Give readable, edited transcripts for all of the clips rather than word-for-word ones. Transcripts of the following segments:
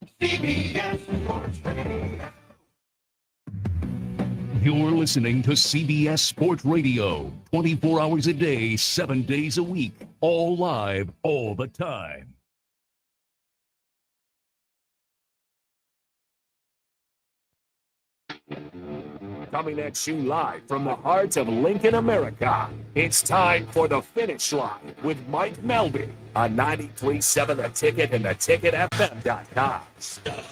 CBS Sports Radio. You're listening to CBS Sports Radio, 24 hours a day, 7 days a week, all live, all the time. Coming at you live from the heart of Lincoln, America, it's time for The Finish Line with Mike Melby on 93.7 The Ticket and theticketfm.com. Start.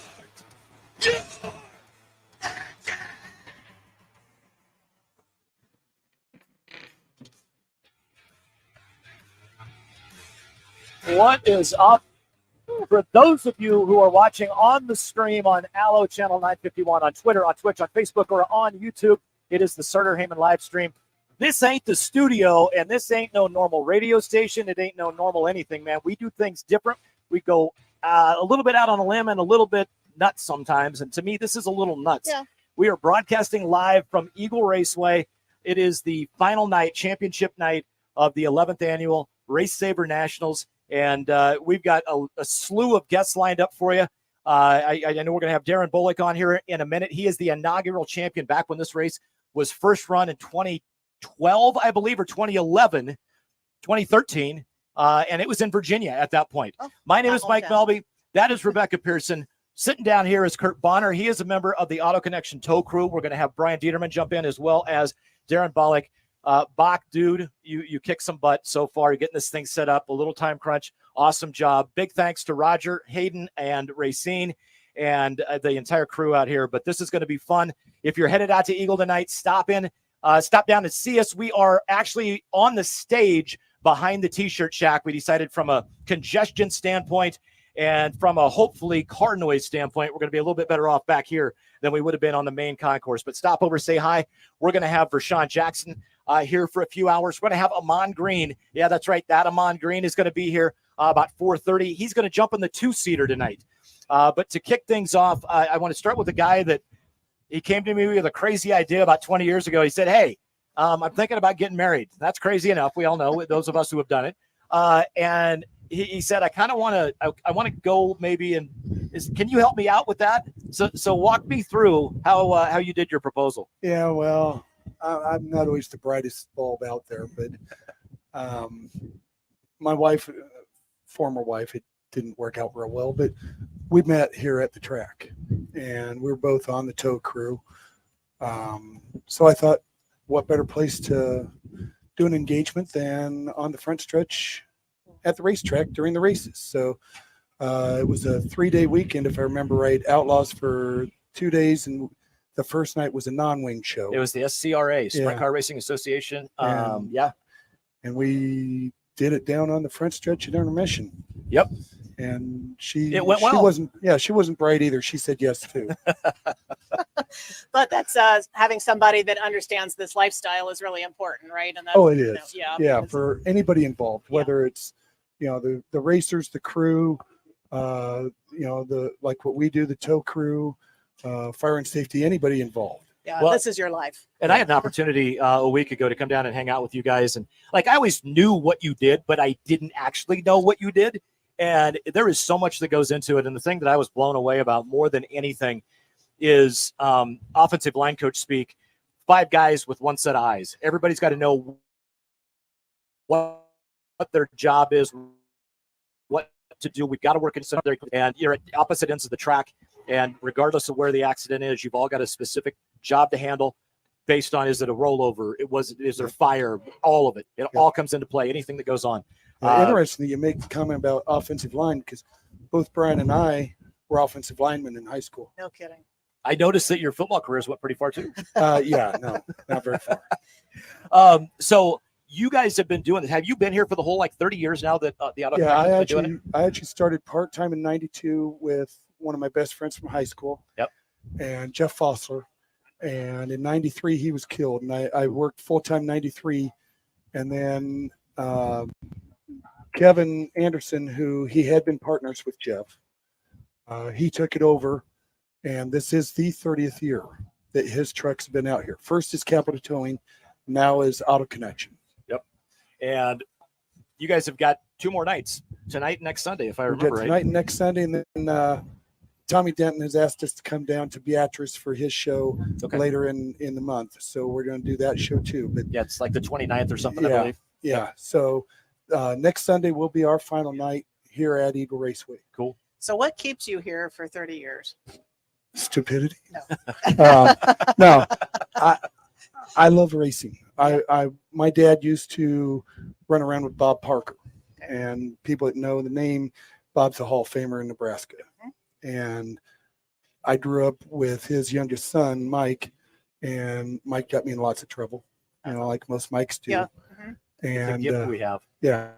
What is up? For those of you who are watching on the stream on Allo Channel 951 on Twitter, on Twitch, on Facebook, or on YouTube, it is the Sutter Heyman live stream. This ain't the studio, and this ain't no normal radio station. It ain't no normal anything, man. We do things different. We go a little bit out on a limb and a little bit nuts sometimes, and to me, this is a little nuts. Yeah. We are broadcasting live from Eagle Raceway. It is the final night, championship night of the 11th annual Race Saver Nationals. And we've got a slew of guests lined up for you. I know we're going to have Darren Bullock on here in a minute. He is the inaugural champion back when this race was first run in 2012, I believe, or 2013. And it was in Virginia at that point. My name is Mike Melby. That is Rebecca Pearson. Sitting down here is Kurt Bonner. He is a member of the Auto Connection Tow Crew. We're going to have Brian Dieterman jump in, as well as Darren Bullock. Bach, dude, you kick some butt so far. You're getting this thing set up, a little time crunch. Awesome job. Big thanks to Roger, Hayden, and Racine, and the entire crew out here. But this is going to be fun. If you're headed out to Eagle tonight, stop down and see us. We are actually on the stage behind the T-shirt shack. We decided from a congestion standpoint and from a hopefully car noise standpoint, we're going to be a little bit better off back here than we would have been on the main concourse. But stop over, say hi. We're going to have Vershawn Jackson here for a few hours. We're going to have Amon Green. Yeah, that's right. That Amon Green is going to be here about 4:30. He's going to jump in the two-seater tonight. But to kick things off, I want to start with a guy that he came to me with a crazy idea about 20 years ago. He said, hey, I'm thinking about getting married. That's crazy enough. We all know, those of us who have done it. And he said, I kind of want to, I want to go maybe, and can you help me out with that? So walk me through how you did your proposal. Yeah, well, I'm not always the brightest bulb out there, but my wife, former wife, it didn't work out real well, but we met here at the track, and we were both on the tow crew. So I thought, what better place to do an engagement than on the front stretch at the racetrack during the races. So it was a 3-day weekend, if I remember right. Outlaws for 2 days, and the first night was a non-wing show. It was the SCRA, Sprint Car Racing Association. And we did it down on the front stretch at intermission. Yep. And it went well. She wasn't bright either. She said yes too. But that's having somebody that understands this lifestyle is really important, right? And that's, it is. For anybody involved, whether it's the racers, the crew, the like what we do, the tow crew, fire and safety, anybody involved. Yeah, this is your life. And I had an opportunity a week ago to come down and hang out with you guys. And I always knew what you did, but I didn't actually know what you did. And there is so much that goes into it. And the thing that I was blown away about more than anything is offensive line coach speak. 5 guys with one set of eyes. Everybody's got to know what their job is, what to do. We've got to work in some, and you're at opposite ends of the track. And regardless of where the accident is, you've all got a specific job to handle based on, is it a rollover? Is there fire? All of it. It all comes into play, anything that goes on. Interesting that you make the comment about offensive line, because both Brian and I were offensive linemen in high school. No kidding. I noticed that your football careers went pretty far too. No, not very far. So you guys have been doing this. Have you been here for the whole 30 years now that the auto? Yeah, I actually started part-time in 92 with one of my best friends from high school. Yep. And Jeff Fossler. And in 93, he was killed. And I worked full-time 93. And then Kevin Anderson, who he had been partners with Jeff, he took it over. And this is the 30th year that his trucks have been out here. First is Capital Towing, now is Auto Connection. Yep. And you guys have got 2 more nights, tonight and next Sunday, if I remember right. Tonight and next Sunday, and then Tommy Denton has asked us to come down to Beatrice for his show later in the month. So we're going to do that show too. But Yeah, it's like the 29th or something, I Yeah. believe. yeah, so next Sunday will be our final night here at Eagle Raceway. Cool. So what keeps you here for 30 years? Stupidity? No. No, I love racing. My dad used to run around with Bob Parker, and people that know the name, Bob's a Hall of Famer in Nebraska. And I grew up with his youngest son, Mike, and Mike got me in lots of trouble, like most Mikes do. Yeah. The And gift we have. yeah.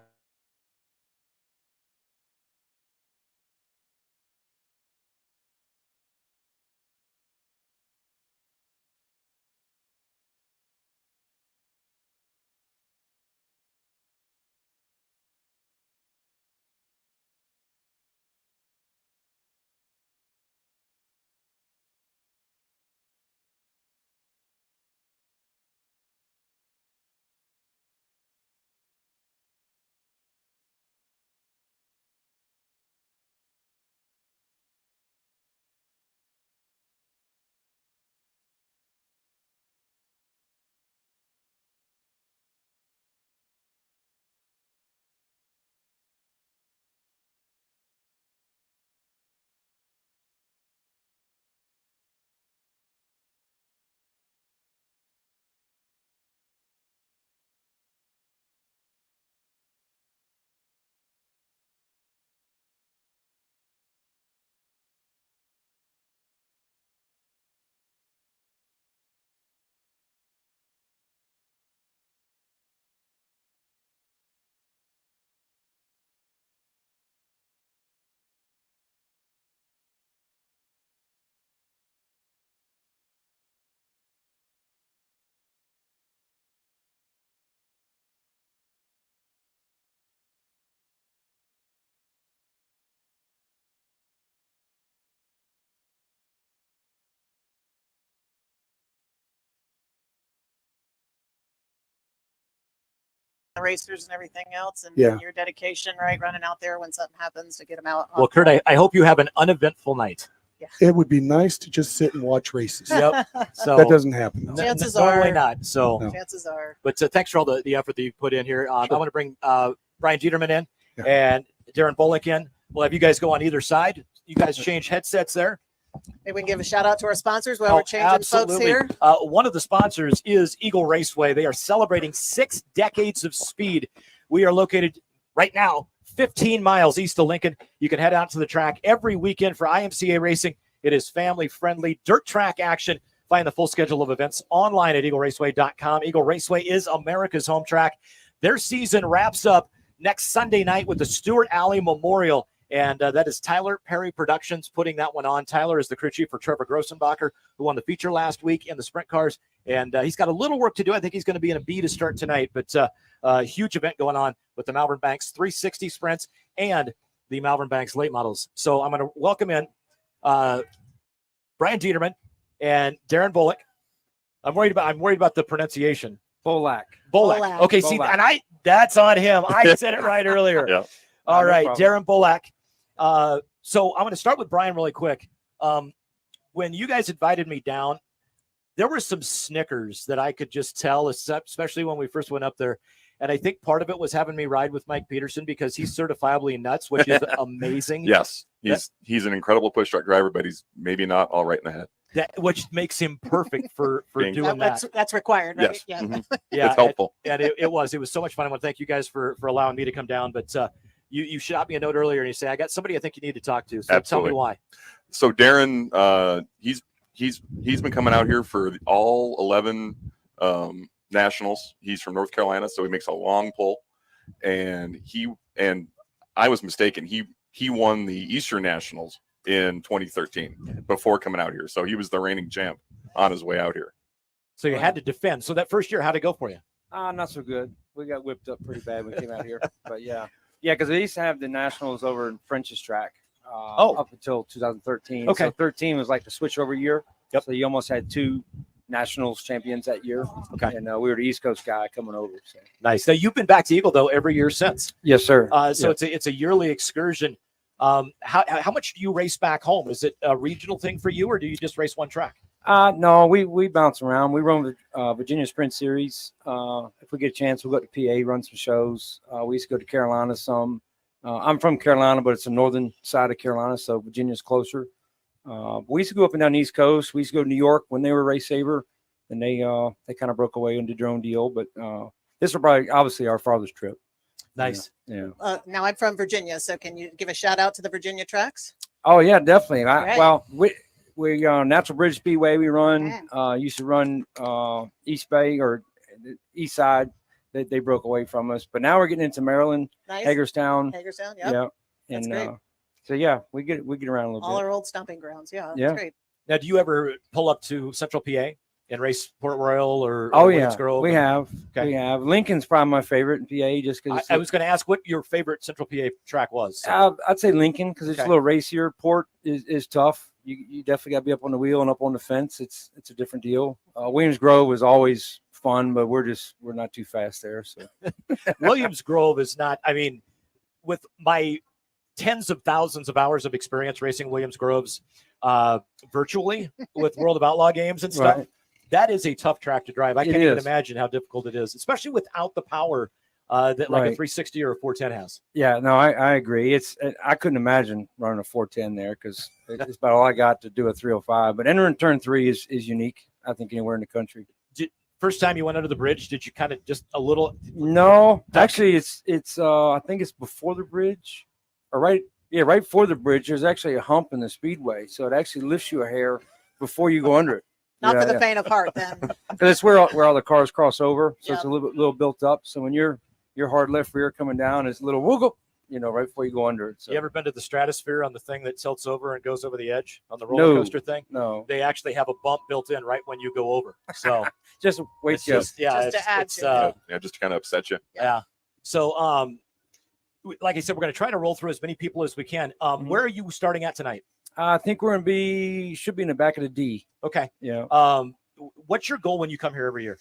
The racers and everything else, and Yeah. your dedication, right? Running out there when something happens to get them out. Well, Kurt, I hope you have an uneventful night. It would be nice to just sit and watch races. Yep. So That doesn't happen. though. Chances normally are- not. So, No. Chances are. but thanks for all the effort that you put in here. I want to bring Brian Dieterman in Yeah. and Darren Bullock in. We'll have you guys go on either side. You guys change headsets there. Maybe we can give a shout out to our sponsors while we're changing folks here. One of the sponsors is Eagle Raceway. They are celebrating 6 decades of speed. We are located right now 15 miles east of Lincoln. You can head out to the track every weekend for IMCA racing. It is family-friendly dirt track action. Find the full schedule of events online at eagleraceway.com. Eagle Raceway is America's home track. Their season wraps up next Sunday night with the Stewart Alley Memorial. And that is Tyler Perry Productions putting that one on. Tyler is the crew chief for Trevor Grossenbacher, who won the feature last week in the sprint cars. And he's got a little work to do. I think he's going to be in a B to start tonight. But a huge event going on with the Malvern Banks 360 sprints and the Malvern Banks late models. So I'm going to welcome in Brian Dieterman and Darren Bullock. I'm worried about the pronunciation. Bolak. Okay, see, Bolak. and that's on him. I said it right earlier. Yeah. All No right, problem. Darren Bullock. So I'm going to start with Brian really quick. When you guys invited me down, there were some snickers that I could just tell, especially when we first went up there. And I think part of it was having me ride with Mike Peterson because he's certifiably nuts, which is amazing. Yes, he's an incredible push truck driver, but he's maybe not all right in the head. Which makes him perfect for Being- doing that. That's required, right? Yes, Yeah. mhm. Yeah, It's helpful. and it was so much fun. I want to thank you guys for allowing me to come down. But you shot me a note earlier and you say, I got somebody I think you need to talk to. So Absolutely. tell me why. So Darren, he's been coming out here for all 11 nationals. He's from North Carolina, so he makes a long pull. And I was mistaken. He won the Eastern Nationals in 2013 before coming out here. So he was the reigning champ on his way out here. So you had to defend. So that first year, how'd it go for you? Not so good. We got whipped up pretty bad when we came out here. But yeah, because they used to have the nationals over in French's track up until 2013. Okay. So 13 was like the switch over year. Yep. So you almost had 2 nationals champions that year. Okay. And we were the East Coast guy coming over. So. Nice. Now you've been back to Eagle though every year since. Yes, sir. So it's a yearly excursion. How much do you race back home? Is it a regional thing for you, or do you just race one track? No, we bounce around. We run the Virginia Sprint Series. If we get a chance, we'll go to PA, run some shows. We used to go to Carolina some. I'm from Carolina, but it's the northern side of Carolina, so Virginia's closer. We used to go up and down the East Coast. We used to go to New York when they were Race Saver, and they kind of broke away and did their own deal. But this will probably obviously our farthest trip. Nice. Yeah. Now I'm from Virginia, so can you give a shout out to the Virginia tracks? Oh yeah, definitely. Right. Well, we Natural Bridge Speedway. We run. Used to run East Bay or the East Side. They broke away from us, but now we're getting into Maryland, Nice. Hagerstown. Hagerstown, Yeah, That's and great. So yeah, we get around a little All bit. our old stomping grounds. Yeah, Yeah. that's great. Now, do you ever pull up to Central PA and race Port Royal or Oh Williams yeah, Grove? we have. Okay. We have. Lincoln's probably my favorite in PA, just because I was going to ask what your favorite Central PA track was. I'd say Lincoln because it's Okay. a little racier. Port is tough. You definitely got to be up on the wheel and up on the fence. It's a different deal. Williams Grove is always fun, but we're not too fast there. So Williams Grove is not. I mean, with my tens of thousands of hours of experience racing Williams Groves virtually with World of Outlaw games and stuff, Right. that is a tough track to drive. I It can't even is. imagine how difficult it is, especially without the power that like a Right. 360 or a 410 has. yeah, no, I agree. I couldn't imagine running a 410 there because it's about all I got to do a 305. But entering turn 3 is unique. I think anywhere in the country. First time you went under the bridge, did you kind of just a little? No, actually, it's I think it's before the bridge, or right before the bridge. There's actually a hump in the speedway, so it actually lifts you a hair before you go under it. Not Yeah, for the yeah. faint of heart, then. Because it's where all the cars cross over, so it's Yeah. a little built up. So when your hard left rear coming down, it's a little wiggle, right before you go under it. So You ever been to the stratosphere on the thing that tilts over and goes over the edge on the roller No. coaster thing? no, They actually have a bump built in right when you go over. So just wait it's till just yeah, Just to add it's to it. Yeah, just to kind of upset you. yeah. So like I said, we're going to try to roll through as many people as we can. Where are you starting at tonight? I think we're gonna should be in the back of the D. Okay. Yeah. What's your goal when you come here every year?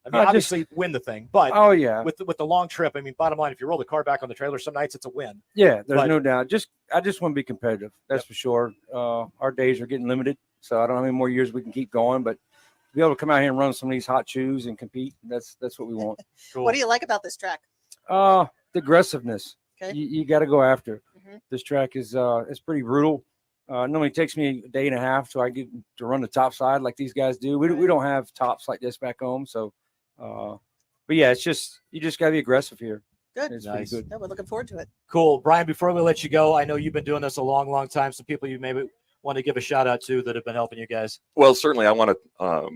I mean, Just- obviously win the thing, but Oh yeah, with the long trip, I mean, bottom line, if you roll the car back on the trailer, some nights it's a win. yeah. There's but- no doubt. I just want to be competitive. That's for sure. Our days are getting limited, so I don't know how many more years we can keep going, but to be able to come out here and run some of these hot shoes and compete, that's what we want. Cool. What do you like about this track? The aggressiveness. Okay. You got to go after. Mhm. This track is it's pretty brutal. Normally takes me a day and a half so I get to run the top side like these guys do. We don't have tops like this back home, so. But yeah, it's just you just got to be aggressive here. Good. It's Nice. pretty good. No, we're looking forward to it. Cool. Brian, before we let you go, I know you've been doing this a long, long time. Some people you maybe want to give a shout out to that have been helping you guys. Well, certainly, I want to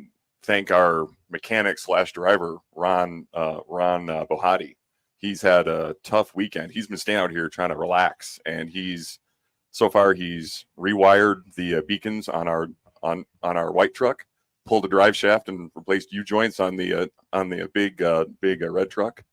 thank our mechanic / driver, Ron Bohati. He's had a tough weekend. He's been staying out here trying to relax, and he's rewired the beacons on our white truck, pulled the drive shaft, and replaced U joints on the big red truck.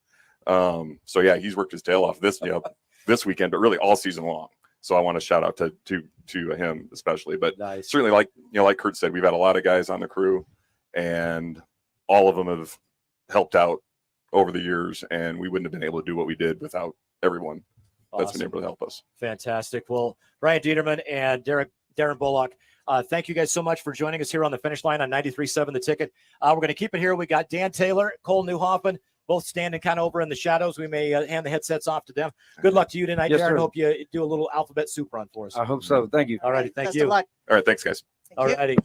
So yeah, he's worked his tail off this weekend, but really all season long. So I want to shout out to him especially. But Nice. certainly, like Kurt said, we've had a lot of guys on the crew, and all of them have helped out over the years, and we wouldn't have been able to do what we did without everyone that's been Awesome. able to help us. Fantastic. Well, Brian Dieterman and Darren Bullock, thank you guys so much for joining us here on the finish line on 93.7 The Ticket. We're going to keep it here. We got Dan Taylor, Cole Newhoffman, both standing kind of over in the shadows. We may hand the headsets off to them. Good luck to you tonight, Yes, Darren. sir. Hope you do a little alphabet soup run for us. I hope so. Thank you. All righty. Thank Best you. of luck. All right, thanks, guys. Thank All you. righty.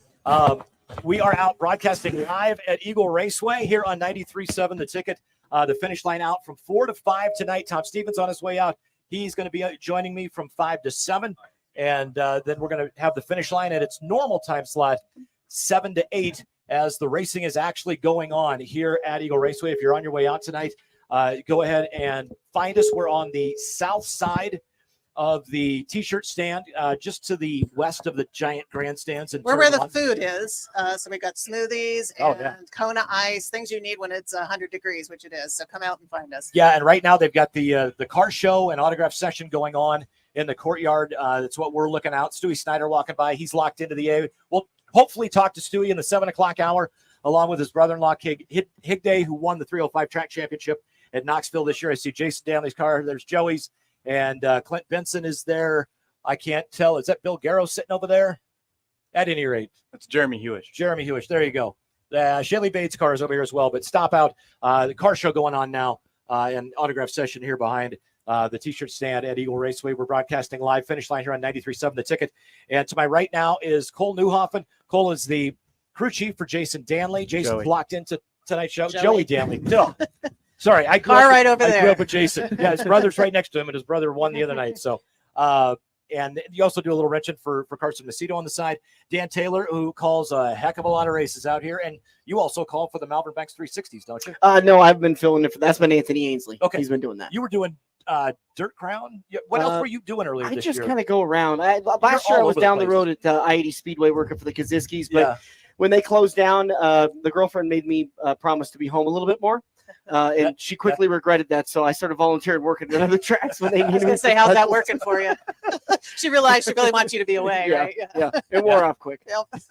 We are out broadcasting live at Eagle Raceway here on 93.7 The Ticket. The finish line out from 4 to 5 tonight. Tom Stevens on his way out. He's going to be joining me from 5 to 7. And then we're going to have the finish line at its normal time slot, 7 to 8, as the racing is actually going on here at Eagle Raceway. If you're on your way out tonight, go ahead and find us. We're on the south side of the T-shirt stand, just to the west of the giant grandstands. And We're where the food is. So we've got smoothies Oh, and yeah. Kona ice, things you need when it's 100 degrees, which it is. So come out and find us. Yeah, and right now they've got the car show and autograph session going on in the courtyard. That's what we're looking out. Stewie Snyder walking by. He's locked into the A. We'll hopefully talk to Stewie in the 7 o'clock hour, along with his brother-in-law, Higday, who won the 305 track championship at Knoxville this year. I see Jason Danley's car. There's Joey's. And Clint Benson is there. I can't tell. Is that Bill Garrow sitting over there? At any rate, That's Jeremy Hewish. Jeremy Hewish. There you go. Shaylee Bates' car is over here as well. But stop out. The car show going on now, and autograph session here behind the T-shirt stand at Eagle Raceway. We're broadcasting live. Finish line here on 93.7 The Ticket. And to my right now is Cole Newhoffen. Cole is the crew chief for Jason Danley. Jason's locked into tonight's show. Joey Danley. No. Sorry, I grew up with Jason. Yeah, his brother's right next to him, and his brother won the other night. So, and you also do a little wrenching for Carson Macedo on the side. Dan Taylor, who calls a heck of a lot of races out here, and you also call for the Malvern Banks 360s, don't you? No, I've been filling it. That's been Anthony Ainsley. Okay, he's been doing that. You were doing Dirt Crown. What else were you doing earlier this year? I just kind of go around. Last year I was down the road at I-80 Speedway working for the Kaziskis, but when they closed down, the girlfriend made me promise to be home a little bit more. And she quickly regretted that, so I started volunteering working at other tracks when they needed me. I was going to say, how's that working for you? She realized she really wants you to be away, right? Yeah, it wore off quick. Yep.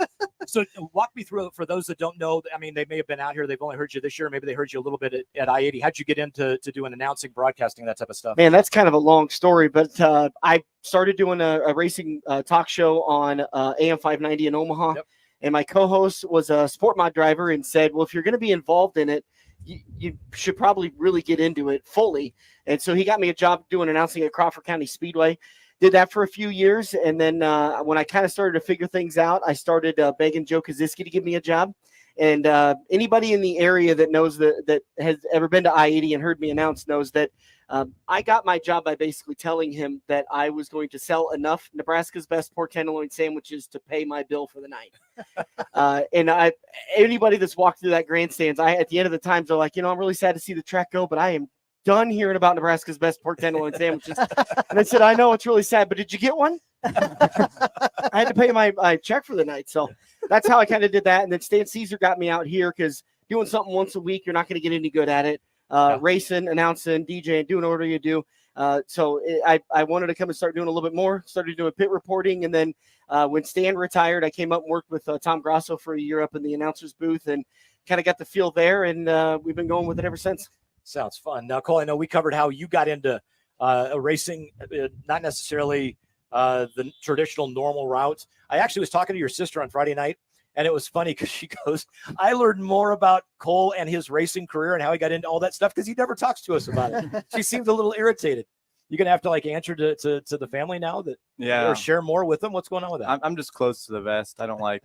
So walk me through it for those that don't know. I mean, they may have been out here. They've only heard you this year. Maybe they heard you a little bit at I-80. How'd you get into doing announcing, broadcasting, that type of stuff? Man, that's kind of a long story, but I started doing a racing talk show on AM 590 in Omaha. Yep. And my co-host was a sport mod driver and said, well, if you're going to be involved in it, you should probably really get into it fully. And so he got me a job doing announcing at Crawford County Speedway. Did that for a few years. And then when I kind of started to figure things out, I started begging Joe Kaziski to give me a job. And anybody in the area that knows that has ever been to I-80 and heard me announce knows that I got my job by basically telling him that I was going to sell enough Nebraska's best pork tenderloin sandwiches to pay my bill for the night. And anybody that's walked through that grandstands, at the end of the times, they're like, I'm really sad to see the track go, but I am done hearing about Nebraska's best pork tenderloin sandwiches. And I said, I know it's really sad, but did you get one? I had to pay my check for the night. So that's how I kind of did that. And then Stan Caesar got me out here because doing something once a week, you're not going to get any good at it. Racing, announcing, DJing, doing whatever you do. So I wanted to come and start doing a little bit more, started doing pit reporting. And then when Stan retired, I came up and worked with Tom Grasso for a year up in the announcer's booth and kind of got the feel there. And we've been going with it ever since. Sounds fun. Now, Cole, I know we covered how you got into racing, not necessarily the traditional normal route. I actually was talking to your sister on Friday night, and it was funny because she goes, I learned more about Cole and his racing career and how he got into all that stuff because he never talks to us about it. She seemed a little irritated. You're going to have to answer to the family now or share more with them. What's going on with that? I'm just close to the vest. I don't like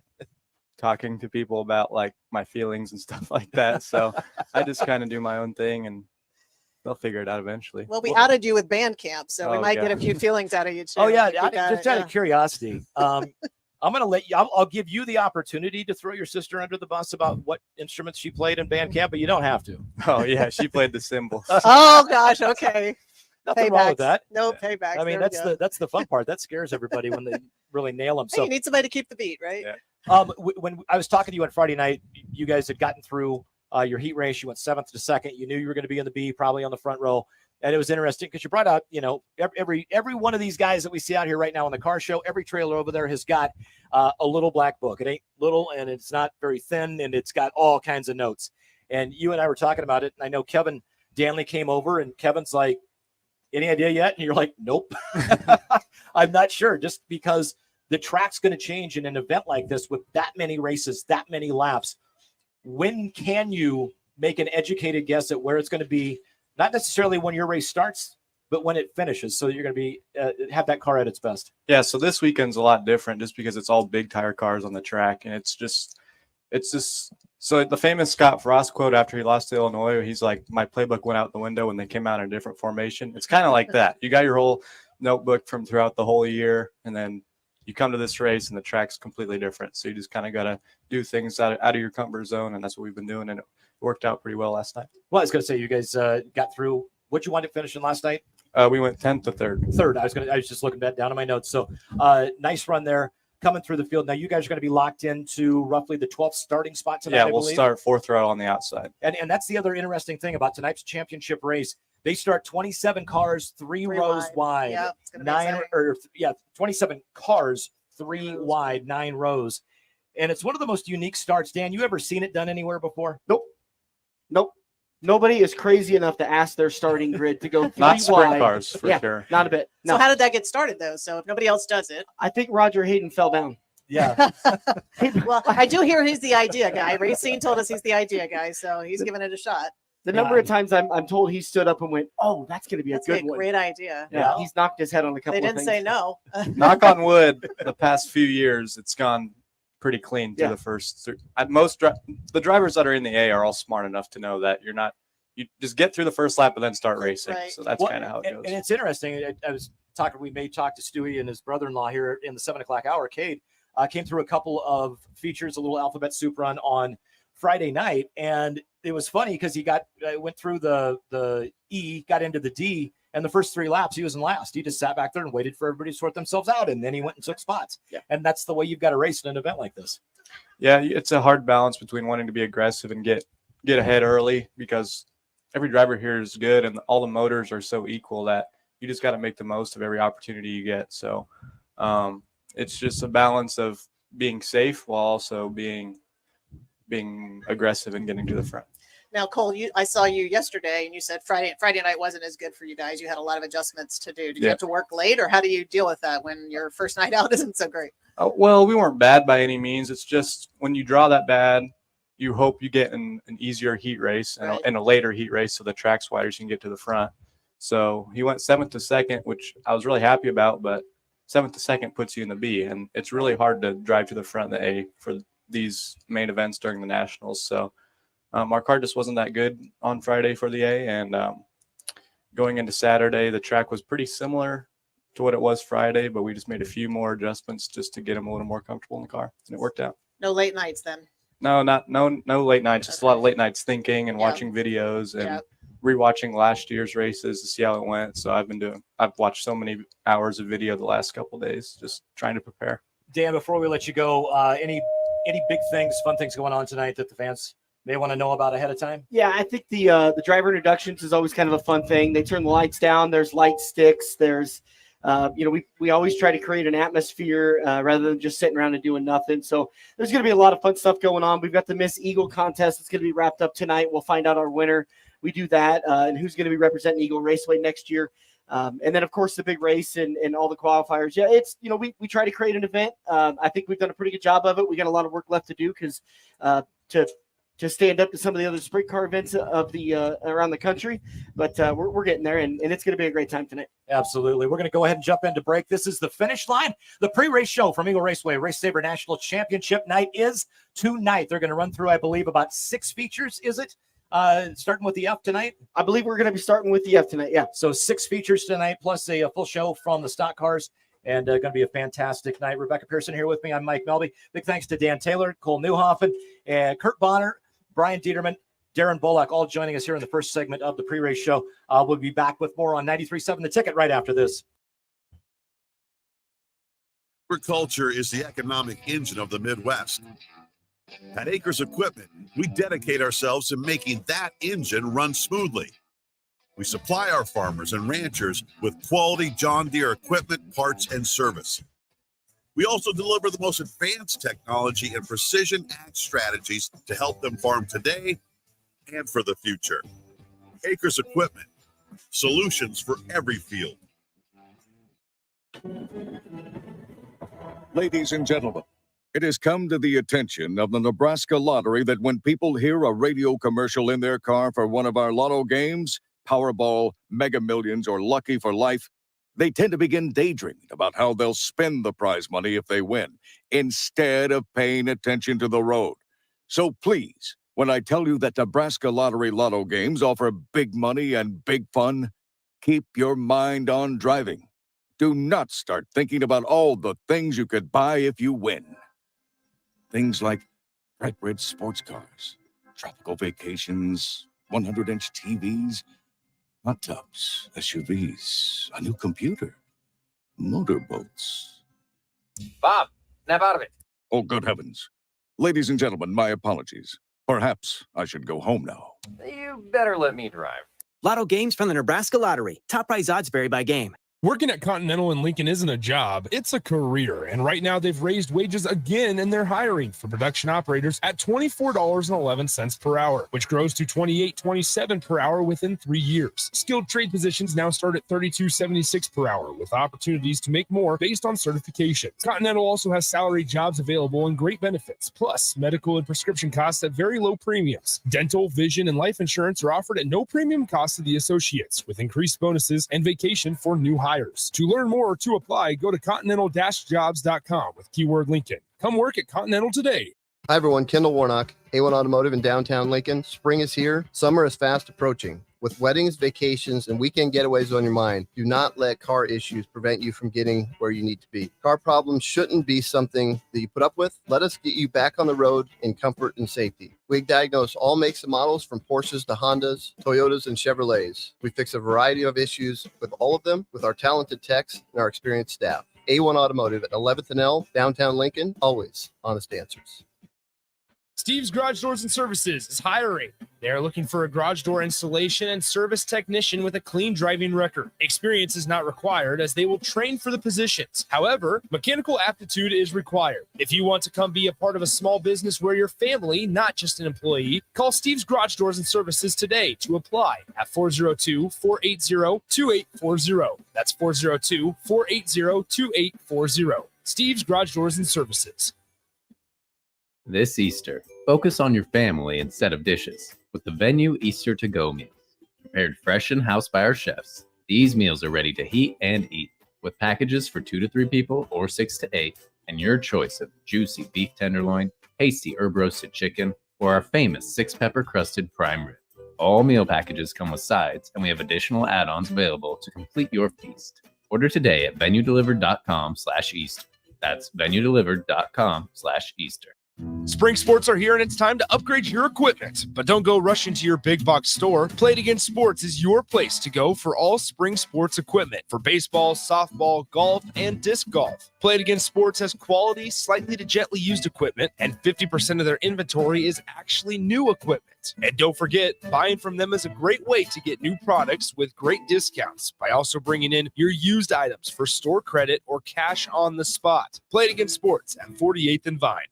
talking to people about my feelings and stuff like that. So I just kind of do my own thing and they'll figure it out eventually. Well, we outed you with band camp, so we might get a few feelings out of you too. Oh yeah. Just out of curiosity. I'm going to let you, I'll give you the opportunity to throw your sister under the bus about what instruments she played in band camp, but you don't have to. Oh yeah. She played the cymbals. Oh gosh. Okay. Nothing wrong with that. No paybacks. I mean, that's the fun part. That scares everybody when they really nail them. Hey, So you need somebody to keep the beat, right? Yeah. When I was talking to you on Friday night, you guys had gotten through your heat race. You went 7th to 2nd. You knew you were going to be in the B, probably on the front row. And it was interesting because you brought out, every one of these guys that we see out here right now on the car show, every trailer over there has got a little black book. It ain't little and it's not very thin and it's got all kinds of notes. And you and I were talking about it. And I know Kevin Danley came over and Kevin's like, any idea yet? And you're like, nope. I'm not sure, just because the track's going to change in an event like this with that many races, that many laps. When can you make an educated guess at where it's going to be? Not necessarily when your race starts, but when it finishes. So you're going to be have that car at its best. Yeah. So this weekend's a lot different just because it's all big tire cars on the track. And it's just, so the famous Scott Frost quote after he lost to Illinois, he's like, my playbook went out the window when they came out in a different formation. It's kind of like that. You got your whole notebook from throughout the whole year. And then you come to this race and the track's completely different. So you just kind of got to do things out of your comfort zone. And that's what we've been doing. And it worked out pretty well last night. Well, I was going to say, you guys got through. What'd you wind up finishing last night? We went 10th to 3rd. Third. I was just looking back down at my notes. So nice run there coming through the field. Now you guys are going to be locked into roughly the 12th starting spot tonight. Yeah, we'll start 4th row on the outside. And that's the other interesting thing about tonight's championship race. They start 27 cars, three rows wide. Yeah, it's gonna be 27 cars, 3 wide, 9 rows. And it's one of the most unique starts. Dan, you ever seen it done anywhere before? Nope. Nobody is crazy enough to ask their starting grid to go three Not sprint wide. cars for Yeah, sure. not a bit. No, So how did that get started though? So if nobody else does it, I think Roger Hayden fell down. Yeah. well, I do hear he's the idea guy. Racine told us he's the idea guy, so he's giving it a shot. The number of times I'm told he stood up and went, "Oh, that's going to be That's a a good one." great idea. Yeah, Well, he's knocked his head on a couple. they of didn't things. say no. Knock on wood, the past few years, it's gone pretty clean through Yeah. the first three. At most, the drivers that are in the A are all smart enough to know that you just get through the first lap and then start racing. Right. So that's Well, kind of how it goes. And it's interesting. We may talk to Stewie and his brother-in-law here in the 7:00 hour. Cade came through a couple of features, a little alphabet soup run on Friday night, and it was funny because he went through the E, got into the D, and the first 3 laps he was in last. He just sat back there and waited for everybody to sort themselves out, and then he went and took spots. Yeah. And that's the way you've got to race in an event like this. Yeah, it's a hard balance between wanting to be aggressive and get ahead early, because every driver here is good and all the motors are so equal that you just got to make the most of every opportunity you get. So it's just a balance of being safe while also being aggressive and getting to the front. Now, Cole, I saw you yesterday, and you said Friday night wasn't as good for you guys. You had a lot of adjustments to do. Did you Yeah. have to work late, or how do you deal with that when your first night out isn't so great? Well, we weren't bad by any means. It's just when you draw that bad, you hope you get an easier heat race Right. and a later heat race so the track's wider so you can get to the front. So he went 7th to 2nd, which I was really happy about, but 7th to 2nd puts you in the B, and it's really hard to drive to the front of the A for these main events during the Nationals. So our car just wasn't that good on Friday for the A, and going into Saturday, the track was pretty similar to what it was Friday, but we just made a few more adjustments just to get him a little more comfortable in the car, and it worked out. No late nights then. No late nights, just a lot of late nights thinking and Yeah. watching videos and Yeah. rewatching last year's races to see how it went. So I've watched so many hours of video the last couple of days, just trying to prepare. Dan, before we let you go, any big things, fun things going on tonight that the fans may want to know about ahead of time? Yeah, I think the driver introductions is always kind of a fun thing. They turn the lights down. There's light sticks. There's we always try to create an atmosphere rather than just sitting around and doing nothing. So there's going to be a lot of fun stuff going on. We've got the Miss Eagle contest that's going to be wrapped up tonight. We'll find out our winner. We do that and who's going to be representing Eagle Raceway next year. And then, of course, the big race and all the qualifiers. Yeah, it's, we try to create an event. I think we've done a pretty good job of it. We got a lot of work left to do because to stand up to some of the other sprint car events of the around the country. But we're getting there, and it's going to be a great time tonight. Absolutely. We're going to go ahead and jump into break. This is the finish line. The pre-race show from Eagle Raceway Race Saver National Championship night is tonight. They're going to run through, I believe, about 6 features, is it? Starting with the F tonight? I believe we're going to be starting with the F tonight, yeah. So 6 features tonight, plus a full show from the stock cars, and going to be a fantastic night. Rebecca Pearson here with me. I'm Mike Melby. Big thanks to Dan Taylor, Cole Newhoffen, and Kurt Bonner, Brian Dieterman, Darren Bullock, all joining us here in the first segment of the pre-race show. We'll be back with more on 93.7 The Ticket right after this. Agriculture is the economic engine of the Midwest. At Acres Equipment, we dedicate ourselves to making that engine run smoothly. We supply our farmers and ranchers with quality John Deere equipment, parts, and service. We also deliver the most advanced technology and precision ag strategies to help them farm today and for the future. Acres Equipment, solutions for every field. Ladies and gentlemen, it has come to the attention of the Nebraska Lottery that when people hear a radio commercial in their car for one of our lotto games, Powerball, Mega Millions, or Lucky for Life, they tend to begin daydreaming about how they'll spend the prize money if they win, instead of paying attention to the road. So please, when I tell you that Nebraska Lottery Lotto games offer big money and big fun, keep your mind on driving. Do not start thinking about all the things you could buy if you win. Things like bright red sports cars, tropical vacations, 100-inch TVs, hot tubs, SUVs, a new computer, motorboats. Bob, snap out of it. Oh, good heavens. Ladies and gentlemen, my apologies. Perhaps I should go home now. You better let me drive. Lotto games from the Nebraska Lottery. Top prize odds vary by game. Working at Continental in Lincoln isn't a job, it's a career. And right now they've raised wages again and they're hiring for production operators at $24.11 per hour, which grows to $28.27 per hour within 3 years. Skilled trade positions now start at $32.76 per hour with opportunities to make more based on certification. Continental also has salary jobs available and great benefits, plus medical and prescription costs at very low premiums. Dental, vision, and life insurance are offered at no premium cost to the associates with increased bonuses and vacation for new hires. To learn more or to apply, go to continental-jobs.com with keyword Lincoln. Come work at Continental today. Hi everyone, Kendall Warnock, A1 Automotive in downtown Lincoln. Spring is here, summer is fast approaching. With weddings, vacations, and weekend getaways on your mind, do not let car issues prevent you from getting where you need to be. Car problems shouldn't be something that you put up with. Let us get you back on the road in comfort and safety. We diagnose all makes and models from Porsches to Hondas, Toyotas, and Chevrolets. We fix a variety of issues with all of them with our talented techs and our experienced staff. A1 Automotive at 11th and L, downtown Lincoln, always honest answers. Steve's Garage Doors and Services is hiring. They are looking for a garage door installation and service technician with a clean driving record. Experience is not required as they will train for the positions. However, mechanical aptitude is required. If you want to come be a part of a small business where you're family, not just an employee, call Steve's Garage Doors and Services today to apply at 402-480-2840. That's 402-480-2840. Steve's Garage Doors and Services. This Easter, focus on your family instead of dishes with the Venue Easter to-go meals. Prepared fresh in house by our chefs, these meals are ready to heat and eat with packages for 2 to 3 people or 6 to 8 and your choice of juicy beef tenderloin, tasty herb roasted chicken, or our famous 6-pepper crusted prime rib. All meal packages come with sides and we have additional add-ons available to complete your feast. Order today at venuedelivered.com/Easter. That's venuedelivered.com/Easter. Spring sports are here and it's time to upgrade your equipment. But don't go rushing to your big box store. Play It Again Sports is your place to go for all spring sports equipment for baseball, softball, golf, and disc golf. Play It Again Sports has quality, slightly to gently used equipment, and 50% of their inventory is actually new equipment. And don't forget, buying from them is a great way to get new products with great discounts by also bringing in your used items for store credit or cash on the spot. Play It Again Sports at 48th and Vine.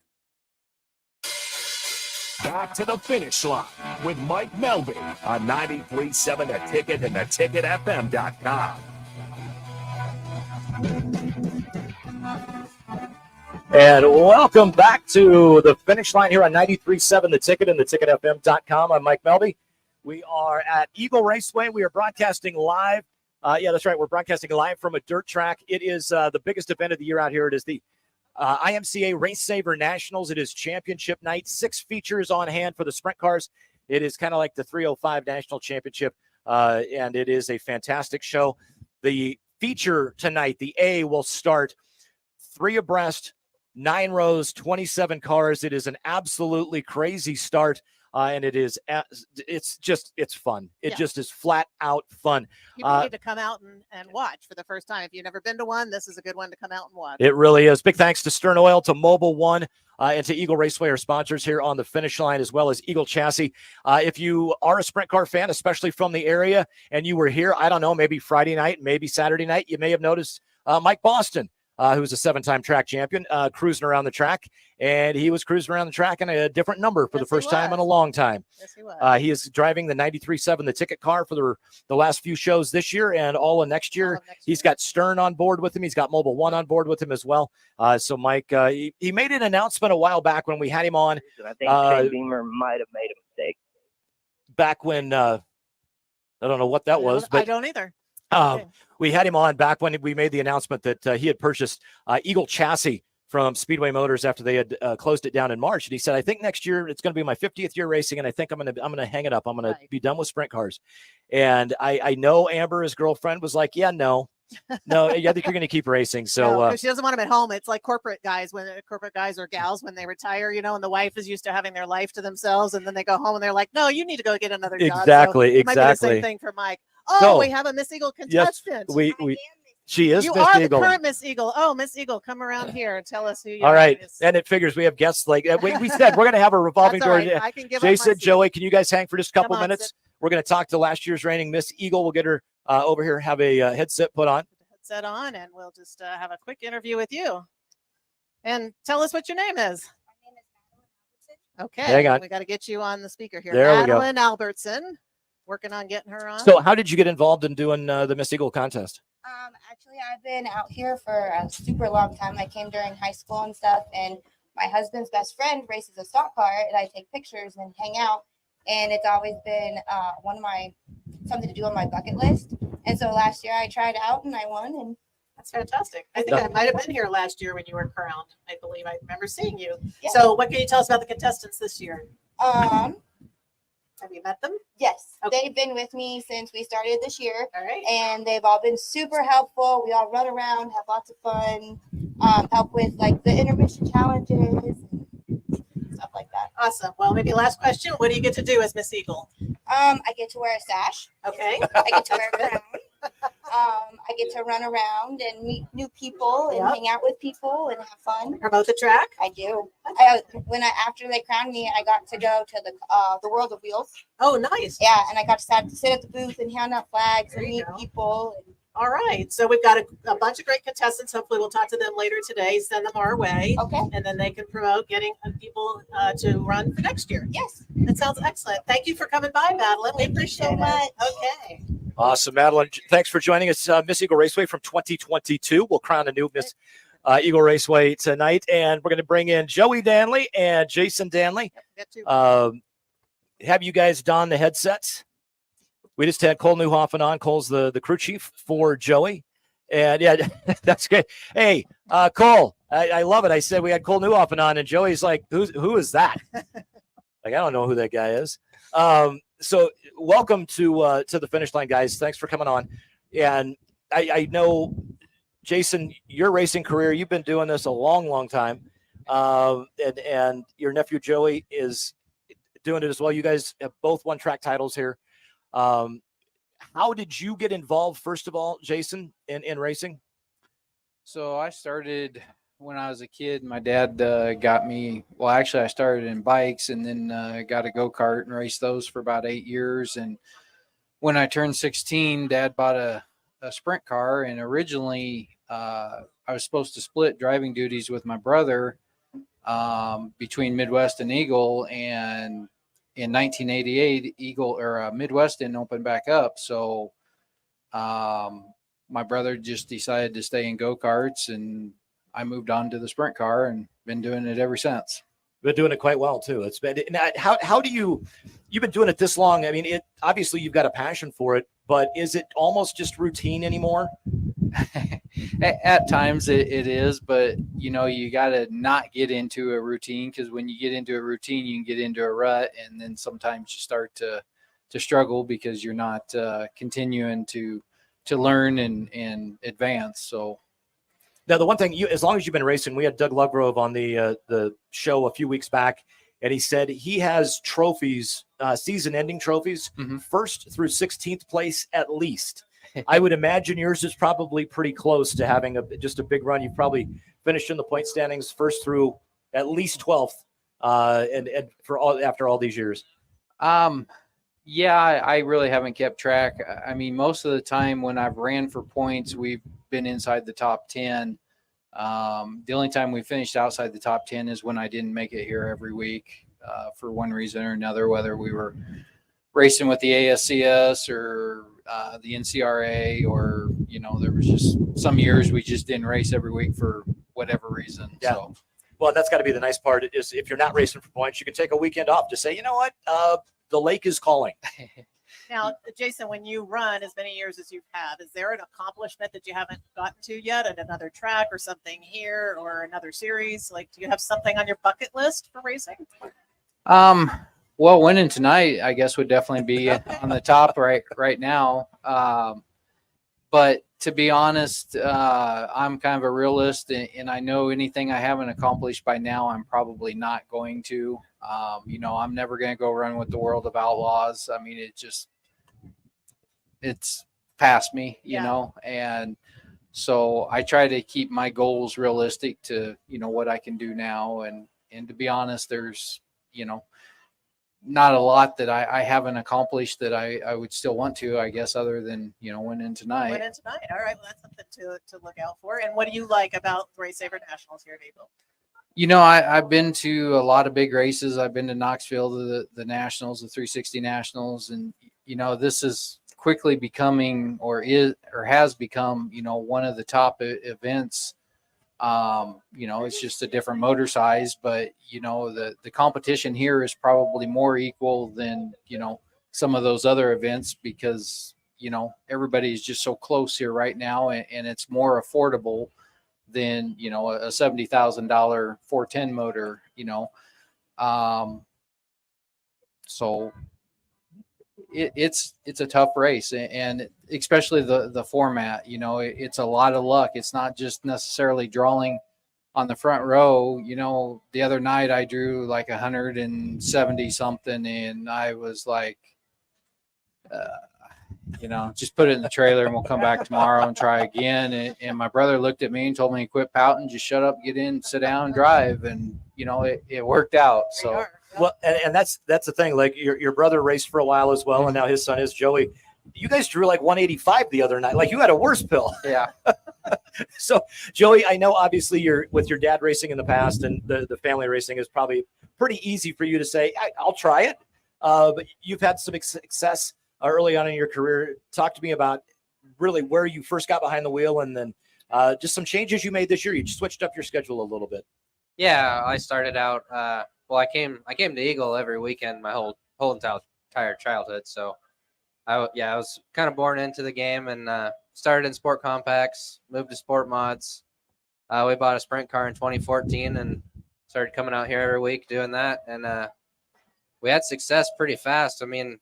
Back to the finish line with Mike Melby on 93.7 The Ticket and theticketfm.com. And welcome back to the finish line here on 93.7 The Ticket and theticketfm.com. I'm Mike Melby. We are at Eagle Raceway. We are broadcasting live. Yeah, that's right. We're broadcasting live from a dirt track. It is the biggest event of the year out here. It is the IMCA Race Saver Nationals. It is championship night. 6 features on hand for the sprint cars. It is kind of like the 305 National Championship, and it is a fantastic show. The feature tonight, the A, will start 3 abreast, 9 rows, 27 cars. It is an absolutely crazy start. And it's fun. It just is flat out fun. People need to come out and watch for the first time. If you've never been to one, this is a good one to come out and watch. It really is. Big thanks to Stern Oil, to Mobile One, and to Eagle Raceway, our sponsors here on the finish line, as well as Eagle Chassis. If you are a sprint car fan, especially from the area, and you were here, I don't know, maybe Friday night, maybe Saturday night, you may have noticed Mike Boston, who's a 7-time track champion, cruising around the track. And he was cruising around the track in a different number for the first time in a long time. Yes, he was. He is driving the 93.7 The Ticket car for the last few shows this year and all of next year. He's got Stern on board with him. He's got Mobile One on board with him as well. So Mike, he made an announcement a while back when we had him on. I think Shane Beamer might have made a mistake. Back when, I don't know what that was. But I don't either. We had him on back when we made the announcement that he had purchased Eagle Chassis from Speedway Motors after they had closed it down in March. And he said, I think next year it's going to be my 50th year racing, and I think I'm going to hang it up. I'm going to be done with sprint cars. And I know Amber, his girlfriend, was like, yeah, no, I think you're going to keep racing. So she doesn't want him at home. It's like corporate guys or gals when they retire, and the wife is used to having their life to themselves, and then they go home and they're like, no, you need to go get another job. Exactly. So it might be the same thing for Mike. Oh, we have a Miss Eagle contestant. Yes, she is you Miss are Eagle. The current Miss Eagle. Oh, Miss Eagle, come around here and tell us who you are. All right. Is. And it figures we have guests like we said we're going to have a revolving door. Right. I can give Jason, Joey, can you guys hang for just a couple minutes? We're going to talk to last year's reigning Miss Eagle. We'll get her over here, have a headset put on. headset on, and we'll just have a quick interview with you. And tell us what your name is. Okay, Hang on. we got to get you on the speaker here. There we go. Madeline Albertson, working on getting her on. So how did you get involved in doing the Miss Eagle contest? Actually, I've been out here for a super long time. I came during high school and stuff, and my husband's best friend races a stock car, and I take pictures and hang out. And it's always been something to do on my bucket list. And so last year I tried out and I won. And that's fantastic. I think I might have been here last year when you were crowned. I believe I remember seeing you. Yeah. So what can you tell us about the contestants this year? Have you met them? Yes, they've been with me since we started this year. All right. And they've all been super helpful. We all run around, have lots of fun, help with like the intermission challenges, stuff like that. Awesome. Well, maybe last question. What do you get to do as Miss Eagle? I get to wear a sash. Okay. I get to wear a crown. I get to run around and meet new people and hang out with people and have fun. Promote the track? I do. After they crowned me, I got to go to the World of Wheels. Oh, nice. Yeah, and I got to sit at the booth and hand out flags and meet people. All right. So we've got a bunch of great contestants. Hopefully we'll talk to them later today. Send them our way. Okay. And then they can promote getting people to run for next year. Yes. That sounds excellent. Thank you for coming by, Madeline. We appreciate it. Much. Okay. Awesome, Madeline. Thanks for joining us. Miss Eagle Raceway from 2022. We'll crown a new Miss Eagle Raceway tonight. And we're going to bring in Joey Danley and Jason Danley. Have you guys don the headsets? We just had Cole Newhoffen on. Cole's the crew chief for Joey. And yeah, that's good. Hey, Cole, I love it. I said we had Cole Newhoffen on, and Joey's like, who is that? Like, I don't know who that guy is. So welcome to the finish line, guys. Thanks for coming on. And I know, Jason, your racing career, you've been doing this a long, long time. And your nephew Joey is doing it as well. You guys have both won track titles here. How did you get involved, first of all, Jason, in racing? So I started when I was a kid. My dad got me, well, actually I started in bikes and then got a go-kart and raced those for about 8 years. And when I turned 16, Dad bought a sprint car, and originally I was supposed to split driving duties with my brother between Midwest and Eagle. And in 1988, Midwest didn't open back up. So my brother just decided to stay in go-karts, and I moved on to the sprint car and been doing it ever since. Been doing it quite well too. It's been, how do you've been doing it this long? I mean, obviously you've got a passion for it, but is it almost just routine anymore? At times it is, but you got to not get into a routine, because when you get into a routine, you can get into a rut, and then sometimes you start to struggle because you're not continuing to learn and advance. So now the one thing, as long as you've been racing, we had Doug Lovegrove on the show a few weeks back, and he said he has trophies, season-ending trophies, first through 16th place at least. I would imagine yours is probably pretty close to having just a big run. You've probably finished in the point standings first through at least 12th, and after all these years. Yeah, I really haven't kept track. I mean, most of the time when I've ran for points, we've been inside the top 10. The only time we finished outside the top 10 is when I didn't make it here every week for one reason or another, whether we were racing with the ASCS or the NCRA, or there was just some years we just didn't race every week for whatever reason. Yeah. So, well, that's got to be the nice part, is if you're not racing for points, you can take a weekend off to say, you know what, the lake is calling. Now, Jason, when you run as many years as you've had, is there an accomplishment that you haven't gotten to yet at another track or something here or another series? Like, do you have something on your bucket list for racing? Well, winning tonight, I guess, would definitely be on the top right now. But to be honest, I'm kind of a realist, and I know anything I haven't accomplished by now, I'm probably not going to. I'm never going to go run with the World of Outlaws. I mean, it's past me, you know, and so I try to keep my goals realistic to, what I can do now. And to be honest, there's, not a lot that I haven't accomplished that I would still want to, I guess, other than, winning tonight. Winning tonight. All right. Well, that's something to look out for. And what do you like about the Race Saver Nationals here in April? I've been to a lot of big races. I've been to Knoxville, the Nationals, the 360 Nationals, and this is quickly becoming or has become one of the top events. It's just a different motor size, but the competition here is probably more equal than some of those other events because everybody's just so close here right now, and it's more affordable than a $70,000 410 motor. So it's a tough race, and especially the format. It's a lot of luck. It's not just necessarily drawing on the front row. The other night I drew like 170 something, and I was like, just put it in the trailer and we'll come back tomorrow and try again. And my brother looked at me and told me, quit pouting, just shut up, get in, sit down, and drive. And it worked out. So. Well, and that's the thing. Like your brother raced for a while as well, and now his son is Joey. You guys drew like 185 the other night. Like you had a worse pill. Yeah. So Joey, I know obviously you're with your dad racing in the past, and the family racing is probably pretty easy for you to say, I'll try it. But you've had some success early on in your career. Talk to me about really where you first got behind the wheel, and then just some changes you made this year. You switched up your schedule a little bit. Yeah, I started out. I came to Eagle every weekend my whole entire childhood. So, I was kind of born into the game and started in sport compacts, moved to sport mods. We bought a sprint car in 2014 and started coming out here every week doing that. And we had success pretty fast. I mean,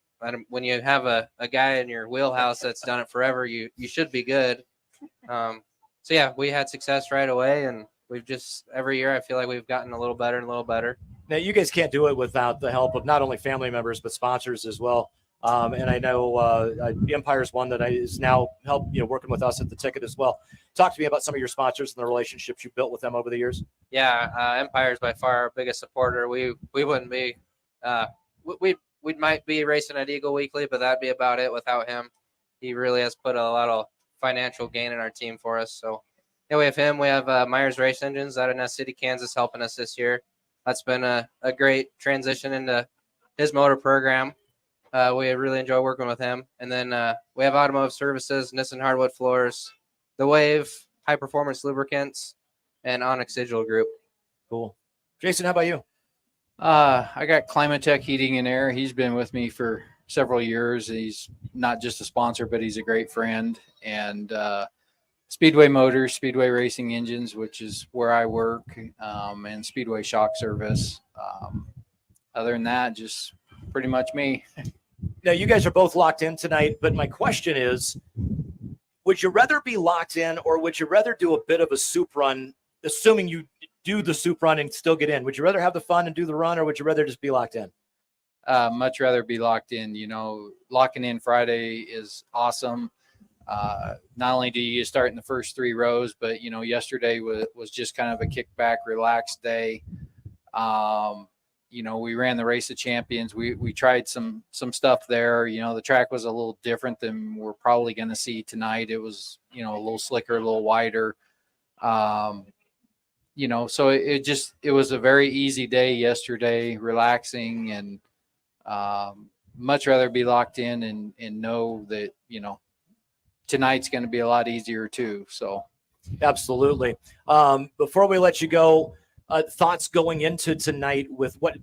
when you have a guy in your wheelhouse that's done it forever, you should be good. We had success right away, and we've just every year I feel like we've gotten a little better and a little better. Now you guys can't do it without the help of not only family members but sponsors as well. And I know Empire's one that is now working with us at the ticket as well. Talk to me about some of your sponsors and the relationships you built with them over the years. Yeah, Empire's by far our biggest supporter. We wouldn't be we might be racing at Eagle Weekly, but that'd be about it without him. He really has put a lot of financial gain in our team for us. So yeah, we have him. We have Myers Race Engines out of Ness City, Kansas, helping us this year. That's been a great transition into his motor program. We really enjoy working with him. And then we have Automotive Services, Nissan Hardwood Floors, The Wave, High Performance Lubricants, and Onyx Digital Group. Cool. Jason, how about you? I got Climatech Heating and Air. He's been with me for several years. He's not just a sponsor, but he's a great friend. And Speedway Motors, Speedway Racing Engines, which is where I work, and Speedway Shock Service. Other than that, just pretty much me. Now, you guys are both locked in tonight, but my question is, would you rather be locked in or would you rather do a bit of a soup run, assuming you do the soup run and still get in? Would you rather have the fun and do the run, or would you rather just be locked in? Much rather be locked in. Locking in Friday is awesome. Not only do you start in the first 3 rows, but yesterday was just kind of a kickback, relaxed day. We ran the Race of Champions. We tried some stuff there. The track was a little different than we're probably going to see tonight. It was a little slicker, a little wider. So it was a very easy day yesterday, relaxing, and much rather be locked in and know that tonight's going to be a lot easier too. So absolutely. Before we let you go, thoughts going into tonight with what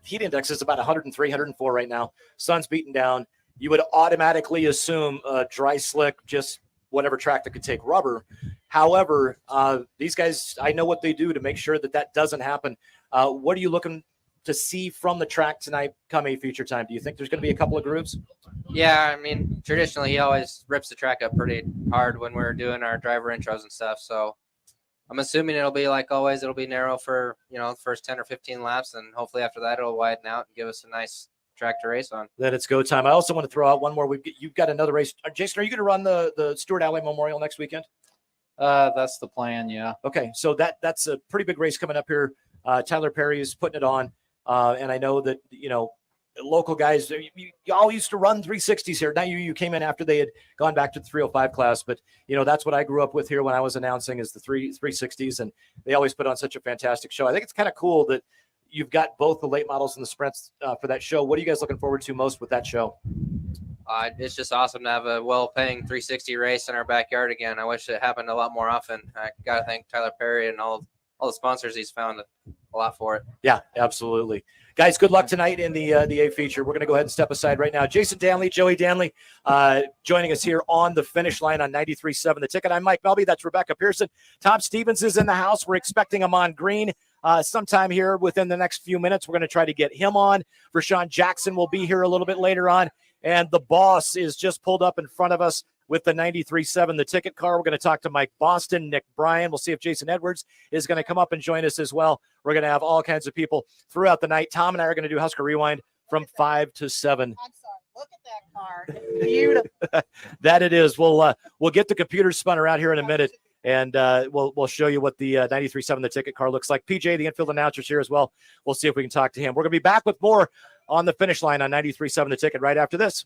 heat index is about 103, 104 right now. Sun's beaten down. You would automatically assume dry slick, just whatever track that could take rubber. However, these guys, I know what they do to make sure that doesn't happen. What are you looking to see from the track tonight come a future time? Do you think there's going to be a couple of grooves? Yeah, I mean, traditionally he always rips the track up pretty hard when we're doing our driver intros and stuff. So I'm assuming it'll be like always. It'll be narrow for, the first 10 or 15 laps. And hopefully after that, it'll widen out and give us a nice track to race on. Then it's go time. I also want to throw out one more. You've got another race. Jason, are you going to run the Stuart Alley Memorial next weekend? That's the plan. Yeah. Okay. So that's a pretty big race coming up here. Tyler Perry is putting it on. And I know that, local guys. You all used to run 360s here. Now you came in after they had gone back to the 305 class, but that's what I grew up with here when I was announcing is the 360s, and they always put on such a fantastic show. I think it's kind of cool that you've got both the late models and the sprints for that show. What are you guys looking forward to most with that show? It's just awesome to have a well-paying 360 race in our backyard again. I wish it happened a lot more often. I got to thank Tyler Perry and all the sponsors he's found a lot for it. Yeah, absolutely. Guys, good luck tonight in the A feature. We're going to go ahead and step aside right now. Jason Danley, Joey Danley, joining us here on the finish line on 93.7 The Ticket. I'm Mike Melby. That's Rebecca Pearson. Tom Stevens is in the house. We're expecting him on green sometime here within the next few minutes. We're going to try to get him on. Rashawn Jackson will be here a little bit later on. And the boss is just pulled up in front of us with the 93.7 The Ticket car. We're going to talk to Mike Boston, Nick Bryan. We'll see if Jason Edwards is going to come up and join us as well. We're going to have all kinds of people throughout the night. Tom and I are going to do Husker Rewind from 5 to 7. I'm sorry. Look at that car. It's beautiful. That it is. We'll get the computers spun around here in a minute, and we'll show you what the 93.7 The Ticket car looks like. PJ, the infield announcer, is here as well. We'll see if we can talk to him. We're going to be back with more on the finish line on 93.7 The Ticket right after this.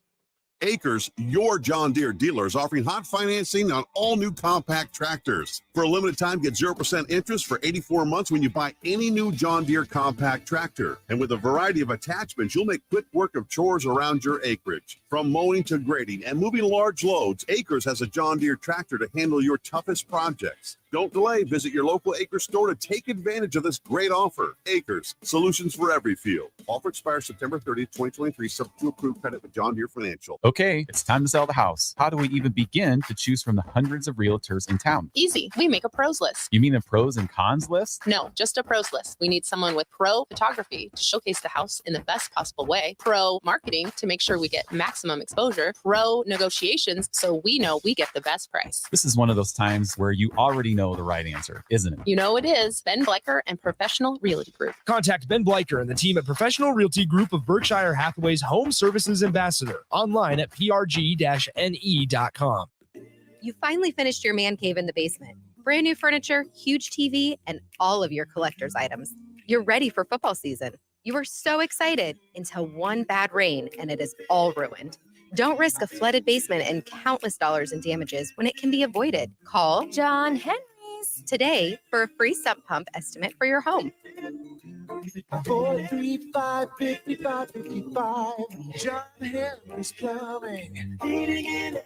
Acres, your John Deere dealer, is offering hot financing on all new compact tractors. For a limited time, get 0% interest for 84 months when you buy any new John Deere compact tractor. And with a variety of attachments, you'll make quick work of chores around your acreage. From mowing to grading and moving large loads, Acres has a John Deere tractor to handle your toughest projects. Don't delay. Visit your local Acres store to take advantage of this great offer. Acres, solutions for every field. Offer expires September 30th, 2023, subject to approved credit with John Deere Financial. Okay, it's time to sell the house. How do we even begin to choose from the hundreds of realtors in town? Easy. We make a pros list. You mean a pros and cons list? No, just a pros list. We need someone with pro photography to showcase the house in the best possible way, pro marketing to make sure we get maximum exposure, pro negotiations so we know we get the best price. This is one of those times where you already know the right answer, isn't it? You know it is. Ben Bleicher and Professional Realty Group. Contact Ben Bleicher and the team at Professional Realty Group of Berkshire Hathaway's Home Services Ambassador. Online at prg-ne.com. You finally finished your man cave in the basement. Brand new furniture, huge TV, and all of your collector's items. You're ready for football season. You were so excited until one bad rain and it is all ruined. Don't risk a flooded basement and countless dollars in damages when it can be avoided. Call John Henry's today for a free sump pump estimate for your home. 435-5555. John Henry's Plumbing. Heating and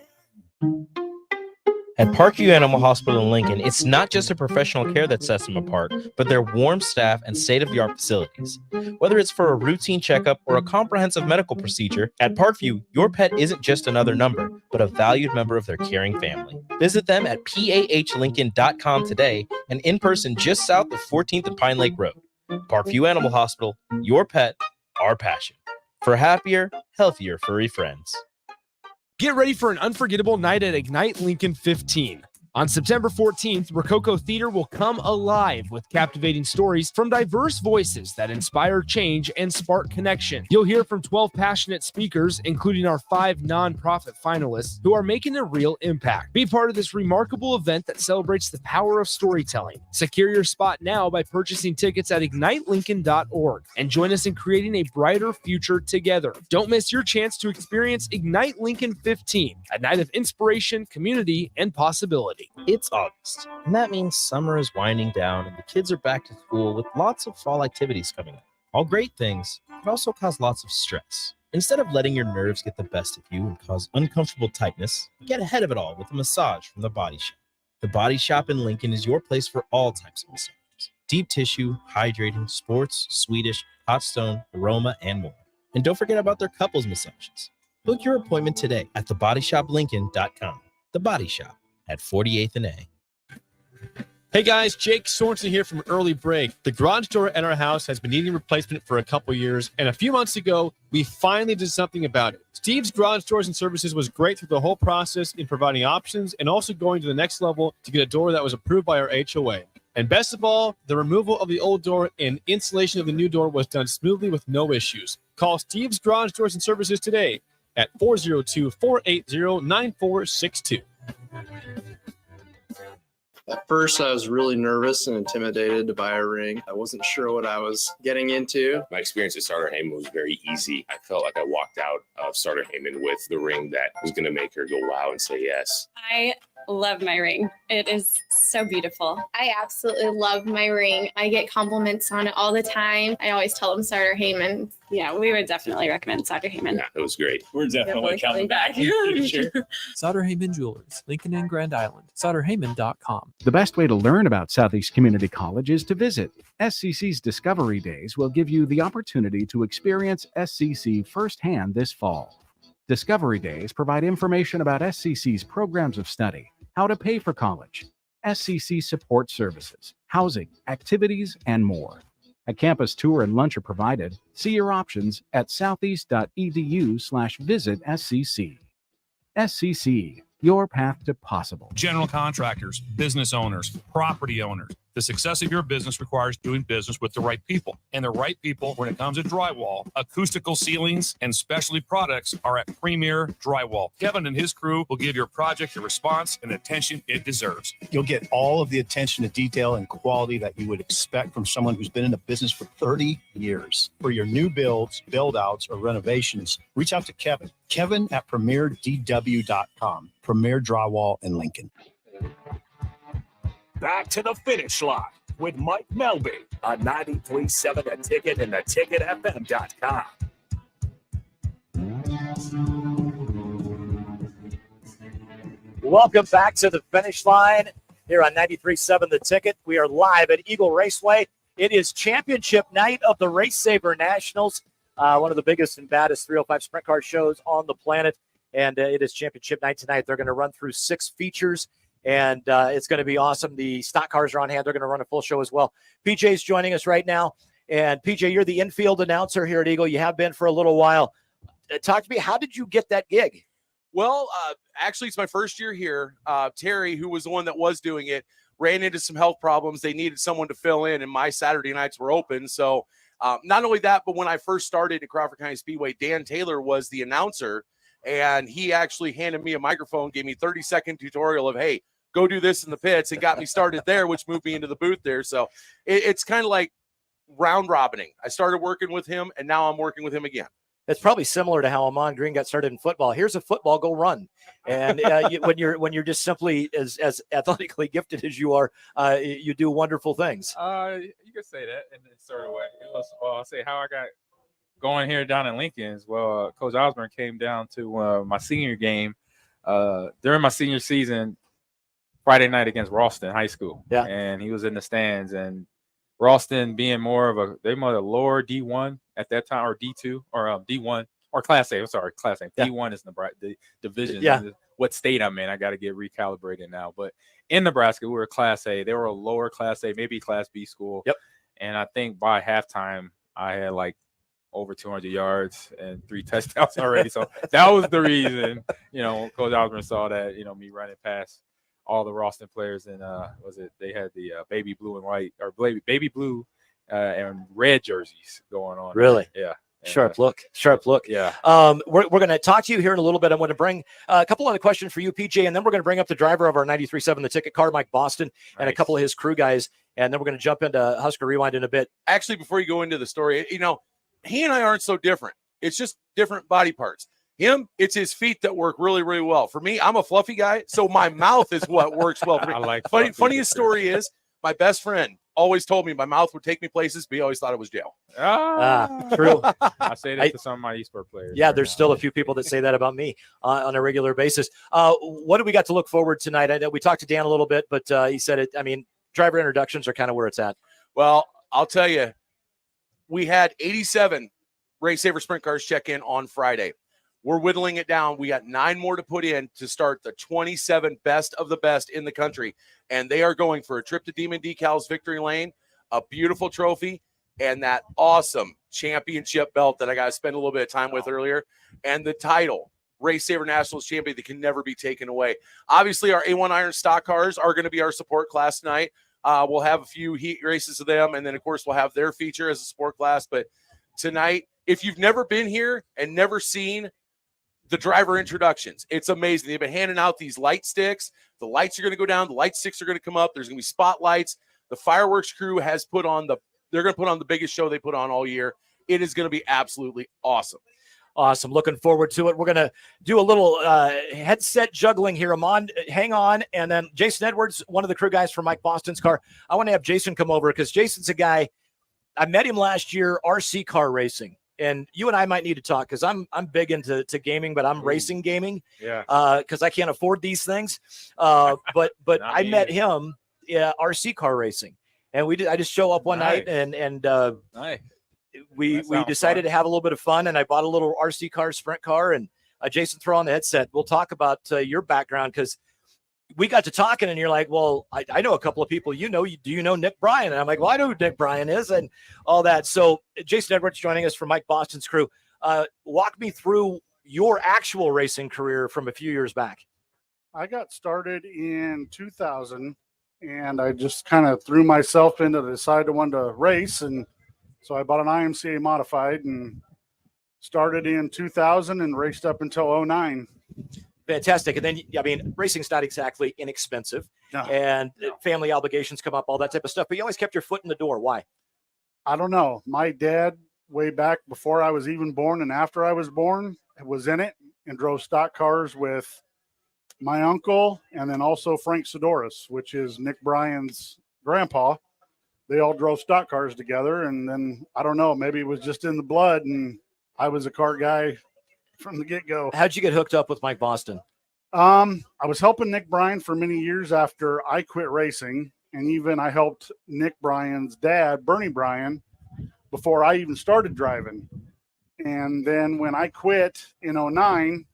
At Parkview Animal Hospital in Lincoln, it's not just a professional care that sets them apart, but their warm staff and state-of-the-art facilities. Whether it's for a routine checkup or a comprehensive medical procedure, at Parkview, your pet isn't just another number, but a valued member of their caring family. Visit them at pahlincoln.com today and in person just south of 14th and Pine Lake Road. Parkview Animal Hospital, your pet, our passion. For happier, healthier furry friends. Get ready for an unforgettable night at Ignite Lincoln 15. On September 14th, Rococo Theater will come alive with captivating stories from diverse voices that inspire change and spark connection. You'll hear from 12 passionate speakers, including our 5 nonprofit finalists, who are making a real impact. Be part of this remarkable event that celebrates the power of storytelling. Secure your spot now by purchasing tickets at ignitelincoln.org and join us in creating a brighter future together. Don't miss your chance to experience Ignite Lincoln 15, a night of inspiration, community, and possibility. It's August, and that means summer is winding down and the kids are back to school with lots of fall activities coming up. All great things, but also cause lots of stress. Instead of letting your nerves get the best of you and cause uncomfortable tightness, get ahead of it all with a massage from The Body Shop. The Body Shop in Lincoln is your place for all types of massages. Deep tissue, hydrating, sports, Swedish, hot stone, aroma, and more. And don't forget about their couples massages. Book your appointment today at thebodyshoplincoln.com. The Body Shop at 48th and A. Hey guys, Jake Sorensen here from Early Break. The garage door at our house has been needing replacement for a couple years, and a few months ago, we finally did something about it. Steve's Garage Doors and Services was great through the whole process in providing options and also going to the next level to get a door that was approved by our HOA. And best of all, the removal of the old door and installation of the new door was done smoothly with no issues. Call Steve's Garage Doors and Services today at 402-480-9462. At first, I was really nervous and intimidated to buy a ring. I wasn't sure what I was getting into. My experience at Starter Heyman was very easy. I felt like I walked out of Starter Heyman with the ring that was going to make her go wow and say yes. I love my ring. It is so beautiful. I absolutely love my ring. I get compliments on it all the time. I always tell them Starter Heyman. Yeah, we would definitely recommend Starter Heyman. Yeah, it was great. We're definitely coming back. Sure. Sauter Heyman Jewelers, Lincoln and Grand Island. SauterHeyman.com. The best way to learn about Southeast Community College is to visit. SCC's Discovery Days will give you the opportunity to experience SCC firsthand this fall. Discovery Days provide information about SCC's programs of study, how to pay for college, SCC support services, housing, activities, and more. A campus tour and lunch are provided. See your options at southeast.edu/visit SCC. SCC, your path to possible. General contractors, business owners, property owners. The success of your business requires doing business with the right people. And the right people, when it comes to drywall, acoustical ceilings, and specialty products, are at Premier Drywall. Kevin and his crew will give your project the response and attention it deserves. You'll get all of the attention to detail and quality that you would expect from someone who's been in the business for 30 years. For your new builds, build-outs, or renovations, reach out to Kevin. Kevin at premierdw.com. Premier Drywall in Lincoln. Back to the finish line with Mike Melby on 93.7 The Ticket and theticketfm.com. Welcome back to the finish line here on 93.7 The Ticket. We are live at Eagle Raceway. It is championship night of the Race Saver Nationals, one of the biggest and baddest 305 sprint car shows on the planet. And it is championship night tonight. They're going to run through 6 features. And it's going to be awesome. The stock cars are on hand. They're going to run a full show as well. PJ's joining us right now. And PJ, you're the infield announcer here at Eagle. You have been for a little while. Talk to me. How did you get that gig? Well, actually, it's my first year here. Terry, who was the one that was doing it, ran into some health problems. They needed someone to fill in, and my Saturday nights were open. So not only that, but when I first started at Crawford County Speedway, Dan Taylor was the announcer. And he actually handed me a microphone, gave me 30-second tutorial of, hey, go do this in the pits, and got me started there, which moved me into the booth there. So it's kind of like round robining. I started working with him, and now I'm working with him again. It's probably similar to how Amon Green got started in football. Here's a football, go run. And when you're just simply as athletically gifted as you are, you do wonderful things. You could say that in a sort of way. It was, I'll say how I got going here down in Lincoln as well. Coach Osborne came down to my senior game during my senior season, Friday night against Ralston High School. Yeah. And he was in the stands, and Ralston being more of a lower D1 at that time, or D2 or D1 or Class A. I'm sorry, Class A. Yeah. D1 is the division. Yeah. What state I'm in, I got to get recalibrated now. But in Nebraska, we were Class A. They were a lower Class A, maybe Class B school. Yep. And I think by halftime, I had like over 200 yards and 3 touchdowns already. So that was the reason, Coach Osborne saw that, me running past all the Ralston players, and they had the baby blue and white, or baby blue and red jerseys going on. Really? Yeah. Sharp look. Yeah. We're going to talk to you here in a little bit. I'm going to bring a couple other questions for you, PJ, and then we're going to bring up the driver of our 93.7 The Ticket car, Mike Boston, and a couple of his crew guys, and then we're going to jump into Husker Rewind in a bit. Actually, before you go into the story, he and I aren't so different. It's just different body parts. Him, it's his feet that work really, really well. For me, I'm a fluffy guy, so my mouth is what works well for me. I like funniest story is my best friend always told me my mouth would take me places, but he always thought it was jail. True. I say that to some of my esports players. Yeah, there's still a few people that say that about me on a regular basis. What do we got to look forward tonight? I know we talked to Dan a little bit, but he said it. I mean, driver introductions are kind of where it's at. Well, I'll tell you, we had 87 Race Saver Sprint Cars check in on Friday. We're whittling it down. We got 9 more to put in to start the 27 best of the best in the country. And they are going for a trip to Demon Decals Victory Lane, a beautiful trophy, and that awesome championship belt that I got to spend a little bit of time with earlier, and the title, Race Saver Nationals champion, that can never be taken away. Obviously, our A1 Iron stock cars are going to be our support class tonight. We'll have a few heat races of them, and then, of course, we'll have their feature as a sport class. But tonight, if you've never been here and never seen the driver introductions. It's amazing. They've been handing out these light sticks. The lights are going to go down. The light sticks are going to come up. There's going to be spotlights. The fireworks crew has they're going to put on the biggest show they put on all year. It is going to be absolutely awesome. Awesome. Looking forward to it. We're going to do a little headset juggling here. Amon, hang on. And then Jason Edwards, one of the crew guys from Mike Boston's car. I want to have Jason come over because Jason's a guy. I met him last year, RC car racing. And you and I might need to talk because I'm big into gaming, but I'm racing gaming. Yeah. Because I can't afford these things. But I met him RC car racing. And I just show up one night and nice. We decided to have a little bit of fun, and I bought a little RC car, sprint car, and Jason, throw on the headset. We'll talk about your background because we got to talking, and you're like, well, I know a couple of people. Do you know Nick Bryan? And I'm like, well, I know who Nick Bryan is and all that. So Jason Edwards joining us from Mike Boston's crew. Walk me through your actual racing career from a few years back. I got started in 2000, and I just kind of threw myself into the side I wanted to race, and so I bought an IMCA modified and started in 2000 and raced up until 09. Fantastic. And then, I mean, racing's not exactly inexpensive, and family obligations come up, all that type of stuff, but you always kept your foot in the door. Why? I don't know. My dad, way back before I was even born and after I was born, was in it and drove stock cars with my uncle and then also Frank Sidoris, which is Nick Bryan's grandpa. They all drove stock cars together, and then I don't know, maybe it was just in the blood, and I was a car guy from the get-go. How'd you get hooked up with Mike Boston? I was helping Nick Bryan for many years after I quit racing, and even I helped Nick Bryan's dad, Bernie Bryan, before I even started driving. And then when I quit in 09,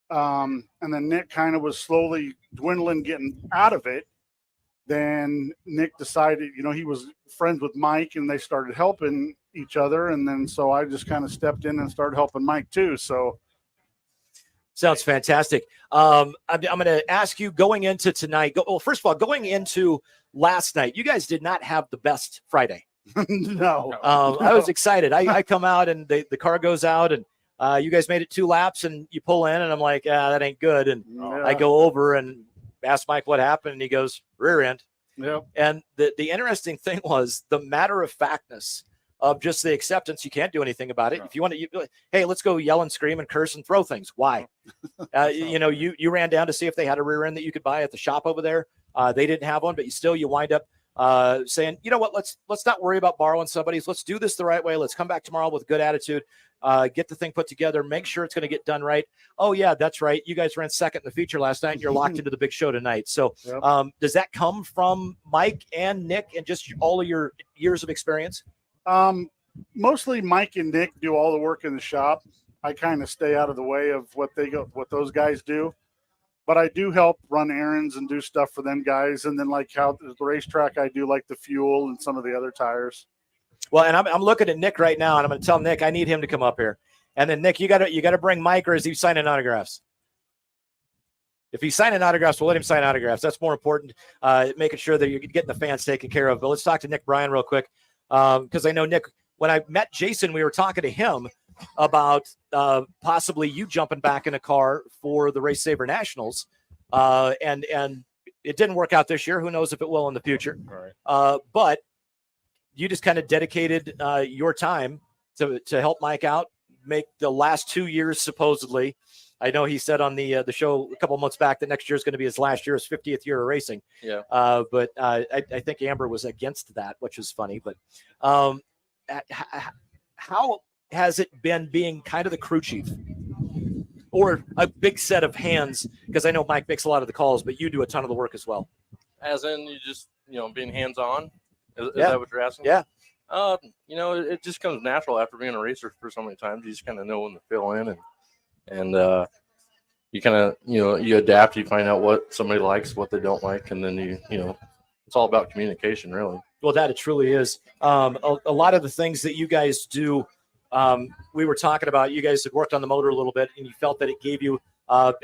and then Nick kind of was slowly dwindling, getting out of it, then Nick decided, he was friends with Mike and they started helping each other. And then, so I just kind of stepped in and started helping Mike too. So. Sounds fantastic. I'm going to ask you going into tonight. First of all, going into last night, you guys did not have the best Friday. No. I was excited. I come out and the car goes out and you guys made it 2 laps and you pull in and I'm like, that ain't good. And I go over and ask Mike what happened, and he goes, rear end. Yep. And the interesting thing was the matter of factness of just the acceptance. You can't do anything about it. No. If you want to, hey, let's go yell and scream and curse and throw things. Why? You ran down to see if they had a rear end that you could buy at the shop over there. They didn't have one, but you wind up saying, you know what, let's not worry about borrowing somebody's. Let's do this the right way. Let's come back tomorrow with good attitude. Get the thing put together, make sure it's going to get done right. Oh yeah, that's right. You guys ran second in the feature last night and you're locked into the big show tonight. So does that come from Mike and Nick and just all of your years of experience? Mostly Mike and Nick do all the work in the shop. I kind of stay out of the way of what those guys do, but I do help run errands and do stuff for them guys. And then like how the racetrack, I do like the fuel and some of the other tires. Well, and I'm looking at Nick right now, and I'm going to tell Nick I need him to come up here. And then Nick, you got to bring Mike, or is he signing autographs? If he's signing autographs, we'll let him sign autographs. That's more important. Making sure that you're getting the fans taken care of. But let's talk to Nick Bryan real quick, because I know Nick. When I met Jason, we were talking to him about possibly you jumping back in a car for the Race Saver Nationals, and it didn't work out this year. Who knows if it will in the future? Right. But you just kind of dedicated your time to help Mike out, make the last 2 years supposedly. I know he said on the show a couple of months back that next year is going to be his last year, his 50th year of racing. Yeah. But I think Amber was against that, which is funny. But how has it been being kind of the crew chief or a big set of hands? Because I know Mike makes a lot of the calls, but you do a ton of the work as well. As in you just, being hands-on? Is that what you're asking? Yeah. It just comes natural after being a racer for so many times. You just kind of know when to fill in and you kind of, you adapt, you find out what somebody likes, what they don't like. And then it's all about communication really. Well, that it truly is. A lot of the things that you guys do, we were talking about, you guys had worked on the motor a little bit and you felt that it gave you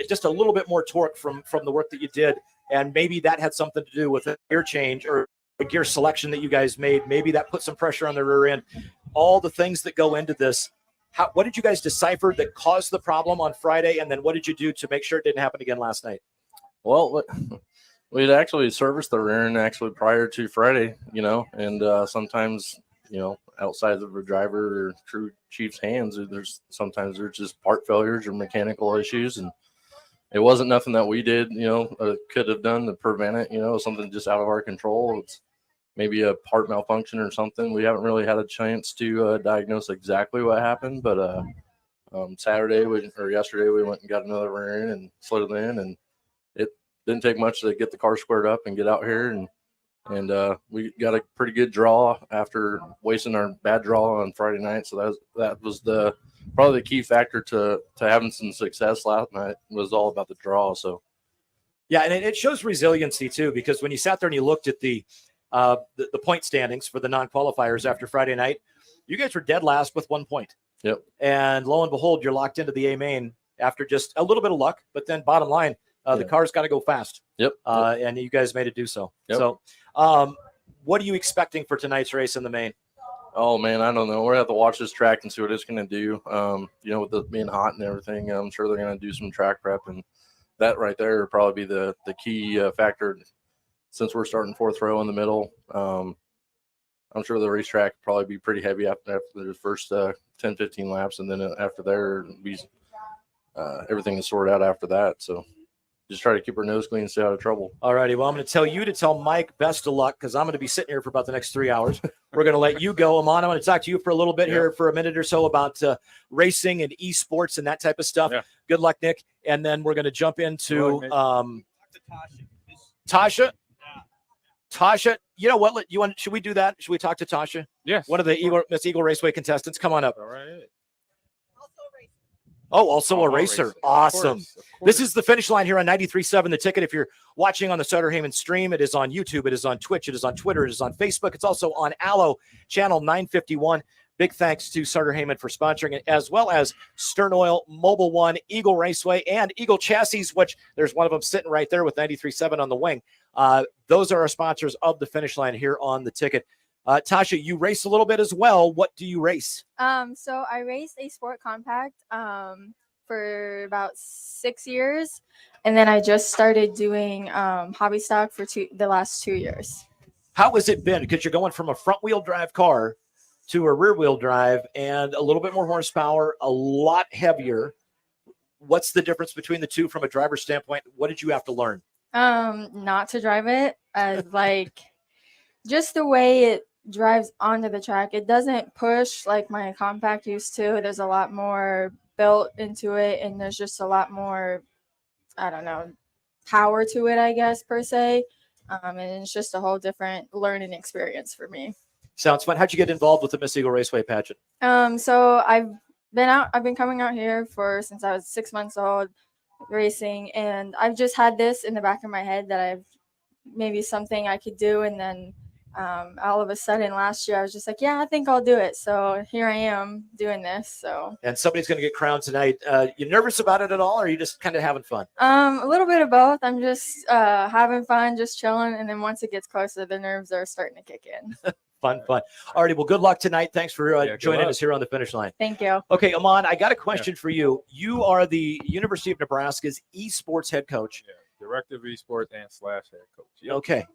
just a little bit more torque from the work that you did. And maybe that had something to do with a gear change or a gear selection that you guys made. Maybe that put some pressure on the rear end. All the things that go into this. What did you guys decipher that caused the problem on Friday, and then what did you do to make sure it didn't happen again last night? Well, we'd actually serviced the rear end actually prior to Friday, and sometimes, outside of a driver or crew chief's hands, there's just part failures or mechanical issues, and it wasn't nothing that we did, could have done to prevent it, something just out of our control. It's maybe a part malfunction or something. We haven't really had a chance to diagnose exactly what happened, but yesterday we went and got another rear end and slid it in, and it didn't take much to get the car squared up and get out here, and we got a pretty good draw after wasting our bad draw on Friday night. So that was probably the key factor to having some success last night, was all about the draw. So yeah, and it shows resiliency too, because when you sat there and you looked at the point standings for the non-qualifiers after Friday night, you guys were dead last with 1 point. Yep. And lo and behold, you're locked into the A main after just a little bit of luck, but then bottom line, the car's got to go fast. Yep. And you guys made it do so. Yep. So what are you expecting for tonight's race in the main? Oh man, I don't know. We're gonna have to watch this track and see what it's gonna do. With it being hot and everything, I'm sure they're gonna do some track prep, and that right there will probably be the key factor. Since we're starting fourth row in the middle, I'm sure the racetrack will probably be pretty heavy after the first 10, 15 laps, and then after there, everything is sorted out after that. So just try to keep our nose clean and stay out of trouble. All righty. Well, I'm going to tell you to tell Mike best of luck, because I'm going to be sitting here for about the next 3 hours. We're going to let you go. Amon, I'm going to talk to you for a little bit here for a minute or so about racing and esports and that type of stuff. Yeah. Good luck, Nick. And then we're going to jump into Tasha. Tasha, you know what? Should we do that? Should we talk to Tasha? Yes. One of the Miss Eagle Raceway contestants. Come on up. All right. Oh, also a racer. Awesome. Of course. This is the finish line here on 93.7 The Ticket. If you're watching on the Sutter Heyman stream, it is on YouTube, it is on Twitch, it is on Twitter, it is on Facebook. It's also on Allo channel 951. Big thanks to Sutter Heyman for sponsoring it, as well as Stern Oil, Mobile One, Eagle Raceway, and Eagle Chassis, which there's one of them sitting right there with 93.7 on the wing. Those are our sponsors of the finish line here on The Ticket. Tasha, you race a little bit as well. What do you race? So I raced a sport compact for about 6 years, and then I just started doing hobby stock for the last 2 years. How has it been? Because you're going from a front wheel drive car to a rear wheel drive and a little bit more horsepower, a lot heavier. What's the difference between the two from a driver's standpoint? What did you have to learn? Not to drive it, as like just the way it drives onto the track. It doesn't push like my compact used to. There's a lot more built into it, and there's just a lot more, I don't know, power to it, I guess, per se. And it's just a whole different learning experience for me. Sounds fun. How'd you get involved with the Miss Eagle Raceway pageant? So I've been coming out here since I was 6 months old, racing, and I've just had this in the back of my head that I've maybe something I could do, and then all of a sudden last year I was just like, yeah, I think I'll do it. So here I am doing this. So, and somebody's going to get crowned tonight. You nervous about it at all, or are you just kind of having fun? A little bit of both. I'm just having fun, just chilling, and then once it gets closer, the nerves are starting to kick in. Fun. All righty. Well, good luck tonight. Thanks for joining us here on the finish line. Thank you. Okay, Amon, I got a question for you. You are the University of Nebraska's esports head coach. Yeah, director of esports and / head coach. Yep. Okay.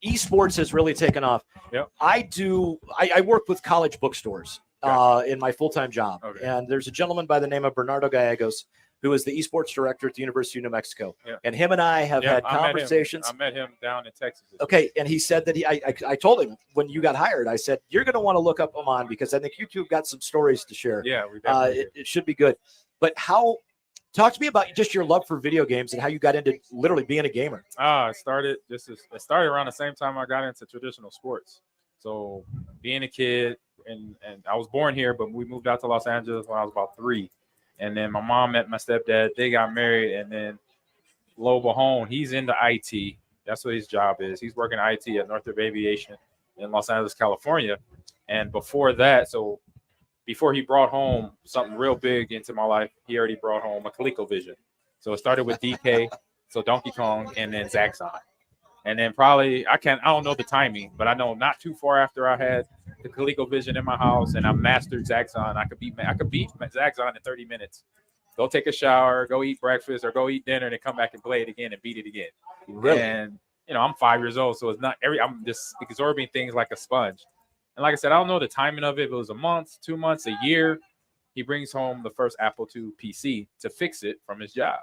Esports has really taken off. Yep. I work with college bookstores in my full-time job. Okay. And there's a gentleman by the name of Bernardo Gallegos, who is the esports director at the University of New Mexico. Yeah. And him and I have had conversations. I met him down in Texas. Okay. And he said that I told him when you got hired, I said, you're going to want to look up Amon, because I think you two have got some stories to share. Yeah, we definitely it should be good. But talk to me about just your love for video games and how you got into literally being a gamer. It started around the same time I got into traditional sports. So being a kid, and I was born here, but we moved out to Los Angeles when I was about 3. And then my mom met my stepdad. They got married, and then lo and behold, he's into IT. That's what his job is. He's working IT at Northrop Aviation in Los Angeles, California. And before that, before he brought home something real big into my life, he already brought home a ColecoVision. So it started with DK, so Donkey Kong, and then Zaxxon. And then probably I don't know the timing, but I know not too far after I had the ColecoVision in my house and I mastered Zaxxon, I could beat Zaxxon in 30 minutes. Go take a shower, go eat breakfast, or go eat dinner, and then come back and play it again and beat it again. Really? And I'm 5 years old, so it's not I'm just absorbing things like a sponge. And like I said, I don't know the timing of it. If it was a month, 2 months, a year, he brings home the first Apple II PC to fix it from his job.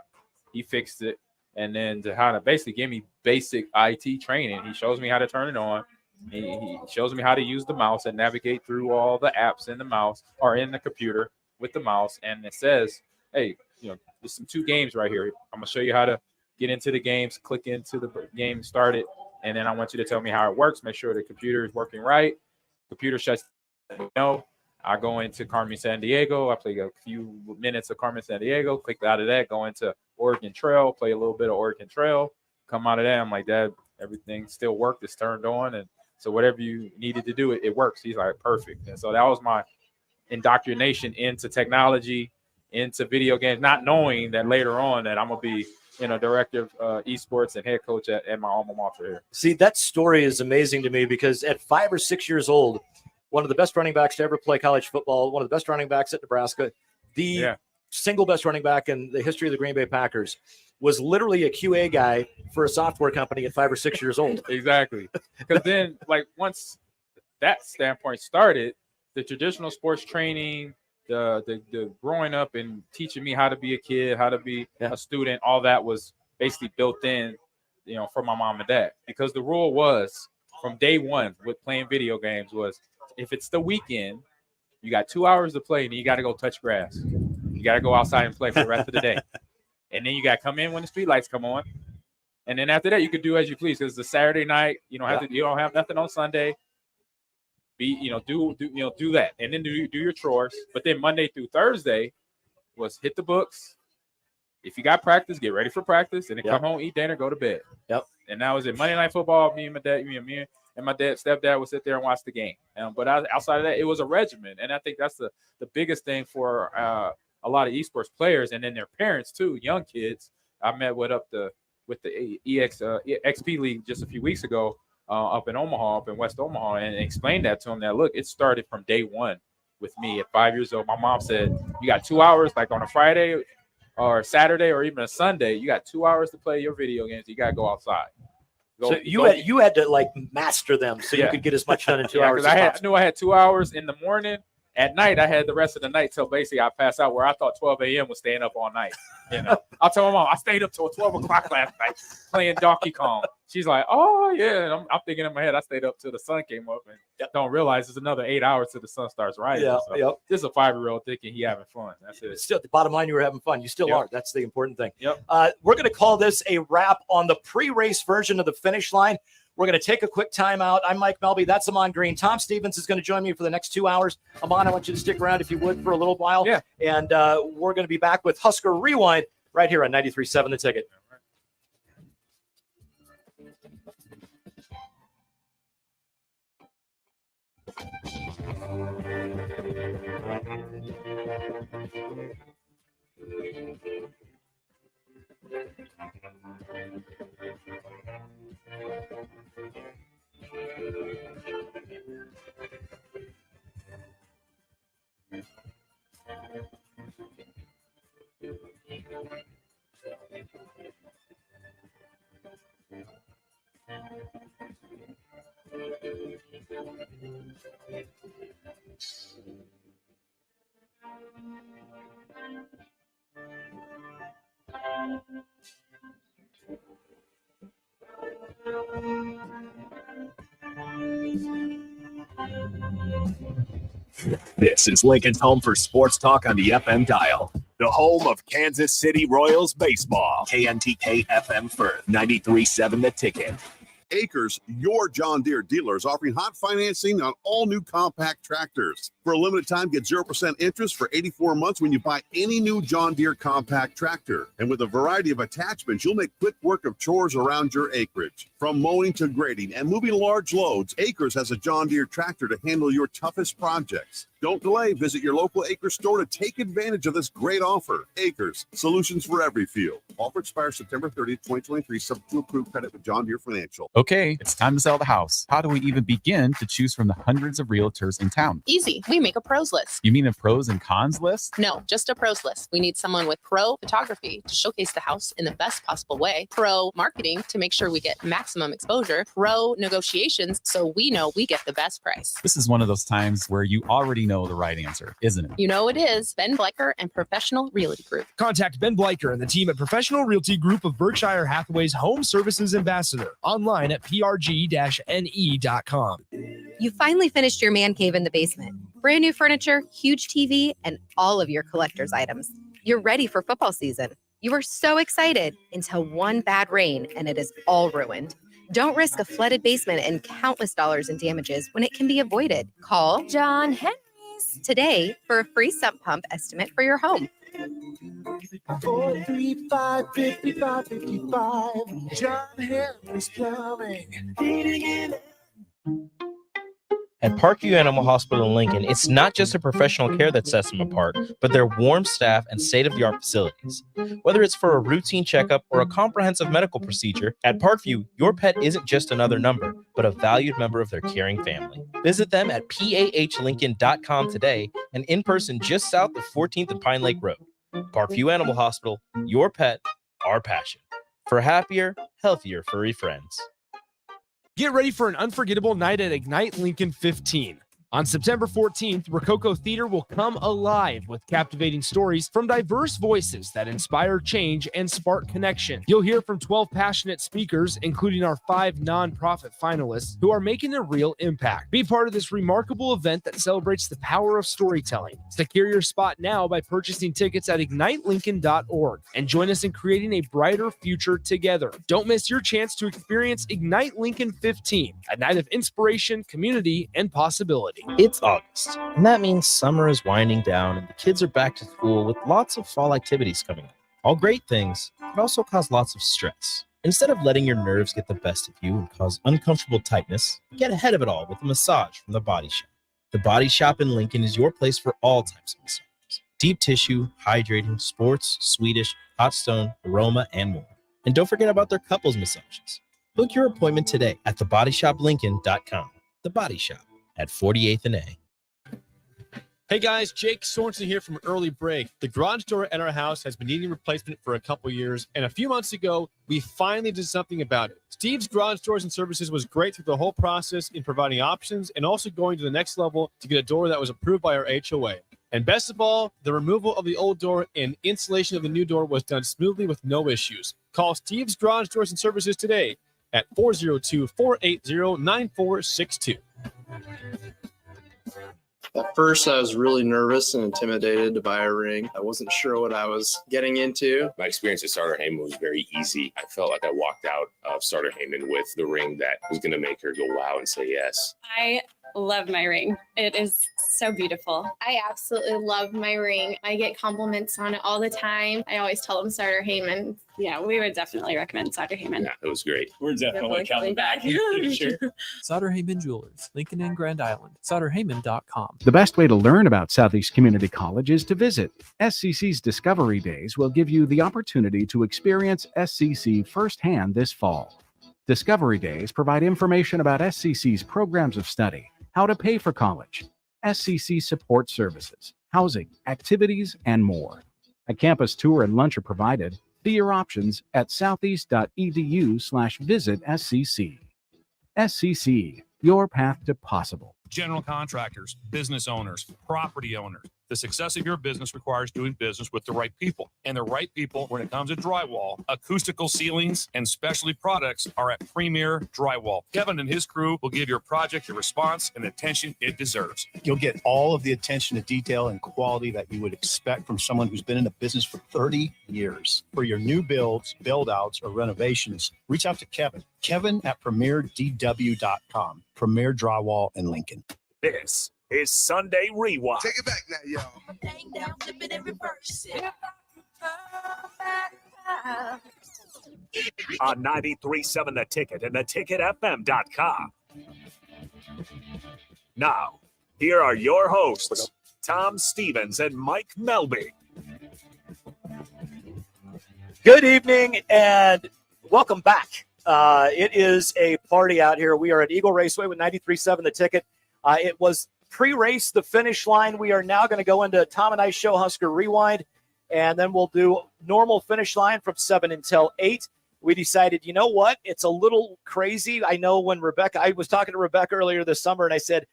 He fixed it, and then to how to basically give me basic IT training. He shows me how to turn it on. He shows me how to use the mouse and navigate through all the apps in the mouse or in the computer with the mouse. And it says, hey, there's some 2 games right here. I'm gonna show you how to get into the games, click into the game, start it, and then I want you to tell me how it works. Make sure the computer is working right. Computer shuts down. I go into Carmen San Diego. I play a few minutes of Carmen San Diego. Click out of that. Go into Oregon Trail. Play a little bit of Oregon Trail. Come out of that. I'm like, Dad, everything still worked. It's turned on, and so whatever you needed to do, it works. He's like, perfect. And so that was my indoctrination into technology, into video games, not knowing that later on that I'm gonna be director of esports and head coach at my alma mater here. See, that story is amazing to me because at 5 or 6 years old, one of the best running backs to ever play college football, one of the best running backs at Nebraska, the single best running back in the history of the Green Bay Packers, was literally a QA guy for a software company at 5 or 6 years old. Exactly. Because then, once that standpoint started, the traditional sports training, the growing up and teaching me how to be a kid, how to be a student, all that was basically built in, from my mom and dad. Because the rule was from day one with playing video games was if it's the weekend, you got 2 hours to play and you got to go touch grass. You got to go outside and play for the rest of the day. And then you got to come in when the street lights come on. And then after that, you could do as you please because it's a Saturday night. You don't have nothing on Sunday. Do that, and then do your chores. But then Monday through Thursday was hit the books. If you got practice, get ready for practice, and then come home, eat dinner, go to bed. Yep. And that was it. Monday Night Football. Me and my dad, and my stepdad would sit there and watch the game. But outside of that, it was a regimen, and I think that's the biggest thing for a lot of esports players, and then their parents too, young kids. I met with the XP League just a few weeks ago. Up in Omaha, up in West Omaha, and explained that to him that, look, it started from day one with me at 5 years old. My mom said, you got 2 hours, like on a Friday or Saturday or even a Sunday, you got 2 hours to play your video games. You got to go outside. So you had to master them so you could get as much done in 2 hours. I knew I had 2 hours in the morning. At night, I had the rest of the night till basically I passed out, where I thought 12 a.m. was staying up all night. I'll tell my mom, I stayed up till 12 o'clock last night playing Donkey Kong. She's like, oh, yeah. And I'm thinking in my head, I stayed up till the sun came up and don't realize it's another 8 hours till the sun starts rising. This is a 5-year-old thinking he having fun. That's it. Still, the bottom line, you were having fun. You still are. That's the important thing. Yep. We're going to call this a wrap on the pre-race version of the finish line. We're going to take a quick timeout. I'm Mike Melby. That's Amon Green. Tom Stevens is going to join me for the next 2 hours. Amon, I want you to stick around if you would for a little while. Yeah. And we're going to be back with Husker Rewind right here on 93.7 The Ticket. This is Lincoln's home for sports talk on the FM dial. The home of Kansas City Royals baseball. KNTK FM Firth, 93.7 The Ticket. Acres, your John Deere dealer, is offering hot financing on all new compact tractors. For a limited time, get 0% interest for 84 months when you buy any new John Deere compact tractor. And with a variety of attachments, you'll make quick work of chores around your acreage. From mowing to grading and moving large loads, Acres has a John Deere tractor to handle your toughest projects. Don't delay. Visit your local Acres store to take advantage of this great offer. Acres, solutions for every field. Offer expires September 30th, 2023, subject to approved credit with John Deere Financial. Okay, it's time to sell the house. How do we even begin to choose from the hundreds of realtors in town? Easy. We make a pros list. You mean a pros and cons list? No, just a pros list. We need someone with pro photography to showcase the house in the best possible way, pro marketing to make sure we get maximum exposure, pro negotiations so we know we get the best price. This is one of those times where you already know the right answer, isn't it? You know it is. Ben Bleicher and Professional Realty Group. Contact Ben Bleicher and the team at Professional Realty Group of Berkshire Hathaway's Home Services Ambassador. Online at prg-ne.com. You finally finished your man cave in the basement. Brand new furniture, huge TV, and all of your collector's items. You're ready for football season. You were so excited until one bad rain and it is all ruined. Don't risk a flooded basement and countless dollars in damages when it can be avoided. Call John Henry's today for a free sump pump estimate for your home. 435-5555. John Henry's Plumbing. At Parkview Animal Hospital in Lincoln, it's not just the professional care that sets them apart, but their warm staff and state-of-the-art facilities. Whether it's for a routine checkup or a comprehensive medical procedure, at Parkview, your pet isn't just another number, but a valued member of their caring family. Visit them at pahlincoln.com today and in person just south of 14th and Pine Lake Road. Parkview Animal Hospital, your pet, our passion. For happier, healthier furry friends. Get ready for an unforgettable night at Ignite Lincoln 15. On September 14th, Rococo Theater will come alive with captivating stories from diverse voices that inspire change and spark connection. You'll hear from 12 passionate speakers, including our 5 nonprofit finalists, who are making a real impact. Be part of this remarkable event that celebrates the power of storytelling. Secure your spot now by purchasing tickets at ignitelincoln.org and join us in creating a brighter future together. Don't miss your chance to experience Ignite Lincoln 15, a night of inspiration, community, and possibility. It's August, and that means summer is winding down and the kids are back to school with lots of fall activities coming up. All great things, but also cause lots of stress. Instead of letting your nerves get the best of you and cause uncomfortable tightness, get ahead of it all with a massage from The Body Shop. The Body Shop in Lincoln is your place for all types of massages. Deep tissue, hydrating, sports, Swedish, hot stone, aroma, and more. And don't forget about their couples massages. Book your appointment today at thebodyshoplincoln.com. The Body Shop at 48th and A. Hey guys, Jake Sorensen here from Early Break. The garage door at our house has been needing replacement for a couple years, and a few months ago, we finally did something about it. Steve's Garage Doors and Services was great through the whole process in providing options and also going to the next level to get a door that was approved by our HOA. And best of all, the removal of the old door and installation of the new door was done smoothly with no issues. Call Steve's Garage Doors and Services today at 402-480-9462. At first, I was really nervous and intimidated to buy a ring. I wasn't sure what I was getting into. My experience at Starter Heyman was very easy. I felt like I walked out of Starter Heyman with the ring that was going to make her go wow and say yes. I love my ring. It is so beautiful. I absolutely love my ring. I get compliments on it all the time. I always tell them Starter Heyman. Yeah, we would definitely recommend Sutter Heyman. Yeah, it was great. We're definitely coming back. Sure. Sutter Heyman Jewelers, Lincoln and Grand Island. SutterHeyman.com. The best way to learn about Southeast Community College is to visit. SCC's Discovery Days will give you the opportunity to experience SCC firsthand this fall. Discovery Days provide information about SCC's programs of study, how to pay for college, SCC support services, housing, activities, and more. A campus tour and lunch are provided. See your options at southeast.edu/visit SCC. SCC, your path to possible. General contractors, business owners, property owners. The success of your business requires doing business with the right people. And the right people, when it comes to drywall, acoustical ceilings, and specialty products, are at Premier Drywall. Kevin and his crew will give your project the response and attention it deserves. You'll get all of the attention to detail and quality that you would expect from someone who's been in the business for 30 years. For your new builds, build-outs, or renovations, reach out to Kevin. Kevin at PremierDW.com. Premier Drywall in Lincoln. This is Sunday Rewind. Take it back now, y'all. Bang down, flip it and reverse it. On 93.7 The Ticket and theticketfm.com. Now, Here are your hosts, Tom Stevens and Mike Melby. Good evening and welcome back. It is a party out here. We are at Eagle Raceway with 93.7 The Ticket. It was pre-race, the finish line. We are now going to go into Tom and I Show Husker Rewind, and then we'll do normal finish line from 7 until 8. We decided, you know what? It's a little crazy. I know when I was talking to Rebecca earlier this summer, and I said,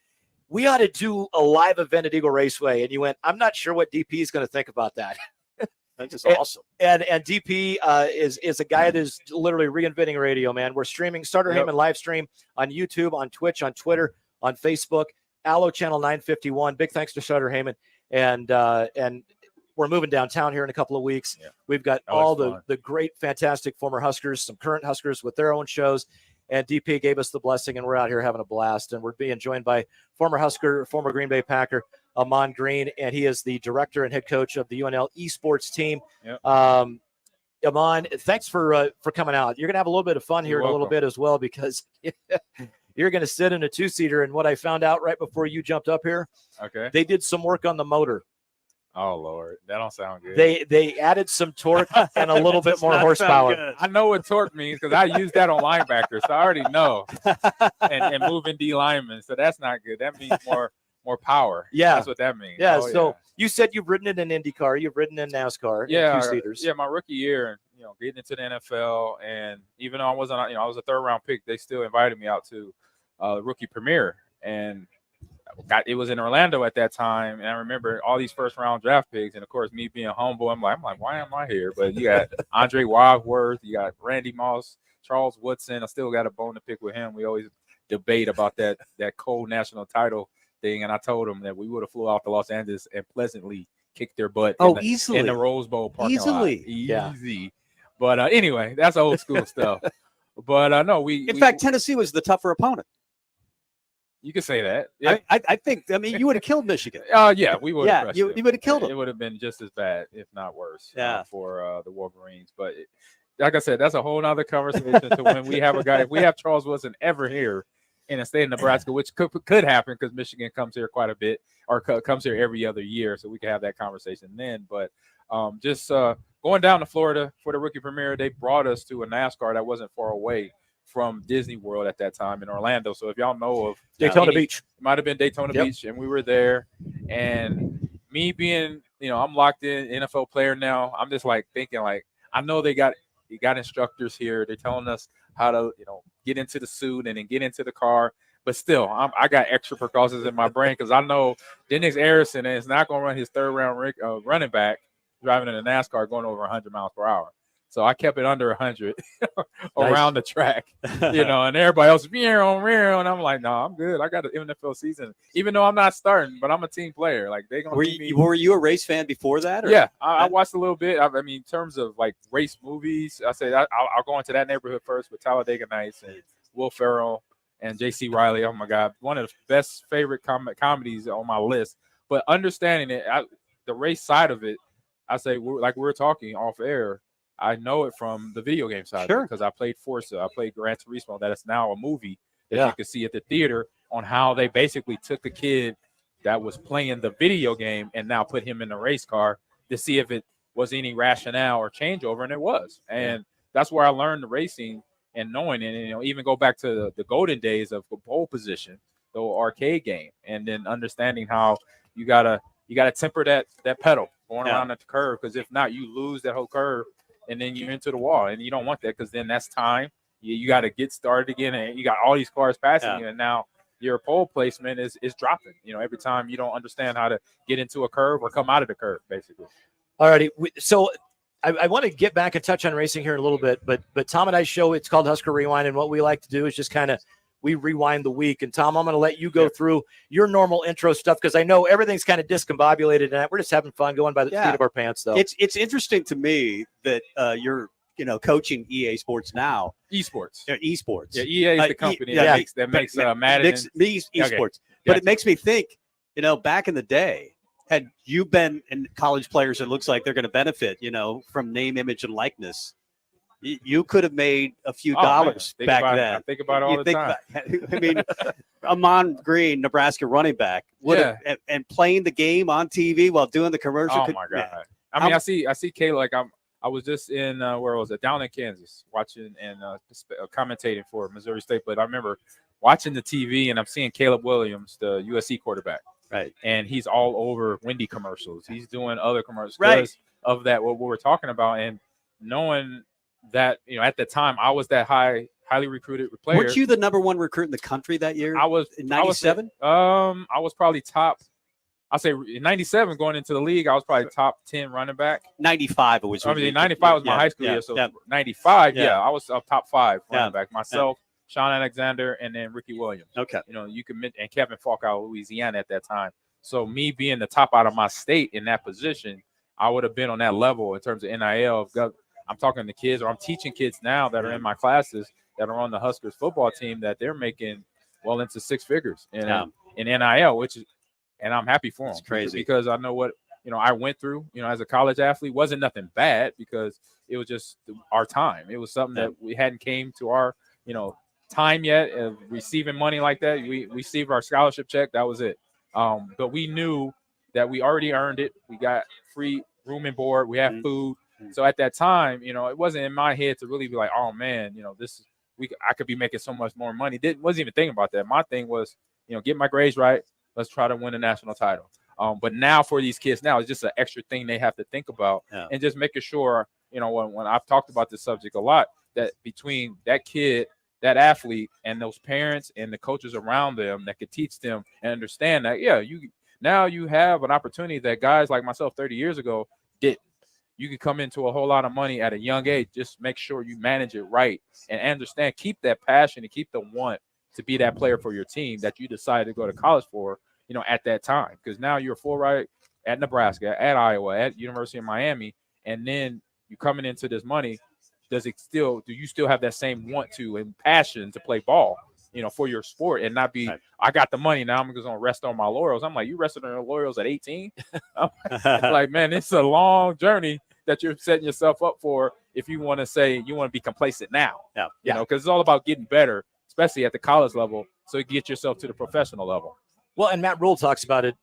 we ought to do a live event at Eagle Raceway. And you went, I'm not sure what DP is going to think about that. That's just awesome. And DP is a guy that is literally reinventing radio, man. We're streaming Starter Heyman live stream on YouTube, on Twitch, on Twitter, on Facebook, Allo Channel 951. Big thanks to Starter Heyman. And we're moving downtown here in a couple of weeks. Yeah. We've got all the great, fantastic former Huskers, some current Huskers with their own shows. And DP gave us the blessing, and we're out here having a blast. And we're being joined by former Husker, former Green Bay Packer, Amon Green, and he is the director and head coach of the UNL esports team. Yep. Amon, thanks for coming out. You're going to have a little bit of fun here in a little bit as well, because you're going to sit in a two-seater. And what I found out right before you jumped up here, they did some work on the motor. Oh, Lord. That don't sound good. They added some torque and a little bit more horsepower. I know what torque means because I use that on linebackers, so I already know. and moving D linemen, so that's not good. That means more power. Yeah. That's what that means. Yeah, you said you've ridden in an IndyCar. You've ridden in NASCAR. Yeah, two-seaters. Yeah, my rookie year, getting into the NFL. And even though I wasn't, I was a third-round pick, they still invited me out to rookie premiere. And it was in Orlando at that time, and I remember all these first-round draft picks, and of course, me being humble, I'm like, why am I here? But you got Andre Wadsworth, you got Randy Moss, Charles Woodson. I still got a bone to pick with him. We always debate about that cold national title thing, and I told him that we would have flew out to Los Angeles and pleasantly kicked their butt. Easily in the Rose Bowl parking lot. Easy. Yeah. But anyway, that's old school stuff. But no, In fact, Tennessee was the tougher opponent. You could say that. Yeah. I think. I mean, you would have killed Michigan. Yeah, we would. Yeah, you would have killed them. It would have been just as bad, if not worse. Yeah. For the Wolverines, but like I said, that's a whole nother conversation. To when we have a guy, if we have Charles Wilson ever here in the state of Nebraska, which could happen because Michigan comes here quite a bit, or comes here every other year, so we can have that conversation then. But just going down to Florida for the rookie premiere, they brought us to a NASCAR that wasn't far away from Disney World at that time in Orlando. So if y'all know of Daytona Beach, it might have been Daytona Beach, and we were there. And me being, I'm locked in NFL player now. I'm just like thinking, like, I know you got instructors here. They're telling us how to, get into the suit and then get into the car. But still, I got extra precautions in my brain because I know Dennis Harrison is not going to run his third-round running back driving in a NASCAR going over 100 miles per hour. So I kept it under 100 around the track, and everybody else, and I'm like, no, I'm good. I got an NFL season, even though I'm not starting, but I'm a team player. Like they gonna were you a race fan before that? Or? Yeah, I watched a little bit. I mean, in terms of like race movies, I say I'll go into that neighborhood first with Talladega Nights and Will Ferrell and J.C. Riley. Oh my God, one of the best favorite comedies on my list. But understanding it, the race side of it, I say we're talking off air. I know it from the video game side because I played Forza. I played Gran Turismo. That is now a movie that you can see at the theater on how they basically took a kid that was playing the video game and now put him in a race car to see if it was any rationale or changeover, and it was. And that's where I learned the racing and knowing it. And, even go back to the golden days of the pole position, the arcade game, and then understanding how you gotta temper that pedal going around at the curve, because if not, you lose that whole curve. And then you're into the wall, and you don't want that because then that's time. You got to get started again, and you got all these cars passing you, and now your pole placement is dropping. Every time you don't understand how to get into a curve or come out of the curve, basically. All righty. So I want to get back and touch on racing here in a little bit, but Tom and I show, it's called Husker Rewind, and what we like to do is just kind of we rewind the week. And Tom, I'm going to let you go through your normal intro stuff because I know everything's kind of discombobulated, and we're just having fun going by the seat of our pants, though. It's interesting to me that you're coaching EA Sports now. Esports. Esports. Yeah, EA is the company that makes Madden. Esports. Okay. But it makes me think, back in the day, had you been in college players, it looks like they're going to benefit, from name, image, and likeness. You could have made a few Oh, man. dollars Think back about it. then. I think about it all You the think time. I mean, Amon Green, Nebraska running back, would have, and playing the game on TV while doing the commercial. Oh my God! I mean, I see Caleb. Like I was just in where was it? Down in Kansas, watching and commentating for Missouri State. But I remember watching the TV, and I'm seeing Caleb Williams, the USC quarterback. Right. And he's all over Wendy commercials. He's doing other commercials right. of that what we were talking about, and knowing that at the time I was that highly recruited player. Weren't you the number one recruit in the country that year? I was in '97. I was probably top. I'll say in '97 going into the league, I was probably top 10 running back. '95 it was. I mean, '95 was my high school year, so '95, I was up top 5 running back. Myself, Sean Alexander, and then Ricky Williams. Okay. You could and Kevin Falk out of Louisiana at that time. So me being the top out of my state in that position, I would have been on that level in terms of NIL. I'm talking to kids, or I'm teaching kids now that are in my classes that are on the Huskers football team that they're making well into 6 figures in NIL, which is, and I'm happy for them. It's crazy because I know what I went through. As a college athlete, wasn't nothing bad because it was just our time. It was something that we hadn't came to our time yet of receiving money like that. We received our scholarship check. That was it. But we knew that we already earned it. We got free room and board. We had food. So at that time, it wasn't in my head to really be like, oh man, I could be making so much more money. Wasn't even thinking about that. My thing was, get my grades right. Let's try to win a national title. But now for these kids now, it's just an extra thing they have to think about and just making sure, when I've talked about this subject a lot, that between that kid, that athlete, and those parents and the coaches around them that could teach them and understand that, you have an opportunity that guys like myself 30 years ago didn't. You can come into a whole lot of money at a young age. Just make sure you manage it right and understand, keep that passion and keep the want to be that player for your team that you decided to go to college for, at that time. Because now you're full ride at Nebraska, at Iowa, at University of Miami, and then you coming into this money. Do you still have that same want to and passion to play ball, for your sport and not be, I got the money, now I'm just going to rest on my laurels. I'm like, you rested on your laurels at 18? Like, man, it's a long journey that you're setting yourself up for if you want to say you want to be complacent now. Because it's all about getting better, especially at the college level, so you get yourself to the professional level. Well, and Matt Rule talks about it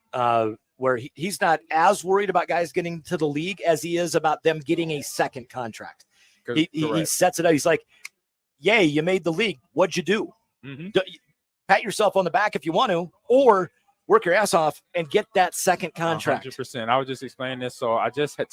where he's not as worried about guys getting to the league as he is about them getting a second contract. He sets it up. He's like, yay, you made the league. What'd you do? Pat yourself on the back if you want to, or work your ass off and get that second contract. 100%. I was just explaining this. So I just had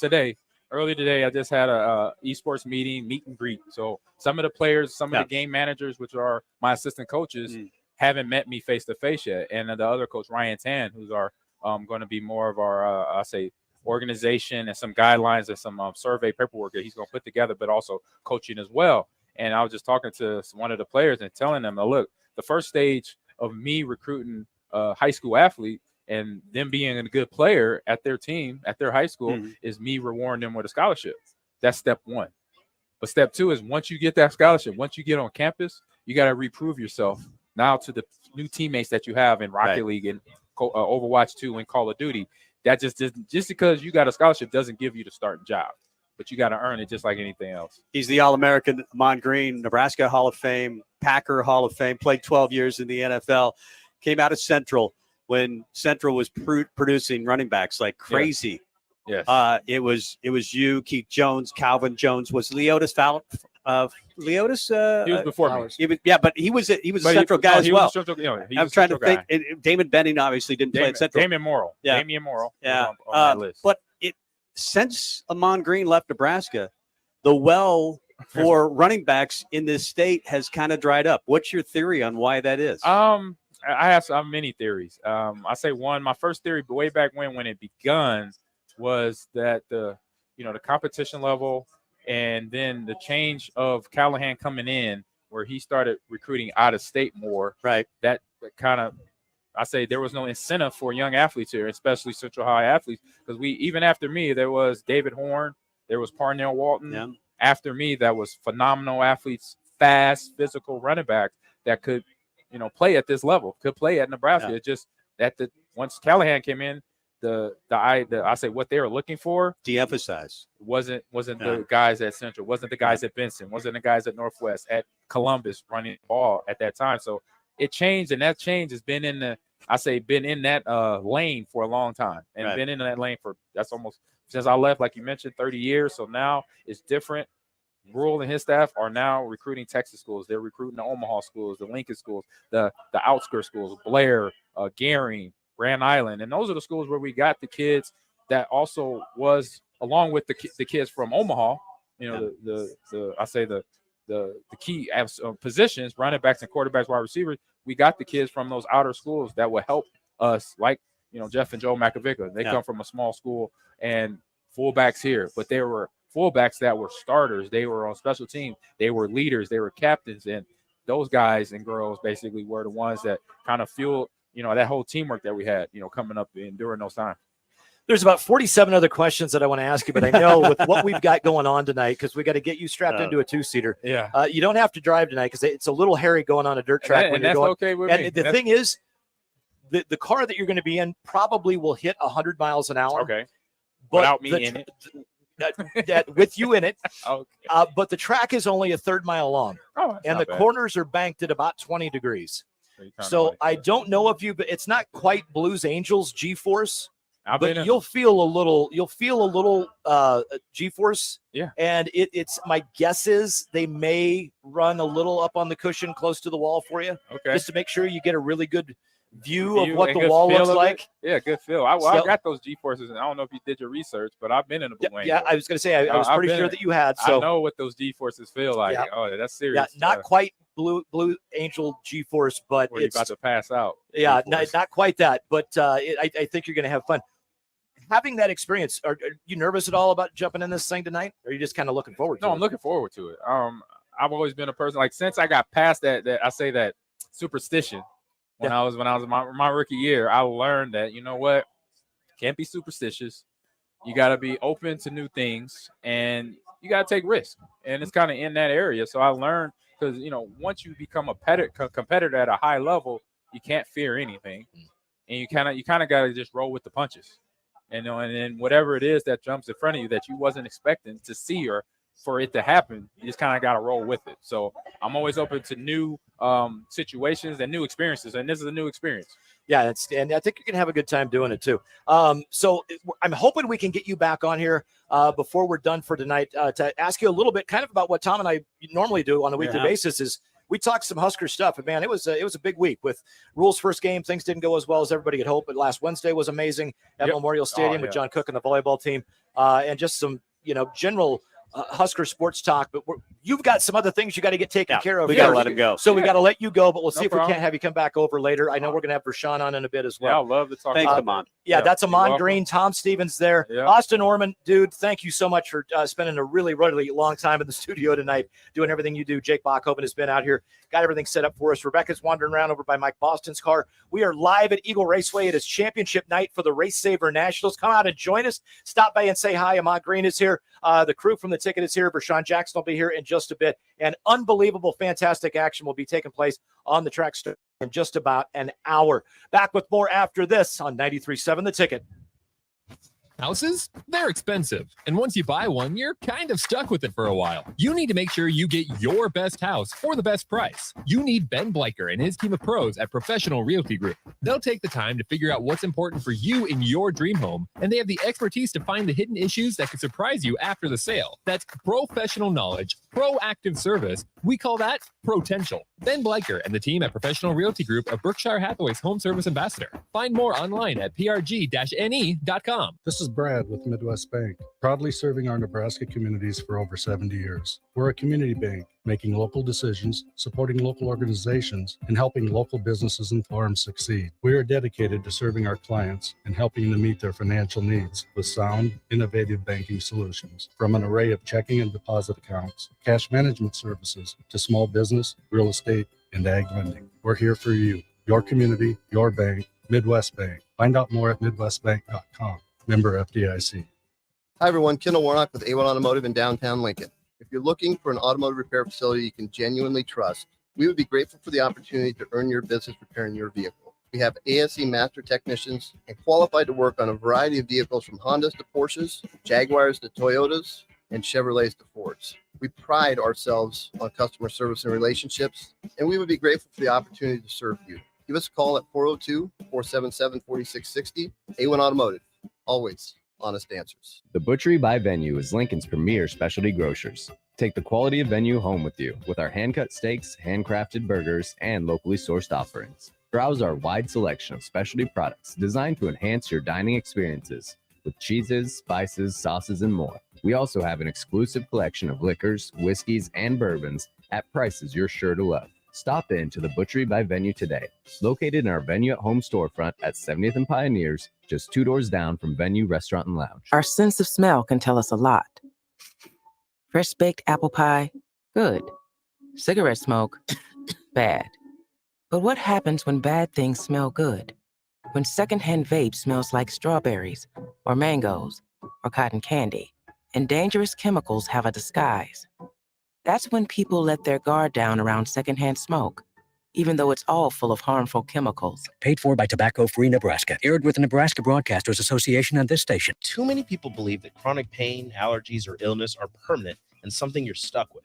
earlier today, I just had a esports meet and greet. So some of the players, some of the game managers, which are my assistant coaches, haven't met me face to face yet. And the other coach, Ryan Tan, who's our going to be more of our, organization and some guidelines and some survey paperwork that he's going to put together, but also coaching as well. And I was just talking to one of the players and telling them, look, the first stage of me recruiting a high school athlete and them being a good player at their team, at their high school, is me rewarding them with a scholarship. That's step 1. But step 2 is once you get that scholarship, once you get on campus, you got to reprove yourself now to the new teammates that you have in Rocket League and Overwatch 2 and Call of Duty. That just because you got a scholarship doesn't give you the starting job, but you got to earn it just like anything else. He's the All-American, Amon Green, Nebraska Hall of Fame, Packer Hall of Fame, played 12 years in the NFL, came out of Central when Central was producing running backs like crazy. Yes. It was you, Keith Jones, Calvin Jones. Was Leotis Leotis? He was before me. But he was a Central guy as well. I'm trying to think. Damon Benning obviously didn't play at Central. Damian Morrill. Damian Morrill. On that list. But since Amon Green left Nebraska, the well for running backs in this state has kind of dried up. What's your theory on why that is? I have many theories. I say one. My first theory, way back when it begun, was that the competition level. And then the change of Callahan coming in, where he started recruiting out of state more. Right. That kind of, I say there was no incentive for young athletes here, especially Central High athletes, because even after me, there was David Horn, there was Parnell Walton. Yeah. After me, that was phenomenal athletes, fast, physical running backs that could, play at this level, could play at Nebraska. It's just that once Callahan came in, I say what they were looking for, de-emphasize. Wasn't the guys at Central, wasn't the guys at Benson, wasn't the guys at Northwest, at Columbus running the ball at that time. So it changed, and that change has been in that lane for a long time, and been in that lane for that's almost since I left, like you mentioned, 30 years. So now it's different. Rule and his staff are now recruiting Texas schools. They're recruiting the Omaha schools, the Lincoln schools, the outskirt schools, Blair, Garing, Grand Island, and those are the schools where we got the kids that also was along with the kids from Omaha. You know, the key positions, running backs and quarterbacks, wide receivers. We got the kids from those outer schools that will help us, like Jeff and Joe Makovica. They come from a small school and fullbacks here, but they were fullbacks that were starters. They were on special teams. They were leaders. They were captains, and those guys and girls basically were the ones that kind of fueled that whole teamwork that we had coming up during those times. There's about 47 other questions that I want to ask you, but I know with what we've got going on tonight, because we got to get you strapped into a two-seater. Yeah. You don't have to drive tonight because it's a little hairy going on a dirt track. And that's okay with me. And the thing is, the car that you're going to be in probably will hit 100 miles an hour. Okay. But without me in it. That with you in it. Okay. But the track is only a third mile long. Oh, and the corners are banked at about 20 degrees. So I don't know if but it's not quite Blues Angels G-force. But you'll feel a little G-force. Yeah. And it's my guess is they may run a little up on the cushion close to the wall for you. Okay. Just to make sure you get a really good view of what the wall looks like. Yeah, good feel. I got those G-forces, and I don't know if you did your research, but I've been in a Blue Angel. Yeah, I was going to say, I was pretty sure that you had. So I know what those G-forces feel like. Yeah. Oh, that's serious. Yeah, not quite Blue Angel G-force, but where it's about to pass out. Yeah, not quite that, but I think you're going to have fun. Having that experience, are you nervous at all about jumping in this thing tonight? Or are you just kind of looking forward to it? No, I'm looking forward to it. I've always been a person, like, since I got past that I say that superstition when I was in my rookie year, I learned that, you know what, can't be superstitious. You got to be open to new things, and you got to take risks. And it's kind of in that area. So I learned, because, once you become a competitor at a high level, you can't fear anything. And you kind of got to just roll with the punches. And then whatever it is that jumps in front of you that you wasn't expecting to see or for it to happen, you just kind of got to roll with it. So I'm always open to new situations and new experiences, and this is a new experience. Yeah, and I think you're going to have a good time doing it too. So I'm hoping we can get you back on here before we're done for tonight to ask you a little bit kind of about what Tom and I normally do on a weekly basis is we talked some Husker stuff, and man, it was a big week with Rule's first game. Things didn't go as well as everybody had hoped, but last Wednesday was amazing at Memorial Stadium with John Cook and the volleyball team, and just some general Husker sports talk. But you've got some other things you got to get taken care of. We got to let him go. So we got to let you go, but we'll see if problem. we can't have you come back over later. I know we're going to have Rashawn on in a bit as well. Yeah, I love to talk. Thanks, about Amon. Yeah, that's you're Amon welcome. Green, Tom Stevens there. Yeah. Austin Orman, dude, thank you so much for spending a really, really long time in the studio tonight, doing everything you do. Jake Bachhoven has been out here, got everything set up for us. Rebecca's wandering around over by Mike Boston's car. We are live at Eagle Raceway. It is championship night for the Race Saver Nationals. Come out and join us. Stop by and say hi. Amon Green is here. The crew from the ticket is here. Rashawn Jackson will be here in just a bit. And unbelievable, fantastic action will be taking place on the track in just about an hour. Back with more after this on 93.7 The Ticket. Houses? They're expensive. And once you buy one, you're kind of stuck with it for a while. You need to make sure you get your best house for the best price. You need Ben Bleicher and his team of pros at Professional Realty Group. They'll take the time to figure out what's important for you in your dream home, and they have the expertise to find the hidden issues that could surprise you after the sale. That's professional knowledge, proactive service. We call that potential. Ben Bleicher and the team at Professional Realty Group of Berkshire Hathaway's home service ambassador. Find more online at prg-ne.com. This is Brad with Midwest Bank, proudly serving our Nebraska communities for over 70 years. We're a community bank, making local decisions, supporting local organizations, and helping local businesses and farms succeed. We are dedicated to serving our clients and helping them meet their financial needs with sound, innovative banking solutions. From an array of checking and deposit accounts, cash management services, to small business, real estate, and ag lending. We're here for you, your community, your bank, Midwest Bank. Find out more at midwestbank.com. Member FDIC. Hi, everyone. Kendall Warnock with A1 Automotive in downtown Lincoln. If you're looking for an automotive repair facility you can genuinely trust, we would be grateful for the opportunity to earn your business repairing your vehicle. We have ASE master technicians and qualified to work on a variety of vehicles from Hondas to Porsches, Jaguars to Toyotas, and Chevrolets to Fords. We pride ourselves on customer service and relationships, and we would be grateful for the opportunity to serve you. Give us a call at 402-477-4660. A1 Automotive, always honest answers. The Butchery by Venue is Lincoln's premier specialty grocers. Take the quality of Venue home with you with our hand-cut steaks, handcrafted burgers, and locally sourced offerings. Browse our wide selection of specialty products designed to enhance your dining experiences with cheeses, spices, sauces, and more. We also have an exclusive collection of liquors, whiskeys, and bourbons at prices you're sure to love. Stop in to the Butchery by Venue today, located in our Venue at Home storefront at 70th and Pioneers, just 2 doors down from Venue Restaurant and Lounge. Our sense of smell can tell us a lot. Fresh baked apple pie, good. Cigarette smoke, bad. But what happens when bad things smell good? When secondhand vape smells like strawberries, or mangoes, or cotton candy, and dangerous chemicals have a disguise. That's when people let their guard down around secondhand smoke, even though it's all full of harmful chemicals. Paid for by Tobacco Free Nebraska. Aired with the Nebraska Broadcasters Association and this station. Too many people believe that chronic pain, allergies, or illness are permanent and something you're stuck with.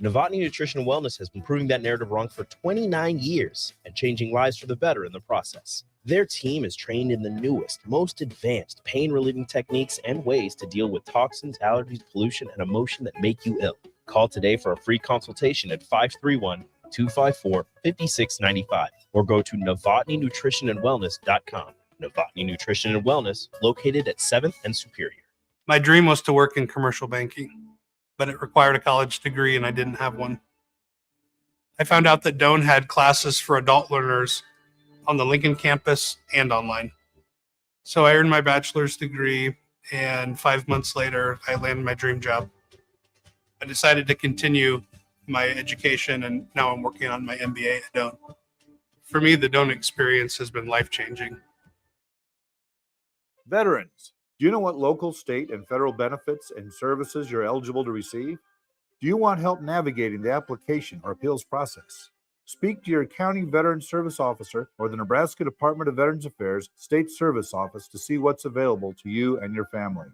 Novotny Nutrition and Wellness has been proving that narrative wrong for 29 years and changing lives for the better in the process. Their team is trained in the newest, most advanced pain-relieving techniques and ways to deal with toxins, allergies, pollution, and emotion that make you ill. Call today for a free consultation at 531-254-5695 or go to novotnynutritionandwellness.com. Novotny Nutrition and Wellness, located at 7th and Superior. My dream was to work in commercial banking, but it required a college degree and I didn't have one. I found out that Doane had classes for adult learners on the Lincoln campus and online. So I earned my bachelor's degree, and 5 months later, I landed my dream job. I decided to continue my education, and now I'm working on my MBA at Doane. For me, the Doane experience has been life-changing. Veterans, do you know what local, state, and federal benefits and services you're eligible to receive? Do you want help navigating the application or appeals process? Speak to your county veteran service officer or the Nebraska Department of Veterans Affairs State Service Office to see what's available to you and your family.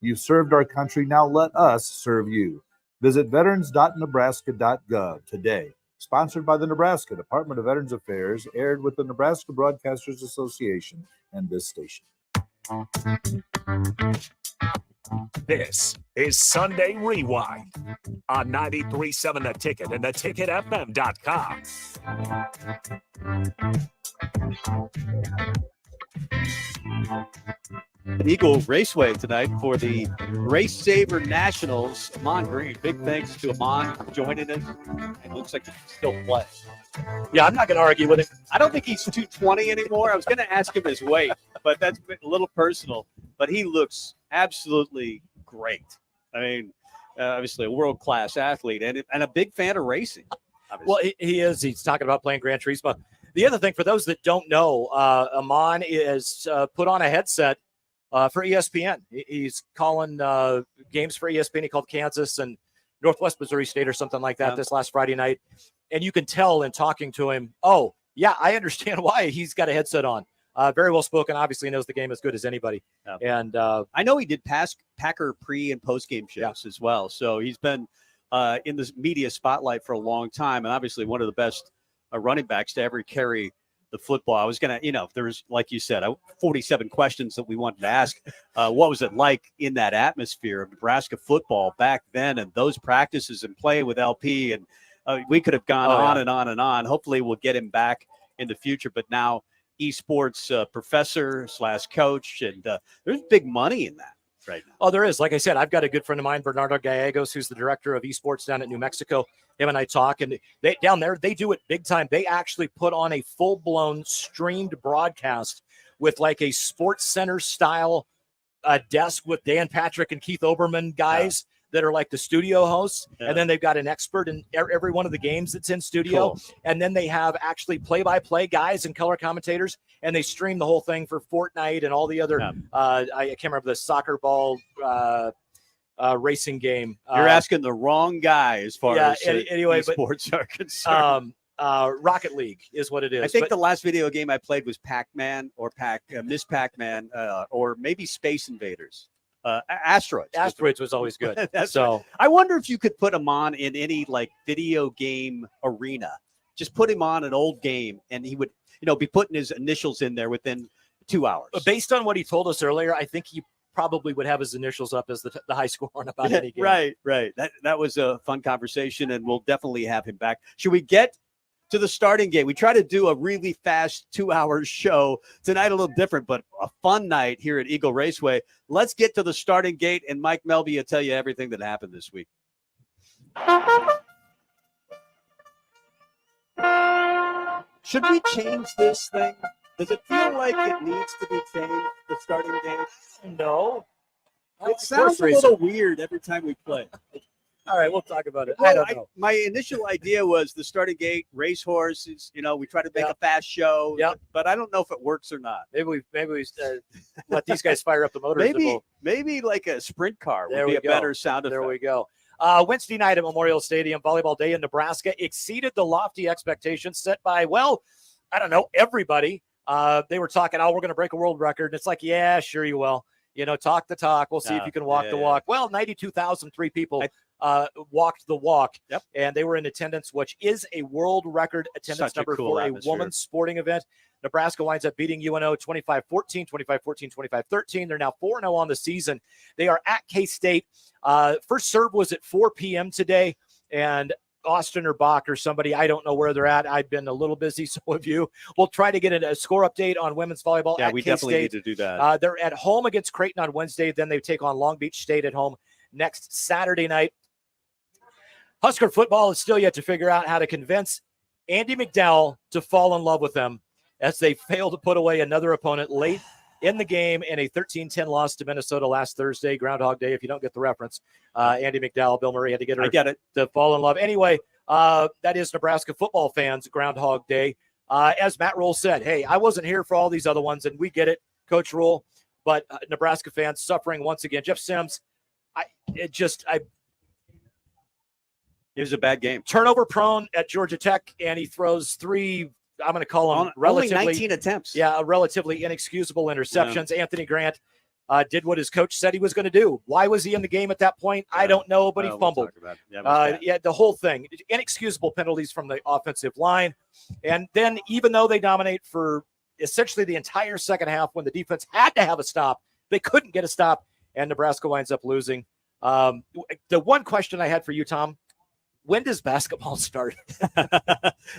You've served our country, now let us serve you. Visit veterans.nebraska.gov today. Sponsored by the Nebraska Department of Veterans Affairs, aired with the Nebraska Broadcasters Association and this station. This is Sunday Rewind on 93.7 The Ticket and theticketfm.com. Eagle Raceway tonight for the Race Saver Nationals. Amon Green, big thanks to Amon for joining us. It looks like he can still play. Yeah, I'm not going to argue with him. I don't think he's 220 anymore. I was going to ask him his weight, but that's a little personal. But he looks absolutely great. I mean, obviously a world-class athlete and a big fan of racing. Obviously. Well, he is. He's talking about playing Gran Turismo. The other thing, for those that don't know, Amon is put on a headset for ESPN. He's calling games for ESPN. He called Kansas and Northwest Missouri State or something like that this last Friday night. And you can tell in talking to him, oh, yeah, I understand why he's got a headset on. Very well spoken. Obviously knows the game as good as anybody. Yeah. And I know he did Packer pre and post game shows as well. So he's been in the media spotlight for a long time, and obviously one of the best running backs to ever carry the football. I was going to, there's, like you said, 47 questions that we wanted to ask. What was it like in that atmosphere of Nebraska football back then, and those practices and play with LP? And we could have gone on and on and on. Hopefully we'll get him back in the future, but now esports professor / coach, and there's big money in that right now. Oh, there is. Like I said, I've got a good friend of mine, Bernardo Gallegos, who's the director of esports down at New Mexico. Him and I talk, and they down there, they do it big time. They actually put on a full-blown streamed broadcast with like a Sports Center style desk with Dan Patrick and Keith Oberman guys that are like the studio hosts. Yeah. And then they've got an expert in every one of the games that's in studio. Cool. And then they have actually play-by-play guys and color commentators, and they stream the whole thing for Fortnite and all the other, I can't remember the soccer ball racing game. You're asking the wrong guy as far as anyway, sports are concerned. Rocket League is what it is. I think But the last video game I played was Pac-Man or Miss Pac-Man or maybe Space Invaders. Asteroids was always good. That's So right. I wonder if you could put him on in any like video game arena. Just put him on an old game, and he would, be putting his initials in there within 2 hours. based on what he told us earlier, I think he probably would have his initials up as the high score on about any game. Right. That was a fun conversation, and we'll definitely have him back. Should we get to the starting gate? We try to do a really fast 2-hour show tonight, a little different, but a fun night here at Eagle Raceway. Let's get to the starting gate, and Mike Melby will tell you everything that happened this week. Should we change this thing? Does it feel like it needs to be changed, the starting gate? No. It sounds a little weird every time we play. All right, we'll talk about it. Well, I don't know. My initial idea was the starting gate, racehorses. We try to make a fast show. Yep. But I don't know if it works or not. Maybe we let these guys fire up the motors. Maybe like a sprint car would There be we a go. better sound effect. There we go. Wednesday night at Memorial Stadium, Volleyball Day in Nebraska exceeded the lofty expectations set by, everybody. They were talking, we're going to break a world record. And it's like, yeah, sure you will. Talk the talk. We'll see if you can walk the walk. Well, 92,003 people walked the walk. Yep. And they were in attendance, which is a world record attendance Such a number cool for atmosphere. a women's sporting event. Nebraska winds up beating UNO 25-14, 25-14, 25-13. They're now 4-0 on the season. They are at K-State. First serve was at 4 p.m. today, and Austin or Bach or somebody, I don't know where they're at. I've been a little busy, so have you. We'll try to get a score update on women's volleyball Yeah, at we K-State. definitely need to do that. They're at home against Creighton on Wednesday. Then they take on Long Beach State at home next Saturday night. Husker football is still yet to figure out how to convince Andy McDowell to fall in love with them as they fail to put away another opponent late in the game in a 13-10 loss to Minnesota last Thursday, Groundhog Day. If you don't get the reference, Andy McDowell, Bill Murray had to get her I get it. to fall in love. Anyway, that is Nebraska football fans' Groundhog Day. As Matt Rule said, hey, I wasn't here for all these other ones, and we get it, Coach Rule, but Nebraska fans suffering once again. Jeff Sims, It was a bad game. Turnover prone at Georgia Tech, and he throws 3, I'm going to call them Only relatively 19 attempts. Yeah, relatively inexcusable interceptions. Yeah. Anthony Grant did what his coach said he was going to do. Why was he in the game at that point? I don't know, but he fumbled. The whole thing. Inexcusable penalties from the offensive line. And then even though they dominate for essentially the entire second half when the defense had to have a stop, they couldn't get a stop, and Nebraska winds up losing. The one question I had for you, Tom, when does basketball start?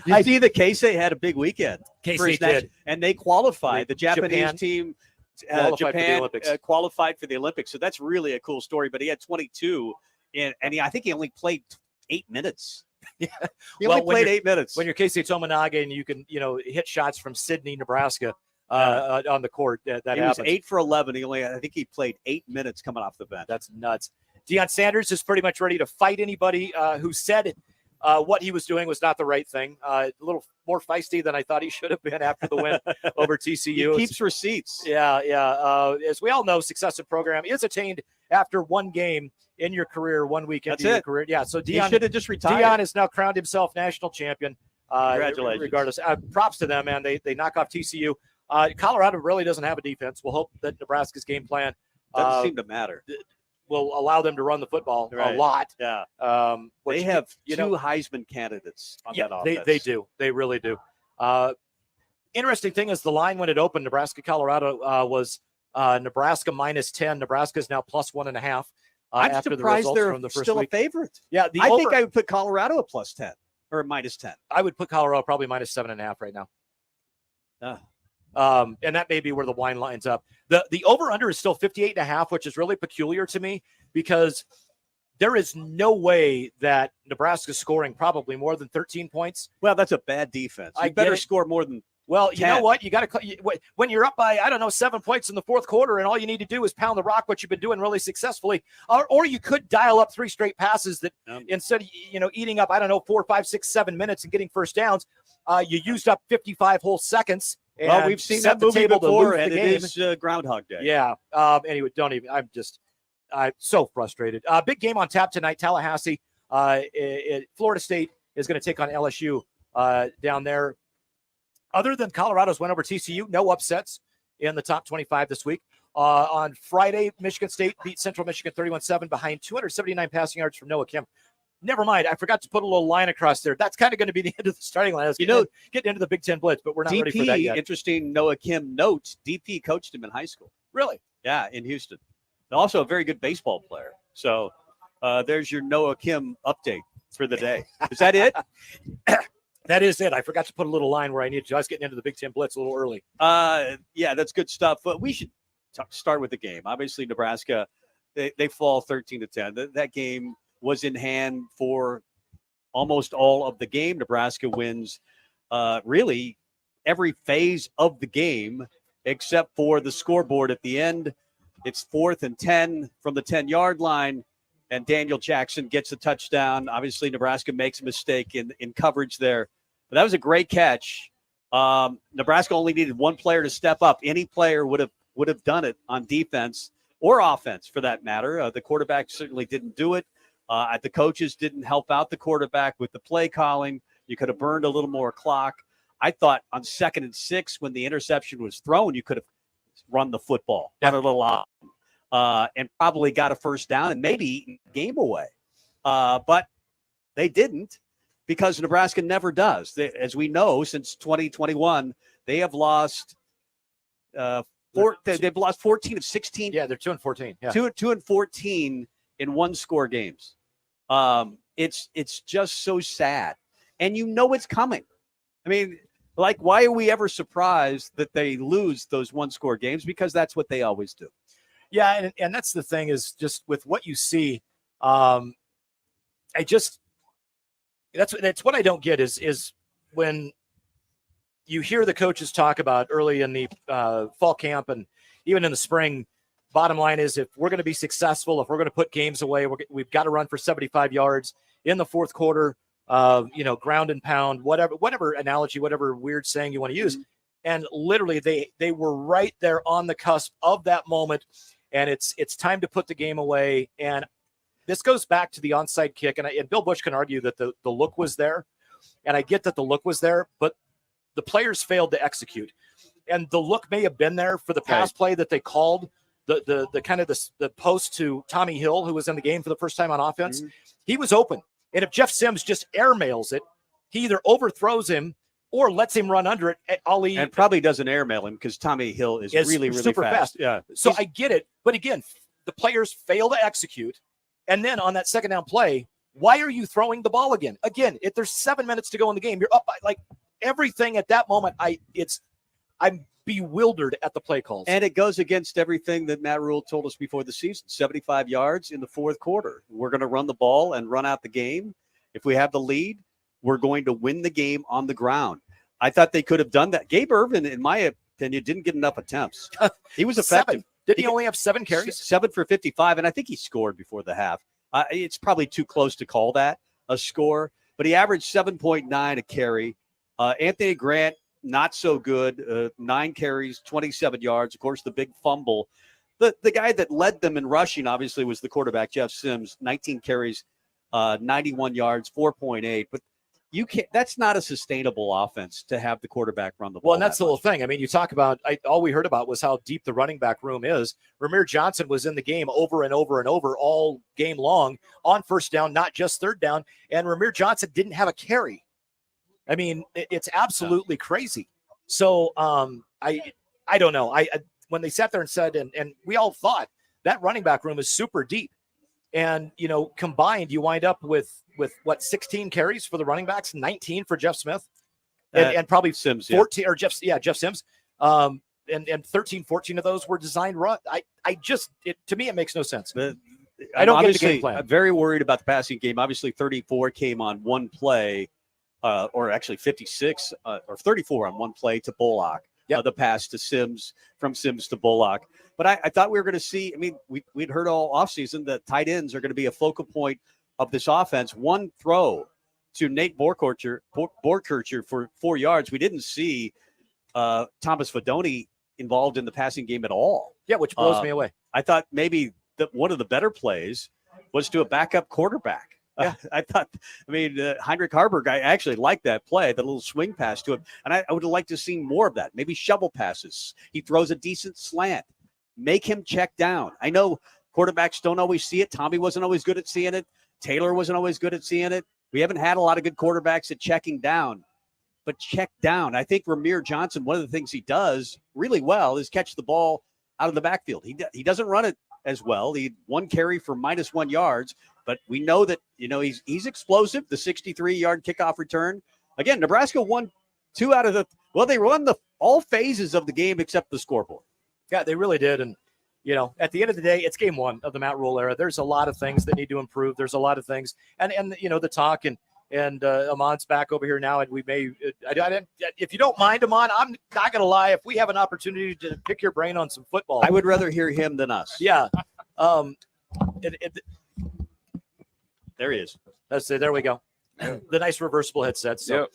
You see the K-State had a big weekend. K-State did. And they qualified. The Japanese Japan team, qualified for the Olympics. Qualified for the Olympics. So that's really a cool story. But he had 22, and I think he only played 8 minutes. Yeah. He only played 8 minutes. When you're Casey Tominaga and you can, hit shots from Sydney, Nebraska on the court, that he happens. was 8 for 11. I think he played 8 minutes coming off the bench. That's nuts. Deion Sanders is pretty much ready to fight anybody who said what he was doing was not the right thing. A little more feisty than I thought he should have been after the win over TCU. He keeps receipts. Yeah. As we all know, successive program is attained after one game in your career, 1 week into your career. Yeah, so Deion should have just retired. Deion has now crowned himself national champion. Congratulations. Regardless, props to them, man. They knock off TCU. Colorado really doesn't have a defense. We'll hope that Nebraska's game plan doesn't seem to matter. Will allow them to run the football a lot. Yeah. Which, they have two Heisman candidates on that offense. They do. They really do. Interesting thing is the line when it opened, Nebraska-Colorado was Nebraska -10. Nebraska is now +1.5. I'm after the surprised results they're from the first still week. a favorite. Yeah, I think I would put Colorado at +10 or -10. I would put Colorado probably -7.5 right now. And that may be where the line lines up. The over-under is still 58.5, which is really peculiar to me because there is no way that Nebraska's scoring probably more than 13 points. Well, that's a bad defense. You better score more than 10. You know what? You got to when you're up by 7 points in the fourth quarter, and all you need to do is pound the rock, what you've been doing really successfully, or you could dial up 3 straight passes that instead of eating up 4, 5, 6, 7 minutes and getting first downs, you used up 55 whole seconds. Well, we've seen that movie before, and it is Groundhog Day. Yeah. Anyway, I'm so frustrated. Big game on tap tonight. Tallahassee, Florida State is going to take on LSU down there. Other than Colorado's win over TCU, no upsets in the top 25 this week. On Friday, Michigan State beat Central Michigan 31-7 behind 279 passing yards from Noah Kim. Never mind. I forgot to put a little line across there. That's kind of going to be the end of the starting line. I was getting into the Big Ten blitz, but we're not ready for that yet. Interesting Noah Kim note. DP coached him in high school. Really? Yeah, in Houston. And also a very good baseball player. So there's your Noah Kim update for the day. Is that it? That is it. I forgot to put a little line where I needed to. I was getting into the Big Ten blitz a little early. Yeah, that's good stuff. But we should start with the game. Obviously, Nebraska, they fall 13-10. That game was in hand for almost all of the game. Nebraska wins really every phase of the game except for the scoreboard at the end. It's 4th and 10 from the 10-yard line, and Daniel Jackson gets a touchdown. Obviously, Nebraska makes a mistake in coverage there. But that was a great catch. Nebraska only needed one player to step up. Any player would have done it on defense or offense, for that matter. The quarterback certainly didn't do it. The coaches didn't help out the quarterback with the play calling. You could have burned a little more clock. I thought on 2nd and 6, when the interception was thrown, you could have run the football, got a little off, and probably got a first down and maybe eaten the game away. But they didn't, because Nebraska never does. As we know, since 2021, they have lost they've lost 14 of 16. Yeah, they're 2-14. Yeah. 2-14 in one-score games. It's just so sad. And you know it's coming. I mean, like, why are we ever surprised that they lose those one-score games? Because that's what they always do. Yeah, and that's the thing, is just with what you see, that's what I don't get is when you hear the coaches talk about early in the fall camp and even in the spring. Bottom line is, if we're going to be successful, if we're going to put games away, we've got to run for 75 yards in the fourth quarter, ground and pound, whatever analogy, whatever weird saying you want to use. And literally they were right there on the cusp of that moment. And it's time to put the game away. And this goes back to the onside kick. And Bill Bush can argue that the look was there. And I get that the look was there, but the players failed to execute. And the look may have been there for the pass play that they called, the kind of the post to Tommy Hill, who was in the game for the first time on offense. He was open. And if Jeff Sims just airmails it, he either overthrows him or lets him run under it. And probably doesn't airmail him, because Tommy Hill is really, really super fast. Yeah. So I get it. But again, the players fail to execute. And then on that second down play, why are you throwing the ball again? Again, if there's 7 minutes to go in the game, you're up by, like, everything at that moment. I'm bewildered at the play calls. And it goes against everything that Matt Rule told us before the season. 75 yards in the fourth quarter. We're going to run the ball and run out the game. If we have the lead, we're going to win the game on the ground. I thought they could have done that. Gabe Ervin, in my opinion, didn't get enough attempts. He was effective. Did he only have 7 carries? 7 for 55, and I think he scored before the half. It's probably too close to call that a score, but he averaged 7.9 a carry. Anthony Grant, not so good. 9 carries, 27 yards. Of course, the big fumble. The guy that led them in rushing, obviously, was the quarterback, Jeff Sims. 19 carries, 91 yards, 4.8. But you can't. That's not a sustainable offense to have the quarterback run the ball. Well, and that's the whole thing. I mean, you talk about all we heard about was how deep the running back room is. Ramir Johnson was in the game over and over and over all game long on first down, not just third down. And Ramir Johnson didn't have a carry. I mean, it's absolutely crazy. So I don't know. When they sat there and said, and we all thought that running back room is super deep, and combined, you wind up with what, 16 carries for the running backs, 19 for Jeff Smith, and probably Sims, 14 or Jeff Sims, and 13, 14 of those were designed run. To me, it makes no sense. I don't get the game plan. I'm very worried about the passing game. Obviously, 34 came on one play. Or actually 56 or 34 on one play to Bullock. The pass to Sims, from Sims to Bullock. But I thought we were going to see, I mean, we'd heard all offseason that tight ends are going to be a focal point of this offense. One throw to Nate Borkercher for 4 yards. We didn't see Thomas Fedoni involved in the passing game at all. Yeah, which blows me away. I thought maybe one of the better plays was to a backup quarterback. I thought, Heinrich Harburg, I actually liked that play, the little swing pass to him. And I would have liked to have seen more of that. Maybe shovel passes. He throws a decent slant. Make him check down. I know quarterbacks don't always see it. Tommy wasn't always good at seeing it. Taylor wasn't always good at seeing it. We haven't had a lot of good quarterbacks at checking down. But check down. I think Ramir Johnson, one of the things he does really well is catch the ball out of the backfield. He doesn't run it as well. He had 1 carry for -1 yards, but we know that, he's explosive. The 63-yard kickoff return. Again, Nebraska won 2 out of they won all phases of the game except the scoreboard. Yeah, they really did. And, at the end of the day, it's game 1 of the Matt Rule era. There's a lot of things that need to improve. There's a lot of things. And the talk and Amon's back over here now, and we may. If you don't mind, Amon, I'm not going to lie. If we have an opportunity to pick your brain on some football, I would rather hear him than us. Yeah. There he is. That's it. There we go. The nice reversible headset. So, Yep.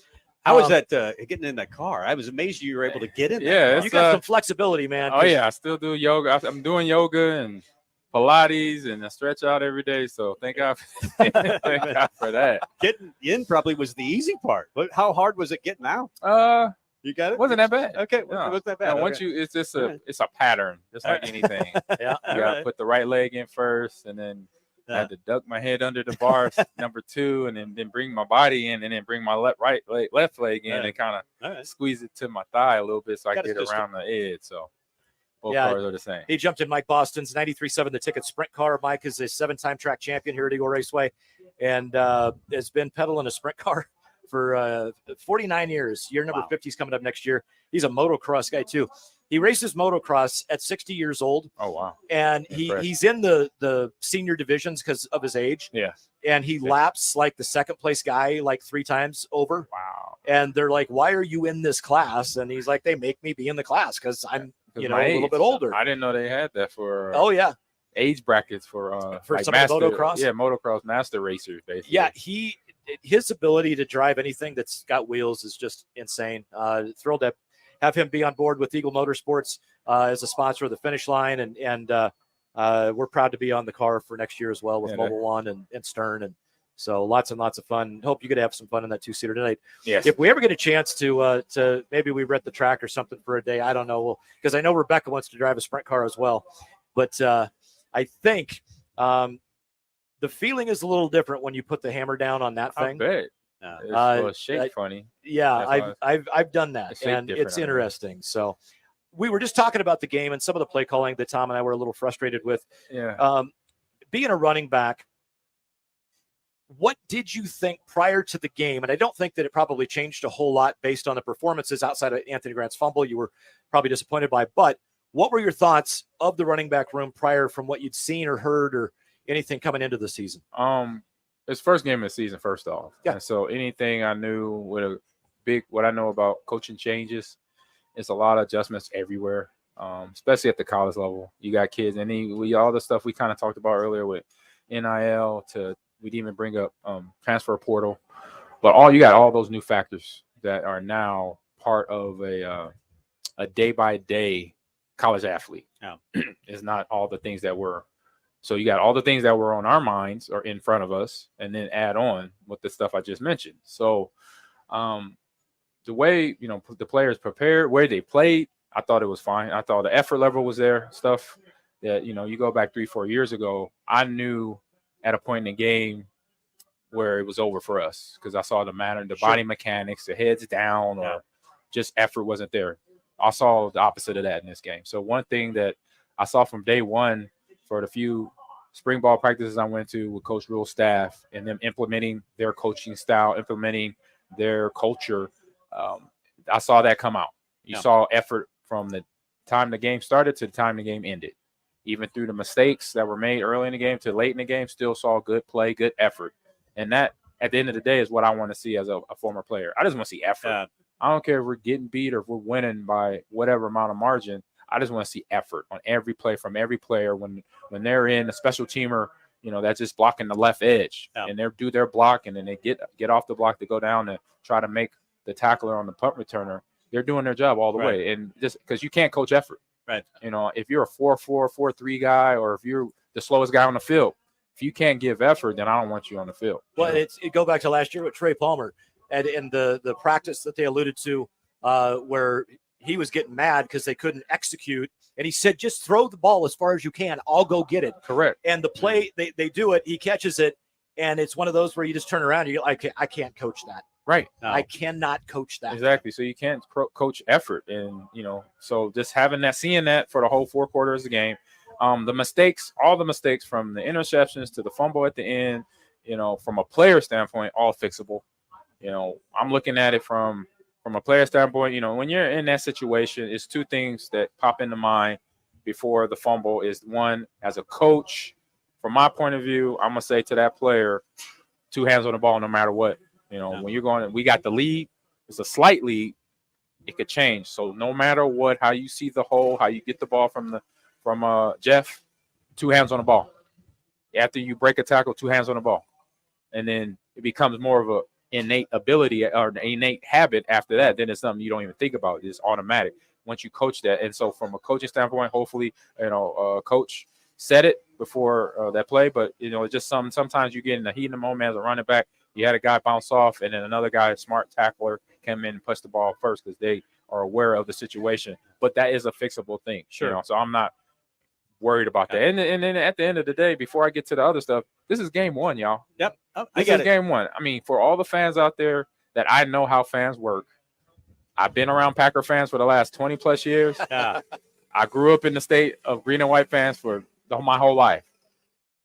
How was that getting in that car? I was amazed you were able to get in. Yeah, you got some flexibility, man. Oh yeah, I still do yoga. I'm doing yoga and Pilates, and I stretch out every day. So thank God for that. Getting in probably was the easy part. But how hard was it getting out? You got it. Wasn't that bad? Okay, No. wasn't that bad? No, once it's just it's a pattern, just like anything. Yeah, you gotta put the right leg in first, and then I had to duck my head under the bar, number 2, and then bring my body in, and then bring my left leg in, and kind of squeeze it to my thigh a little bit so I can get around the edge. So both cars are the same. He jumped in Mike Boston's 93.7 The Ticket sprint car. Mike is a 7-time track champion here at Eagle Raceway, and has been pedaling a sprint car for 49 years. Year number 50 is coming up next year. He's a motocross guy too. He races motocross at 60 years old. Oh, wow. And he's in the senior divisions because of his age. Yeah. And he laps like the second place guy like 3 times over. Wow. And they're like, why are you in this class? And he's like, they make me be in the class because I'm, a little bit older. I didn't know they had that for oh yeah, age brackets for like some master, of the motocross. Yeah, motocross master racers basically. Yeah, his ability to drive anything that's got wheels is just insane. Thrilled to have him be on board with Eagle Motorsports as a sponsor of the Finish Line, and we're proud to be on the car for next year as well with Mobile One and Stern, and so lots and lots of fun. Hope you get to have some fun in that 2-seater tonight. Yes. If we ever get a chance to maybe we rent the track or something for a day, I don't know, because I know Rebecca wants to drive a sprint car as well, but I think the feeling is a little different when you put the hammer down on that thing. I bet. It's shake funny. Yeah, I've done that, and it's interesting. So we were just talking about the game and some of the play calling that Tom and I were a little frustrated with. Yeah. Being a running back, what did you think prior to the game? And I don't think that it probably changed a whole lot based on the performances outside of Anthony Grant's fumble you were probably disappointed by. But what were your thoughts of the running back room prior from what you'd seen or heard or anything coming into the season? It's first game of the season, first off. Yeah. And so anything I knew with what I know about coaching changes, it's a lot of adjustments everywhere, especially at the college level. You got kids, and all the stuff we kind of talked about earlier with NIL we'd even bring up transfer portal. But you got all those new factors that are now part of a day-by-day college athlete. Yeah. It's not all the things that were. So you got all the things that were on our minds or in front of us, and then add on with the stuff I just mentioned. So the way, the players prepared, where they played, I thought it was fine. I thought the effort level was there. Stuff that, you go back 3-4 years ago, I knew at a point in the game where it was over for us because I saw the body mechanics, the heads down, or just effort wasn't there. I saw the opposite of that in this game. So one thing that I saw from day one for the few spring ball practices I went to with Coach Rule's staff and them implementing their coaching style, implementing their culture, I saw that come out. You saw effort from the time the game started to the time the game ended. Even through the mistakes that were made early in the game to late in the game, still saw good play, good effort. And that, at the end of the day, is what I want to see as a former player. I just want to see effort. I don't care if we're getting beat or if we're winning by whatever amount of margin. I just want to see effort on every play from every player when they're in a special teamer, that's just blocking the left edge. And they do their block, and then they get off the block to go down and try to make the tackler on the punt returner. They're doing their job all the way. And just because you can't coach effort. Right. If you're a 4-4, 4-3 guy, or if you're the slowest guy on the field, If you can't give effort, then I don't want you on the field. Well, it go back to last year with Trey Palmer and in the practice that they alluded to where he was getting mad because they couldn't execute. And he said, just throw the ball as far as you can. I'll go get it. Correct. And the play, they do it. He catches it. And it's one of those where you just turn around and you're like, I can't coach that. Right. I cannot coach that. Exactly. So you can't coach effort. And, so just seeing that for the whole 4 quarters of the game, the mistakes, all the mistakes from the interceptions to the fumble at the end, from a player standpoint, all fixable. I'm looking at it from a player standpoint. When you're in that situation, it's 2 things that pop into mind before the fumble. Is one, as a coach, from my point of view, I'm going to say to that player, 2 hands on the ball no matter what. When you're going, we got the lead. It's a slight lead. It could change. So no matter what, how you see the hole, how you get the ball from Jeff, 2 hands on the ball. After you break a tackle, 2 hands on the ball. And then it becomes more of a innate ability or an innate habit after that. Then it's something you don't even think about. It's automatic once you coach that. And so from a coaching standpoint, hopefully, coach said it before that play. But, it's just sometimes you get in the heat of the moment as a running back. You had a guy bounce off, and then another guy, a smart tackler, came in and pushed the ball first because they are aware of the situation. But that is a fixable thing. Sure. So I'm not worried about that. And then at the end of the day, before I get to the other stuff, this is game 1, y'all. Yep. This is game 1. I mean, for all the fans out there that I know how fans work, I've been around Packer fans for the last 20 plus years. Yeah. I grew up in the state of green and white fans for my whole life.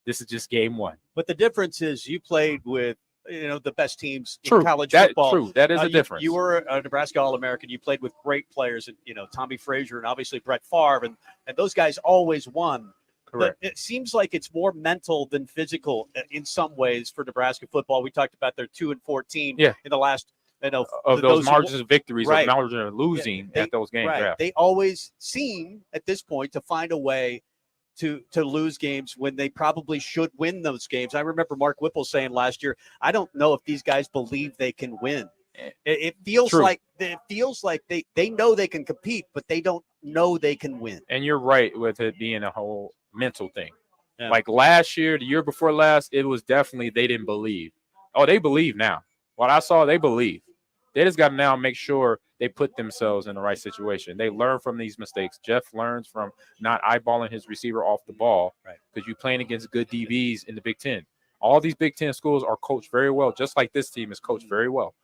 This is just game 1. But the difference is you played with the best teams True. in college football. True. That is a difference. You were a Nebraska All-American. You played with great players, and Tommy Frazier and obviously Brett Favre, and those guys always won. Correct. But it seems like it's more mental than physical in some ways for Nebraska football. We talked about their 2-14 in the last of those margins of victories, right. of margin of losing at those games. Right. Yeah. They always seem at this point to find a way to lose games when they probably should win those games. I remember Mark Whipple saying last year, I don't know if these guys believe they can win. It feels True. like they know they can compete, but they don't know they can win. And you're right with it being a whole mental thing. Yeah. Like last year, the year before last, it was definitely they didn't believe. Oh, they believe now. What I saw, they believe. They just got to now make sure they put themselves in the right situation. They learn from these mistakes. Jeff learns from not eyeballing his receiver off the ball because you're playing against good DBs in the Big Ten. All these Big Ten schools are coached very well, just like this team is coached very well.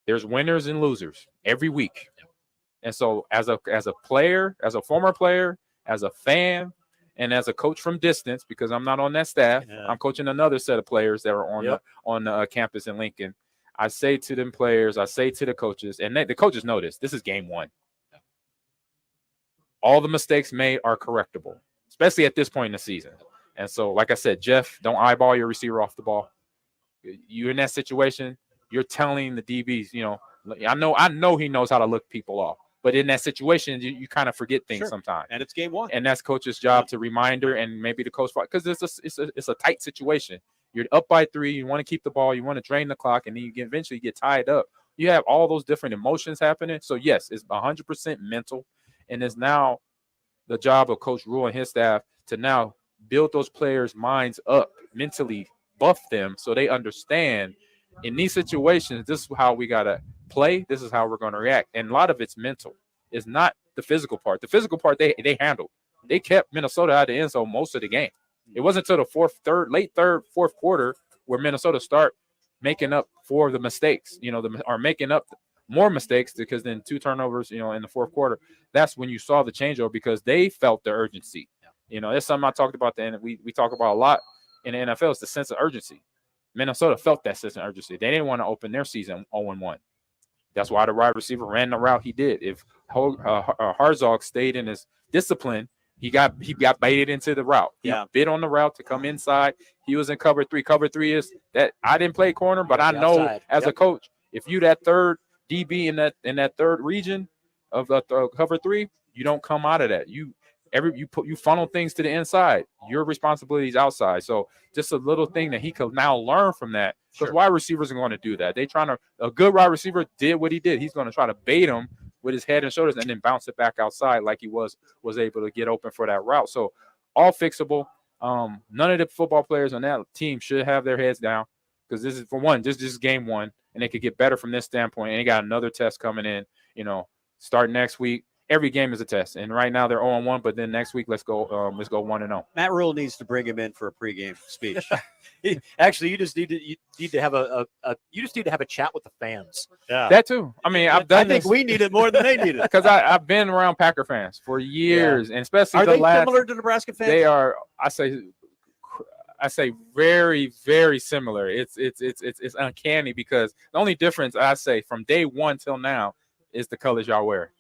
There's winners and losers every week. And so as a player, as a former player, as a fan, and as a coach from distance, because I'm not on that staff, I'm coaching another set of players that are on the campus in Lincoln. I say to them players, I say to the coaches, and the coaches know this. This is game 1. All the mistakes made are correctable, especially at this point in the season. And so, like I said, Jeff, don't eyeball your receiver off the ball. You're in that situation. You're telling the DBs, I know he knows how to look people off. But in that situation, you kind of forget things sometimes. And it's game 1. And that's coach's job to reminder and maybe the coach, because it's a tight situation. You're up by 3. You want to keep the ball. You want to drain the clock, and then you eventually get tied up. You have all those different emotions happening. So, yes, it's 100% mental. And it's now the job of Coach Rule and his staff to now build those players' minds up, mentally buff them so they understand in these situations, this is how we got to play. This is how we're going to react. And a lot of it's mental. It's not the physical part. The physical part, they handled. They kept Minnesota out of the end zone most of the game. It wasn't until the late third, fourth quarter where Minnesota start making up for the mistakes, or making up more mistakes, because then 2 turnovers, in the fourth quarter. That's when you saw the changeover because they felt the urgency. It's something I talked about, and we talk about a lot in the NFL. It's the sense of urgency. Minnesota felt that sense of urgency. They didn't want to open their season 0-1. That's why the wide receiver ran the route he did. If Harzog stayed in his discipline, he got baited into the route. He bit on the route to come inside. He was in cover 3. Cover 3 is that I didn't play corner, but I know outside. As a coach, if you that third DB in that third region of cover 3, you don't come out of that. You funnel things to the inside. Your responsibility is outside. So just a little thing that he could now learn from that. Because wide receivers are going to do that. A good wide receiver did what he did. He's going to try to bait him with his head and shoulders and then bounce it back outside like he was able to get open for that route. So all fixable. None of the football players on that team should have their heads down, because this is, for one, this is game one, and they could get better from this standpoint. And they got another test coming in, start next week. Every game is a test, and right now they're 0-1. But then next week, let's go 1-0. Matt Rule needs to bring him in for a pregame speech. Actually, you just need to have a chat with the fans. Yeah, that too. I mean, I've done. I think we need it more than they need it, because I've been around Packer fans for years, and especially similar to Nebraska fans? They are. I say very, very similar. It's uncanny, because the only difference, I say, from day one till now is the colors y'all wear.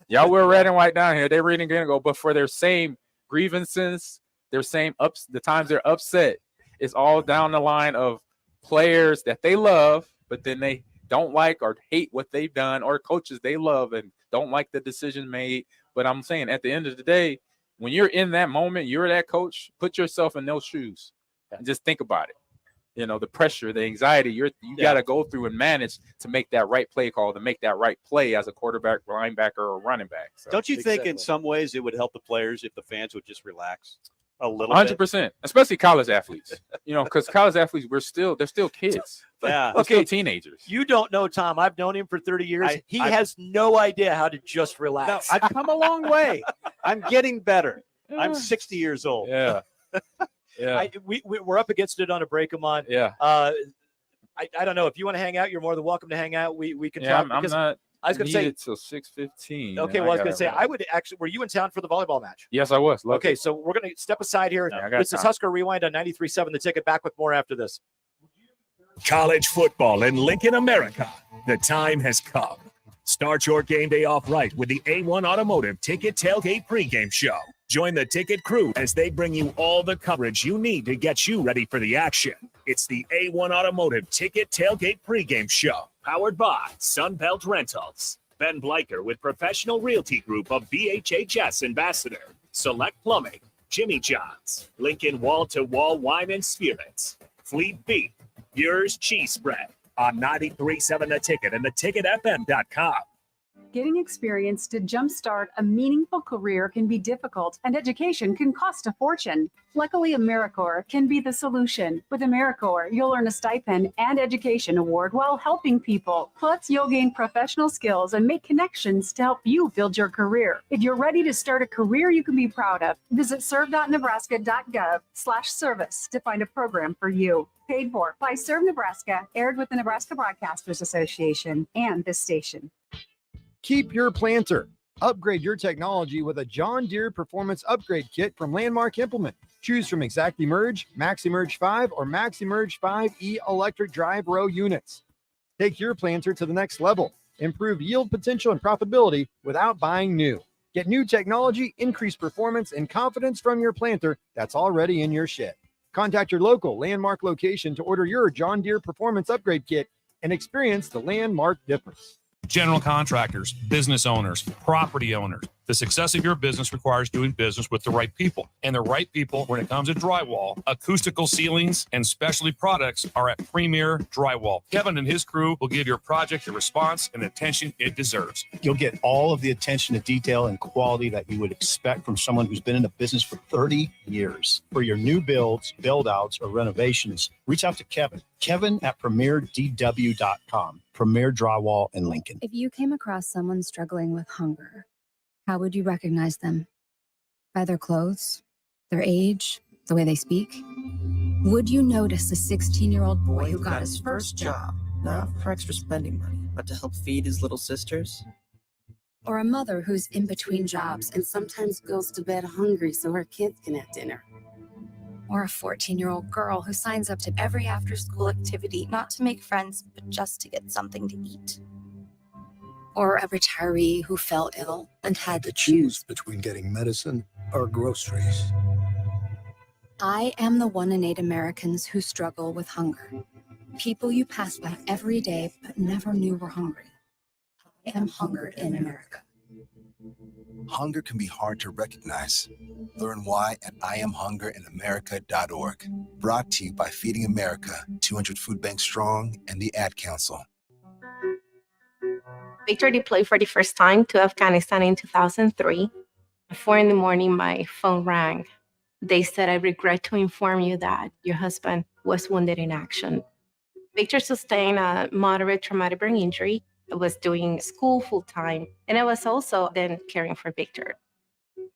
Y'all wear red and white down here. They're reading green and gold, but for their same grievances, their same the times they're upset, it's all down the line of players that they love, but then they don't like or hate what they've done, or coaches they love and don't like the decision made. But I'm saying, at the end of the day, when you're in that moment, you're that coach, put yourself in those shoes and just think about it. The pressure, the anxiety you got to go through and manage to make that right play call, to make that right play as a quarterback, linebacker, or running back. So. Don't you think in some ways it would help the players if the fans would just relax a little 100%, especially college athletes, because college athletes, they're still kids. Yeah. They're still teenagers. You don't know Tom. I've known him for 30 years. He has no idea how to just relax. No, I've come a long way. I'm getting better. I'm 60 years old. Yeah. Yeah, we're up against it on a break, Amon. Yeah. I don't know if you want to hang out. You're more than welcome to hang out. We can talk. I'm not. I was going to say till 6:15. Okay, well, I was going to say, I would actually. Were you in town for the volleyball match? Yes, I was. Okay, so we're going to step aside here. This is Husker Rewind on 93.7 The Ticket. Back with more after this. College football in Lincoln, America. The time has come. Start your game day off right with the A1 Automotive Ticket Tailgate pregame show. Join the ticket crew as they bring you all the coverage you need to get you ready for the action. It's the A1 Automotive Ticket Tailgate pregame show, powered by Sunbelt Rentals. Ben Bleicher with Professional Realty Group of BHHS Ambassador, Select Plumbing, Jimmy John's, Lincoln Wall-to-Wall Wine and Spirits, Fleet Beef, Yours Cheese Spread on 93.7 The Ticket and theticketfm.com. Getting experience to jumpstart a meaningful career can be difficult, and education can cost a fortune. Luckily, AmeriCorps can be the solution. With AmeriCorps, you'll earn a stipend and education award while helping people. Plus, you'll gain professional skills and make connections to help you build your career. If you're ready to start a career you can be proud of, visit serve.nebraska.gov/service to find a program for you. Paid for by Serve Nebraska, aired with the Nebraska Broadcasters Association and this station. Keep your planter. Upgrade your technology with a John Deere Performance Upgrade Kit from Landmark Implement. Choose from ExactEmerge, MaxEmerge 5, or MaxEmerge 5E electric drive row units. Take your planter to the next level. Improve yield potential and profitability without buying new. Get new technology, increased performance, and confidence from your planter that's already in your shed. Contact your local Landmark location to order your John Deere Performance Upgrade Kit and experience the Landmark difference. General contractors, business owners, property owners. The success of your business requires doing business with the right people. And the right people, when it comes to drywall, acoustical ceilings, and specialty products, are at Premier Drywall. Kevin and his crew will give your project the response and attention it deserves. You'll get all of the attention to detail and quality that you would expect from someone who's been in the business for 30 years. For your new builds, build-outs, or renovations, reach out to Kevin. Kevin at PremierDW.com. Premier Drywall in Lincoln. If you came across someone struggling with hunger, how would you recognize them? By their clothes, their age, the way they speak? Would you notice a 16-year-old boy who got his first job, not for extra spending money, but to help feed his little sisters? or a mother who's in between jobs and sometimes goes to bed hungry so her kids can have dinner? Or a 14-year-old girl who signs up to every after-school activity, not to make friends, but just to get something to eat? Or a retiree who fell ill and had to choose between getting medicine or groceries. I am the 1 in 8 Americans who struggle with hunger. People you pass by every day but never knew were hungry. I am hunger in America. Hunger can be hard to recognize. Learn why at IamHungerInAmerica.org. Brought to you by Feeding America, 200 Food Banks Strong, and the Ad Council. Victor deployed for the first time to Afghanistan in 2003. At 4 a.m, my phone rang. They said, I regret to inform you that your husband was wounded in action. Victor sustained a moderate traumatic brain injury. I was doing school full time, and I was also then caring for Victor.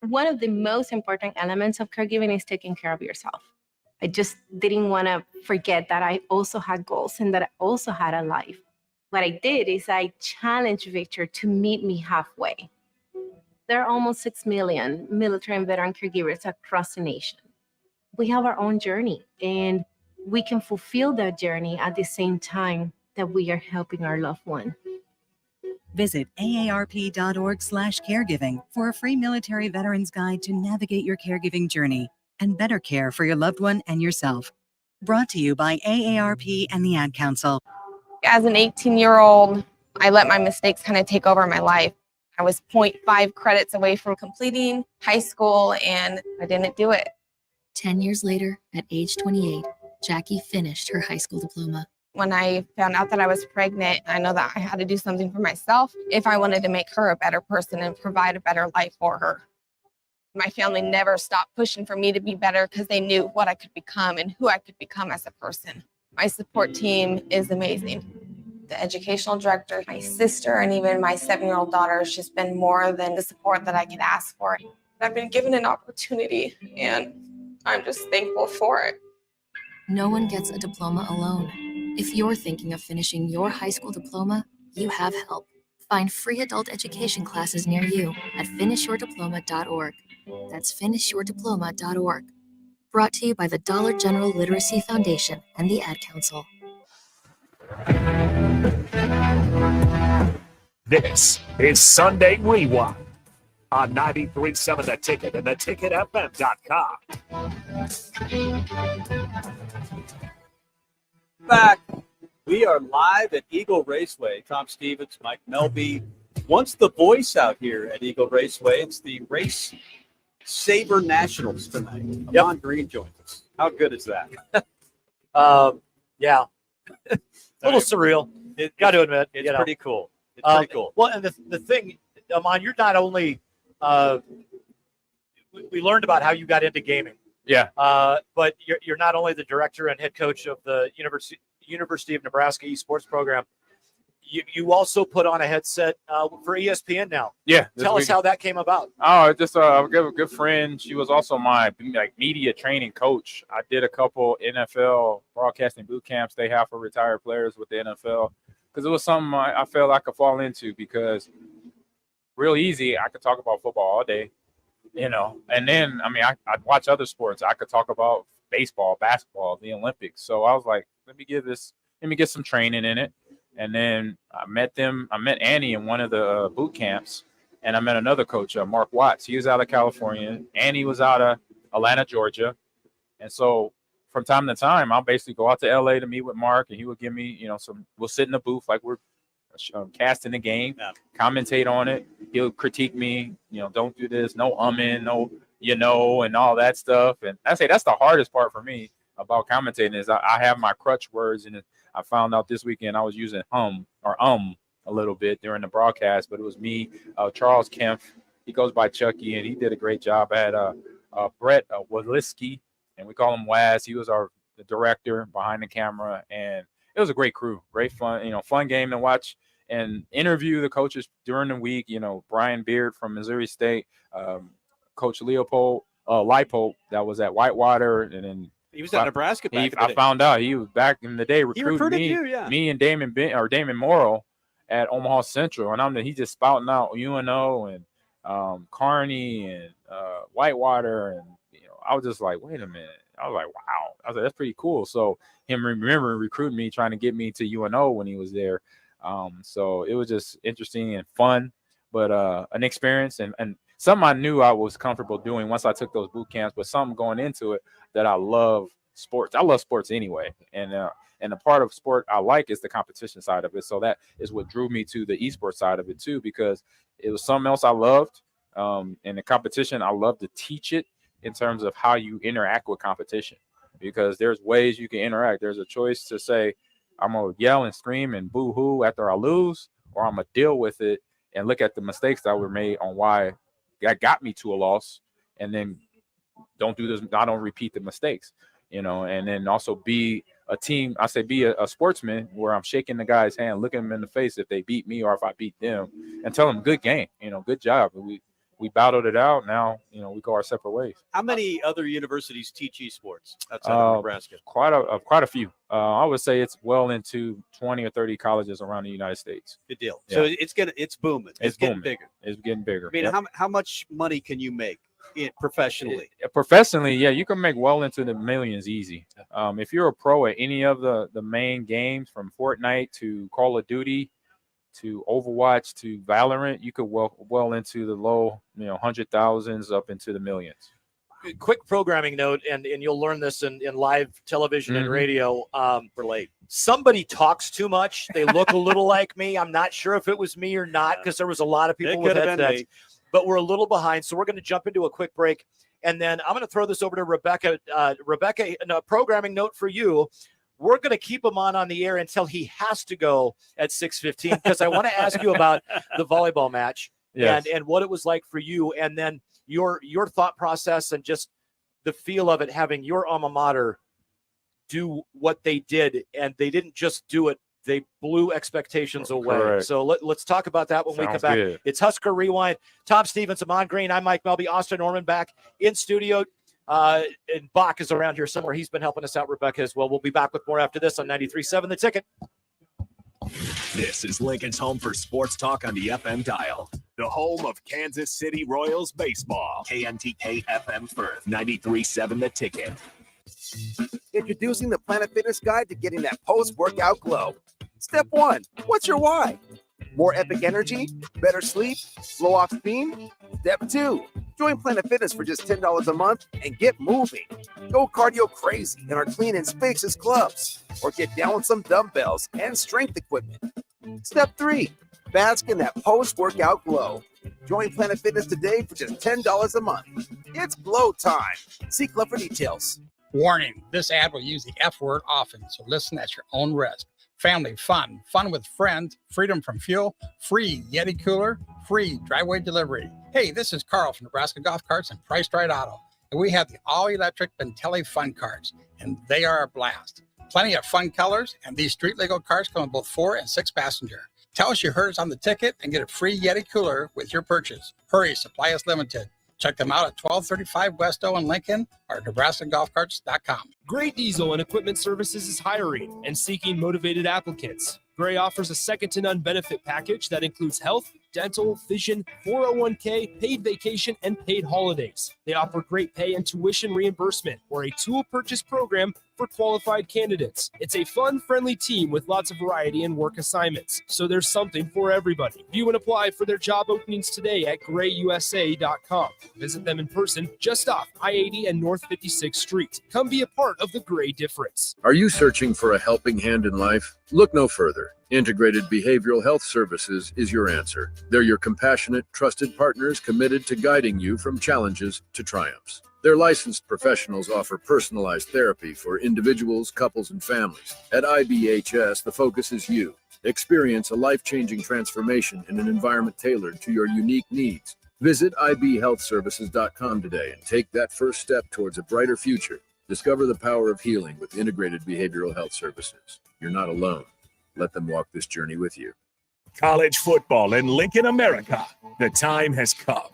One of the most important elements of caregiving is taking care of yourself. I just didn't want to forget that I also had goals and that I also had a life. What I did is I challenged Victor to meet me halfway. There are almost 6 million military and veteran caregivers across the nation. We have our own journey, and we can fulfill that journey at the same time that we are helping our loved one. Visit aarp.org/caregiving for a free military veterans guide to navigate your caregiving journey and better care for your loved one and yourself. Brought to you by AARP and the Ad Council. As an 18-year-old, I let my mistakes kind of take over my life. I was 0.5 credits away from completing high school, and I didn't do it. 10 years later, at age 28, Jackie finished her high school diploma. When I found out that I was pregnant, I know that I had to do something for myself if I wanted to make her a better person and provide a better life for her. My family never stopped pushing for me to be better because they knew what I could become and who I could become as a person. My support team is amazing. The educational director, my sister, and even my 7-year-old daughter has just been more than the support that I could ask for. I've been given an opportunity, and I'm just thankful for it. No one gets a diploma alone. If you're thinking of finishing your high school diploma, you have help. Find free adult education classes near you at finishyourdiploma.org. That's finishyourdiploma.org. Brought to you by the Dollar General Literacy Foundation and the Ad Council. This is Sunday Rewind on 93.7 The Ticket and theticketfm.com. Back. We are live at Eagle Raceway. Tom Stevens, Mike Melby. Once the voice out here at Eagle Raceway. It's the Race Saber Nationals tonight. John Green joins us. How good is that? Yeah. A little surreal. Got to admit. It's pretty cool. It's pretty cool. Well, and the thing, Amon, you're not only we learned about how you got into gaming. Yeah. But you're not only the director and head coach of the University of Nebraska esports program. You also put on a headset for ESPN now. Yeah. Tell us how that came about. Oh, just a good friend. She was also my media training coach. I did a couple NFL broadcasting boot camps they have for retired players with the NFL because it was something I felt I could fall into because real easy. I could talk about football all day, and then I'd watch other sports. I could talk about baseball, basketball, the Olympics. So I was like, let me get some training in it. And then I met Annie in one of the boot camps, and I met another coach, Mark Watts. He was out of California. Annie was out of Atlanta, Georgia. And so from time to time, I'll basically go out to LA to meet with Mark, and he would give me, we'll sit in the booth like we're casting the game, commentate on it. He'll critique me, don't do this, no no, and all that stuff. And I say that's the hardest part for me about commentating is I have my crutch words, and I found out this weekend I was using a little bit during the broadcast, but it was me, Charles Kempf. He goes by Chucky, and he did a great job. I had Brett Walisky, and we call him Waz. He was the director behind the camera, and it was a great crew, great fun, fun game to watch and interview the coaches during the week. Brian Beard from Missouri State, Coach Leipold that was at Whitewater, and then he was at Nebraska back in the day. I found out he was back in the day recruiting me, you, yeah. me and Damon Morrow at Omaha Central, and he just spouting out UNO and Kearney and Whitewater, and I was just like, wait a minute. I was like, wow. I was like, that's pretty cool. So him recruiting me, trying to get me to UNO when he was there. So it was just interesting and fun, but an experience and something I knew I was comfortable doing once I took those boot camps, but something going into it that I love sports. I love sports anyway. And the part of sport I like is the competition side of it. So that is what drew me to the esports side of it too, because it was something else I loved. And the competition, I love to teach it in terms of how you interact with competition, because there's ways you can interact. There's a choice to say, I'm going to yell and scream and boo-hoo after I lose, or I'm going to deal with it and look at the mistakes that were made on why that got me to a loss, and then don't do this. I don't repeat the mistakes, and then also be a team. I say be a sportsman where I'm shaking the guy's hand, looking them in the face if they beat me or if I beat them, and tell them good game, good job. We battled it out. Now, we go our separate ways. How many other universities teach esports outside of Nebraska? Quite a few. I would say it's well into 20 or 30 colleges around the United States. Good deal. Yeah. So it's booming. It's getting booming. bigger. It's getting bigger. I mean, Yep. how much money can you make professionally? Professionally, yeah, you can make well into the millions easy. If you're a pro at any of the main games, from Fortnite to Call of Duty to Overwatch to Valorant, you could well into the low, 100,000s up into the millions. Quick programming note, and you'll learn this in live television and radio. Relate. Somebody talks too much. They look a little like me. I'm not sure if it was me or not, because there was a lot of people with headsets. But we're a little behind, so we're going to jump into a quick break, and then I'm going to throw this over to Rebecca. Rebecca, a programming note for you. We're going to keep him on the air until he has to go at 6:15, because I want to ask you about the volleyball match. Yes. and what it was like for you, and then your thought process and just the feel of it, having your alma mater do what they did, and they didn't just do it, they blew expectations away. Correct. So let's talk about that when we come Sounds back. good. It's Husker Rewind. Tom Stevens, Amon Green, I'm Mike Melby, Austin Norman back in studio. And Bach is around here somewhere. He's been helping us out, Rebecca, as well. We'll be back with more after this on 93.7 The Ticket. This is Lincoln's home for sports talk on the FM dial. The home of Kansas City Royals baseball. KNTK FM Firth, 93.7 The Ticket. Introducing the Planet Fitness Guide to getting that post-workout glow. Step 1, what's your why? More epic energy? Better sleep? Blow off steam? Step 2, join Planet Fitness for just $10 a month and get moving. Go cardio crazy in our clean and spacious clubs, or get down with some dumbbells and strength equipment. Step 3, bask in that post-workout glow. Join Planet Fitness today for just $10 a month. It's glow time. See club for details. Warning, this ad will use the F word often, so listen at your own risk. Family fun, fun with friends, freedom from fuel, free Yeti cooler, free driveway delivery. Hey, this is Carl from Nebraska Golf Carts and Priced Right Auto. And we have the all-electric Bentelli Fun Carts, and they are a blast. Plenty of fun colors, and these street-legal carts come in both 4 and 6 passenger. Tell us you heard us on the ticket and get a free Yeti cooler with your purchase. Hurry, supply is limited. Check them out at 1235 West O in Lincoln or NebraskaGolfCarts.com. Gray Diesel and Equipment Services is hiring and seeking motivated applicants. Gray offers a second-to-none benefit package that includes health, dental, vision, 401k, paid vacation, and paid holidays. They offer great pay and tuition reimbursement or a tool purchase program for qualified candidates. It's a fun, friendly team with lots of variety and work assignments, so there's something for everybody. View and apply for their job openings today at grayusa.com. Visit them in person just off I-80 and North 56th Street. Come be a part of the Gray difference. Are you searching for a helping hand in life? Look no further. Integrated Behavioral Health Services is your answer. They're your compassionate, trusted partners committed to guiding you from challenges to triumphs. Their licensed professionals offer personalized therapy for individuals, couples, and families. At IBHS, the focus is you. Experience a life-changing transformation in an environment tailored to your unique needs. Visit ibhealthservices.com today and take that first step towards a brighter future. Discover the power of healing with Integrated Behavioral Health Services. You're not alone. Let them walk this journey with you. College football in Lincoln, America. The time has come.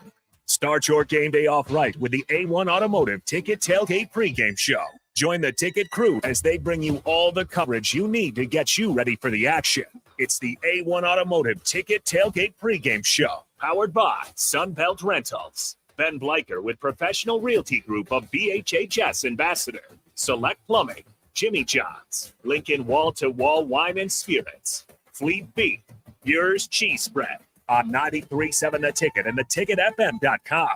Start your game day off right with the A1 Automotive Ticket Tailgate pregame show. Join the Ticket crew as they bring you all the coverage you need to get you ready for the action. It's the A1 Automotive Ticket Tailgate pregame show, powered by Sunbelt Rentals. Ben Bleicher with Professional Realty Group of BHHS Ambassador, Select Plumbing, Jimmy John's, Lincoln Wall-to-Wall Wine and Spirits, Fleet Beef, Yours Cheese Spread on 93.7 The Ticket and theticketfm.com.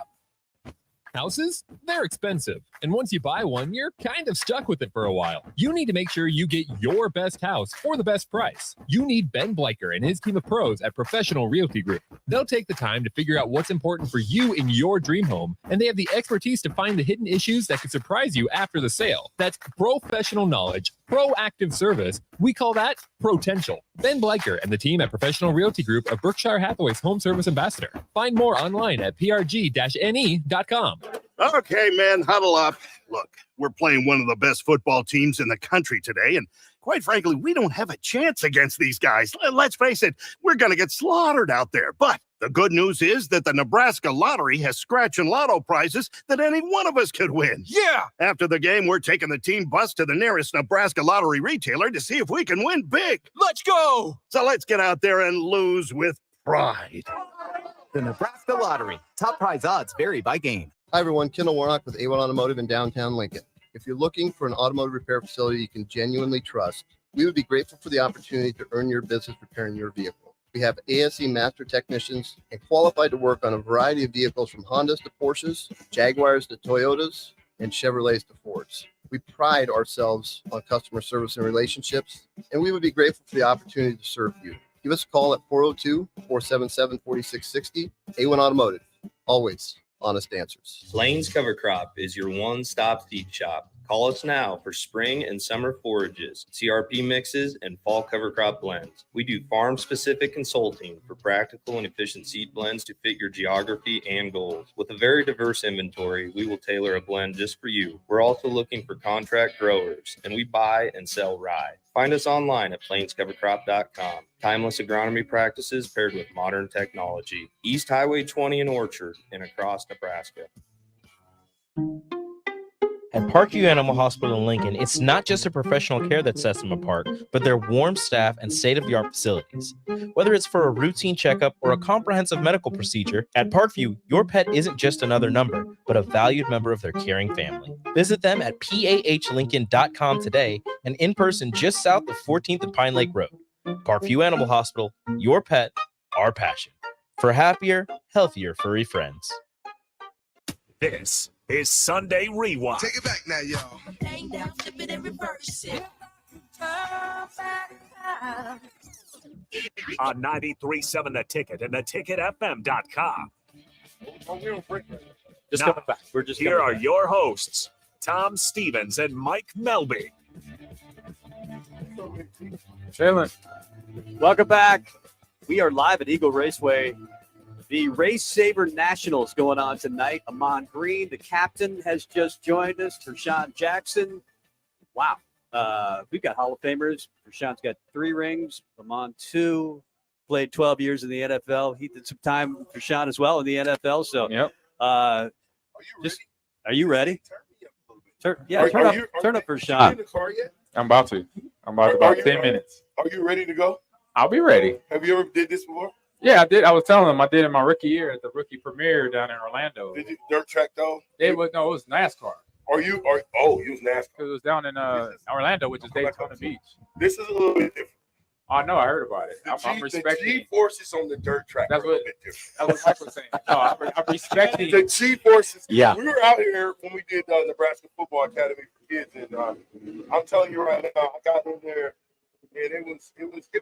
Houses? They're expensive. And once you buy one, you're kind of stuck with it for a while. You need to make sure you get your best house for the best price. You need Ben Bleicher and his team of pros at Professional Realty Group. They'll take the time to figure out what's important for you in your dream home, and they have the expertise to find the hidden issues that could surprise you after the sale. That's professional knowledge, proactive service. We call that potential. Ben Bleicher and the team at Professional Realty Group of Berkshire Hathaway's Home Service Ambassador. Find more online at prg-ne.com. Okay, man, huddle up. Look, we're playing one of the best football teams in the country today, and quite frankly, we don't have a chance against these guys. Let's face it, we're going to get slaughtered out there. But the good news is that the Nebraska Lottery has scratch and lotto prizes that any one of us could win. Yeah! After the game, we're taking the team bus to the nearest Nebraska Lottery retailer to see if we can win big. Let's go! So let's get out there and lose with pride. The Nebraska Lottery. Top prize odds vary by game. Hi, everyone. Kendall Warnock with A1 Automotive in downtown Lincoln. If you're looking for an automotive repair facility you can genuinely trust, we would be grateful for the opportunity to earn your business repairing your vehicle. We have ASE master technicians and qualified to work on a variety of vehicles from Hondas to Porsches, Jaguars to Toyotas, and Chevrolets to Fords. We pride ourselves on customer service and relationships, and we would be grateful for the opportunity to serve you. Give us a call at 402-477-4660. A1 Automotive. Always honest answers. Lane's Cover Crop is your one-stop seed shop. Call us now for spring and summer forages, CRP mixes, and fall cover crop blends. We do farm-specific consulting for practical and efficient seed blends to fit your geography and goals. With a very diverse inventory, we will tailor a blend just for you. We're also looking for contract growers, and we buy and sell rye. Find us online at plainscovercrop.com. Timeless agronomy practices paired with modern technology. East Highway 20 in Orchard and across Nebraska. At Parkview Animal Hospital in Lincoln, it's not just a professional care that sets them apart, but their warm staff and state-of-the-art facilities. Whether it's for a routine checkup or a comprehensive medical procedure, at Parkview, your pet isn't just another number, but a valued member of their caring family. Visit them at pahlincoln.com today and in person just south of 14th and Pine Lake Road. Parkview Animal Hospital, your pet, our passion. For happier, healthier furry friends. This is Sunday Rewind. Take it back now, y'all. On 93.7 The Ticket and theticketfm.com. Just Now, coming back. We're just here coming are back. your hosts, Tom Stevens and Mike Melby. Jalen. Welcome back. We are live at Eagle Raceway. The Race Saver Nationals going on tonight. Amon Green, the captain, has just joined us. Tershawn Jackson. Wow. We've got Hall of Famers. Tershawn's got 3 rings. Amon 2. Played 12 years in the NFL. He did some time, Tershawn, as well in the NFL. So, are you ready? Turn up for Sean. I'm about to. About 10 minutes. Are you ready to go? I'll be ready. Have you ever did this before? Yeah, I did. I was telling them I did in my rookie year at the rookie premiere down in Orlando. Did you dirt track though? It was NASCAR. You was NASCAR. Because it was down in Orlando, which is Daytona Beach. This is a little bit different. Oh no, I heard about it. I'm The respecting. G forces on the dirt track. That's are a what- little bit different. That's what Mike was saying. No, I'm respecting. The G forces. Yeah. We were out here when we did Nebraska Football Academy for kids, and I'm telling you right now, I got in there, and it was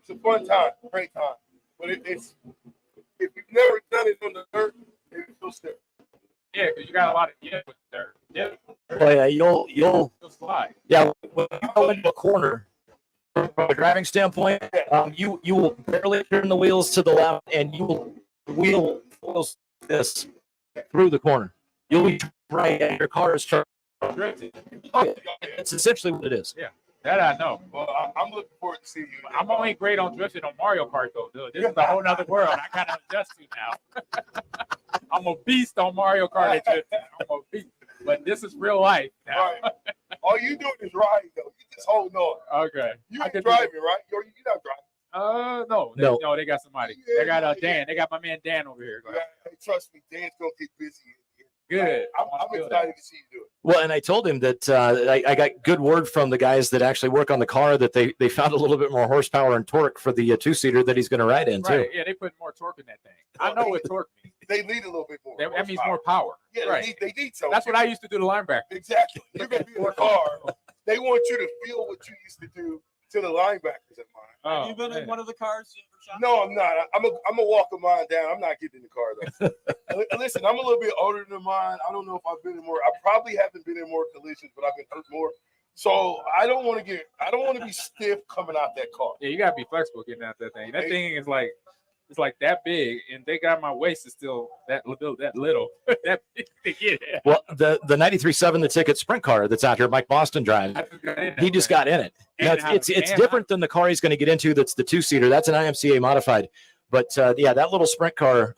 a fun time, great time. But it's if you've never done it on the dirt, it feels different. Yeah, because you got a lot of with dirt. Yeah. Oh yeah, you'll slide. Yeah, when you go into a corner, from a driving standpoint, you will barely turn the wheels to the left, and you will wheel this through the corner. You'll be right, and your car is turning. Oh, yeah. It's essentially what it is. Yeah, that I know. Well, I'm looking forward to seeing you. I'm only great on drifting on Mario Kart though, dude. This is a whole nother world. I kind of adjust to now. I'm a beast on Mario Kart at drifting. I'm a beast. But this is real life now. Right. All you doing is riding though. You just holding on. Okay. You ain't driving, right? You're not driving. No. No. They got somebody. They got Dan. They got my man Dan over here. Yeah, hey, trust me, Dan's gonna get busy. Good. I'm excited to see you do it. Well, and I told him that I got good word from the guys that actually work on the car that they found a little bit more horsepower and torque for the 2-seater that he's going to ride in too. Right. Yeah, they put more torque in that thing. I know what torque means. They need a little bit more. That means more power. Yeah, right. they need something. That's what I used to do to linebacker. Exactly. You're gonna be in the car. They want you to feel what you used to do to the linebackers of mine. Oh, Have you been in one of the cars? No, I'm not. I'm a walk of mine down. I'm not getting in the car though. Listen, I'm a little bit older than mine. I don't know if I've been in more. I probably haven't been in more collisions, but I've been hurt more. So I don't want to be stiff coming out that car. Yeah, you gotta be flexible getting out that thing. That thing is like It's like that big, and they got my waist is still that little, that big to get at. Well, the 93.7 the ticket sprint car that's out here, Mike Boston drives. He just got in it. Now, it's different than the car he's going to get into. That's the 2-seater. That's an IMCA modified. But yeah, that little sprint car.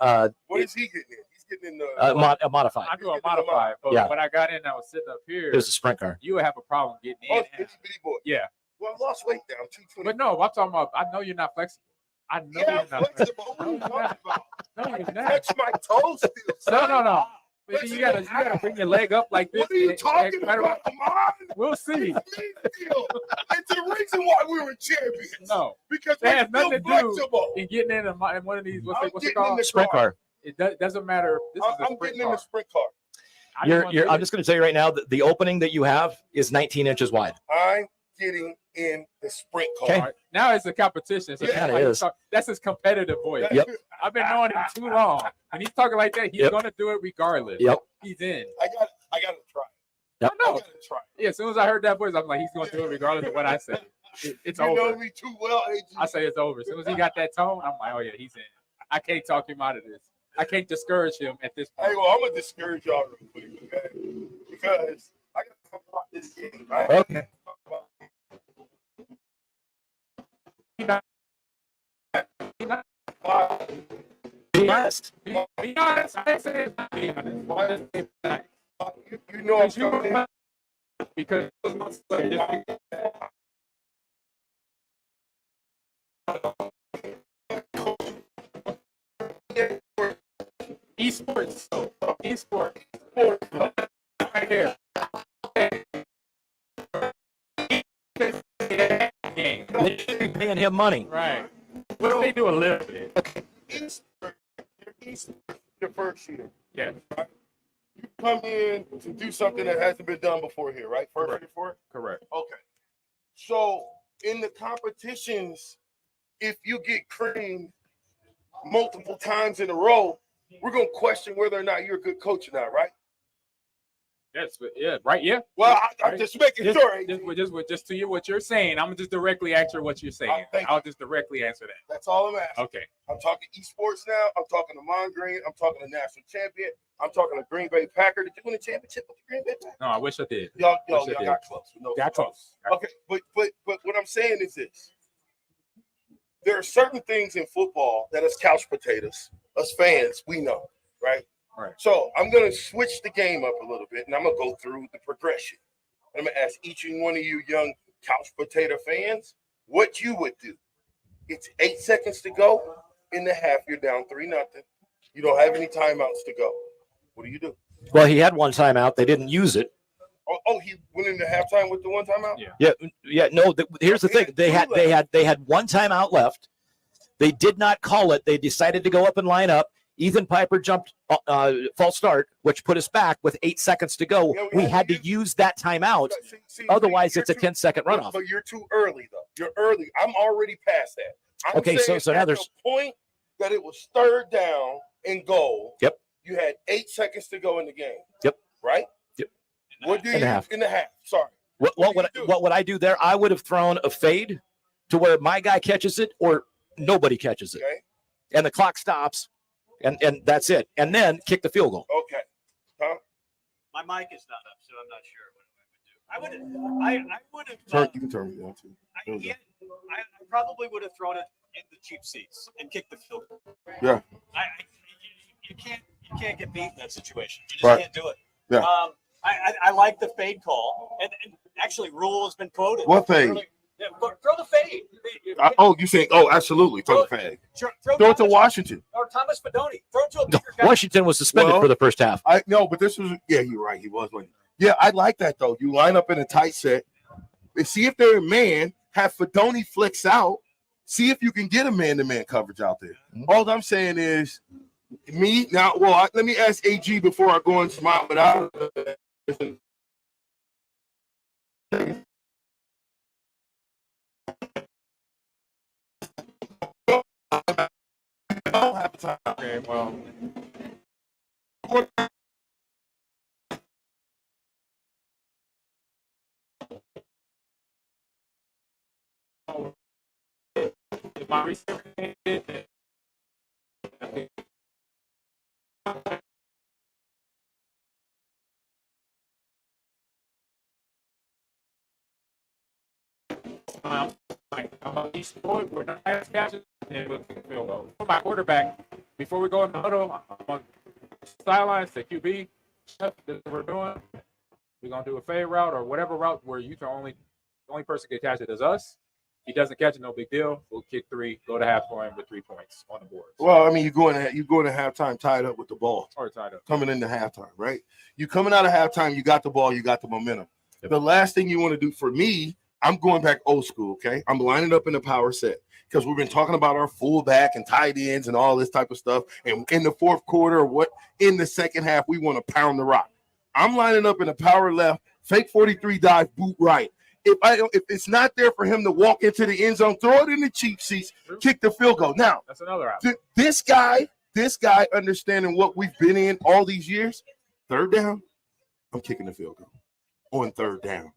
What is he getting in? He's getting in the a modified. I do a modified, but Yeah. when I got in, I was sitting up here. It was a sprint car. You would have a problem getting in. itty bitty boy. Yeah. Well, I lost weight down 220. But no, I'm talking about. I know you're not flexible. I know Yeah, you're I'm not flexible. What are you talking about? No, you're I not. touch my toes still. No. But you gotta bring your leg up like this. What are you talking about? Come on. We'll see. It's the reason why we were champions. No, because that we're has still nothing to do flexible. in getting in one of these. What's it getting in called? the Sprint car. It doesn't matter. This is a I'm sprint getting car. in the sprint car. I'm just going to tell you right now that the opening that you have is 19 inches wide. I'm getting in the sprint car. Okay. All right. Now it's a competition. So Yeah, that's it why is. that's his competitive voice. Yep. I've been knowing him too long. When he's talking like that, he's Yep. gonna do it regardless. Yep. He's in. I got to try. Yep. I know. I got to try. Yeah, as soon as I heard that voice, I'm like, he's gonna do it regardless of what I say. It's You over. know me too well, AG. I say it's over. As soon as he got that tone, I'm like, oh yeah, he's in. I can't talk him out of this. I can't discourage him at this point. Hey, well, I'm gonna discourage y'all real quick, okay? Because I got to talk about this game. Right? Okay. Be honest. Be honest. I ain't saying not be honest. Why is it not? You know I'm coming. Because esports. Right here. Game. They should be paying him money. Right. What do they do a little bit? Your first year. Yeah. You come in to do something that hasn't been done before here, right? First year for it? Correct. Okay. So in the competitions, if you get creamed multiple times in a row, we're gonna question whether or not you're a good coach or not, right? Yes, but yeah, right, yeah. Well, I'm Right. just making sure. Just to you, what you're saying, I'm gonna just directly answer what you're saying. thank I'll just directly answer that. That's all I'm asking. Okay. I'm talking esports now. I'm talking to Mon Green. I'm talking to national champion. I'm talking to Green Bay Packer. Did you win a championship with the Green Bay Packers? No, I wish I did. Y'all Wish I did. got close. No, Got close. Okay, but what I'm saying is this: there are certain things in football that as couch potatoes, us fans, we know, right? Right. So I'm gonna switch the game up a little bit, and I'm gonna go through the progression. I'm gonna ask each and one of you young couch potato fans what you would do. It's 8 seconds to go in the half. You're down 3-0. You don't have any timeouts to go. What do? Well, he had one timeout. They didn't use it. Oh, he went into halftime with the one timeout. Yeah. No. Here's the thing. They had one timeout left. They did not call it. They decided to go up and line up. Ethan Piper jumped false start, which put us back with 8 seconds to go. Yeah, we had to use that timeout. Otherwise, it's a 10-second runoff. But you're too early, though. You're early. I'm already past that. I'm Okay, saying so now at there's the point that it was third down and goal. Yep. You had 8 seconds to go in the game. Yep. Right. Yep. What do you In the half. in the half? Sorry. What would I do there? I would have thrown a fade to where my guy catches it or nobody catches it, Okay. and the clock stops, and that's it. And then kick the field goal. Okay. Huh? My mic is not up, so I'm not sure what I would do. I would have. You can turn me down too. I probably would have thrown it in the cheap seats and kicked the field goal. Yeah. You can't get beat in that situation. You just Right. can't do it. Yeah. I like the fade call, and actually, Rule has been quoted. What fade? Yeah, throw the fade. You saying? Oh, absolutely. Throw the flag. Throw it to Washington. Or Thomas Fedoni. Throw it to a bigger guy. Washington was suspended Well, for the first half. I know, but this was you're right. He was. Yeah, I like that though. You line up in a tight set and see if they're a man. Have Fedoni flex out. See if you can get a man-to-man coverage out there. All I'm saying is, me now. Well, let me ask AG before I go and smile. But I don't have time. Okay, well. If my receiver I'm a East boy. We're not as catches, and we'll kick the field goal. For my quarterback, before we go in the huddle, I'm on sidelines to QB. That's what we're doing. We're gonna do a fade route or whatever route where you can the only person can catch it is us. If he doesn't catch it, no big deal. We'll kick 3, go to halftime with 3 points on the board. Well, I mean, you're going to halftime tied up with the ball. Or tied up. Coming into halftime, right? You coming out of halftime, you got the ball, you got the momentum. The last thing you want to do for me, I'm going back old school, okay? I'm lining up in the power set because we've been talking about our fullback and tight ends and all this type of stuff. And in the fourth quarter, in the second half, we want to pound the rock. I'm lining up in the power left, fake 43 dive, boot right. If it's not there for him to walk into the end zone, throw it in the cheap seats, kick the field goal. Now, that's another option. This guy understanding what we've been in all these years, third down, I'm kicking the field goal on third down.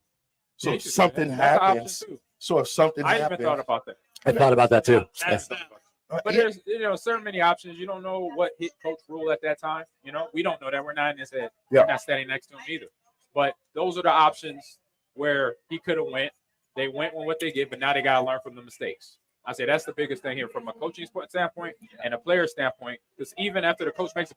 So if something happens, I even thought about that. I thought about that too. But there's certain many options. You don't know what hit coach rule at that time. We don't know that. We're not in his head. Yeah. We're not standing next to him either. But those are the options where he could have went. They went with what they did, but now they got to learn from the mistakes. I say that's the biggest thing here from a coaching standpoint and a player standpoint, because even after the coach makes a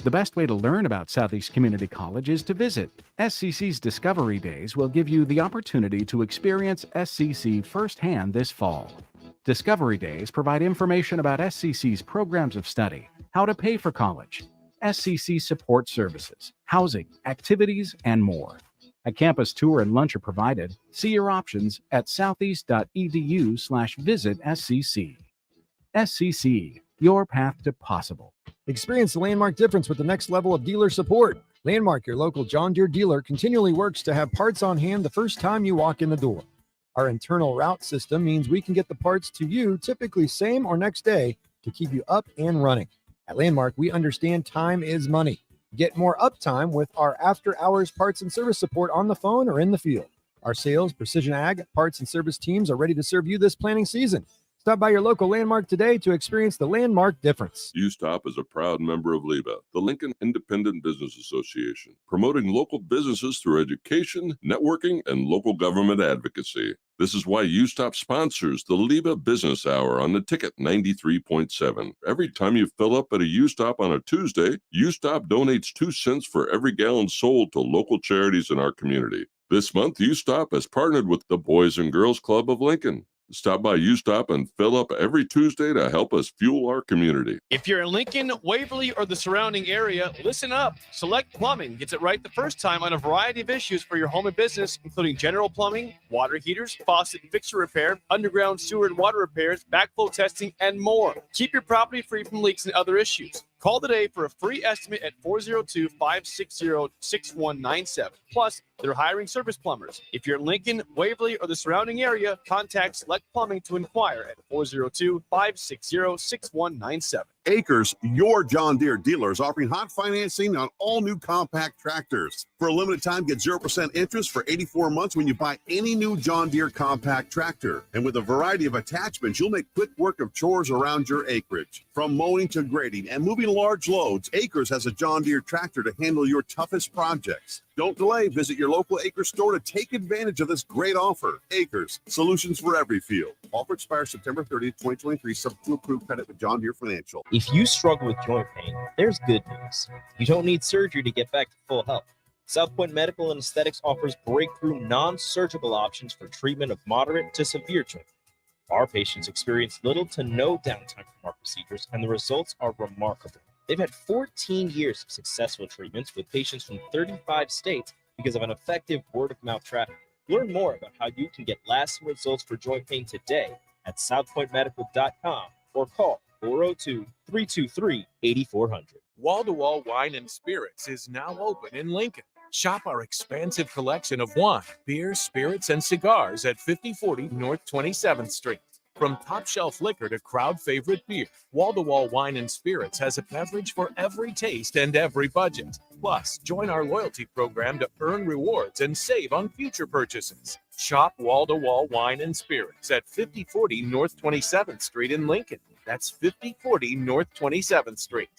The best way to learn about Southeast Community College is to visit. SCC's Discovery Days will give you the opportunity to experience SCC firsthand this fall. Discovery Days provide information about SCC's programs of study, how to pay for college, SCC support services, housing, activities, and more. A campus tour and lunch are provided. See your options at southeast.edu/visit SCC. SCC, your path to possible. Experience the Landmark difference with the next level of dealer support. Landmark, your local John Deere dealer, continually works to have parts on hand the first time you walk in the door. Our internal route system means we can get the parts to you typically same or next day to keep you up and running. At Landmark, we understand time is money. Get more uptime with our after-hours parts and service support on the phone or in the field. Our sales, precision ag, parts, and service teams are ready to serve you this planning season. Stop by your local Landmark today to experience the Landmark difference. USTOP is a proud member of LIBA, the Lincoln Independent Business Association, promoting local businesses through education, networking, and local government advocacy. This is why USTOP sponsors the LIBA Business Hour on the Ticket 93.7. Every time you fill up at a USTOP on a Tuesday, USTOP donates 2 cents for every gallon sold to local charities in our community. This month, USTOP has partnered with the Boys and Girls Club of Lincoln. Stop by USTOP and fill up every Tuesday to help us fuel our community. If you're in Lincoln, Waverly, or the surrounding area, listen up. Select Plumbing gets it right the first time on a variety of issues for your home and business, including general plumbing, water heaters, faucet and fixture repair, underground sewer and water repairs, backflow testing, and more. Keep your property free from leaks and other issues. Call today for a free estimate at 402-560-6197. Plus, they're hiring service plumbers. If you're in Lincoln, Waverly, or the surrounding area, contact Select Plumbing to inquire at 402-560-6197. Acres, your John Deere dealer, is offering hot financing on all new compact tractors. For a limited time, get 0% interest for 84 months when you buy any new John Deere compact tractor. And with a variety of attachments, you'll make quick work of chores around your acreage. From mowing to grading and moving large loads, Acres has a John Deere tractor to handle your toughest projects. Don't delay. Visit your local Acres store to take advantage of this great offer. Acres, solutions for every field. Offer expires September 30th, 2023, subject to approved credit with John Deere Financial. If you struggle with joint pain, there's good news. You don't need surgery to get back to full health. South Point Medical and Aesthetics offers breakthrough non-surgical options for treatment of moderate to severe joint pain. Our patients experience little to no downtime from our procedures, and the results are remarkable. They've had 14 years of successful treatments with patients from 35 states because of an effective word-of-mouth traffic. Learn more about how you can get lasting results for joint pain today at southpointmedical.com or call 402-323-8400. Wall-to-Wall Wine and Spirits is now open in Lincoln. Shop our expansive collection of wine, beer, spirits, and cigars at 5040 North 27th Street. From top-shelf liquor to crowd-favorite beer, Wall-to-Wall Wine and Spirits has a beverage for every taste and every budget. Plus, join our loyalty program to earn rewards and save on future purchases. Shop Wall-to-Wall Wine and Spirits at 5040 North 27th Street in Lincoln. That's 5040 North 27th Street.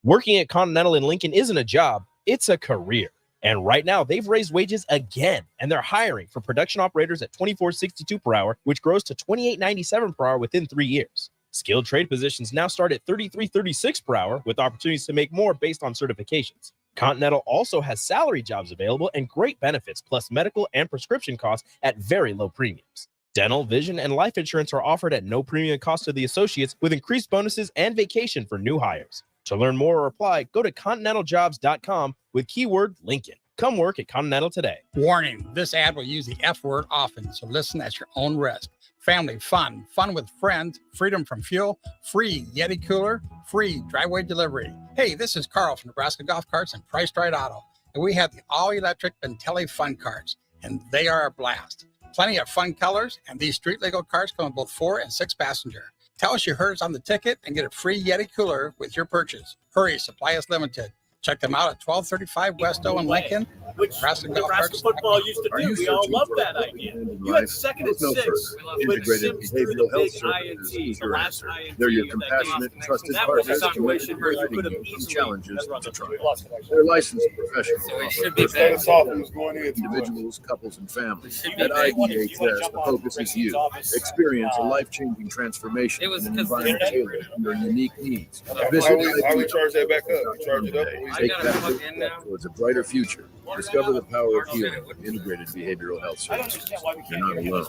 Working at Continental in Lincoln isn't a job, it's a career. And right now, they've raised wages again, and they're hiring for production operators at $24.62 per hour, which grows to $28.97 per hour within 3 years. Skilled trade positions now start at $33.36 per hour, with opportunities to make more based on certifications. Continental also has salary jobs available and great benefits, plus medical and prescription costs at very low premiums. Dental, vision, and life insurance are offered at no premium cost to the associates, with increased bonuses and vacation for new hires. To learn more or apply, go to continentaljobs.com with keyword Lincoln. Come work at Continental today. Warning, this ad will use the F word often, so listen at your own risk. Family fun, fun with friends, freedom from fuel, free Yeti cooler, free driveway delivery. Hey, this is Carl from Nebraska Golf Carts and Priced Right Auto, and we have the all-electric Bentelli Fun Carts, and they are a blast. Plenty of fun colors, and these street-legal carts come with both 4 and 6 passenger. Tell us you heard us on the ticket and get a free Yeti cooler with your purchase. Hurry, supply is limited. Check them out at 1235 West O in Lincoln. Which Nebraska football used to do. We all love that idea. You had second and 6 with Sims through the big INT, the last INT. They're your compassionate, trusted That was a partners situation where you could have from easily challenges to triumphs. They're licensed professionals. So it should be First better. individuals, couples, and families. At IPHS, the focus is you. Experience a life-changing transformation in an environment tailored to your unique needs. Visit How we charge that back up? We charge it up. Take that first step towards a brighter future. Discover the power of healing with integrated behavioral health services. You're not alone.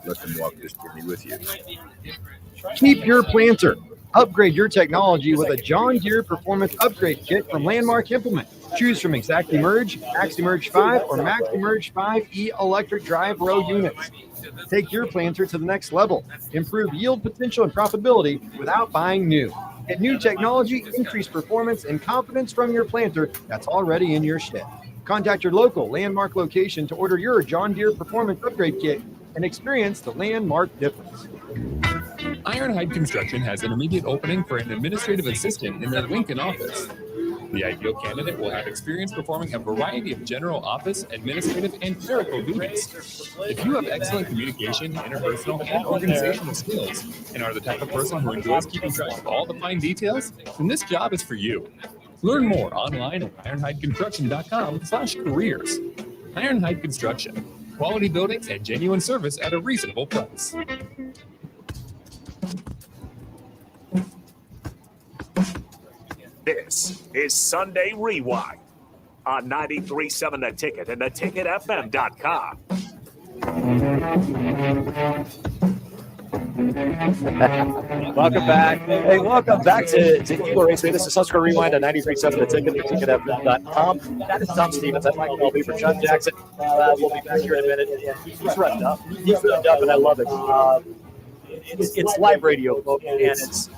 Let them walk this journey with you. Keep your planter. Upgrade your technology with a John Deere Performance Upgrade Kit from Landmark Implement. Choose from ExactEmerge, MaxEmerge 5, or MaxEmerge 5E electric drive row units. Take your planter to the next level. Improve yield potential and profitability without buying new. Get new technology, increased performance, and confidence from your planter that's already in your shed. Contact your local Landmark location to order your John Deere Performance Upgrade Kit and experience the Landmark difference. Ironhide Construction has an immediate opening for an administrative assistant in their Lincoln office. The ideal candidate will have experience performing a variety of general office, administrative, and clerical duties. If you have excellent communication, interpersonal, and organizational skills, and are the type of person who enjoys keeping track of all the fine details, then this job is for you. Learn more online at ironhideconstruction.com/careers. Ironhide Construction. Quality buildings and genuine service at a reasonable price. This is Sunday Rewind on 93.7 The Ticket and theticketfm.com. Welcome back. Hey, welcome back to Eagle Raceway. This is Husker Rewind on 93.7 The Ticket, theticketfm.com. That is Tom Stevens. I'm Mike Melby for John Jackson. We'll be back here in a minute. He's revved up. He's revved up, and I love it. It's live radio, folks, and it's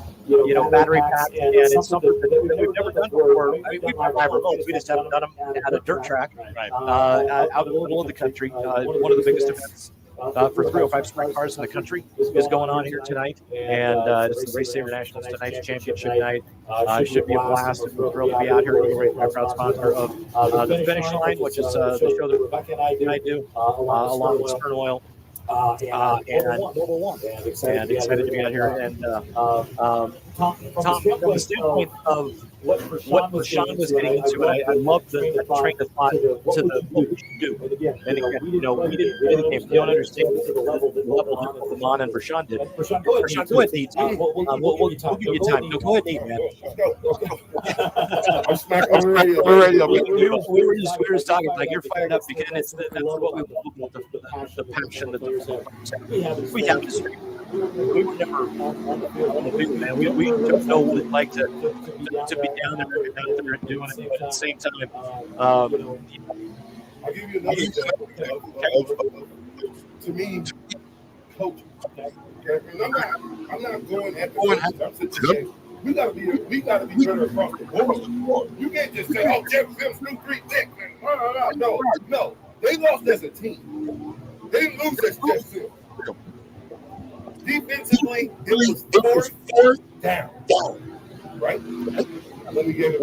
battery packed, and it's something that we've never done before. I mean, we've done live remotes. We just haven't done them at a dirt track out in the middle of the country. One of the biggest events for 305 sprint cars in the country is going on here tonight, and it's the Race Saver Nationals tonight's championship night. It should be a blast, and we're thrilled to be out here. We're a proud sponsor of the Finish Line, which is the show that Rebecca and I do along with Stern Oil. And excited to be out here. And Tom, from the standpoint of what Rashawn was getting into, and I love the train of thought to the do. And again, we don't understand the level that Lamont and Rashawn did. Rashawn, go ahead, Nate. We'll give you time. No, go ahead, Nate, man. We're ready. We were just talking, like, you're fired up because that's what we want, the passion that we have to stream. we were never on the field, man. We don't know what it's like to be down there and doing it. But at the same time, I'll give you another example. To me, coach. And I'm not going at the coaches. I'm saying we gotta be better across the board. You can't just say, "Oh, Jeff Sims threw 3 picks." No. They lost as a team. They didn't lose as Jeff Sims. Defensively, it was fourth down. Right? Let me get it.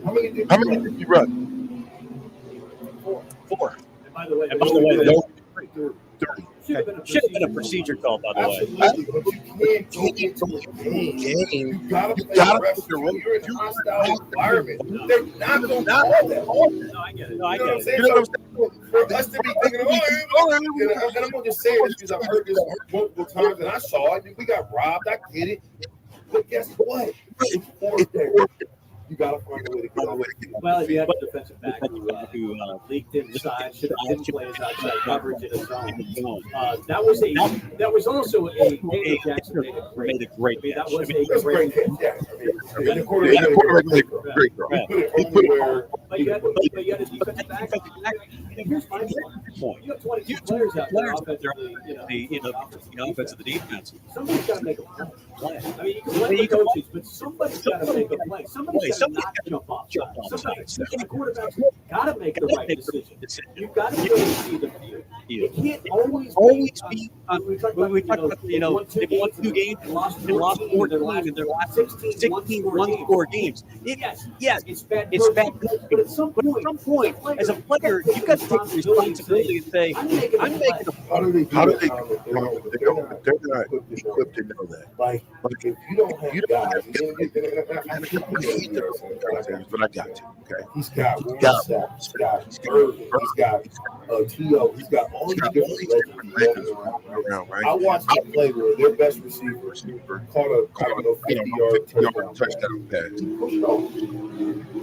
How many did you run? 4. And by the way, should have been a procedure call, by the way. Absolutely, but you can't go into the game. You gotta play the rest. You're in a hostile environment. They're not going to call that. No, I get it. You know what I'm saying? So for us to be thinking, and I'm going to just say this because I've heard this multiple times, and I saw it. We got robbed. I get it. But guess what? It's 4th down. You got to find a way to get away. Well, you have a defensive back who leaked inside, should have been plays outside coverage in his zone. That was also a David Jackson made a great catch. That was a great catch. And the quarterback made a great throw. But you had a defensive back. Here's my point. You have 22 players out there the offense and the defense. Somebody's got to make a play. I mean, you can let the coaches, but somebody's got to make a play. Somebody's got to not jump off. The quarterback's got to make the right decision. You've got to be able to see the field. It can't always be. We talked about, they won 2 games and lost 14 in their last 16 one-score games. Yes, it's bad. But at some point, as a player, you've got to take the responsibility and say, I'm making a play. How do they they're not equipped to know that. Like if you don't have guys, but I got you. Okay. He's got Warsaw, he's got Irvin, he's got T.O., he's got all these different legends around, right? I watched them play where their best receiver caught a 50-yard touchdown pass.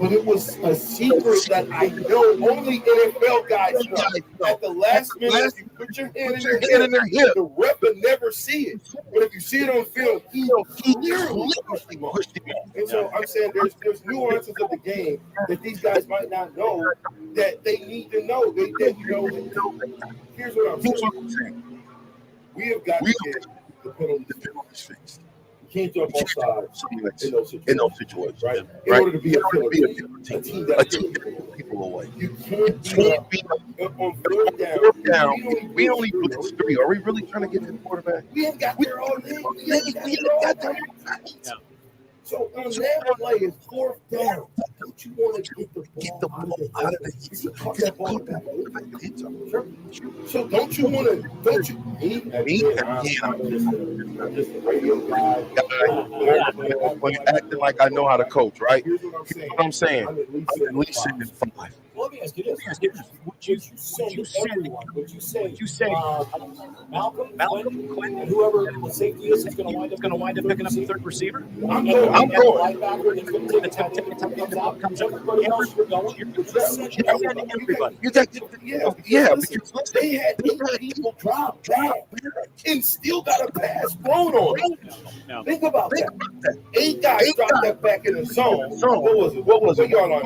But it was a secret that I know only NFL guys know. At the last minute, you put your hand in their hip. The rep would never see it. But if you see it on film, he literally pushed him off. And so I'm saying there's nuances of the game that these guys might not know that they need to know. They know. Here's what I'm saying. We have got to get the penalties fixed. You can't jump off sides in those situations, right? In order to be a killer team that people away. You can't be on 4th down. We only blitz 3. Are we really trying to get to the quarterback? We ain't got there all day. So on that play is 4th down. Don't you want to get the ball out of the So don't you want to? I'm just a radio guy. Acting like I know how to coach, right? Here's what I'm saying. I'm at least sitting in 5. Let me ask you this. Would you say Malcolm, Quinn, and whoever the safety is going to wind up picking up the 3rd receiver? I'm going. Everybody. Because they had 8 people drop back and still got a pass thrown on them. Think about that. 8 guys dropped that back in the zone. What was it? Y'all on?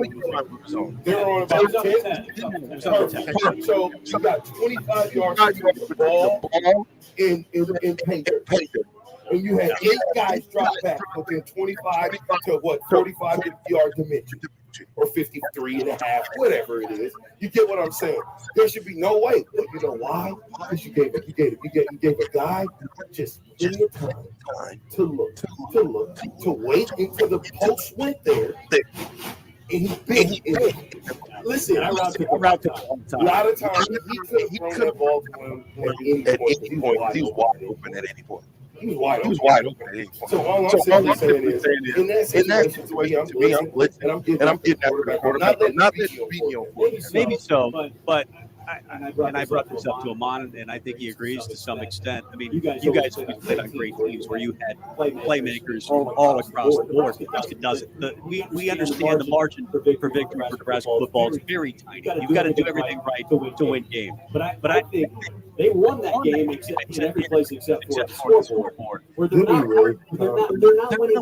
They were on about 10. So you got 25 yards to the ball in paper. And you had 8 guys drop back within 25 to 45 yard dimension, or 53 and a half, whatever it is. You get what I'm saying? There should be no way. You know why? Because you gave a guy just plenty of time to look, to wait until the post went there. And he big. Listen, I route pick all the time. A lot of times he could have thrown that ball to him at any point. He was wide open at any point. He was wide open at any point. So all I'm saying is, in that situation, to me, I'm blitzing and I'm getting that quarterback. I'm not letting you beat me on quarterback. Maybe so, but I brought this up to Amon, and I think he agrees to some extent. I mean, you guys always played on great teams where you had playmakers all across the board. Nebraska doesn't. We understand the margin for victory for Nebraska football is very tiny. You've got to do everything right to win games. But I think they won that game in every place except for the scoreboard. Where they're not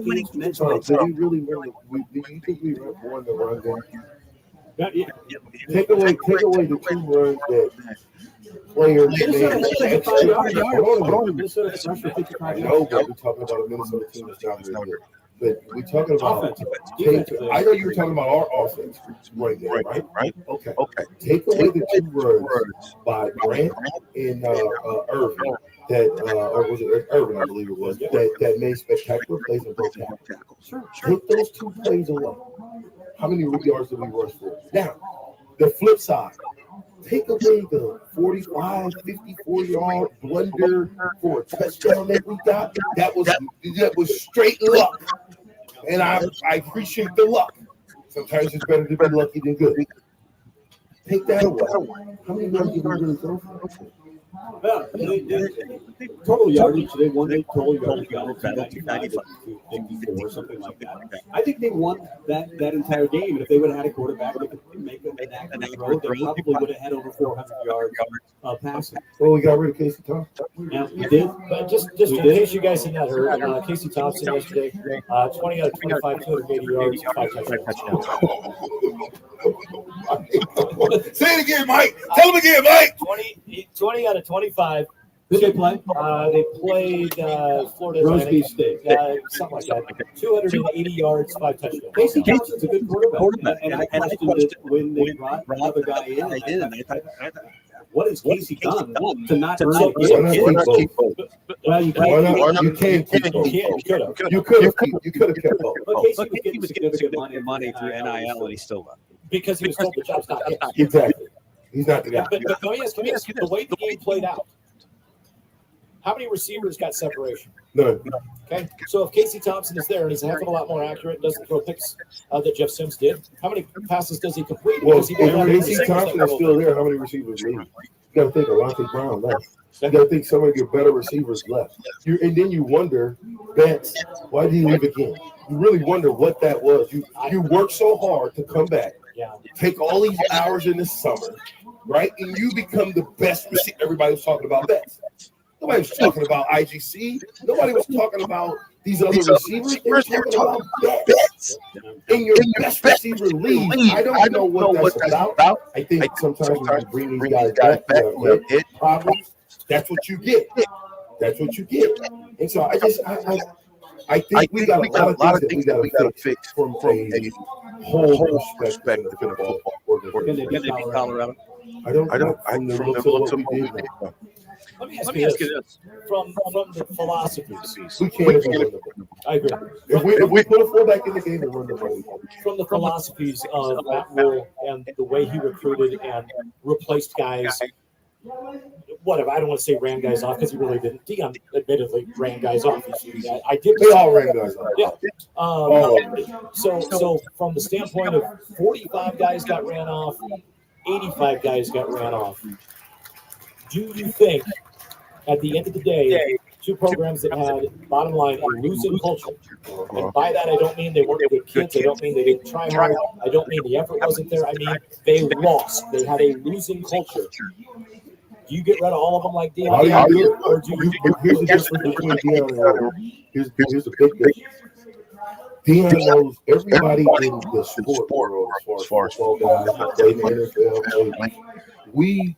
winning games. Did we really win? Do you think we won the run game? Take away the 2 runs that players made. I know, but we're talking about a Minnesota team that's not very good. But we're talking about I know you were talking about our offense right there, right? Okay. Take away the 2 runs by Grant and Irvin that or was it Irvin, I believe it was, that made spectacular plays in both tackles. Take those 2 plays away. How many yards did we rush for? Now, the flip side, take away the 45, 54-yard blunder for a touchdown that we got. That was straight luck. And I appreciate the luck. Sometimes it's better to be lucky than good. Take that away. How many yards did we really throw for? Total yardage, they won the total yardage, 294, something like that. I think they won that entire game. And if they would have had a quarterback that could make an accurate throw, they probably would have had over 400 yards passing. Well, we got rid of Casey Thompson. Yeah, we did. But just in case you guys had not heard, Casey Thompson yesterday, 20 out of 25, 280 yards, 5 touchdowns. Say it again, Mike. Tell him again, Mike. 20 out of 25. Who they play? They played Florida Roseby State. Something like that. 280 yards, 5 touchdowns. Casey Thompson's a good quarterback. And I questioned it when they brought another guy in. What has Casey done to not earn it? Well, you can't keep both. You could have kept both. But Casey was getting significant money through NIL, and he still left because he was told the job's not his. Exactly. He's not the guy. But let me ask you, the way the game played out, how many receivers got separation? None. Okay, so if Casey Thompson is there and he's a heck of a lot more accurate, doesn't throw picks that Jeff Sims did, how many passes does he complete? Well, if Casey Thompson is still there, how many receivers leave? You got to think Alontae Brown left. You got to think some of your better receivers left. And then you wonder, Betts, why did he leave again? You really wonder what that was. You work so hard to come back, take all these hours in the summer, right? And you become the best receiver. Everybody was talking about Betts. Nobody was talking about IGC. Nobody was talking about these other receivers. They were talking about Betts. And your best receiver leaves. I don't know what that's about. I think sometimes when you bring these guys back, hit problems. That's what you get. That's what you get. And so I think we got a lot of things that we got to fix from a whole perspective in the ball. Can they beat Colorado? I don't know. From the looks of what we did. Let me ask you this. From the philosophies. We can't run the ball. I agree. If we put a fullback in the game and run the ball. From the philosophies of Matt Rule and the way he recruited and replaced guys, whatever. I don't want to say ran guys off because he really didn't. Dion admittedly ran guys off. I did. They all ran guys off. Yeah. So from the standpoint of 45 guys got ran off, 85 guys got ran off. Do you think, at the end of the day, 2 programs that had, bottom line, a losing culture, and by that I don't mean they weren't good kids, I don't mean they didn't try hard, I don't mean the effort wasn't there, I mean they lost. They had a losing culture. Do you get rid of all of them like Dion? Or do you? Here's the difference between Dion and Rule. Here's the big difference. Dion knows everybody in the sport world as far as football guys that play in the NFL. We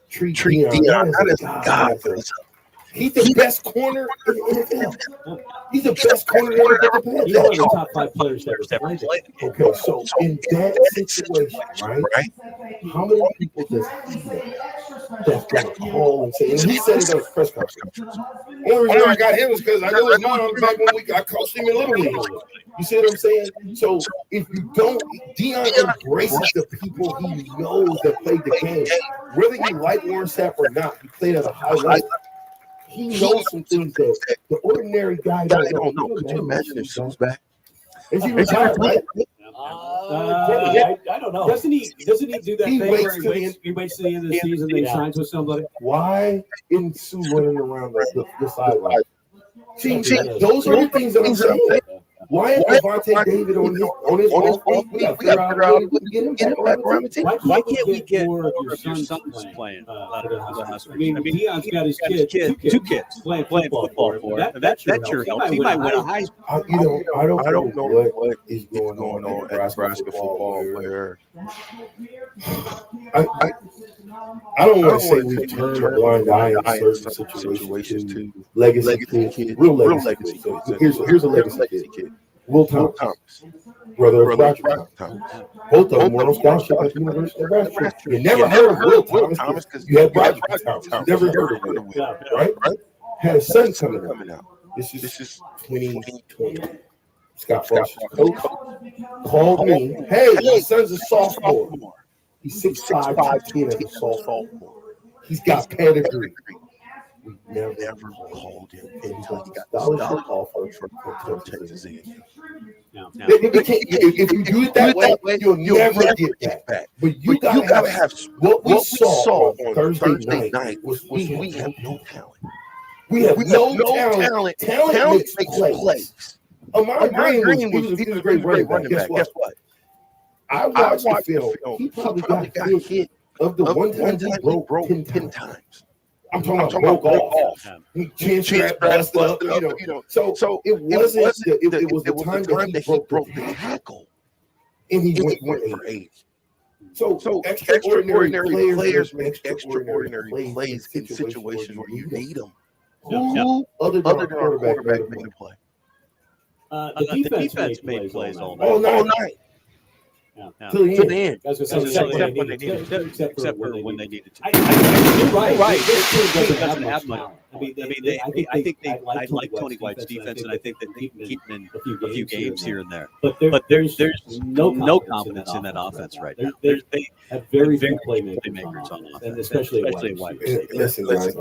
treat Dion as a god. He's the best corner in the NFL. He's the best corner in the NFL. He's one of the top 5 players that ever played. Okay, so in that situation, right? How many people does he know that's gonna call and say? And he said it at a press conference. Only reason I got him was because I know his mom back when I coached him in Little League. You see what I'm saying? So if you don't, Dion embraces the people he knows that played the game. Whether you like Warren Sapp or not, he played at a high level. He knows some things that the ordinary guy don't know. Could you imagine if Sims back? Is he retired? Right? I don't know. Doesn't he do that thing where he waits to the end of the season and he signs with somebody? Why isn't Sue running around the sideline? See, those are the things that I'm saying. Why is Devontae David on his off week? We got to figure out how we can get him back around the team. Why can't we get more of your sons playing? I mean, Deion's got his two kids playing football for him. That sure helps. He might win a Heisman. I don't know what is going on at Nebraska football where I don't want to say we turn a blind eye in certain situations to legacy kids, real legacy kids. So here's a legacy kid. Will Thomas, brother of Roger Thomas. Both of them were on scholarship at the University of Nebraska. You never heard of Will Thomas because you had Roger Thomas. You never heard of Will, right? Had a son coming out. This is 2020. Scott Foster, coach, called me. Hey, my son's a sophomore. He's 6'5", 210 as a sophomore. He's got pedigree. We never called him until he got scholarship offer from Texas A&M. If you do it that way, you'll never get that. But you gotta have what we saw on Thursday night was we have no talent. We have no talent. Talent makes plays. Amari Green was a great running back. Guess what? I watched the film. He probably got hit of the one time he broke 10 times. I'm talking about broke off. Chin strap busted up, So it wasn't. It was the time that he broke the tackle, and he went for 8. So extraordinary players make extraordinary plays in situations where you need them. Who other than a quarterback made a play? The defense made plays all night. To the end. Except for when they needed to. You're right. This team doesn't have much. I think I like Tony White's defense, and I think that they can keep him in a few games here and there. But there's no confidence in that offense right now. They have very few playmakers on offense, and especially White. Listen, guys,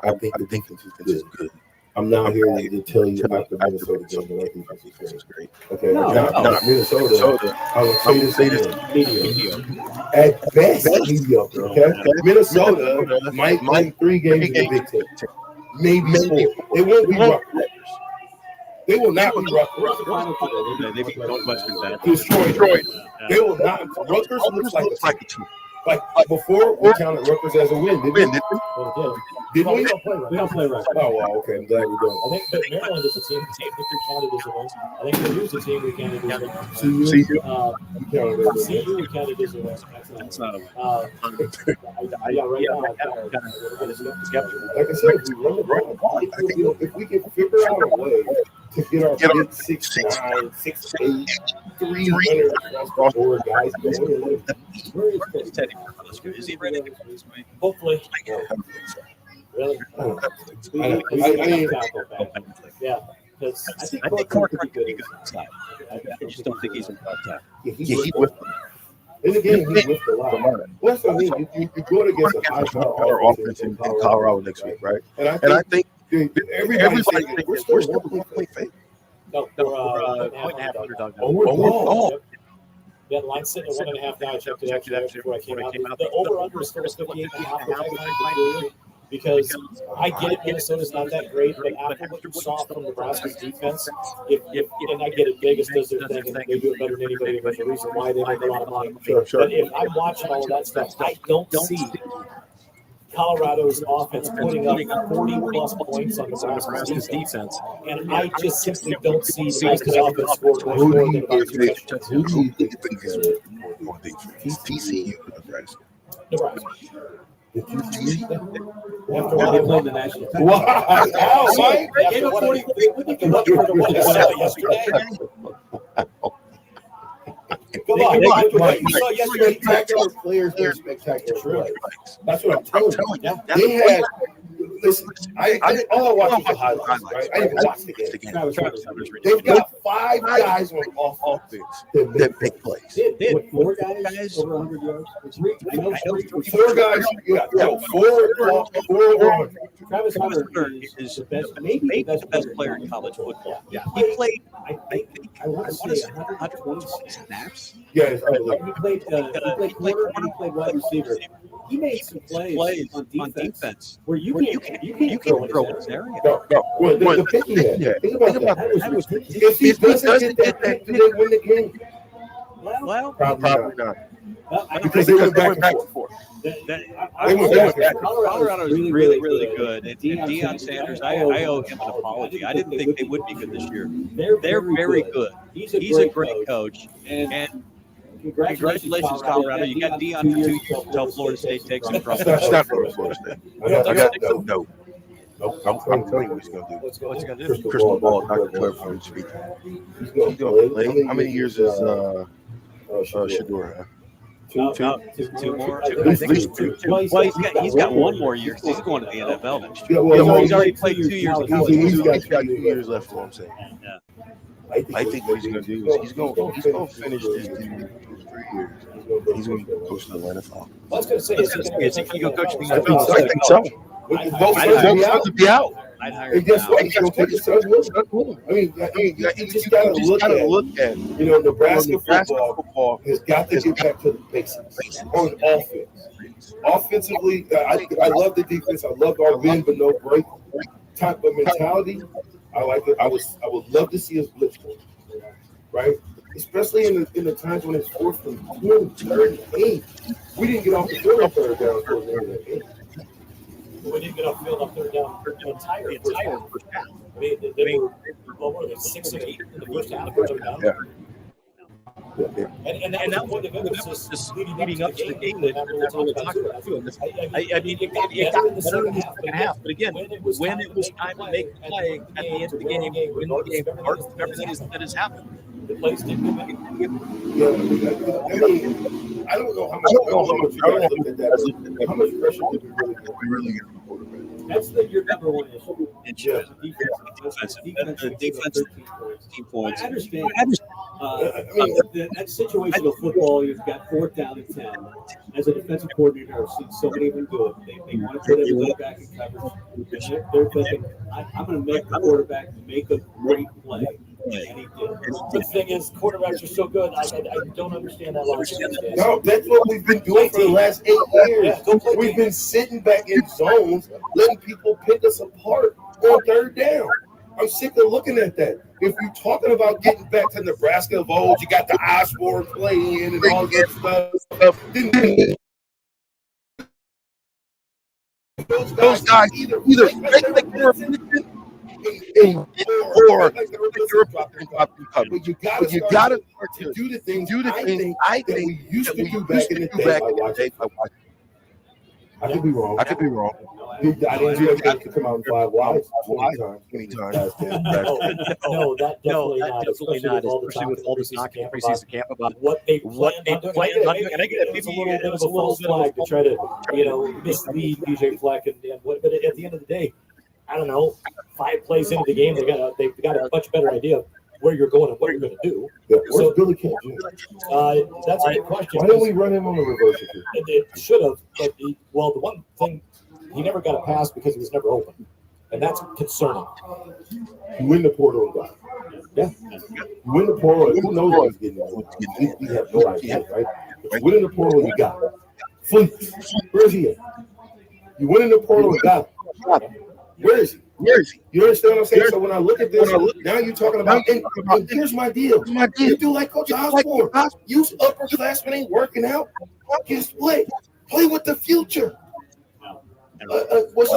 I think the defense is good. I'm not here to tell you about the Minnesota game, but I think defense is great. Okay, not Minnesota. I would say this mediocre. At best, mediocre. Okay, Minnesota might win 3 games in the Big Ten, maybe 4. It won't be Rutgers. They will not be Rutgers. They beat Northwestern bad. Detroit. They will not. Rutgers looks like a 2. Like before, we counted Rutgers as a win, didn't we? Did we? We don't play Rutgers. Oh, wow, okay. I'm glad we don't. I think Maryland is a team we counted as a win. I think Purdue's a team we counted as a win. CU we counted as a win. That's not a win. Right now, like I said, if we run the ball, if we can figure out a way to get our big 6'9", 6'8", 300 across the board guys going. Where's Teddy Brusco? Is he ready to go this way? Hopefully. Really? Yeah. I think Clark could be good inside. I just don't think he's in top time. He whipped them. In the game, he whipped a lot. Well, that's what I mean. You go against a high-power offense in Colorado next week, right? And I think everybody thinks we're still play fake. No, we're point and a half underdog. Yeah, the line sitting at 1.5 now. I checked it actually before I came out. The over-under is still 58.5 because I get it. Minnesota's not that great, but after what you saw from Nebraska's defense, and I get it, Vegas does their thing and they do it better than anybody. There's a reason why they make a lot of money. Sure. But if I'm watching all of that stuff, I don't see Colorado's offense putting up 40-plus points on Nebraska's defense, and I just simply don't see Nebraska's offense score more than about 2 touchdowns. Who do you think is on defense? TCU or Nebraska? Nebraska. Did you see that? After when they played the national team. Wow. They gave up 40 yesterday. Come on. You saw yesterday. Spectacular players make spectacular plays. That's what I'm telling you. They had listen, I all I watch is the highlights, right? I didn't watch the game. They've got 5 guys on offense that make plays. They had 4 guys over 100 yards. 3. I know 4 guys, yeah, 4 over 100. Travis Hunter is the best, maybe the best player in college football. Yeah, he played. I want to say 126 snaps. Yeah, it's unbelievable. He played quarter and he played wide receiver. He made some plays on defense where you can't throw in this area. No. Well, the picking that. Think about that. If he doesn't get that, do they win the game? Well, probably not. Because they went back and forth. Colorado is really good. And Deion Sanders, I owe him an apology. I didn't think they would be good this year. They're very good. He's a great coach. And congratulations, Colorado. You got Deion for 2 years until Florida State takes him from. It's not Florida State. No. I'm telling you what he's going to do. What's he going to do? Crystal ball, Dr. Claiborne speaking. He's going to play. How many years is Shador have? Two more. I think it's 2. Well, he's got 1 more year because he's going to the NFL next year. He's already played 2 years in college. He's got 2 years left. What I'm saying. Yeah. I think what he's going to do is he's going to finish this dude in 3 years. He's going to coach the Atlanta Falcons. I was going to say, is he going to coach the NFL? I think so. Both sons to be out. I'd hire him. Guess what? He's going to take his son's with him. I mean, you just got to look at, Nebraska football has got to get back to the basics on offense. Offensively, I love the defense. I love our bend but no break type of mentality. I like it. I would love to see us blitz, right? Especially in the times when it's 4th and 20, 3rd and 8. We didn't get off the field on 3rd down towards the end of the game. We didn't get off the field on 3rd down the entire first half. I mean, they were 6 and 8 in the first half. Yeah. And that point of emphasis just leading up to the game that we're talking about. I mean, it got better in the second half. But again, when it was time to make a play at the end of the game, win the game, part of everything that has happened. The plays didn't come in. Yeah, I don't know how much you guys looked at that. How much pressure did we really get from the quarterback? That's your number one issue. Yeah. Defense. 13 points. I understand. That situational football, you've got 4th down and 10. As a defensive coordinator, I've seen so many of them do it. They want to put everybody back in coverage. They're thinking, I'm going to make the quarterback make a great play. And he did. The thing is, quarterbacks are so good. I don't understand that logic. No, that's what we've been doing for the last 8 years. We've been sitting back in zones, letting people pick us apart on 3rd down. I'm sick of looking at that. If you're talking about getting back to Nebraska of old, you got the Osborne play in and all that stuff. Those guys either make like they're or but you got to start to do the things I think we used to do back in the day. I could be wrong. I didn't expect to come out in 5 wides 20 times. No, definitely not. Especially with all this talk in preseason camp about what they plan on doing. And I get it's a little bit of a false flag to try to, mislead DJ Fleck and what. But at the end of the day, I don't know. 5 plays into the game, they've got a much better idea of where you're going and what you're going to do. Yeah, where's Billy King? That's a good question. Why didn't we run him on the reverse? It should have, but the one thing, he never got a pass because he was never open, and that's concerning. You win the portal and got it. Yeah. You win the portal, and who knows what he's getting at? We have no idea, right? But you win in the portal and you got it. Fleet, where's he at? You win in the portal and got it. Where is he? You understand what I'm saying? So when I look at this, now you're talking about, and here's my deal. You do like Coach Osborne. You upperclassmen ain't working out. Just play with the future. What's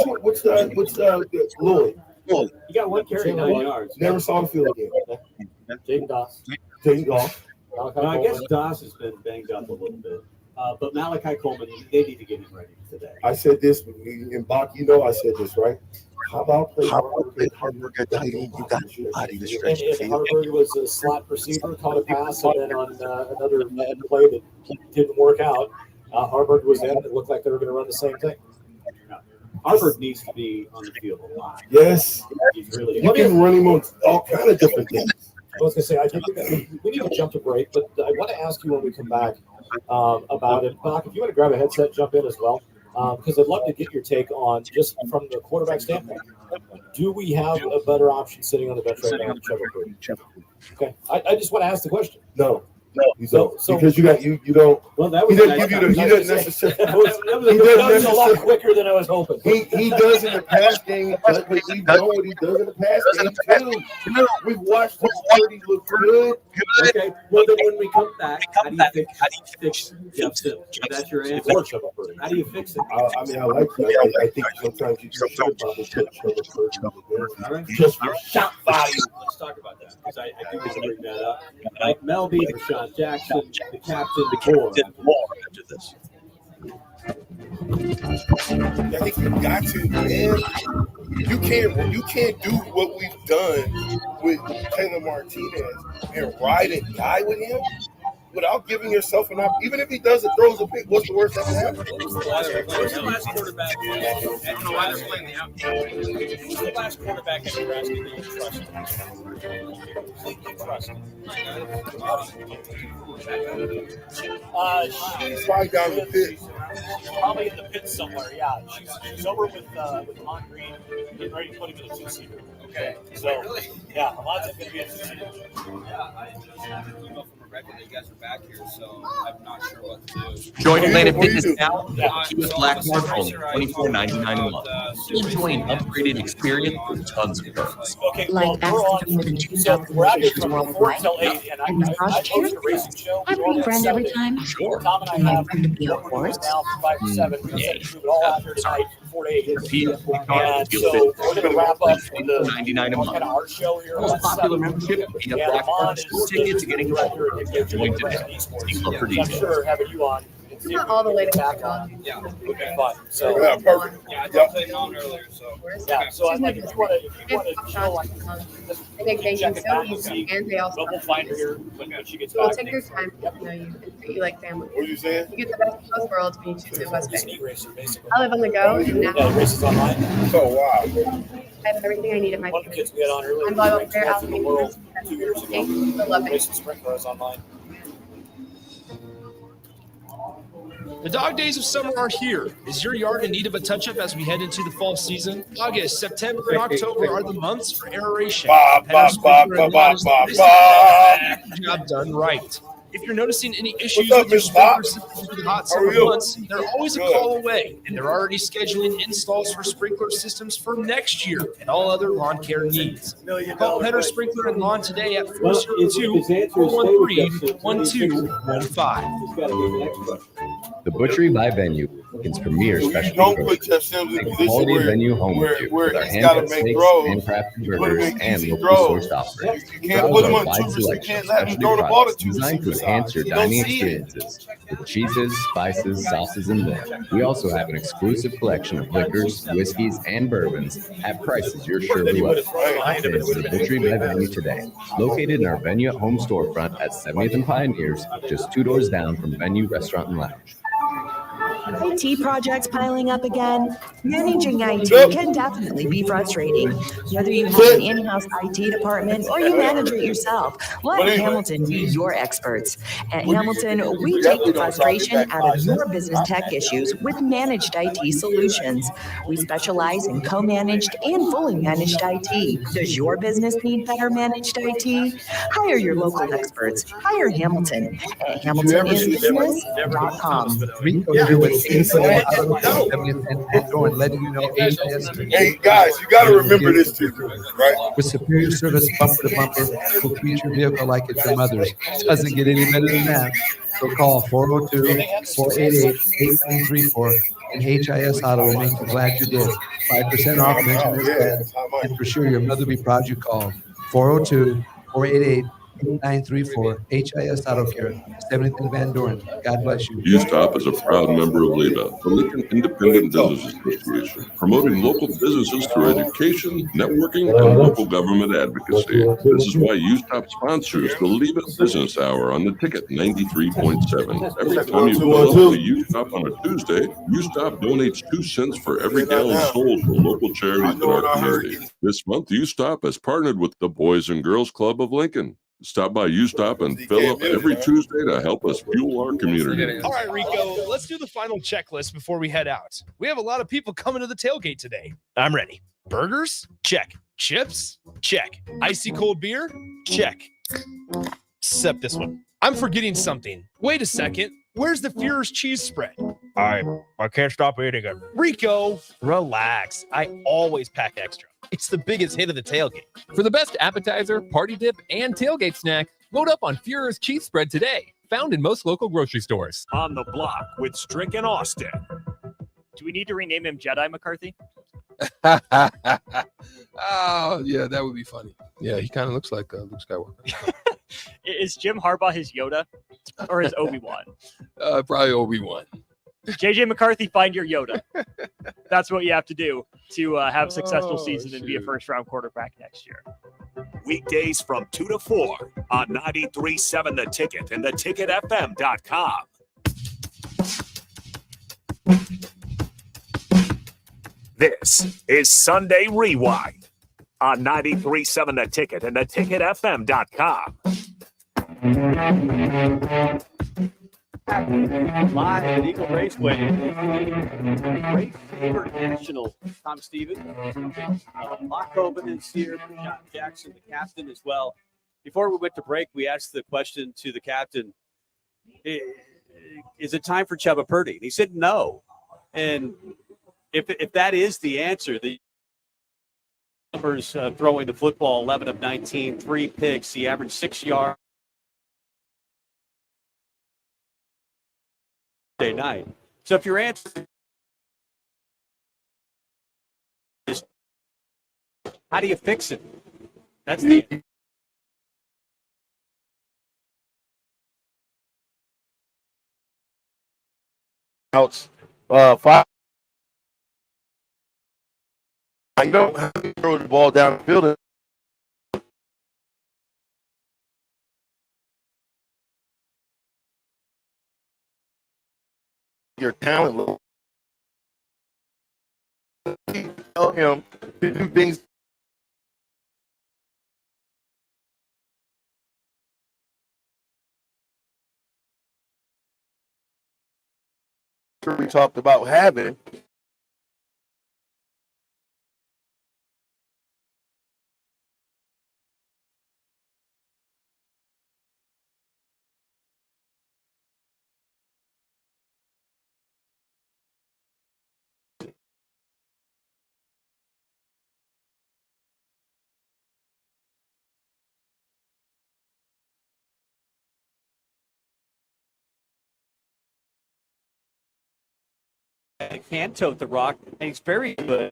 Lloyd? You got 1 carry, 9 yards. Never saw the field again. Jaden Doss. I guess Doss has been banged up a little bit. But Malachi Coleman, they need to get him ready today. I said this in Bach, I said this, right? How about play Harburg at tight end? You got body to stretch the field. Harburg was a slot receiver, caught a pass, and then on another play that didn't work out, Harburg was in. It looked like they were going to run the same thing. Harvard needs to be on the field a lot. Yes. He's really. You can run him on all kind of different things. I was going to say, I think we need to jump to break, but I want to ask you when we come back about it. Doc, if you want to grab a headset, jump in as well, because I'd love to get your take on just from the quarterback standpoint. Do we have a better option sitting on the bench right now than Trevor Pruitt? Okay, I just want to ask the question. No, you don't. Because you don't. Well, that was he doesn't give you the. He doesn't necessarily. That was a lot quicker than I was hoping. He does in the pass game, but we know what he does in the pass game too. We've watched him already look good. Okay. Well, then when we come back, how do you fix Jeff Sims? That's your answer. How do you fix it? I mean, I like that. I think sometimes you should probably put Trevor Pruitt All right. just for shot value. Let's talk about that because I do want to bring that up. Mike Melby, Rashawn Jackson, the captain, more after this. I think you got to, man. You can't do what we've done with Taylor Martinez and ride and die with him without giving yourself an opportunity. Even if he does it, throws a pick, what's the worst that can happen? Who's the last quarterback? I don't know why they're playing the outfield. Who's the last quarterback in Nebraska that you trusted? Completely trusted. She's probably down the pit. She's probably in the pit somewhere. Yeah, she's over with Lon Green, getting ready to put him in a two-seater. Okay, so yeah, Alon's going to be a two-seater. Yeah, I just had an email from Rebecca that you guys are back here, so I'm not sure what to do. Join Planet Fitness now. Yeah. Keep us Black Smartphone, $24.99 a month. Enjoy an upgraded experience with tons of perks. Okay, like so we're out here from 4 till 8, and I host a racing show. Have a friend every time. Sure. Tom and I have to be a horse. now from 5 to 7. We're going to do it all out here tonight from 4 to 8. Repeat, And so we're going to wrap up with the $99 a month. kind of art show here. Most at popular 7. membership, be a And Black Lamont Card school tickets, getting director and Join today. See club for I'm details. sure having you on. Not all the way to back on. Yeah, would be fun. So Yeah, perfect. Yeah, I talked to Alan earlier, so. yeah, so I think if you want to show like They make check banking it so back and easy, see. and they also We'll find her here when she gets so back. take your time. You know, you treat you like family. What are you saying? You get the best of both worlds when you choose the West This Bay. e racer basically. I live on the go, and now Yeah, races online. Oh, wow. I have everything I need at my One of the kids we had on earlier. I'm Bible Fair Ranked 12th in the world 2 years ago. I love it. Racing sprint cars online. The dog days of summer are here. Is your yard in need of a touch-up as we head into the fall season? August, September, and October are the months for aeration. Job done right. If you're noticing any issues with your sprinkler system for the hot summer months, they're always a call away, and they're already scheduling installs for sprinkler systems for next year and all other lawn care needs. Call Penner Sprinkler and Lawn today at 402-413-1215. The Butchery by Venue, Lincoln's premier specialty Don't grocery. put Jeff Sims in a Take position quality where, venue home where, with you where with our he's got to hand-cut make steaks, throws. handcrafted Put him burgers, in and easy locally throws. sourced offerings. You can't Browse put him our on wide two, you selection can't of let him specialty throw the ball to products two designed to receivers. enhance your You don't dining see it. experiences with cheeses, spices, sauces, and more. We also have an exclusive collection of liquors, whiskeys, and bourbons at prices you're sure to love. Stop in to the Butchery by Venue today, located in our Venue at Home storefront at 70th and Pioneers, just 2 doors down from Venue Restaurant and Lounge. IT projects piling up again? Managing IT can definitely be frustrating. Whether you have an in-house IT department or you manage it yourself, let Hamilton be your experts. At Hamilton, we take the frustration out of your business tech issues with managed IT solutions. We specialize in co-managed and fully managed IT. Does your business need better managed IT? Hire your local experts. Hire Hamilton at hamiltoninbusiness.com. Hey guys, you got to remember this too, right? With superior service bumper to bumper, we'll treat your vehicle like it's your mother's. Doesn't get any better than that. So call 402-488-8934 and HIS Auto will make you glad you did. 5% off mention this ad. And for sure, your mother will be proud you called. 402-488-8934. 934 HIS Auto Care, 70th and Van Doren. God bless you. UStop is a proud member of LEBA, the Lincoln Independent Business Association, promoting local businesses through education, networking, and local government advocacy. This is why UStop sponsors the LEBA Business Hour on the ticket 93.7. Every time you fill up a UStop on a Tuesday, UStop donates 2 cents for every gallon sold to local charities in our community. This month, UStop has partnered with the Boys and Girls Club of Lincoln. Stop by UStop and fill up every Tuesday to help us fuel our community. All right, Rico, let's do the final checklist before we head out. We have a lot of people coming to the tailgate today. I'm ready. Burgers? Check. Chips? Check. Icy cold beer? Check. Except this one. I'm forgetting something. Wait a second. Where's the Führer's cheese spread? I can't stop eating it. Rico, relax. I always pack extra. It's the biggest hit of the tailgate. For the best appetizer, party dip, and tailgate snack, load up on Führer's cheese spread today. Found in most local grocery stores. On the block with Strick and Austin. Do we need to rename him Jedi McCarthy? Oh, yeah, that would be funny. Yeah, he kind of looks like Luke Skywalker. Is Jim Harbaugh his Yoda or his Obi-Wan? Probably Obi-Wan. JJ McCarthy, find your Yoda. That's what you have to do to have a successful season and be a first-round quarterback next year. Weekdays from 2 to 4 on 93.7 The Ticket and theticketfm.com. This is Sunday Rewind on 93.7 The Ticket and theticketfm.com. Live at Eagle Raceway. Great favorite national, Tom Stevens. Mark Hoban is here. John Jackson, the captain, as well. Before we went to break, we asked the question to the captain, is it time for Chuba Purdy? And he said no. And if that is the answer, the numbers throwing the football, 11 of 19, 3 picks, he averaged 6 yards. Night. So if your answer is how do you fix it? That's the outs. 5. I don't have to throw the ball down the field. Your talent level. Tell him to do things. We talked about having. can tote the rock, and he's very good.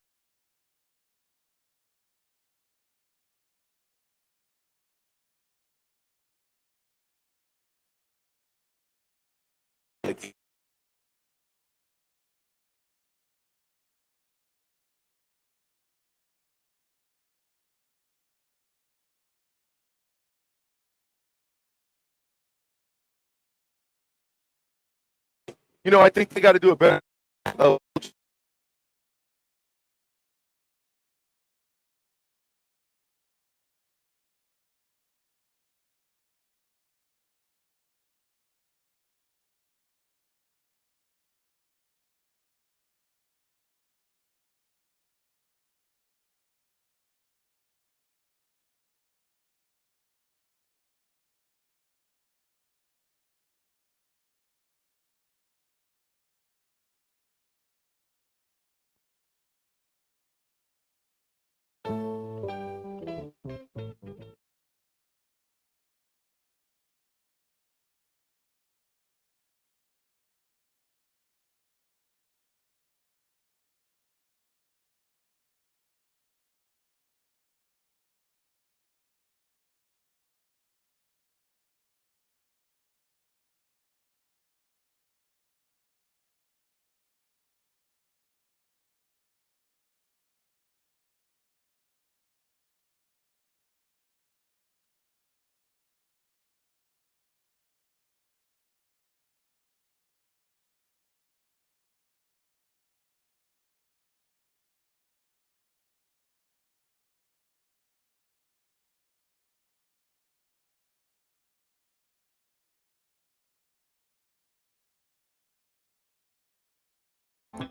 You know, I think they got to do a better.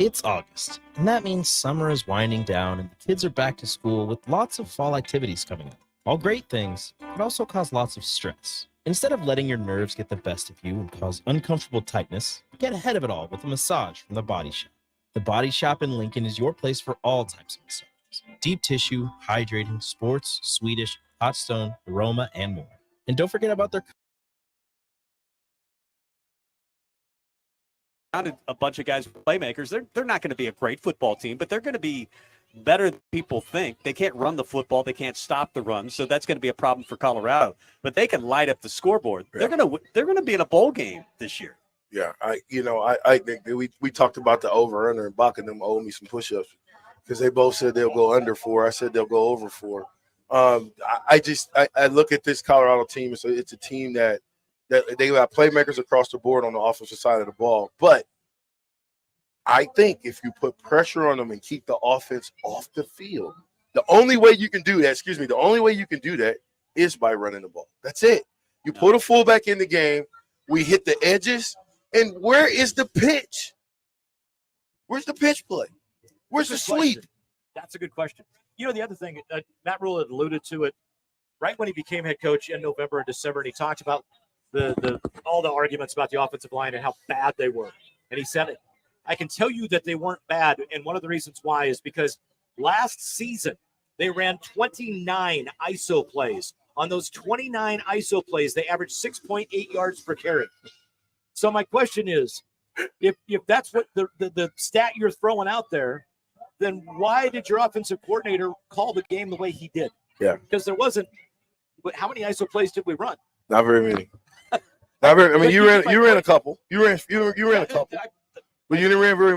It's August, and that means summer is winding down and the kids are back to school with lots of fall activities coming up. All great things, but also cause lots of stress. Instead of letting your nerves get the best of you and cause uncomfortable tightness, get ahead of it all with a massage from The Body Shop. The Body Shop in Lincoln is your place for all types of massages. Deep tissue, hydrating, sports, Swedish, hot stone, aroma, and more. And don't forget about their A bunch of guys, playmakers. They're not going to be a great football team, but they're going to be better than people think. They can't run the football. They can't stop the run. So that's going to be a problem for Colorado. But they can light up the scoreboard. Yeah. They're going to be in a bowl game this year. Yeah, I think that we talked about the over under, and Bach and them owe me some push-ups because they both said they'll go under 4. I said they'll go over 4. I look at this Colorado team, so it's a team that they got playmakers across the board on the offensive side of the ball. But I think if you put pressure on them and keep the offense off the field, the only way you can do that is by running the ball. That's it. You put a fullback in the game, we hit the edges, and where is the pitch? Where's the pitch play? Where's the sweep? That's a good question. You know, the other thing, Matt Rule had alluded to it right when he became head coach in November and December, and he talked about all the arguments about the offensive line and how bad they were. And he said it. I can tell you that they weren't bad, and one of the reasons why is because last season they ran 29 ISO plays. On those 29 ISO plays, they averaged 6.8 yards per carry. So my question is, if that's what the stat you're throwing out there, then why did your offensive coordinator call the game the way he did? Yeah. Because there wasn't – how many ISO plays did we run? Not very many. Not very. I mean, you ran a couple. You ran a couple. But you didn't run very.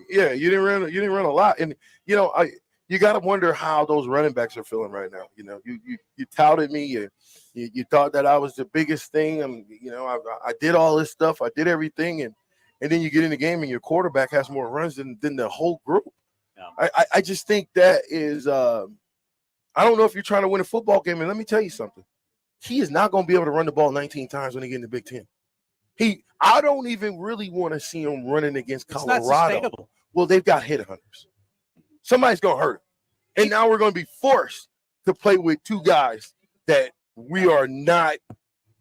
You didn't run a lot. And you got to wonder how those running backs are feeling right now. You touted me. You thought that I was the biggest thing. I did all this stuff. I did everything, and then you get in the game and your quarterback has more runs than the whole group. Yeah. I just think that is. I don't know if you're trying to win a football game, and let me tell you something. He is not going to be able to run the ball 19 times when he get in the Big Ten. I don't even really want to see him running against Colorado. It's not sustainable. Well, they've got hit hunters. Somebody's going to hurt him. And now we're going to be forced to play with two guys that we are not,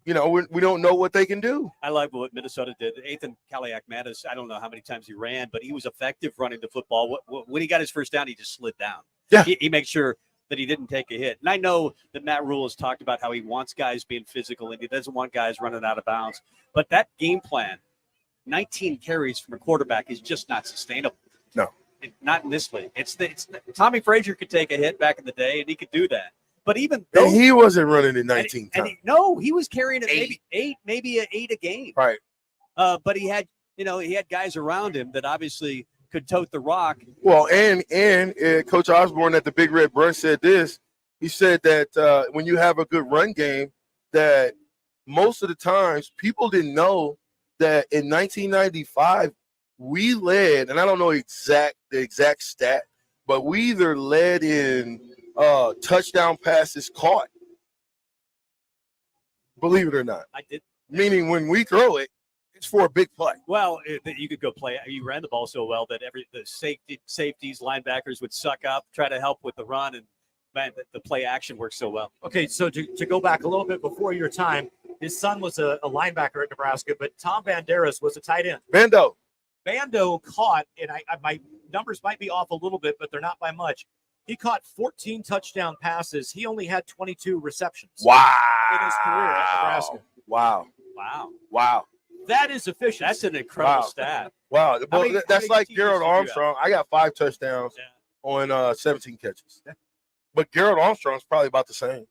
we don't know what they can do. I like what Minnesota did. Ethan Kaliak-Mattis, I don't know how many times he ran, but he was effective running the football. When he got his first down, he just slid down. Yeah. He made sure that he didn't take a hit. And I know that Matt Rule has talked about how he wants guys being physical and he doesn't want guys running out of bounds. But that game plan, 19 carries from a quarterback, is just not sustainable. No. Not in this league. It's Tommy Frazier could take a hit back in the day, and he could do that. But even though and he wasn't running it 19 times. He was carrying it maybe eight a game. Right. But he had guys around him that obviously could tote the rock. Well, and Coach Osborne at the Big Red Brunch said this. He said that when you have a good run game, that most of the times people didn't know that in 1995 we led, and I don't know the exact stat, but we either led in touchdown passes caught. Believe it or not. I did. Meaning when we throw it, it's for a big play. Well, you could go play. You ran the ball so well that the safeties, linebackers would suck up, try to help with the run, and man, the play action works so well. Okay, so to go back a little bit before your time, his son was a linebacker at Nebraska, but Tom Banderas was a tight end. Bando caught, and my numbers might be off a little bit, but they're not by much. He caught 14 touchdown passes. He only had 22 receptions. Wow. In his career at Nebraska. Wow. That is efficient. That's an incredible stat. Wow. That's like Gerald Gerald Armstrong. I got 5 touchdowns on 17 catches. Yeah. But Gerald Armstrong's probably about the same.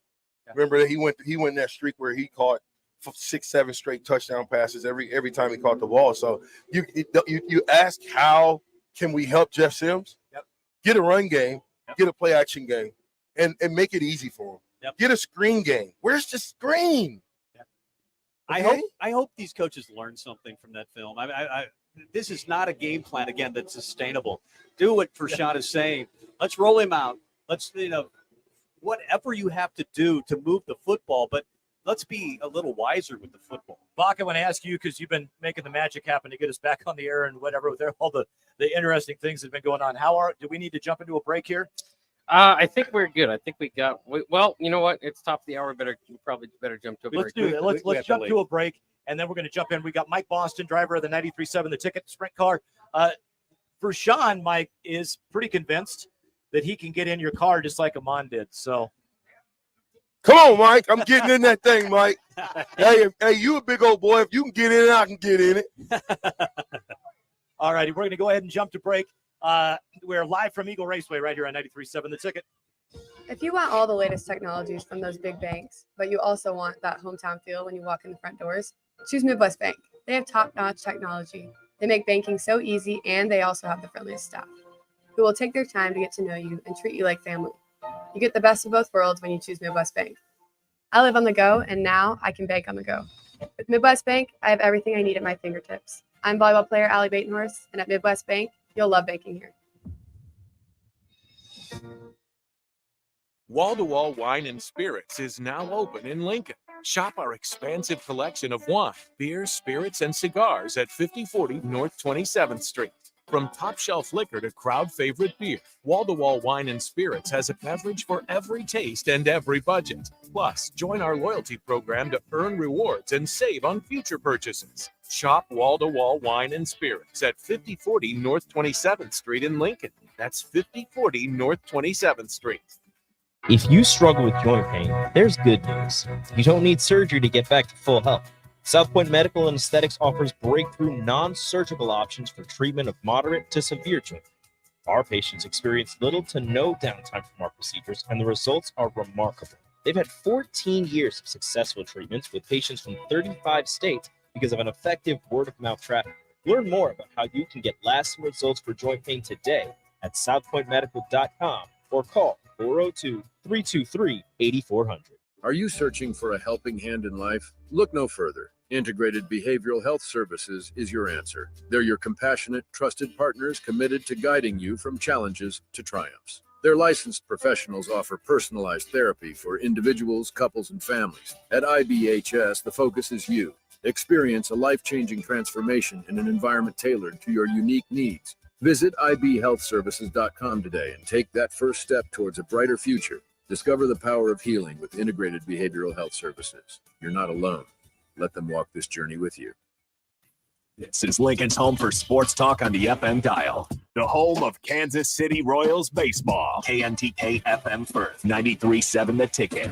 Yeah. Remember that he went in that streak where he caught 6-7 straight touchdown passes every time he caught the ball. So you ask, how can we help Jeff Sims? Yep. Get a run game, get a play action game, and make it easy for him. Yep. Get a screen game. Where's the screen? Okay? I hope these coaches learn something from that film. This is not a game plan, again, that's sustainable. Do what Prashant is saying. Let's roll him out. Let's, whatever you have to do to move the football, but let's be a little wiser with the football. Bach, I want to ask you, because you've been making the magic happen to get us back on the air and whatever with all the interesting things that have been going on. Do we need to jump into a break here? I think we're good. I think well, you know what? It's top of the hour. We probably better jump to a break. Let's do that. Let's jump to a break, and then we're going to jump in. We got Mike Boston, driver of the 93.7 The Ticket Sprint car. For Sean, Mike is pretty convinced that he can get in your car just like Amon did. So, come on, Mike. I'm getting in that thing, Mike. Hey, you a big old boy. If you can get in it, I can get in it. All righty, we're going to go ahead and jump to break. We're live from Eagle Raceway right here on 93.7 The Ticket. If you want all the latest technologies from those big banks, but you also want that hometown feel when you walk in the front doors, choose Midwest Bank. They have top-notch technology. They make banking so easy, and they also have the friendliest staff who will take their time to get to know you and treat you like family. You get the best of both worlds when you choose Midwest Bank. I live on the go, and now I can bank on the go. With Midwest Bank, I have everything I need at my fingertips. I'm volleyball player Allie Batenhorst, and at Midwest Bank, you'll love banking here. Wall-to-Wall Wine and Spirits is now open in Lincoln. Shop our expansive collection of wine, beer, spirits, and cigars at 5040 North 27th Street. From top-shelf liquor to crowd-favorite beer, Wall-to-Wall Wine and Spirits has a beverage for every taste and every budget. Plus, join our loyalty program to earn rewards and save on future purchases. Shop Wall-to-Wall Wine and Spirits at 5040 North 27th Street in Lincoln. That's 5040 North 27th Street. If you struggle with joint pain, there's good news. You don't need surgery to get back to full health. South Point Medical and Aesthetics offers breakthrough non-surgical options for treatment of moderate to severe joint pain. Our patients experience little to no downtime from our procedures, and the results are remarkable. They've had 14 years of successful treatments with patients from 35 states because of an effective word-of-mouth traffic. Learn more about how you can get lasting results for joint pain today at southpointmedical.com or call 402-323-8400. Are you searching for a helping hand in life? Look no further. Integrated Behavioral Health Services is your answer. They're your compassionate, trusted partners committed to guiding you from challenges to triumphs. Their licensed professionals offer personalized therapy for individuals, couples, and families. At IBHS, the focus is you. Experience a life-changing transformation in an environment tailored to your unique needs. Visit ibhealthservices.com today and take that first step towards a brighter future. Discover the power of healing with Integrated Behavioral Health Services. You're not alone. Let them walk this journey with you. This is Lincoln's home for sports talk on the FM dial. The home of Kansas City Royals baseball. KNTK FM Firth, 93.7 The Ticket.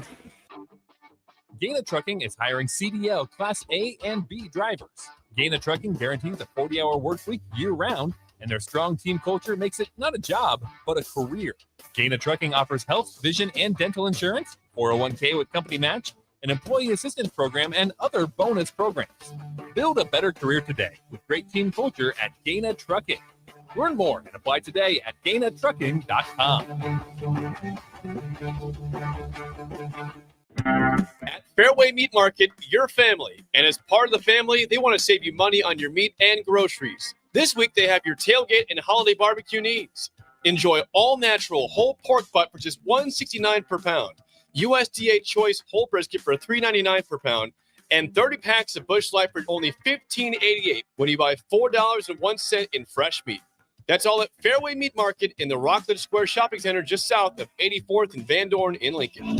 Gaina Trucking is hiring CDL Class A and B drivers. Gaina Trucking guarantees a 40-hour work week year-round, and their strong team culture makes it not a job, but a career. Gaina Trucking offers health, vision, and dental insurance, 401k with company match, an employee assistance program, and other bonus programs. Build a better career today with great team culture at Gaina Trucking. Learn more and apply today at GainaTrucking.com. At Fairway Meat Market, your family. And as part of the family, they want to save you money on your meat and groceries. This week, they have your tailgate and holiday barbecue needs. Enjoy all natural whole pork butt for just $1.69 per pound. USDA Choice whole brisket for $3.99 per pound. And 30 packs of Bush Light for only $15.88 when you buy $4.01 in fresh meat. That's all at Fairway Meat Market in the Rockledge Square Shopping Center just south of 84th and Van Dorn in Lincoln.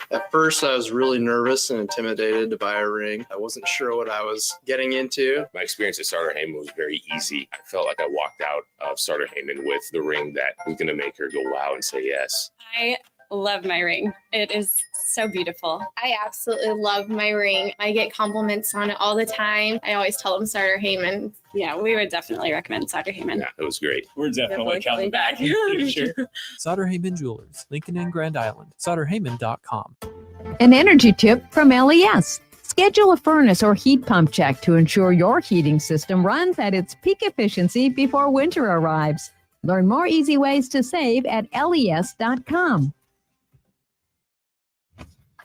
At first, I was really nervous and intimidated to buy a ring. I wasn't sure what I was getting into. My experience at Starter Heyman was very easy. I felt like I walked out of Starter Heyman with the ring that was going to make her go wow and say yes. I love my ring. It is so beautiful. I absolutely love my ring. I get compliments on it all the time. I always tell them Starter Heyman. Yeah, we would definitely recommend Starter Heyman. Yeah, it was great. We're definitely coming back. Sure. Sutter Heyman Jewelers, Lincoln and Grand Island. SutterHeyman.com. An energy tip from LES. Schedule a furnace or heat pump check to ensure your heating system runs at its peak efficiency before winter arrives. Learn more easy ways to save at les.com.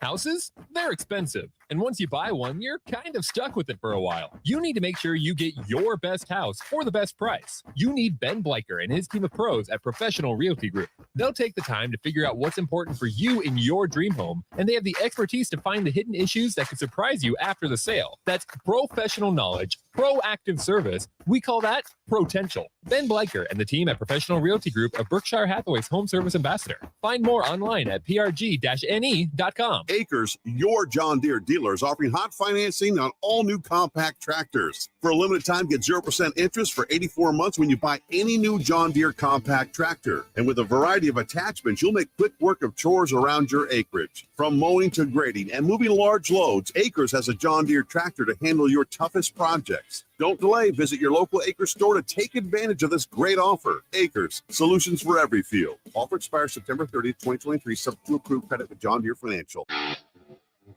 Houses? They're expensive. And once you buy one, you're kind of stuck with it for a while. You need to make sure you get your best house for the best price. You need Ben Bleicher and his team of pros at Professional Realty Group. They'll take the time to figure out what's important for you in your dream home, and they have the expertise to find the hidden issues that could surprise you after the sale. That's professional knowledge, proactive service. We call that potential. Ben Bleicher and the team at Professional Realty Group of Berkshire Hathaway's home service ambassador. Find more online at prg-ne.com. Acres, your John Deere dealer, is offering hot financing on all new compact tractors. For a limited time, get 0% interest for 84 months when you buy any new John Deere compact tractor. And with a variety of attachments, you'll make quick work of chores around your acreage. From mowing to grading and moving large loads, Acres has a John Deere tractor to handle your toughest projects. Don't delay. Visit your local Acres store to take advantage of this great offer. Acres, solutions for every field. Offer expires September 30th, 2023, subject to approved credit with John Deere Financial.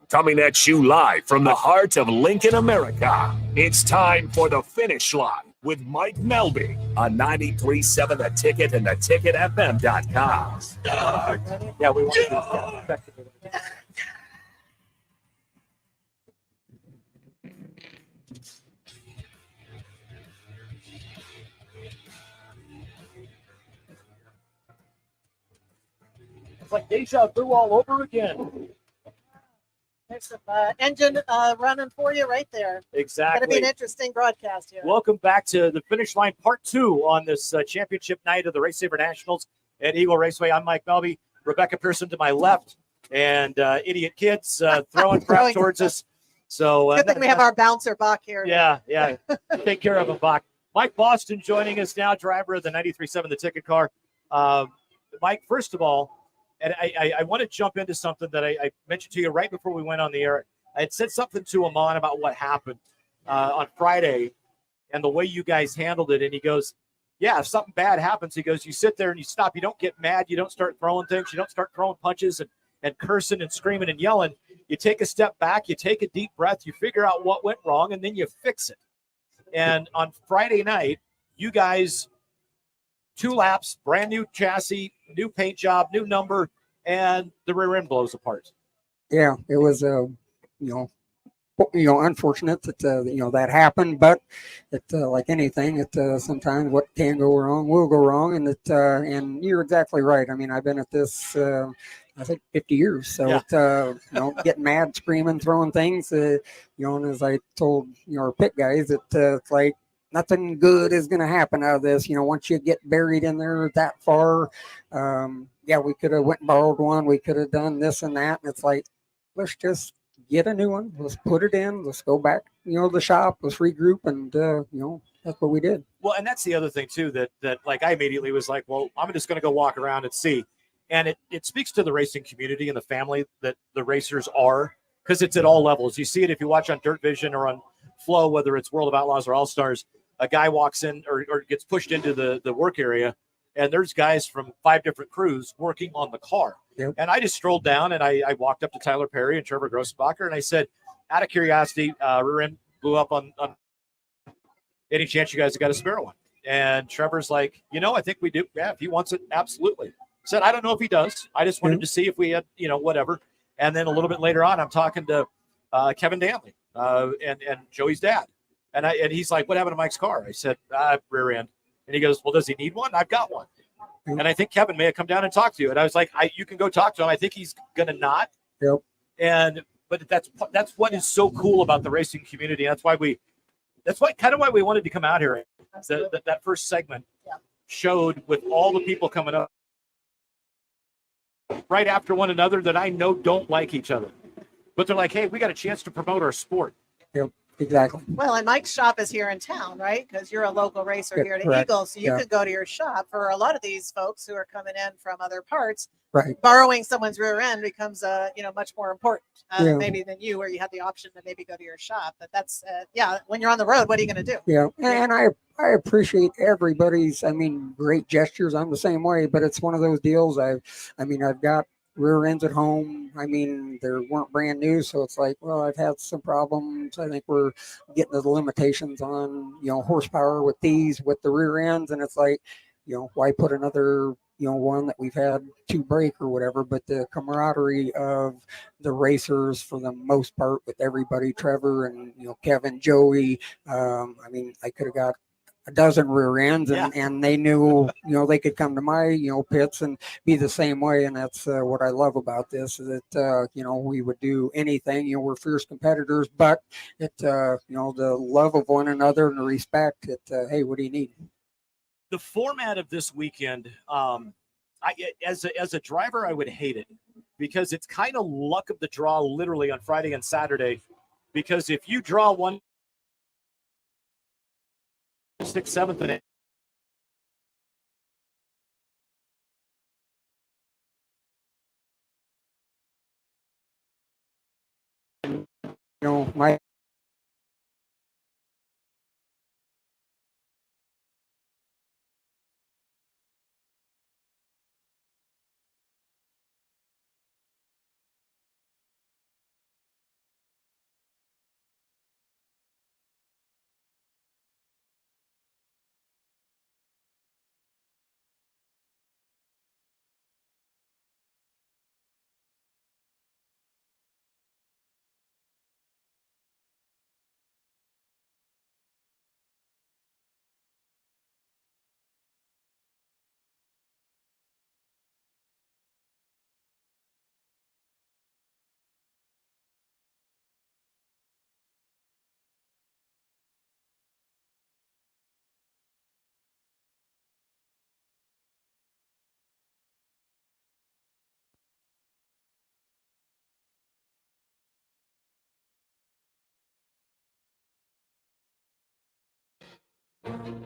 Coming at you live from the heart of Lincoln, America. It's time for The Finish Line with Mike Melby on 93.7 The Ticket and theticketfm.com. Yeah, we want to It's like deja vu all over again. There's some engine running for you right there. Exactly. Going to be an interesting broadcast here. Welcome back to the Finish Line Part 2 on this championship night of the Race Saver Nationals at Eagle Raceway. I'm Mike Melby, Rebecca Pearson to my left, and idiot kids throwing crap towards us. So good thing we have our bouncer Bach here. Yeah. Take care of him, Bach. Mike Boston joining us now, driver of the 93.7 The Ticket car. Mike, first of all, and I want to jump into something that I mentioned to you right before we went on the air. I had said something to Amon about what happened on Friday and the way you guys handled it. And he goes, yeah, if something bad happens, he goes, you sit there and you stop. You don't get mad. You don't start throwing things. You don't start throwing punches and cursing and screaming and yelling. You take a step back. You take a deep breath. You figure out what went wrong, and then you fix it. And on Friday night, you guys, 2 laps, brand new chassis, new paint job, new number, and the rear end blows apart. Yeah, it was unfortunate that that happened, but it like anything, it sometimes what can go wrong will go wrong, and and you're exactly right. I mean, I've been at this I think 50 years, so yeah. Getting mad, screaming, throwing things, and as I told our pit guys, it's like nothing good is going to happen out of this. Once you get buried in there that far, we could have went and borrowed one. We could have done this and that. And it's like, let's just get a new one. Let's put it in. Let's go back, to the shop. Let's regroup. And, that's what we did. Well, and that's the other thing, too, that like I immediately was like, well, I'm just going to go walk around and see. And it speaks to the racing community and the family that the racers are, because it's at all levels. You see it if you watch on Dirt Vision or on Flow, whether it's World of Outlaws or All Stars. A guy walks in or gets pushed into the work area, and there's guys from 5 different crews working on the car. Yep. And I just strolled down, and I walked up to Tyler Perry and Trevor Grossbacher, and I said, out of curiosity, rear end blew up on any chance you guys have got a spare one? And Trevor's like, I think we do. Yeah, if he wants it, absolutely. Said, I don't know if he does. I just wanted to see if we had, whatever. And then a little bit later on, I'm talking to Kevin Danley and Joey's dad. And he's like, what happened to Mike's car? I said, rear end. And he goes, well, does he need one? I've got one. And I think Kevin may have come down and talked to you. And I was like, you can go talk to him. I think he's going to not. Yep. But that's what is so cool about the racing community. That's why we wanted to come out here. That first segment showed with all the people coming up right after one another that I know don't like each other. But they're like, hey, we got a chance to promote our sport. Yep. Exactly. Well, and Mike's shop is here in town, right? Because you're a local racer here at correct. Eagle, so you could go to your shop. For a lot of these folks who are coming in from other parts, right? Borrowing someone's rear end becomes much more important maybe than you, where you have the option to maybe go to your shop. But that's when you're on the road, what are you going to do? Yeah, and I appreciate everybody's great gestures. I'm the same way, but it's one of those deals. I've got rear ends at home. They weren't brand new, so it's like, well, I've had some problems. I think we're getting to the limitations on horsepower with the rear ends, and it's like, why put another one that we've had to break or whatever, but the camaraderie of the racers for the most part with everybody, Trevor and, Kevin, Joey. I mean, I could have got a dozen rear ends and they knew, they could come to my, pits and be the same way. And that's what I love about this is that, we would do anything, we're fierce competitors, but it, the love of one another and the respect that, hey, what do you need? The format of this weekend, as a driver, I would hate it because it's kind of luck of the draw literally on Friday and Saturday, because if you draw 1, 6th, 7th, and 8th. My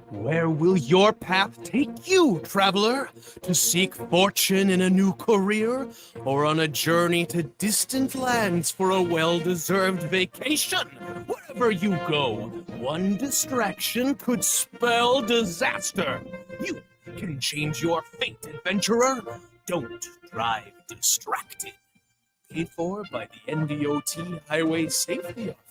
Where will your path take you, traveler? To seek fortune in a new career, or on a journey to distant lands for a well-deserved vacation? Wherever you go, one distraction could spell disaster. You can change your fate, adventurer. Don't drive distracted. Paid for by the NDOT Highway Safety Office.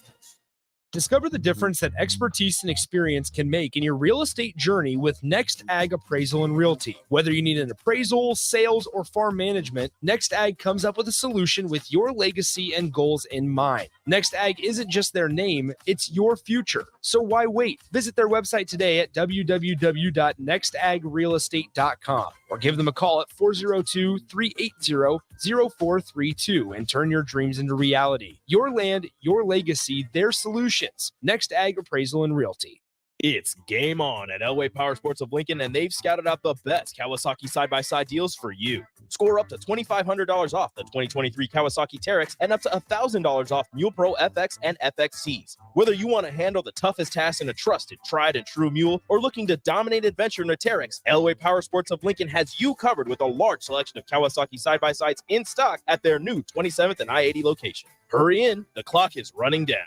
Discover the difference that expertise and experience can make in your real estate journey with Next Ag Appraisal and Realty. Whether you need an appraisal, sales, or farm management, Next Ag comes up with a solution with your legacy and goals in mind. Next Ag isn't just their name, it's your future. So why wait? Visit their website today at www.nextagrealestate.com or give them a call at 402-380-0432 and turn your dreams into reality. Your land, your legacy, their solutions. Next Ag Appraisal and Realty. It's game on at Elway Power Sports of Lincoln, and they've scouted out the best Kawasaki side-by-side deals for you. Score up to $2,500 off the 2023 Kawasaki Teryx and up to $1,000 off Mule Pro FX and FXCs. Whether you want to handle the toughest task in a trusted, tried and true mule or looking to dominate adventure in a Teryx, Elway Power Sports of Lincoln has you covered with a large selection of Kawasaki side-by-sides in stock at their new 27th and I-80 location. Hurry in, the clock is running down.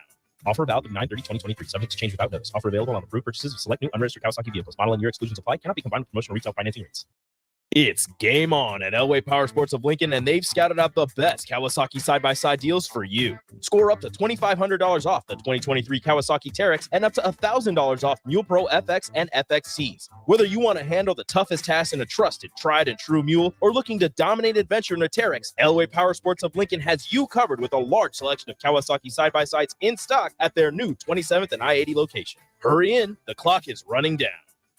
Offer valid through 9/30/2023. Subject to change without notice. Offer available on approved purchases of select new unregistered Kawasaki vehicles. Model and year exclusions apply. Cannot be combined with promotional retail financing rates. It's game on at Elway Power Sports of Lincoln, and they've scouted out the best Kawasaki side-by-side deals for you. Score up to $2,500 off the 2023 Kawasaki Teryx and up to $1,000 off Mule Pro FX and FXCs. Whether you want to handle the toughest task in a trusted, tried and true mule or looking to dominate adventure in a Teryx, Elway Power Sports of Lincoln has you covered with a large selection of Kawasaki side-by-sides in stock at their new 27th and I-80 location. Hurry in, the clock is running down.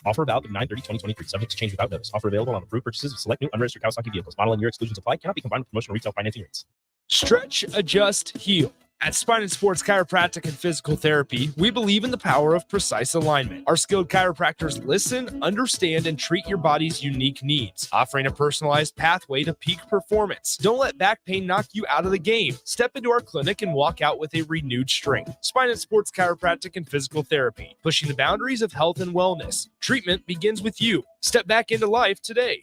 Offer valid through 9/30/2023. Subject to change without notice. Offer available on approved purchases of select new unregistered Kawasaki vehicles. Model and year exclusions apply. Cannot be combined with promotional retail financing rates. Stretch, adjust, heal. At Spine and Sports Chiropractic and Physical Therapy, we believe in the power of precise alignment. Our skilled chiropractors listen, understand, and treat your body's unique needs, offering a personalized pathway to peak performance. Don't let back pain knock you out of the game. Step into our clinic and walk out with a renewed strength. Spine and Sports Chiropractic and Physical Therapy, pushing the boundaries of health and wellness. Treatment begins with you. Step back into life today.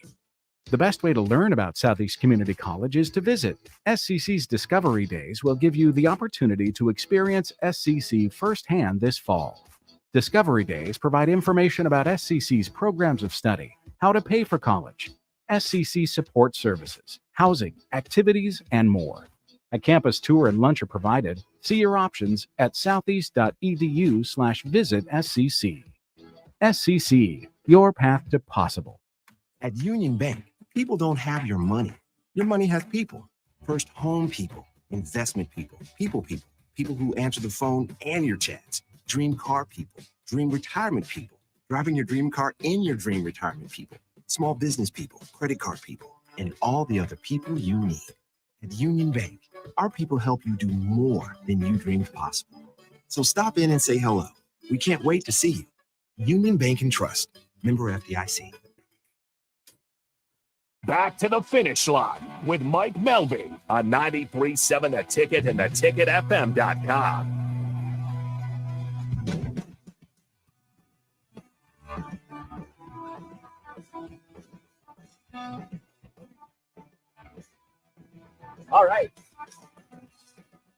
The best way to learn about Southeast Community College is to visit. SCC's Discovery Days will give you the opportunity to experience SCC firsthand this fall. Discovery Days provide information about SCC's programs of study, how to pay for college, SCC support services, housing, activities, and more. A campus tour and lunch are provided. See your options at southeast.edu/visit SCC. SCC, your path to possible. At Union Bank, People don't have your money. Your money has people. First home people, investment people, people who answer the phone and your chats, dream car people, dream retirement people, driving your dream car in your dream retirement people, small business people, credit card people, and all the other people you need. At Union Bank, our people help you do more than you dreamed possible. So stop in and say hello. We can't wait to see you. Union Bank and Trust, member FDIC. Back to the finish line with Mike Melby on 93.7 The Ticket and theticketfm.com. All right.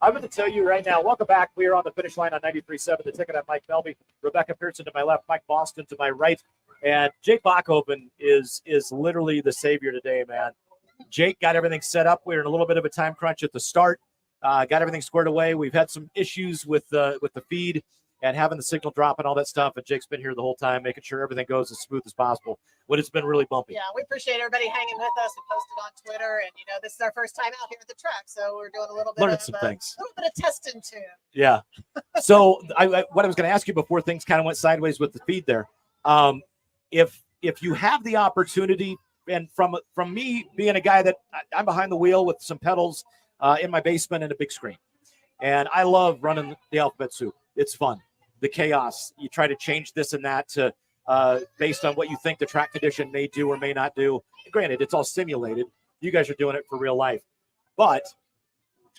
I'm going to tell you right now, welcome back. We are on the finish line on 93.7 The Ticket. I'm Mike Melby, Rebecca Pearson to my left, Mike Boston to my right. And Jake Bachhofen is literally the savior today, man. Jake got everything set up. We were in a little bit of a time crunch at the start. Got everything squared away. We've had some issues with the feed and having the signal drop and all that stuff. And Jake's been here the whole time, making sure everything goes as smooth as possible. But it's been really bumpy. Yeah, we appreciate everybody hanging with us and posted on Twitter. And, this is our first time out here at the track. So we're doing a little bit of things. A little bit of testing too. Yeah. So what I was going to ask you before things kind of went sideways with the feed there, if you have the opportunity, and from me being a guy that I'm behind the wheel with some pedals in my basement and a big screen, and I love running the alphabet soup. It's fun. The chaos. You try to change this and that to based on what you think the track condition may do or may not do. Granted, it's all simulated. You guys are doing it for real life. But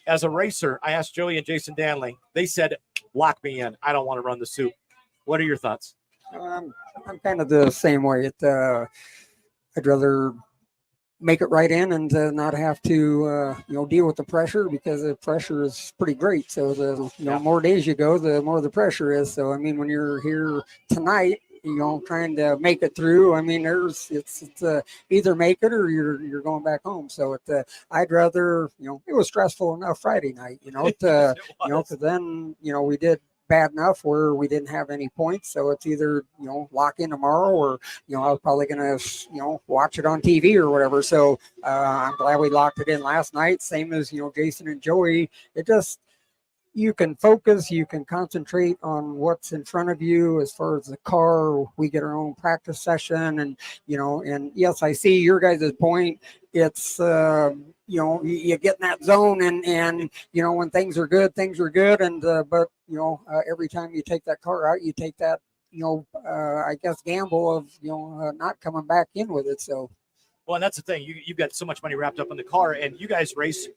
as a racer, I asked Joey and Jason Danley. They said, lock me in. I don't want to run the soup. What are your thoughts? I'm kind of the same way. I'd rather make it right in and not have to deal with the pressure, because the pressure is pretty great. So the more days you go, the more the pressure is. So I mean, when you're here tonight, trying to make it through, I mean, it's either make it or you're going back home. So I'd rather, it was stressful enough Friday night, because then we did bad enough where we didn't have any points. So it's either lock in tomorrow, or I was probably gonna watch it on TV or whatever. So I'm glad we locked it in last night. Same as Jason and Joey. It just, you can focus, you can concentrate on what's in front of you. As far as the car, we get our own practice session, and and yes, I see your guys' point. It's you get in that zone, and when things are good, and but every time you take that car out, you take that I guess gamble of not coming back in with it. So well, and that's the thing, you've got so much money wrapped up in the car, and you guys race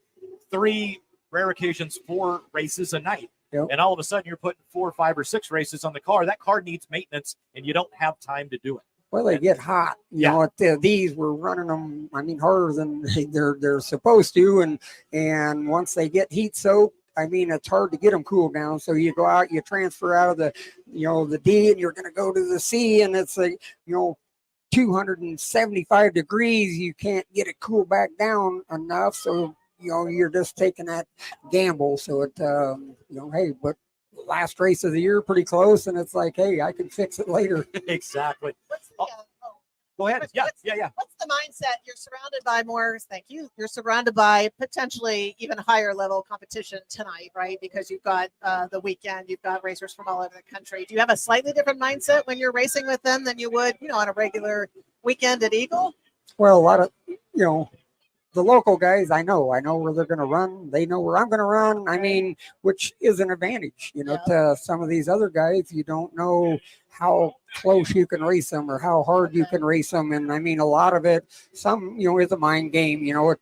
3, rare occasions 4 races a night. Yep. And all of a sudden you're putting 4, 5, or 6 races on the car. That car needs maintenance, and you don't have time to do it. Well, they get hot. These we're running them, I mean, harder than they're supposed to, and once they get heat soaked, I mean, it's hard to get them cooled down. So you go out, you transfer out of the the D, and you're going to go to the C, and it's like 275 degrees. You can't get it cooled back down enough. So you're just taking that gamble. So it hey, but last race of the year, pretty close, and it's like, hey, I can fix it later. Exactly. Go ahead. Yeah. What's the mindset? You're surrounded by more. Thank you. You're surrounded by potentially even higher level competition tonight, right? Because you've got the weekend, you've got racers from all over the country. Do you have a slightly different mindset when you're racing with them than you would, on a regular weekend at Eagle? Well, a lot of the local guys, I know where they're going to run. They know where I'm going to run. I mean, which is an advantage, to some of these other guys. You don't know how close you can race them or how hard you can race them. And I mean, a lot of it, some, is a mind game, we're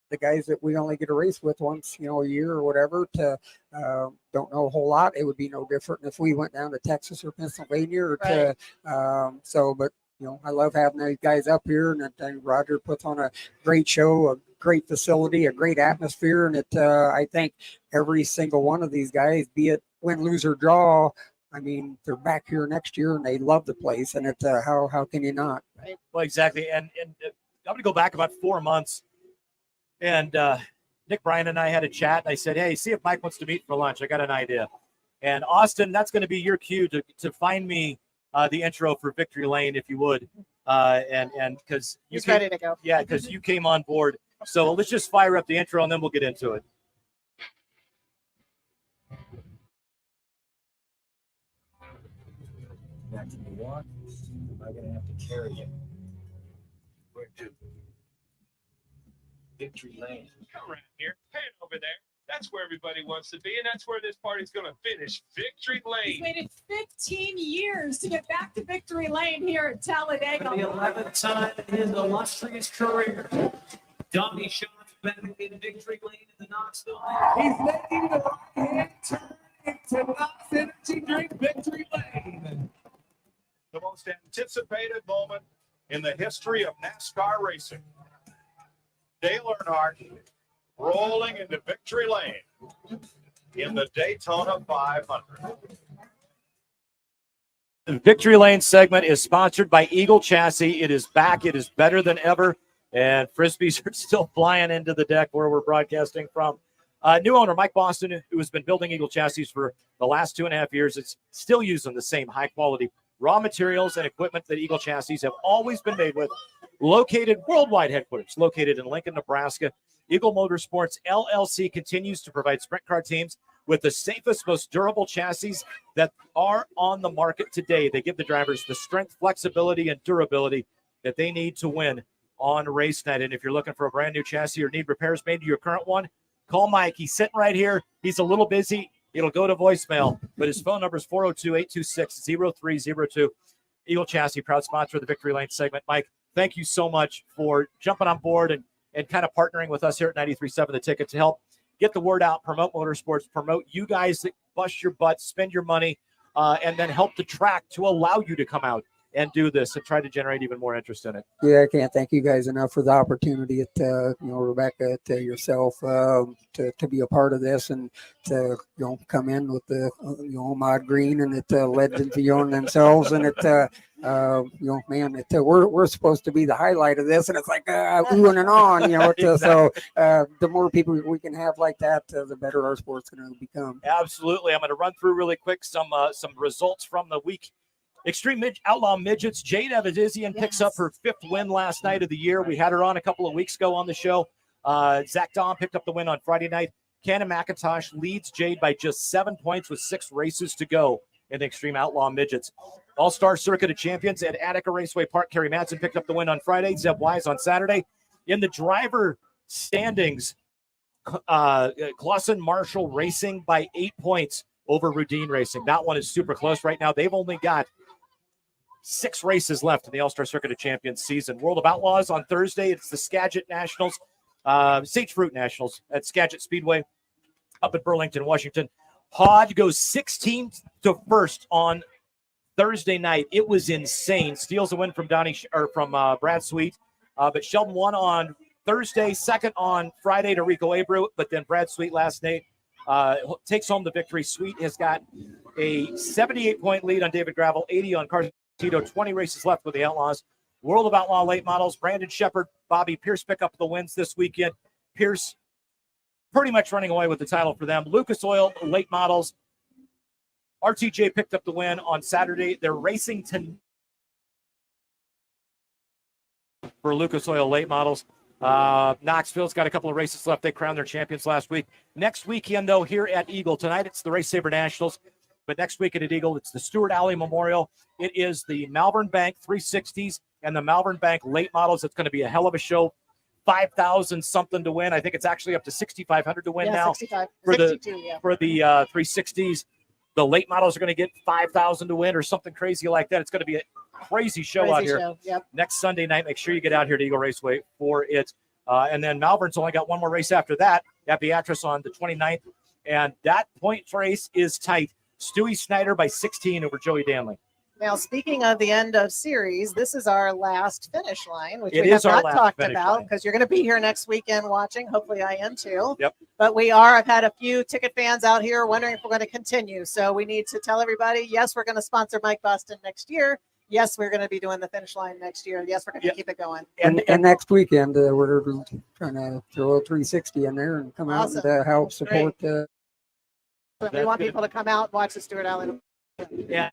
the guys that we only get to race with once, a year or whatever, don't know a whole lot. It would be no different if we went down to Texas or Pennsylvania or but I love having these guys up here, and Roger puts on a great show, a great facility, a great atmosphere. And I think every single one of these guys, be it win, lose, or draw, I mean, they're back here next year and they love the place. And how can you not? Right. Well, exactly. And I'm going to go back about 4 months. And Nick Bryan and I had a chat. And I said, hey, see if Mike wants to meet for lunch. I got an idea. And Austin, that's going to be your cue to find me the intro for Victory Lane, if you would. and because He's ready to go. Yeah, because you came on board. So let's just fire up the intro and then we'll get into it. Can you walk? Am I going to have to carry you? Where to? Victory Lane. Come around here. Head over there. That's where everybody wants to be, and that's where this party's going to finish. Victory He's Lane. waited 15 years to get back to Victory Lane here at Talladega. For the 11th time in his illustrious career, Donnie Shaw's back in Victory Lane in the Knoxville. He's making the right-hand turn into Knox Energy Drink Victory Lane. The most anticipated moment in the history of NASCAR racing. Dale Earnhardt rolling into Victory Lane in the Daytona 500. The Victory Lane segment is sponsored by Eagle Chassis. It is back. It is better than ever. And Frisbees are still flying into the deck where we're broadcasting from. New owner, Mike Boston, who has been building Eagle Chassis for the last 2.5 years, is still using the same high-quality raw materials and equipment that Eagle Chassis have always been made with. Located worldwide headquarters, located in Lincoln, Nebraska. Eagle Motorsports LLC continues to provide sprint car teams with the safest, most durable chassis that are on the market today. They give the drivers the strength, flexibility, and durability that they need to win on race night. And if you're looking for a brand new chassis or need repairs made to your current one, call Mike. He's sitting right here. He's a little busy. It'll go to voicemail, but his phone number is 402-826-0302. Eagle Chassis, proud sponsor of the Victory Lane segment. Mike, thank you so much for jumping on board and kind of partnering with us here at 93.7 The Ticket to help get the word out, promote motorsports, promote you guys that bust your butts, spend your money, and then help the track to allow you to come out and do this and try to generate even more interest in it. Yeah, I can't thank you guys enough for the opportunity Rebecca, to yourself, to be a part of this and to, come in with the, mod green and it led to on themselves. And it, we're supposed to be the highlight of this. And it's like, oohing and on, Exactly. So the more people we can have like that, the better our sport's going to become. Absolutely. I'm going to run through really quick some results from the week. Extreme Outlaw Midgets. Jade Evadizian picks up her 5th win last night of the year. We had her on a couple of weeks ago on the show. Zach Dahm picked up the win on Friday night. Cannon McIntosh leads Jade by just 7 points with 6 races to go in the Extreme Outlaw Midgets. All-Star Circuit of Champions at Attica Raceway Park. Kerry Madsen picked up the win on Friday. Zeb Wise on Saturday. In the driver standings, Clausen Marshall racing by 8 points over Rudine Racing. That one is super close right now. They've only got 6 races left in the All-Star Circuit of Champions season. World of Outlaws on Thursday. It's the Skagit Nationals, Sage Fruit Nationals at Skagit Speedway up at Burlington, Washington. Hod goes 16th to 1st on Thursday night. It was insane. Steals a win from Brad Sweet, but Sheldon won on Thursday, 2nd on Friday to Rico Abreu, but then Brad Sweet last night takes home the victory. Sweet has got a 78-point lead on David Gravel, 80 on Carson Tito, 20 races left with the Outlaws. World of Outlaw late models, Brandon Shepard, Bobby Pierce pick up the wins this weekend. Pierce pretty much running away with the title for them. Lucas Oil late models, RTJ picked up the win on Saturday. They're racing tonight for Lucas Oil late models. Knoxville's got a couple of races left. They crowned their champions last week. Next weekend, though, here at Eagle, tonight it's the Race Saver Nationals. But next weekend at Eagle, it's the Stewart Alley Memorial. It is the Malvern Bank 360s and the Malvern Bank late models. It's going to be a hell of a show. 5,000 something to win. I think it's actually up to 6,500 to win now. 65, for 62, the 360s. The late models are going to get 5,000 to win or something crazy like that. It's going to be a crazy show out here. Yep. Next Sunday night. Make sure you get out here to Eagle Raceway for it. And then Malvern's only got one more race after that at Beatrice on the 29th. And that point race is tight. Stewie Snyder by 16 over Joey Danley. Now, speaking of the end of series, this is our last finish line, which It we have is our not last talked finish about line. because you're going to be here next weekend watching. Hopefully I am too. Yep. But I've had a few ticket fans out here wondering if we're going to continue. So we need to tell everybody, yes, we're going to sponsor Mike Boston next year. Yes, we're going to be doing the finish line next year. Yes, we're going to keep it going. And next weekend, we're trying to throw a 360 in there and come out and help support. We want people to come out and watch the Stewart Alley. Yeah.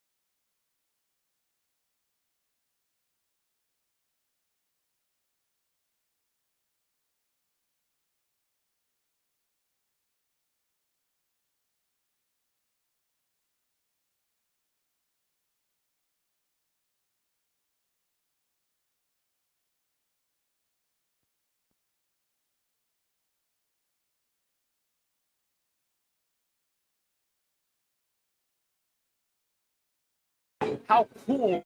how cool.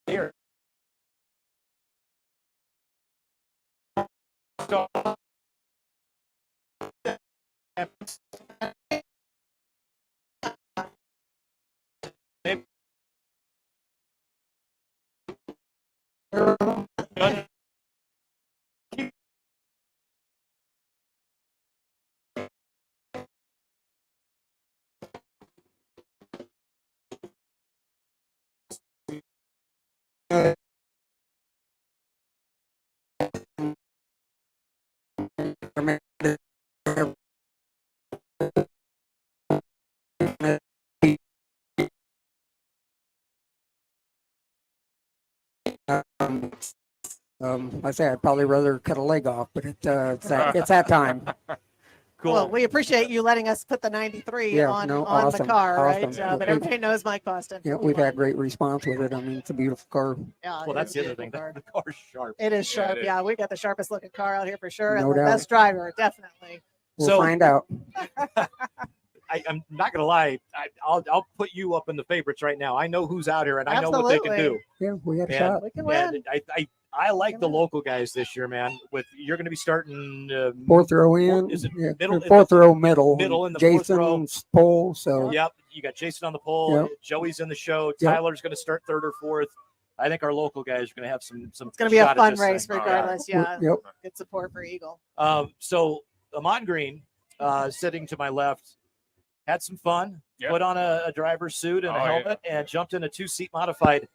Here. So, I say I'd probably rather cut a leg off, but it's that time. Cool. Well, we appreciate you letting us put the 93 Yeah, on no, the awesome, car, right? awesome. But everybody knows Mike Boston. Yeah, we've had great response with it. I mean, it's a beautiful car. Yeah, Well, it that's is the a other thing. beautiful The car. car's sharp. It is sharp. it is. Yeah, we got the sharpest looking car out here for sure, No and the doubt. best driver, definitely. We'll find out. I'm not gonna lie. I'll put you up in the favorites right now. I know who's out here, and I know what they can do. Yeah, we got a And- shot. We can and win. I like the local guys this year, man. You're going to be starting Fourth row in. Is it Yeah, middle? fourth row middle. Middle in the fourth row. Jason's pole. So Yep, you got Jason on the pole. Yep. Joey's in the show. Yep. Tyler's going to start third or fourth. I think our local guys are going to have some. It's going to be a shot at fun this race, thing. regardless. Yeah. Yep. Good support for Eagle. So Amon Green, sitting to my left, had some fun. Yeah. Put on a driver's suit and a Oh, yeah. helmet, and jumped in a 2-seat modified.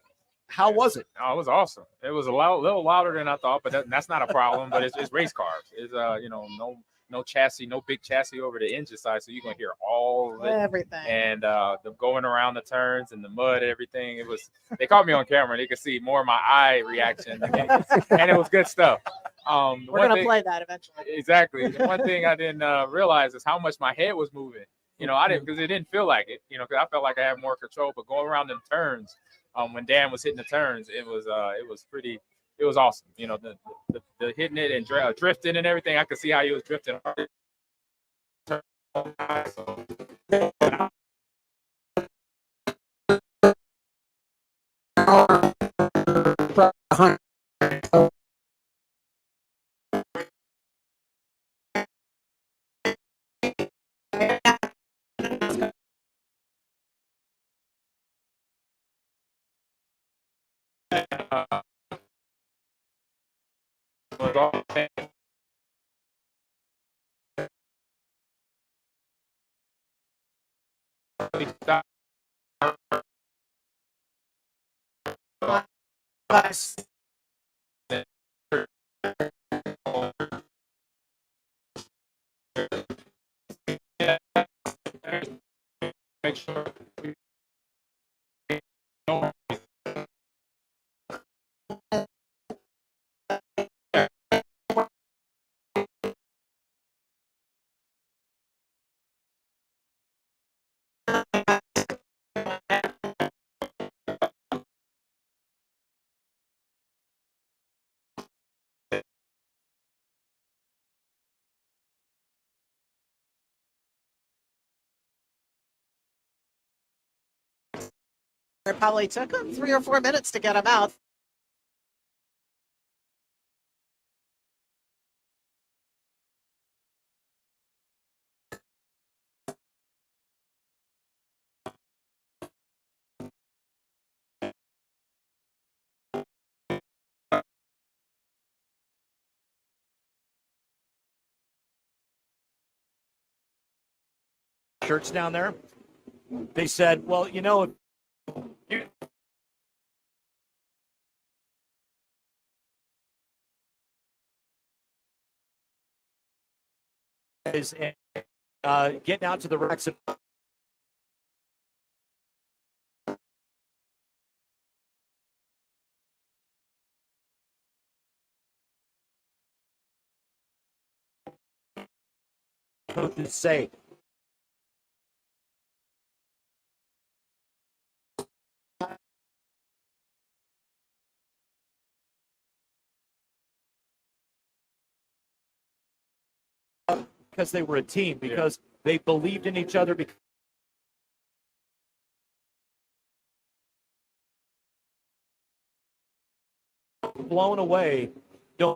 How was it? Oh, it was awesome. It was little louder than I thought, but that's not a problem. But it's race cars. It's no chassis, no big chassis over the engine side, so you're gonna hear all of it. Everything. And the going around the turns and the mud, everything. It was. They caught me on camera. And they could see more of my eye reaction, and it was good stuff. We're going to play that eventually. Exactly. The one thing I didn't realize is how much my head was moving. I didn't, because it didn't feel like it. Because I felt like I had more control. But going around them turns, when Dan was hitting the turns, it was pretty. It was awesome. The hitting it and drifting and everything. I could see how he was drifting. Make sure. It probably took them 3 or 4 minutes to get them out. Shirts down there. They said, well, is getting out to the racks. To say because they were a team, because they believed in each other. Blown away. Now,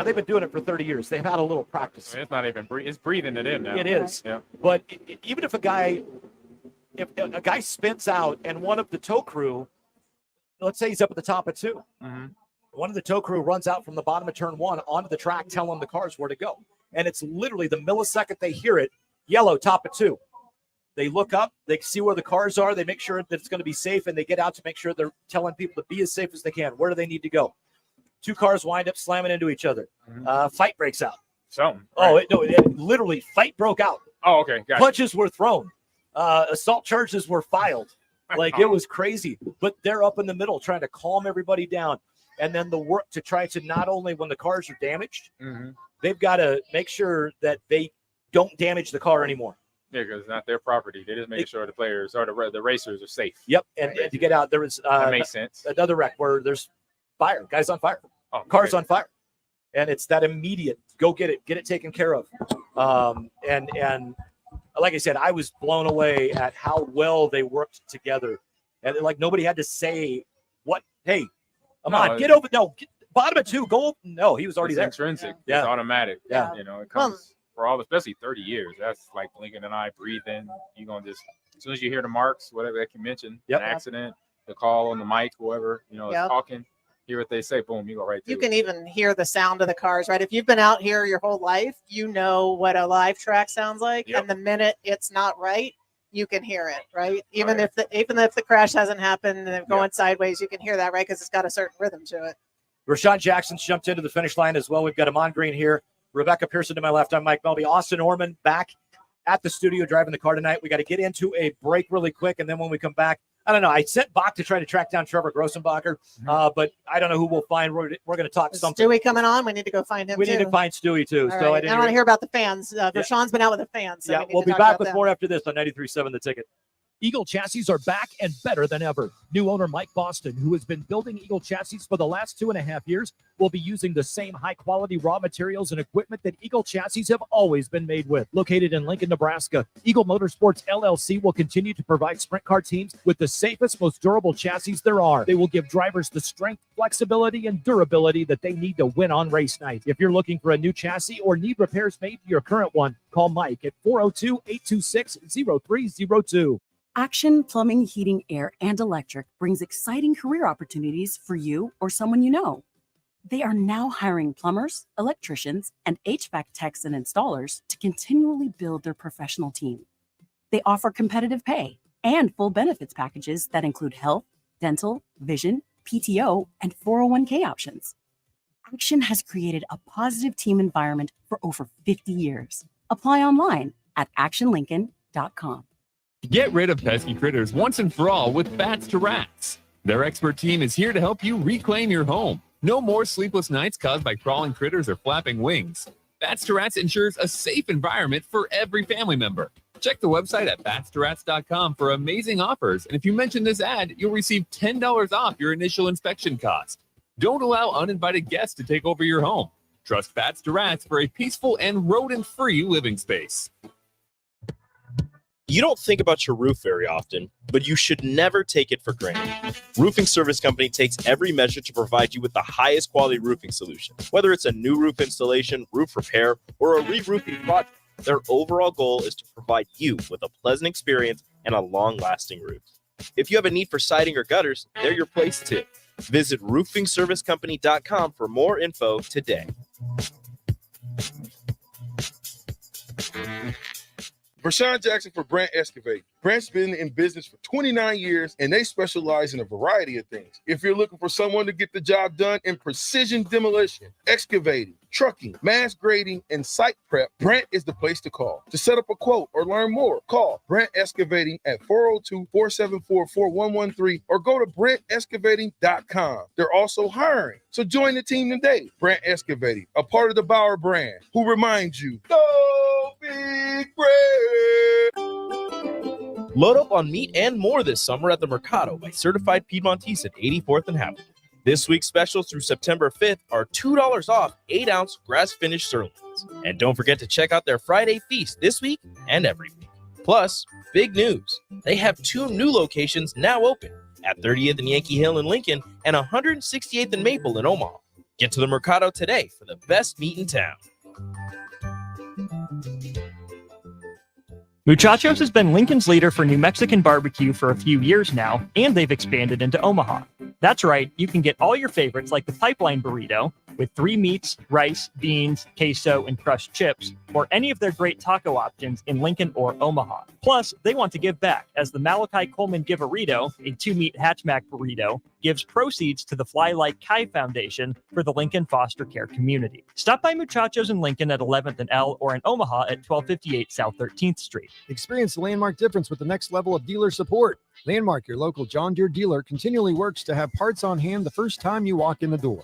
they've been doing it for 30 years. They've had a little practice. I mean, it's not even it's breathing it in now. It is. Yeah. But even if a guy spins out and one of the tow crew, let's say he's up at the top of 2, one of the tow crew runs out from the bottom of turn 1 onto the track, telling the cars where to go. And it's literally the millisecond they hear it, yellow, top of 2. They look up, they see where the cars are, they make sure that it's going to be safe, and they get out to make sure they're telling people to be as safe as they can. Where do they need to go? 2 cars wind up slamming into each other. Fight breaks out. Something. Oh, it literally, fight broke out. Oh, okay. Got Punches were thrown. Assault charges were filed. Like, it was crazy. But they're up in the middle trying to calm everybody down. And then the work to try to not only when the cars are damaged, they've got to make sure that they don't damage the car anymore. Yeah, because it's not their property. They're just making sure the players or the racers are safe. Yep. And to get out, there was that makes sense. Another wreck where there's fire, guys on fire, cars on fire. And it's that immediate, go get it taken care of. And like I said, I was blown away at how well they worked together. And like nobody had to say what, hey, come on, get over. No, bottom of 2, go. No, he was already there. Intrinsic. Yeah. It's automatic. Yeah. You know, it comes for all, especially 30 years. That's like Lincoln and I breathing. You're going to just, as soon as you hear the marks, whatever they can mention, an accident, the call on the mic, whoever, is talking, hear what they say, boom, you go right through. You can even hear the sound of the cars, right? If you've been out here your whole life, you know what a live track sounds like. And the minute it's not right, you can hear it, right? Even if the crash hasn't happened and they're going sideways, you can hear that, right? Because it's got a certain rhythm to it. Rashawn Jackson's jumped into the finish line as well. We've got Amon Green here. Rebecca Pearson to my left. I'm Mike Melby. Austin Orman back at the studio driving the car tonight. We got to get into a break really quick. And then when we come back, I don't know. I sent Bach to try to track down Trevor Grossenbacher, but I don't know who we'll find. We're going to talk something. Stewie coming on? We need to go find him. We need to find Stewie too. All so right. I want to hear about the fans. Rashawn's been out with the fans. So we'll be back with more after this on 93.7 The Ticket. Eagle Chassis are back and better than ever. New owner Mike Boston, who has been building Eagle Chassis for the last 2.5 years, will be using the same high-quality raw materials and equipment that Eagle Chassis have always been made with. Located in Lincoln, Nebraska, Eagle Motorsports LLC will continue to provide sprint car teams with the safest, most durable chassis there are. They will give drivers the strength, flexibility, and durability that they need to win on race night. If you're looking for a new chassis or need repairs made to your current one, call Mike at 402-826-0302. Action Plumbing, Heating, Air, and Electric brings exciting career opportunities for you or someone you know. They are now hiring plumbers, electricians, and HVAC techs and installers to continually build their professional team. They offer competitive pay and full benefits packages that include health, dental, vision, PTO, and 401k options. Action has created a positive team environment for over 50 years. Apply online at actionlincoln.com. Get rid of pesky critters once and for all with Bats to Rats. Their expert team is here to help you reclaim your home. No more sleepless nights caused by crawling critters or flapping wings. Bats to Rats ensures a safe environment for every family member. Check the website at batstorats.com for amazing offers. And if you mention this ad, you'll receive $10 off your initial inspection cost. Don't allow uninvited guests to take over your home. Trust Bats to Rats for a peaceful and rodent-free living space. You don't think about your roof very often, but you should never take it for granted. Roofing Service Company takes every measure to provide you with the highest quality roofing solution. Whether it's a new roof installation, roof repair, or a re-roofing project, their overall goal is to provide you with a pleasant experience and a long-lasting roof. If you have a need for siding or gutters, they're your place too. Visit roofingservicecompany.com for more info today. Rashawn Jackson for Brandt Excavating. Brandt's been in business for 29 years, and they specialize in a variety of things. If you're looking for someone to get the job done in precision demolition, excavating, trucking, mass grading, and site prep, Brandt is the place to call. To set up a quote or learn more, call Brandt Excavating at 402-474-4113 or go to BrandtExcavating.com. They're also hiring, so join the team today. Brandt Excavating, a part of the Bauer brand, who reminds you, go Big Brand! Load up on meat and more this summer at the Mercado by Certified Piedmontese at 84th and Howard. This week's specials through September 5th are $2 off 8-ounce grass-finished sirloin. fans. And don't forget to check out their Friday feast this week and every week. Plus, big news. They have 2 new locations now open at 30th and Yankee Hill in Lincoln and 168th and Maple in Omaha. Get to the Mercado today for the best meat in town. Muchachos has been Lincoln's leader for New Mexican barbecue for a few years now, and they've expanded into Omaha. That's right, you can get all your favorites like the pipeline burrito with 3 meats, rice, beans, queso, and crushed chips, or any of their great taco options in Lincoln or Omaha. Plus, they want to give back, as the Malachi Coleman Give-A-Rito, a 2-meat hatchback burrito, gives proceeds to the Fly Like Kai Foundation for the Lincoln foster care community. Stop by Muchachos in Lincoln at 11th and L or in Omaha at 1258 South 13th Street. Experience the Landmark difference with the next level of dealer support. Landmark, your local John Deere dealer, continually works to have parts on hand the first time you walk in the door.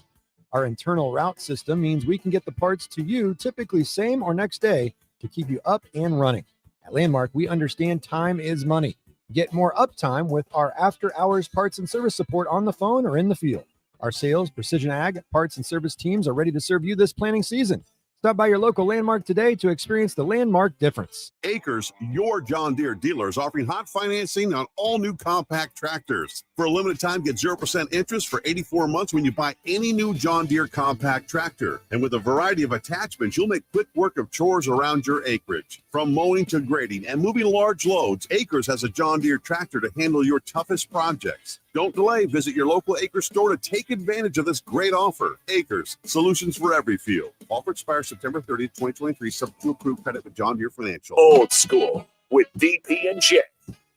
Our internal route system means we can get the parts to you typically same or next day to keep you up and running. At Landmark, we understand time is money. Get more uptime with our after-hours parts and service support on the phone or in the field. Our sales, precision ag, parts, and service teams are ready to serve you this planting season. Stop by your local Landmark today to experience the Landmark difference. Acres, your John Deere dealers, offering hot financing on all new compact tractors. For a limited time, get 0% interest for 84 months when you buy any new John Deere compact tractor. And with a variety of attachments, you'll make quick work of chores around your acreage. From mowing to grading and moving large loads, Acres has a John Deere tractor to handle your toughest projects. Don't delay. Visit your local Acres store to take advantage of this great offer. Acres, solutions for every field. Offer expires September 30th, 2023, subject to approved credit with John Deere Financial. Old School with DP and J.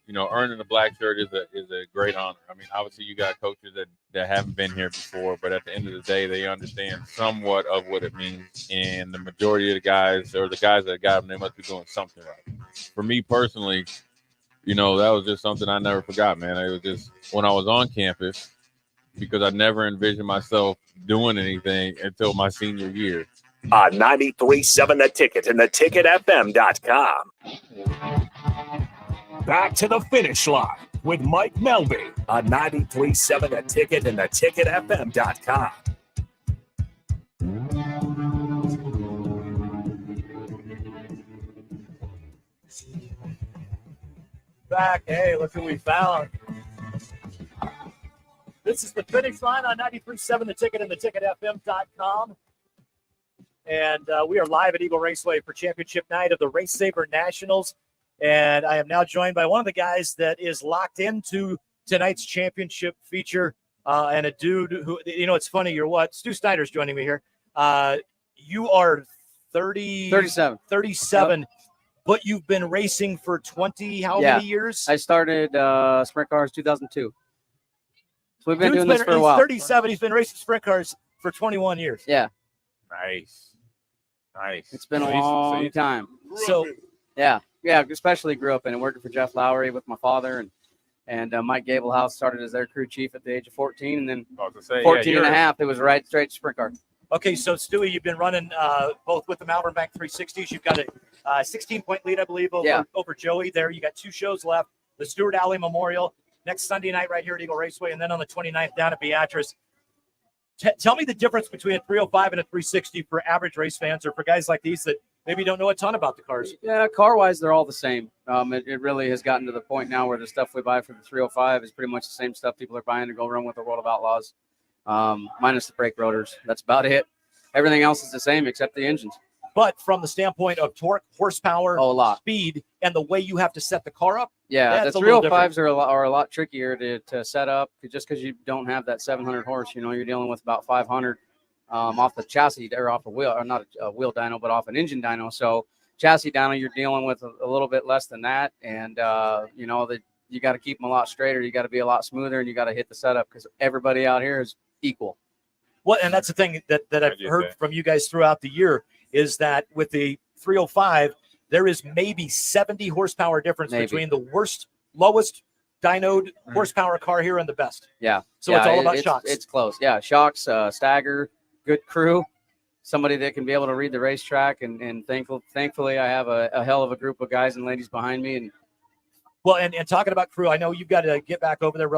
You know, earning a black shirt is a great honor. I mean, obviously you got coaches that haven't been here before, but at the end of the day, they understand somewhat of what it means. And the majority of the guys, or the guys that got them, they must be doing something right. For me personally, you know, that was just something I never forgot, man. It was just when I was on campus, because I never envisioned myself doing anything until my senior year. 93.7 The Ticket and theticketfm.com. Back to the finish line with Mike Melby on 93.7 The Ticket and theticketfm.com. Back. Hey, look who we found. This is the finish line on 93.7 The Ticket and theticketfm.com. And we are live at Eagle Raceway for championship night of the Race Saver Nationals. And I am now joined by one of the guys that is locked into tonight's championship feature, and a dude who, you know, it's funny. You're what? Stu Snyder's joining me here. You are 37. Yep. But you've been racing for 20, many years? I started sprint cars 2002. So we've been doing this for a while. He's 37. He's been racing sprint cars for 21 years. Yeah. Nice. It's been a long time. So, yeah, especially grew up in and working for Jeff Lowry with my father, and Mike Gablehouse started as their crew chief at the age of 14, and then 14 and a half, it was right straight to sprint car. Okay, so Stewie, you've been running both with the Malvern Bank 360s. You've got a 16-point lead, I believe, over Joey there. You got 2 shows left. The Stuart Alley Memorial next Sunday night right here at Eagle Raceway, and then on the 29th down at Beatrice. Tell me the difference between a 305 and a 360 for average race fans, or for guys like these that maybe don't know a ton about the cars. Yeah, car-wise, they're all the same. It really has gotten to the point now where the stuff we buy for the 305 is pretty much the same stuff people are buying to go run with the World of Outlaws, minus the brake rotors. That's about it. Everything else is the same except the engines. But from the standpoint of torque, horsepower, speed, and the way you have to set the car up, the 305s are a lot trickier to set up, just because you don't have that 700 horse. You know, you're dealing with about 500 off the chassis or off a wheel, or not a wheel dyno, but off an engine dyno. So chassis dyno, you're dealing with a little bit less than that, and you know that you got to keep them a lot straighter. You got to be a lot smoother, and you got to hit the setup because everybody out here is equal. Well, and that's the thing that I've heard from you guys throughout the year is that with the 305, there is maybe 70 horsepower difference between the lowest dynoed horsepower car here and the best. Yeah. So it's all about shocks. It's close. Yeah. Shocks, stagger, good crew, somebody that can be able to read the racetrack. And thankfully, I have a hell of a group of guys and ladies behind me. And well, and talking about crew, I know you've got to get back over there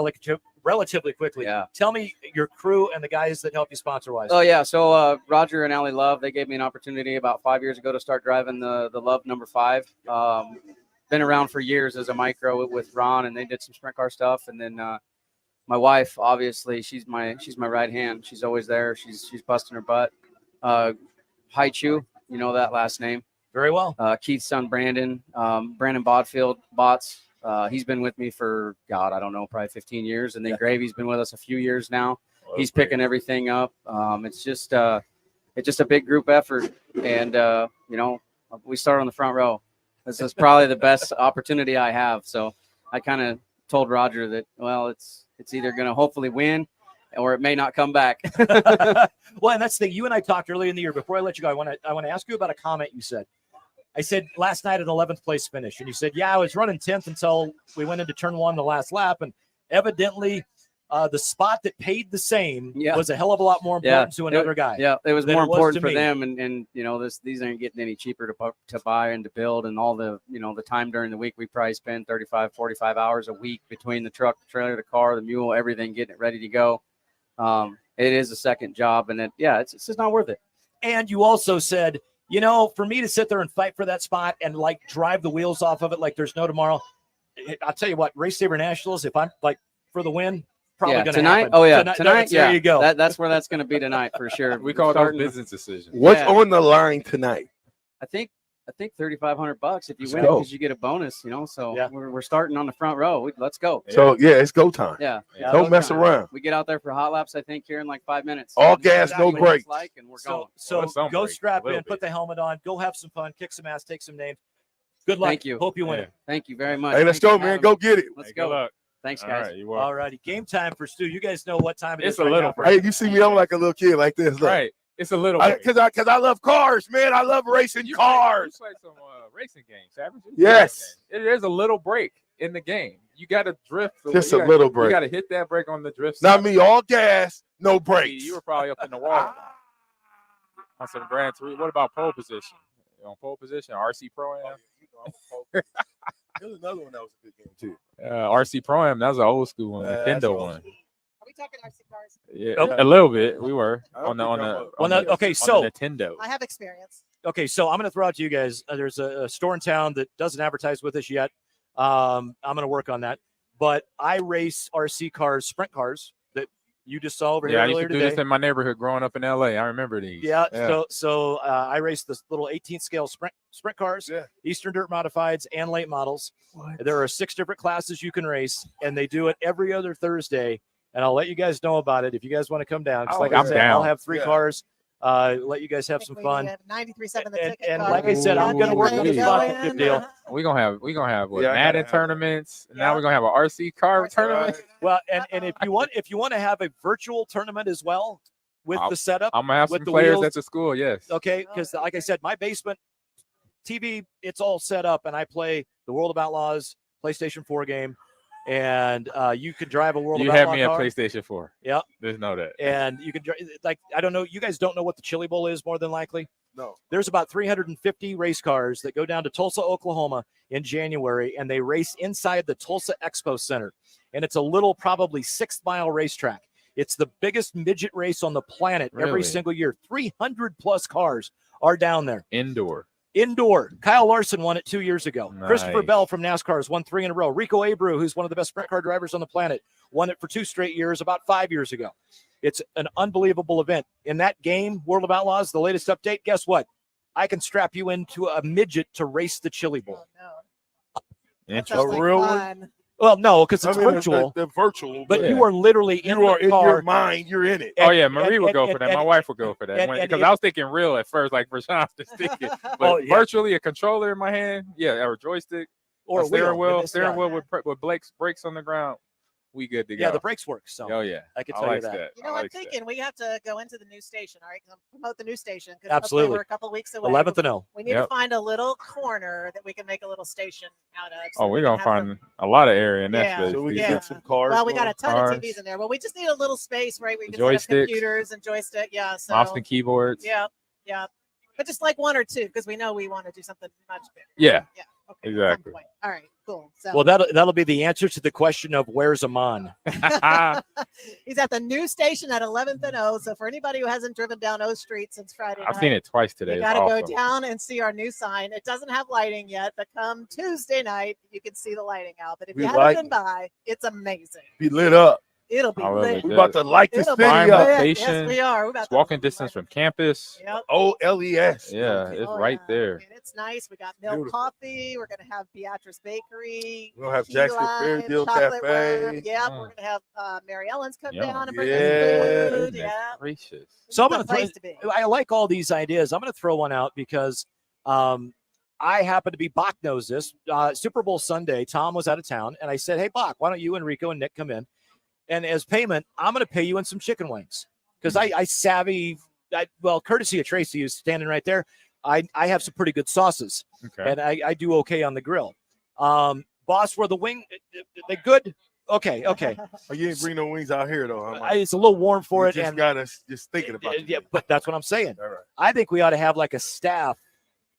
relatively quickly. Yeah. Tell me your crew and the guys that help you sponsor-wise. Oh yeah, so Roger and Allie Love, they gave me an opportunity about 5 years ago to start driving the Love number 5. Been around for years as a micro with Ron, and they did some sprint car stuff. And then my wife, obviously, she's my right hand. She's always there. She's busting her butt. Haichu, you know that last name very well. Keith's son Brandon, Brandon Bots. He's been with me for I don't know, probably 15 years. And then Gravy's been with us a few years now. He's picking everything up. It's just a big group effort, and we start on the front row. This is probably the best opportunity I have. So I kind of told Roger that, well, it's either going to hopefully win or it may not come back. Well, and that's the thing. You and I talked earlier in the year. Before I let you go, I want to ask you about a comment you said. I said last night an 11th place finish, and you said, yeah, I was running 10th until we went into turn 1 the last lap, and evidently the spot that paid the same was a hell of a lot more important to another guy. Yeah, it was more important for me. them, and these aren't getting any cheaper to buy and to build, and all the the time during the week we probably spend 35, 45 hours a week between the truck, the trailer, the car, the mule, everything, getting it ready to go. It is a second job, and it's just not worth it. And you also said, for me to sit there and fight for that spot and like drive the wheels off of it like there's no tomorrow, I'll tell you what, Race Saver Nationals, if I'm like for the win, probably going to tonight. happen. Oh yeah, tonight. There you go. That's where that's going to be tonight for sure. We call those business decisions. What's on the line tonight? I think $3,500 if you Let's win go. because you get a bonus. So we're starting on the front row. Let's go. So it's go time. Yeah. Don't mess around. We get out there for hot laps. I think here in like 5 minutes. All gas, no brakes. And we're going. So go strap in, put the helmet on, go have some fun, kick some ass, take some names. Good luck. Thank you. Hope you win it. Thank you very much. Hey, let's go, man. Go get it. Let's go. Thanks, guys. All righty. Game time for Stu. You guys know what time it is. It's a little now. Hey, you see me? I'm like a little kid like this. Look. Right. It's a little because I love cars, man. I love racing cars. You play some racing games, haven't you? Yes. There's a little break in the game. You got to drift. Just a little break. You got to hit that brake on the drift. Not side. me. All gas, no brakes. You were probably up in the wall on some Grand Tour. What about pole position? On pole position, RC Pro Am. There's another one that was a good game too. RC Pro Am. That was an old school one, Nintendo one. Are we talking RC cars? Yeah, a little bit. We were on the Nintendo. I have experience. Okay, so I'm going to throw out to you guys. There's a store in town that doesn't advertise with us yet. I'm going to work on that. But I race RC cars, sprint cars that you just saw over here I earlier used to do today. this in my neighborhood growing up in LA. I remember these. Yeah. So I race this little 18th scale sprint cars, Eastern Dirt Modifieds, and late models. There are 6 different classes you can race, and they do it every other Thursday. And I'll let you guys know about it if you guys want to come down. Like I said, I'll have 3 cars. Let you guys have some fun. 93.7 the ticket And car. like I said, I'm going to work on the sponsorship deal. We're gonna have what, Madden tournaments. And now we're gonna have an RC car tournament. Well, and if you want to have a virtual tournament as well with the setup, I'm gonna have with some the players wheels, at the school. Yes. Okay, because like I said, my basement TV, it's all set up, and I play the World of Outlaws PlayStation 4 game. And you can drive a World of Outlaws car. You have me at PlayStation 4. Yeah. There's no that. And you can I don't know. You guys don't know what the Chili Bowl is, more than likely. No. There's about 350 race cars that go down to Tulsa, Oklahoma in January, and they race inside the Tulsa Expo Center. And it's a little, probably 6-mile racetrack. It's the biggest midget race on the planet every Really? single year. 300 plus cars are down there. Indoor. Kyle Larson won it 2 years ago. Nice. Christopher Bell from NASCAR has won 3 in a row. Rico Abreu, who's one of the best sprint car drivers on the planet, won it for 2 straight years about 5 years ago. It's an unbelievable event. In that game, World of Outlaws, the latest update, guess what? I can strap you into a midget to race the Chili Bowl. A real one? Well, no, because it's virtual. They're virtual. But you are literally in you are the in car. your mind. You're in it. Oh yeah, Marie would go for that. My wife would go for that and because if- I was thinking real at first, like Prashant was thinking, but Oh, yeah. virtually a controller in my hand, or a joystick, Or a steering wheel. wheel, steering wheel with brakes on the ground. We good to go. Yeah, the brakes work. So oh yeah, I can I tell like you that. You know, I'm thinking we have to go into the new station, all right? Promote the new station. 'Cause Absolutely. We're a couple weeks away. 11th and 0. We need to find a little corner that we can make a little station out of. so Oh, we we're can gonna have find a lot of area in that Yeah. space. So we to can get get some cars. Well, we got a ton Cars. of TVs in there. Well, we just need a little space, right? We can set up Joysticks. computers and joystick. Yeah. So mouse and keyboards. Yeah. Yeah. But just like 1 or 2, because we know we want to do something much bigger. Yeah. Yeah. Okay. Exactly. All right. cool. So Well, that'll be the answer to the question of where's Amon. he's at the new station at 11th and O. So for anybody who hasn't driven down O Street since Friday night, I've seen it twice today. you It's got to awesome. go down and see our new sign. It doesn't have lighting yet, but come Tuesday night, you can see the lighting out. But if We you haven't like been by, it's amazing. Be lit up. It'll be I love lit. it. We about to light the It'll city be Prime up. lit. location. Yes, we are. We're about It's to walking distance from campus. Yep. OLES. Yeah, it's Oh, right yeah. there. And it's nice. We got milk Beautiful. coffee. We're going to have Beatrice Bakery. We'll have key Jackson lime, Fairfield chocolate Cafe. worm. Yeah, Mm. we're going to have Mary Ellen's come Yum. down and bring Yeah. us food. Goodness Yeah. gracious. So I'm It's a going to place to be. I like all these ideas. I'm going to throw one out because I happen to be Bach knows this. Super Bowl Sunday, Tom was out of town, and I said, "Hey, Bach, why don't you, Enrico, and Nick come in? And as payment, I'm going to pay you in some chicken wings because courtesy of Tracy, who's standing right there, I have some pretty good sauces, Okay. and I do okay on the grill. Boss, were the wing they good? Okay. Oh, you didn't bring no wings out here though. Huh, Mike? It's a little warm for You it, just and got us just thinking about it. yeah, but that's what I'm saying. All right. I think we ought to have like a staff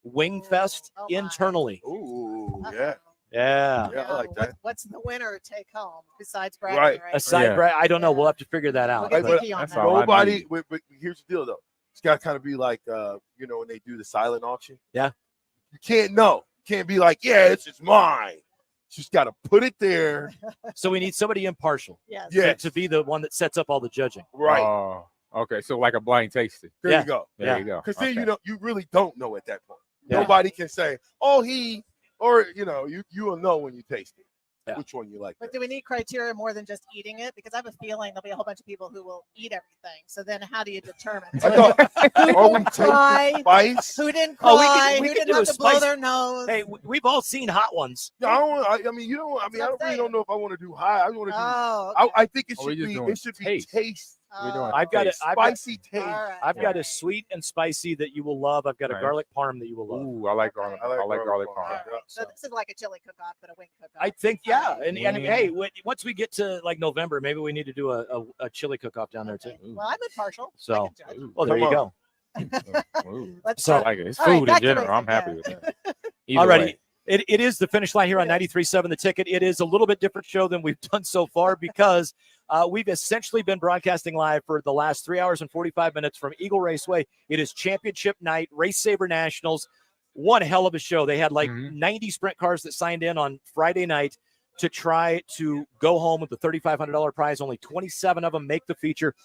wing fest Oh, my. internally. Ooh, yeah. Yeah. Yeah, I like that. What's the winner take home besides bragging? Right. Right. Aside, Yeah. Brad, I don't know. We'll have to figure that out. We'll get But Vicky on that's that. all I nobody. need. But here's the deal though. It's got to kind of be like when they do the silent auction. Yeah. You can't know. Can't be like, yeah, this is mine. You just got to put it there. So we need somebody impartial Yes. Yeah. to be the one that sets up all the judging. Right. Oh, okay. So like a blind tasting. There yeah. you go. There Yeah. you go. Because then Okay. you really don't know at that point. Yeah. Nobody can say, oh, he, or you will know when you taste it. Yeah. Which one you like. But do we need criteria more than just eating it? Because I have a feeling there'll be a whole bunch of people who will eat everything. So then how do you determine? I thought, are we Cry. taking spice? Who didn't Oh, cry? we Who can didn't do have a to blow spice- their nose? Hey, we've all seen hot ones. Yeah, I mean, I what really I'm don't know if I want to do high. I want to do. Oh, I think it Oh, we should just be. doing It should be taste. taste. We're doing I've got it. taste. Spicy taste. all right. I've got a sweet and spicy that you will love. I've got a Nice. garlic parm that you will love. Ooh, I like garlic. I like garlic parm. parm. Yeah. So this is like a chili cook-off, but a wing cook-off. I think, yeah. And Yeah. hey, once we get to like November, maybe we need to do a chili cook-off down there too. Okay. Well, I'm impartial. I So, can judge. well, there Come you on. go. Ooh. Let's So- I like it. It's All right, food back in to general. I'm racing, happy with that. Either Alrighty. way. It is the finish line here on 93.7 The Ticket. It is a little bit different show than we've done so far because we've essentially been broadcasting live for the last 3 hours and 45 minutes from Eagle Raceway. It is championship night, Race Saber Nationals. One hell of a show. They had like 90 sprint cars that signed in on Friday night to try to go home with the $3,500 prize. Only 27 of them make the feature.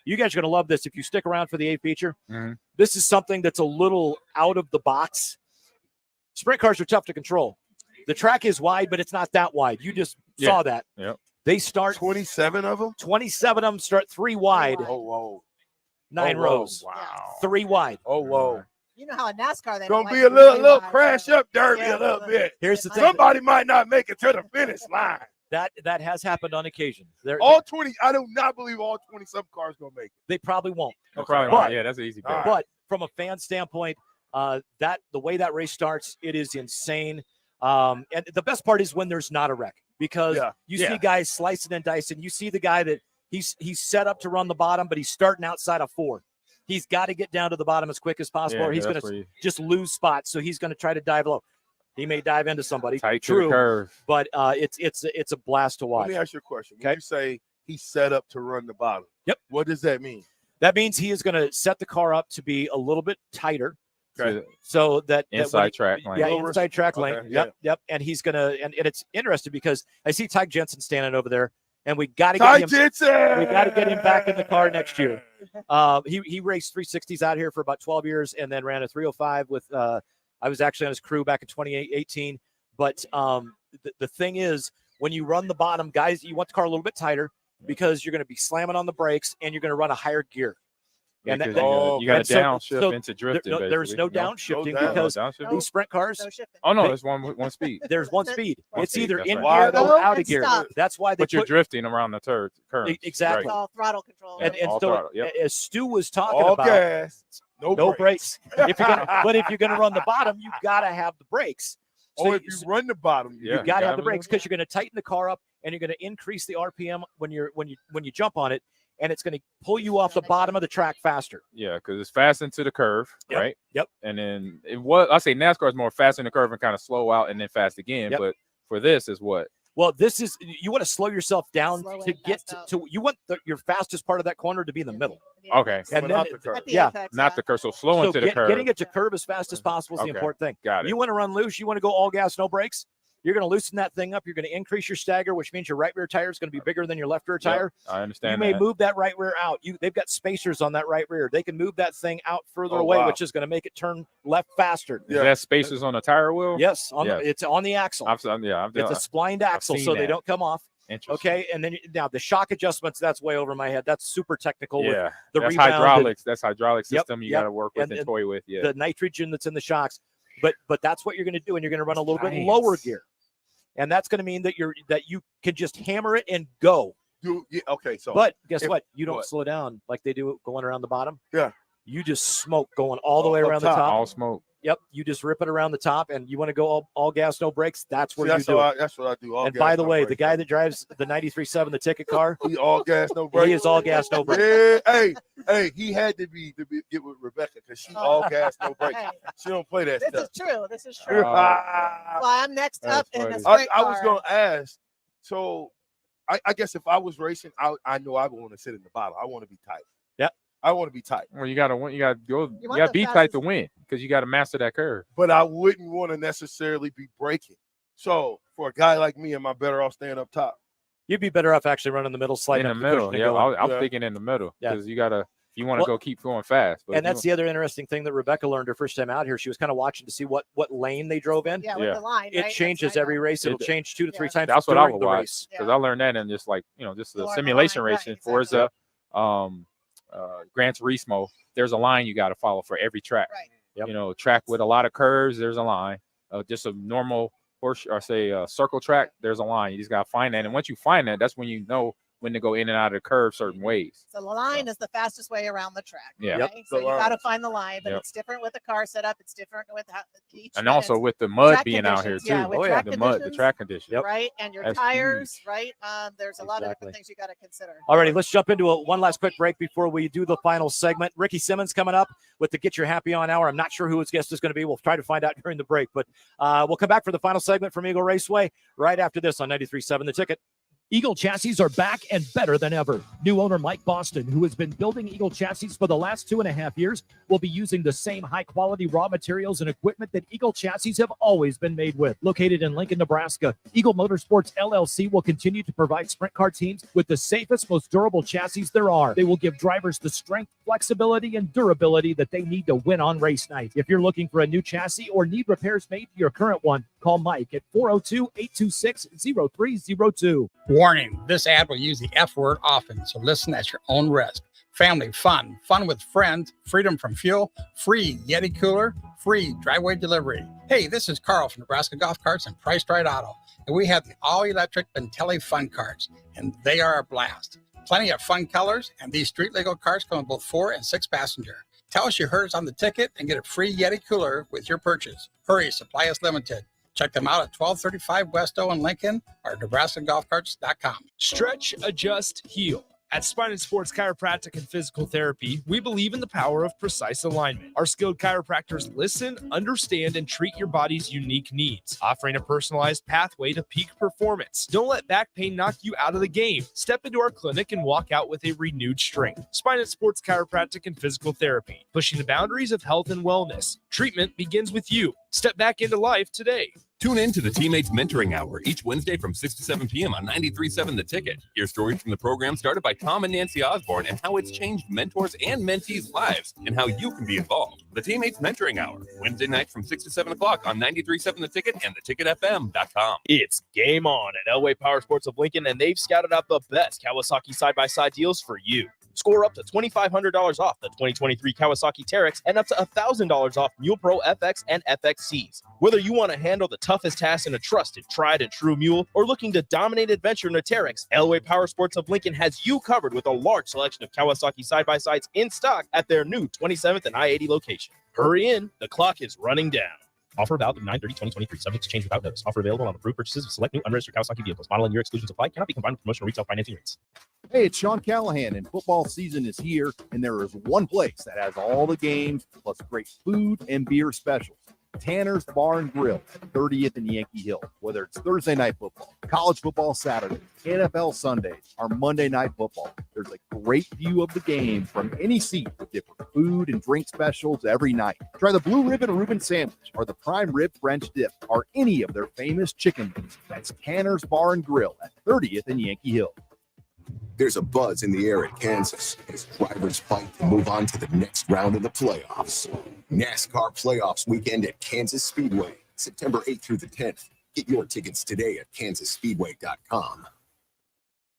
You guys are going to love this if you stick around for the A feature. This is something that's a little out of the box. Sprint cars are tough to control. The track is wide, but it's not that wide. You just saw that. Yep. They start 27 of them. 27 of them start 3 wide, Oh whoa. 9 Oh, whoa. rows. Wow. 3 wide. Oh whoa. You know how in NASCAR they Gonna don't be like a little really wide, crash so- up derby Yeah, a little bit. Here's the thing. Somebody might not make it to the finish line. That has happened on occasion. All 20. I do not believe all 20 cars gonna make it. They probably won't. No problem. But- Yeah, that's an easy All bet. right. But from a fan standpoint, that the way that race starts, it is insane. And the best part is when there's not a wreck because Yeah. you Yeah. see guys slicing and dicing. You see the guy that he's set up to run the bottom, but he's starting outside of 4. He's got to get down to the bottom as quick as possible, Yeah, or he's that's going where to you- just lose spots. So he's going to try to dive low. He may dive into somebody. Tight to True, the curve. but it's a blast to Let watch. me ask you a question. When Okay. you say he's set up to run the bottom, Yep. what does that mean? That means he is going to set the car up to be a little bit tighter. Okay. So that Inside when he- track lane. Yeah, Lower- inside track lane. Okay, Yep. And he's gonna and it's interesting because I see Ty Jensen standing over there, and we got to Ty get him. Jensen! We got to get him back in the car next year. He raced 360s out here for about 12 years, and then ran a 305 with. I was actually on his crew back in 2018. But the thing is, when you run the bottom, guys, you want the car a little bit tighter because you're going to be slamming on the brakes and you're going to run a higher gear. And Because that- you got and to so- downshift so into drifting. there's no basically. downshifting down. because downshift? these sprint cars. No shifting. Oh no, they- there's one speed. There's one speed. One It's speed, either that's in right. gear or Go out of and gear. stop. That's why they But you're put drifting around the curve. exactly. It's all throttle control. And All so throttle, yep. as Stu was talking All about, gas. No brakes. If you're gonna, but if you're going to run the bottom, you got to have the brakes. So Oh, if you run the bottom, Yeah. you got to have the gotta brakes because you're going to tighten the car up and you're going to increase the RPM when you jump on it, and it's going to pull you off the bottom of the track faster. Yeah, because it's fast into the curve, Yep, right? yep. And then I say NASCAR is more fast in the curve and kind of slow out and then fast again. Yep. But for this is what? Well, this is, you want to slow yourself down Slow to and get fast out. to you want your fastest part of that corner to be in the middle. Okay. And then not the curve. At the yeah, apex, Not the curve. So slow into the curve. getting it to curve as fast as possible is the Okay. important thing. Got it. You want to run loose, you want to go all gas, no brakes. You're going to loosen that thing up. You're going to increase your stagger, which means your right rear tire is going to be bigger than your left rear tire. I understand. You may that. move that right rear out. They've got spacers on that right rear. They can move that thing out further Oh, away, wow. which is going to make it turn left faster. Is that spacers on the tire wheel? Yes, Yeah. it's on the axle. I've It's a splined I've axle, seen so they that. don't come off. Interesting. Okay, and then now the shock adjustments, that's way over my head. That's super technical. Yeah, with the that's rebound hydraulics. That's hydraulic Yep, system you yep. got to work with and toy with. Yeah. the nitrogen that's in the shocks. But that's what you're going to do, and you're going to run a little bit Nice. lower gear, and that's going to mean that you can just hammer it and go. Okay, so But guess if- what? You don't what? slow down like they do going around the bottom. Yeah. You just smoke going all the way Up around top. the top. All smoke. Yep. You just rip it around the top, and you want to go all gas, no brakes. That's where See, you that's do what it. that's what I do. All And gas, by the no way, brakes. the guy that drives the 93.7, the ticket car, he all gas, no brakes. he is all gas, no brakes. Yeah, hey, he had to get with Rebecca because she all gas, no brakes. Hey, She don't play that this stuff. is true. This is true. Ah. Well, I'm next That's up in funny. the sprint I was car. going to ask. So, I guess if I was racing, I know I would want to sit in the bottom. I want to be tight. Yep. I want to be tight, Well, you got to win. You got to go. You want got to the be tight fastest- to win because you got to master that curve. but I wouldn't want to necessarily be braking. So, for a guy like me, am I better off staying up top? You'd be better off actually running the middle, In sliding the up middle, cushion and yeah. going. I'm Yeah. thinking in the middle Yeah. because you got to. You want to Well, go keep going fast. But And that's the other interesting thing that Rebecca learned her first time out here. She was kind of watching to see what lane they drove in. Yeah, with the line. It right? changes That's- I every know. race. It'll It- change 2 to 3 times That's what I during would the watch race. because Yeah. I learned that in just like just the Along the simulation line, right, racing. exactly. Forza, Gran Turismo. There's a line you got to follow for every track. Right. Yep. You know, track with a lot of curves. There's a line. Just a normal horse or say circle track. There's a line. You just got to find that, and once you find that, that's when you know when to go in and out of the curve certain ways. So the line is the fastest way around the track. Yeah. Right? So The you got to line. find the line, but Yep. it's different with the car setup. It's different with each. And also with the mud track being out here conditions, too. yeah, with track the mud, the conditions, track conditions. right? And your That's tires, right? There's a lot of Exactly. different things you got to consider. Alrighty, let's jump into one last quick break before we do the final segment. Ricky Simmons coming up with the Get Your Happy On Hour. I'm not sure who his guest is going to be. We'll try to find out during the break, but we'll come back for the final segment from Eagle Raceway right after this on 93.7 The Ticket. Eagle Chassis are back and better than ever. New owner Mike Boston, who has been building Eagle Chassis for the last 2.5 years, will be using the same high-quality raw materials and equipment that Eagle Chassis have always been made with. Located in Lincoln, Nebraska, Eagle Motorsports LLC will continue to provide sprint car teams with the safest, most durable chassis there are. They will give drivers the strength, flexibility, and durability that they need to win on race night. If you're looking for a new chassis or need repairs made to your current one, call Mike at 402-826-0302. Warning, this ad will use the F word often, so listen at your own risk. Family fun, fun with friends, freedom from fuel, free Yeti cooler, free driveway delivery. Hey, this is Carl from Nebraska Golf Carts and Price Right Auto, and we have the all-electric Bentelli Fun Carts, and they are a blast. Plenty of fun colors, and these street-legal carts come in both 4 and 6 passenger. Tell us you heard us on the ticket and get a free Yeti cooler with your purchase. Hurry, supply is limited. Check them out at 1235 West O in Lincoln or NebraskaGolfCarts.com. Stretch, adjust, heal. At Spine and Sports Chiropractic and Physical Therapy, we believe in the power of precise alignment. Our skilled chiropractors listen, understand, and treat your body's unique needs, offering a personalized pathway to peak performance. Don't let back pain knock you out of the game. Step into our clinic and walk out with a renewed strength. Spine and Sports Chiropractic and Physical Therapy, pushing the boundaries of health and wellness. Treatment begins with you. Step back into life today. Tune in to the Teammates Mentoring Hour each Wednesday from 6 to 7 p.m. on 93.7 The Ticket. Hear stories from the program started by Tom and Nancy Osborne and how it's changed mentors and mentees' lives and how you can be involved. The Teammates Mentoring Hour, Wednesday nights from 6 to 7 o'clock on 93.7 The Ticket and theticketfm.com. It's game on at Elway Power Sports of Lincoln, and they've scouted out the best Kawasaki side-by-side deals for you. Score up to $2,500 off the 2023 Kawasaki Teryx and up to $1,000 off Mule Pro FX and FXCs. Whether you want to handle the toughest task in a trusted, tried and true mule or looking to dominate adventure in a Teryx, Elway Power Sports of Lincoln has you covered with a large selection of Kawasaki side-by-sides in stock at their new 27th and I-80 location. Hurry in, the clock is running down. Offer valid through 9/30/2023. Subject to change without notice. Offer available on approved purchases of select new unregistered Kawasaki vehicles. Model and year exclusions apply. Cannot be combined with promotional retail financing rates. Hey, it's Sean Callahan, and football season is here, and there is one place that has all the games plus great food and beer specials. Tanner's Bar and Grill, 30th and Yankee Hill. Whether it's Thursday night football, college football Saturday, NFL Sundays, or Monday night football, there's a great view of the game from any seat with different food and drink specials every night. Try the Blue Ribbon Reuben sandwich or the Prime Rib French dip or any of their famous chicken wings. That's Tanner's Bar and Grill at 30th and Yankee Hill. There's a buzz in the air at Kansas as drivers fight to move on to the next round of the playoffs. NASCAR Playoffs weekend at Kansas Speedway, September 8th through the 10th. Get your tickets today at kansasspeedway.com.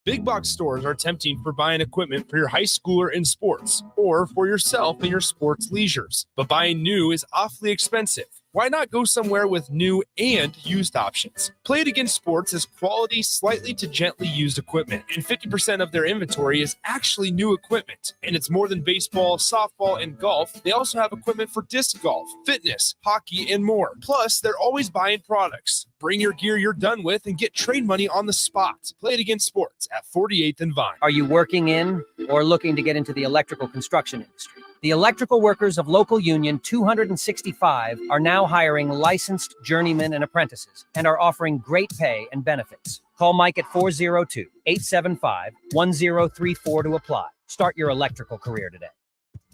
Big box stores are tempting for buying equipment for your high schooler in sports or for yourself in your sports leisures. But buying new is awfully expensive. Why not go somewhere with new and used options? Play It Again Sports is quality, slightly to gently used equipment, and 50% of their inventory is actually new equipment. And it's more than baseball, softball, and golf. They also have equipment for disc golf, fitness, hockey, and more. Plus, they're always buying products. Bring your gear you're done with and get trade money on the spot. Play It Again Sports at 48th and Vine. Are you working in or looking to get into the electrical construction industry? The electrical workers of Local Union 265 are now hiring licensed journeymen and apprentices and are offering great pay and benefits. Call Mike at 402-875-1034 to apply. Start your electrical career today.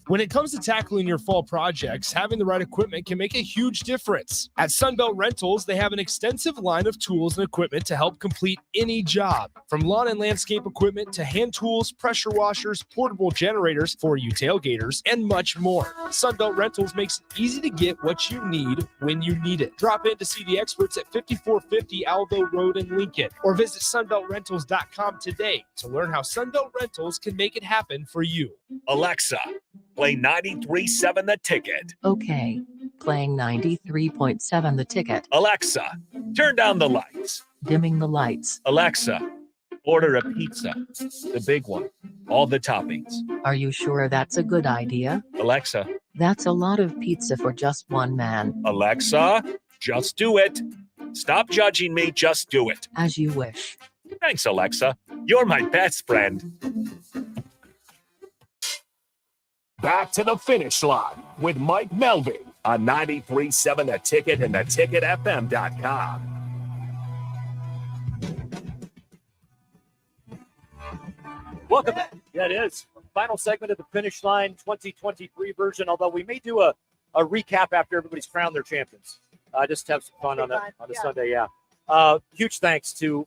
When it comes to tackling your fall projects, having the right equipment can make a huge difference. At Sunbelt Rentals, they have an extensive line of tools and equipment to help complete any job. From lawn and landscape equipment to hand tools, pressure washers, portable generators for you tailgaters, and much more. Sunbelt Rentals makes it easy to get what you need when you need it. Drop in to see the experts at 5450 Alvo Road in Lincoln, or visit sunbeltrentals.com today to learn how Sunbelt Rentals can make it happen for you. Alexa, play 93.7 The Ticket. Okay, playing 93.7 The Ticket. Alexa, turn down the lights. Dimming the lights. Alexa, order a pizza. The big one. All the toppings. Are you sure that's a good idea? Alexa. That's a lot of pizza for just one man. Alexa, just do it. Stop judging me, just do it. As you wish. Thanks, Alexa. You're my best friend. Back to the finish line with Mike Melby on 93.7 The Ticket and theticketfm.com. Welcome back. Yeah, it is. Final segment of the finish line 2023 version, although we may do a recap after everybody's crowned their champions. Just have some fun on a Sunday, yeah. Huge thanks to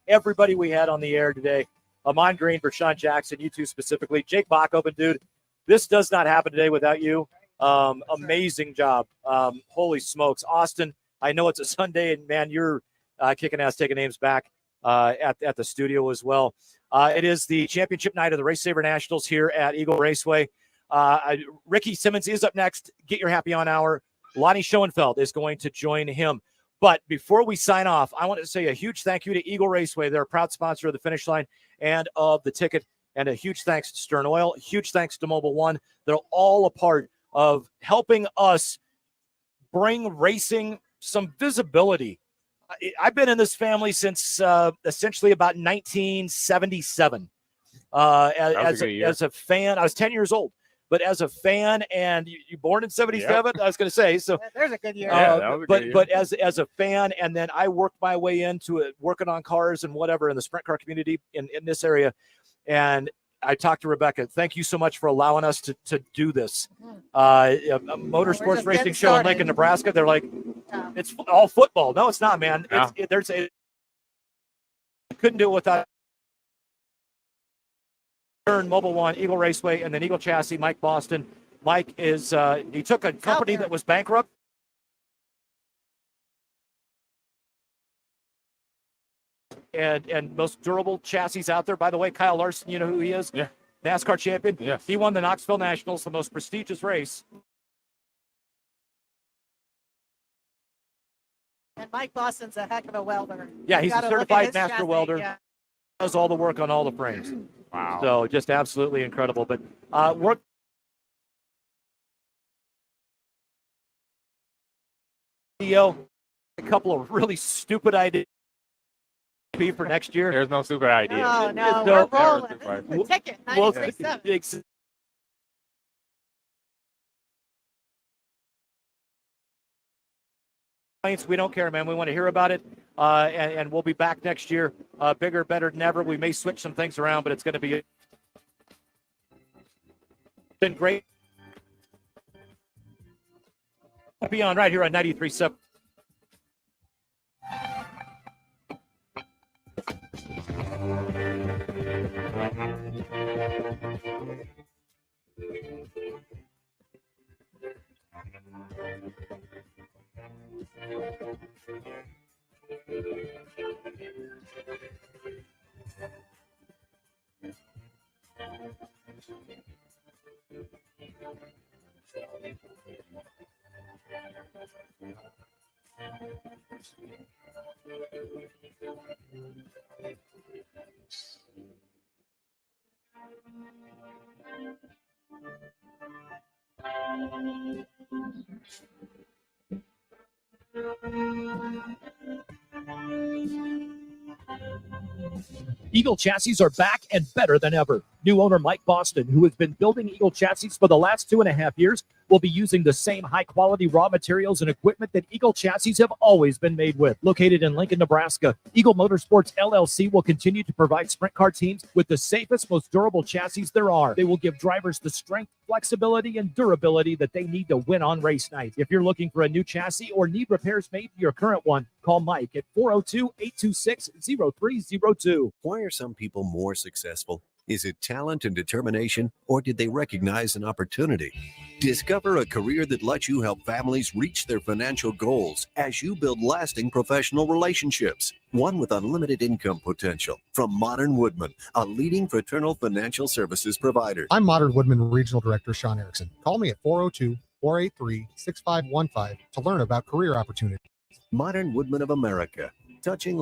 everybody we had on the air today. Amon Green, Vershawn Jackson, you two specifically. Jake Bachhoven, dude. This does not happen today without you. Amazing job. Holy smokes. Austin, I know it's a Sunday, and, man, you're kicking ass, taking names back at the studio as well. It is the championship night of the Race Saver Nationals here at Eagle Raceway. Ricky Simmons is up next. Get your happy on hour. Lonnie Schoenfeld is going to join him. But before we sign off, I want to say a huge thank you to Eagle Raceway. They're a proud sponsor of the finish line and of the ticket. And a huge thanks to Stern Oil. Huge thanks to Mobile One. They're all a part of helping us bring racing some visibility. I've been in this family since essentially about 1977. As a fan, I was 10 years old. But as a fan, and you born in 77, I was going to say. So there's a good year. But as a fan, and then I worked my way into it, working on cars and whatever in the sprint car community in this area. And I talked to Rebecca. Thank you so much for allowing us to do this. A motorsports racing show in Lincoln, Nebraska. They're like, it's all football. No, it's not, man. I couldn't do it without Mobile One, Eagle Raceway, and then Eagle Chassis, Mike Boston. Mike is he took a company that was bankrupt. And most durable chassis out there. By the way, Kyle Larson, you know who he is? Yeah. NASCAR champion. Yeah. He won the Knoxville Nationals, the most prestigious race. And Mike Boston's a heck of a welder. Yeah, he's a certified master chassis, welder. yeah. Does all the work on all the frames. Wow. So just absolutely incredible. But work. A couple of really stupid ideas for next year. There's no super idea. No, So- we're rolling. This is the ticket. 93.7. We don't care, man. We want to hear about it, and we'll be back next year, bigger, better than ever. We may switch some things around, but it's going to be been great. Be on right here on 93.7. Eagle chassis are back and better than ever. New owner Mike Boston, who has been building Eagle chassis for the last 2.5 years, will be using the same high-quality raw materials and equipment that Eagle chassis have always been made with. Located in Lincoln, Nebraska, Eagle Motorsports LLC will continue to provide sprint car teams with the safest, most durable chassis there are. They will give drivers the strength, flexibility, and durability that they need to win on race night. If you're looking for a new chassis or need repairs made to your current one, call Mike at 402-826-0302. Why are some people more successful? Is it talent and determination, or did they recognize an opportunity? Discover a career that lets you help families reach their financial goals as you build lasting professional relationships. One with unlimited income potential. From Modern Woodman, a leading fraternal financial services provider. I'm Modern Woodman Regional Director Sean Erickson. Call me at 402-483-6515 to learn about career opportunities. Modern Woodman of America, touching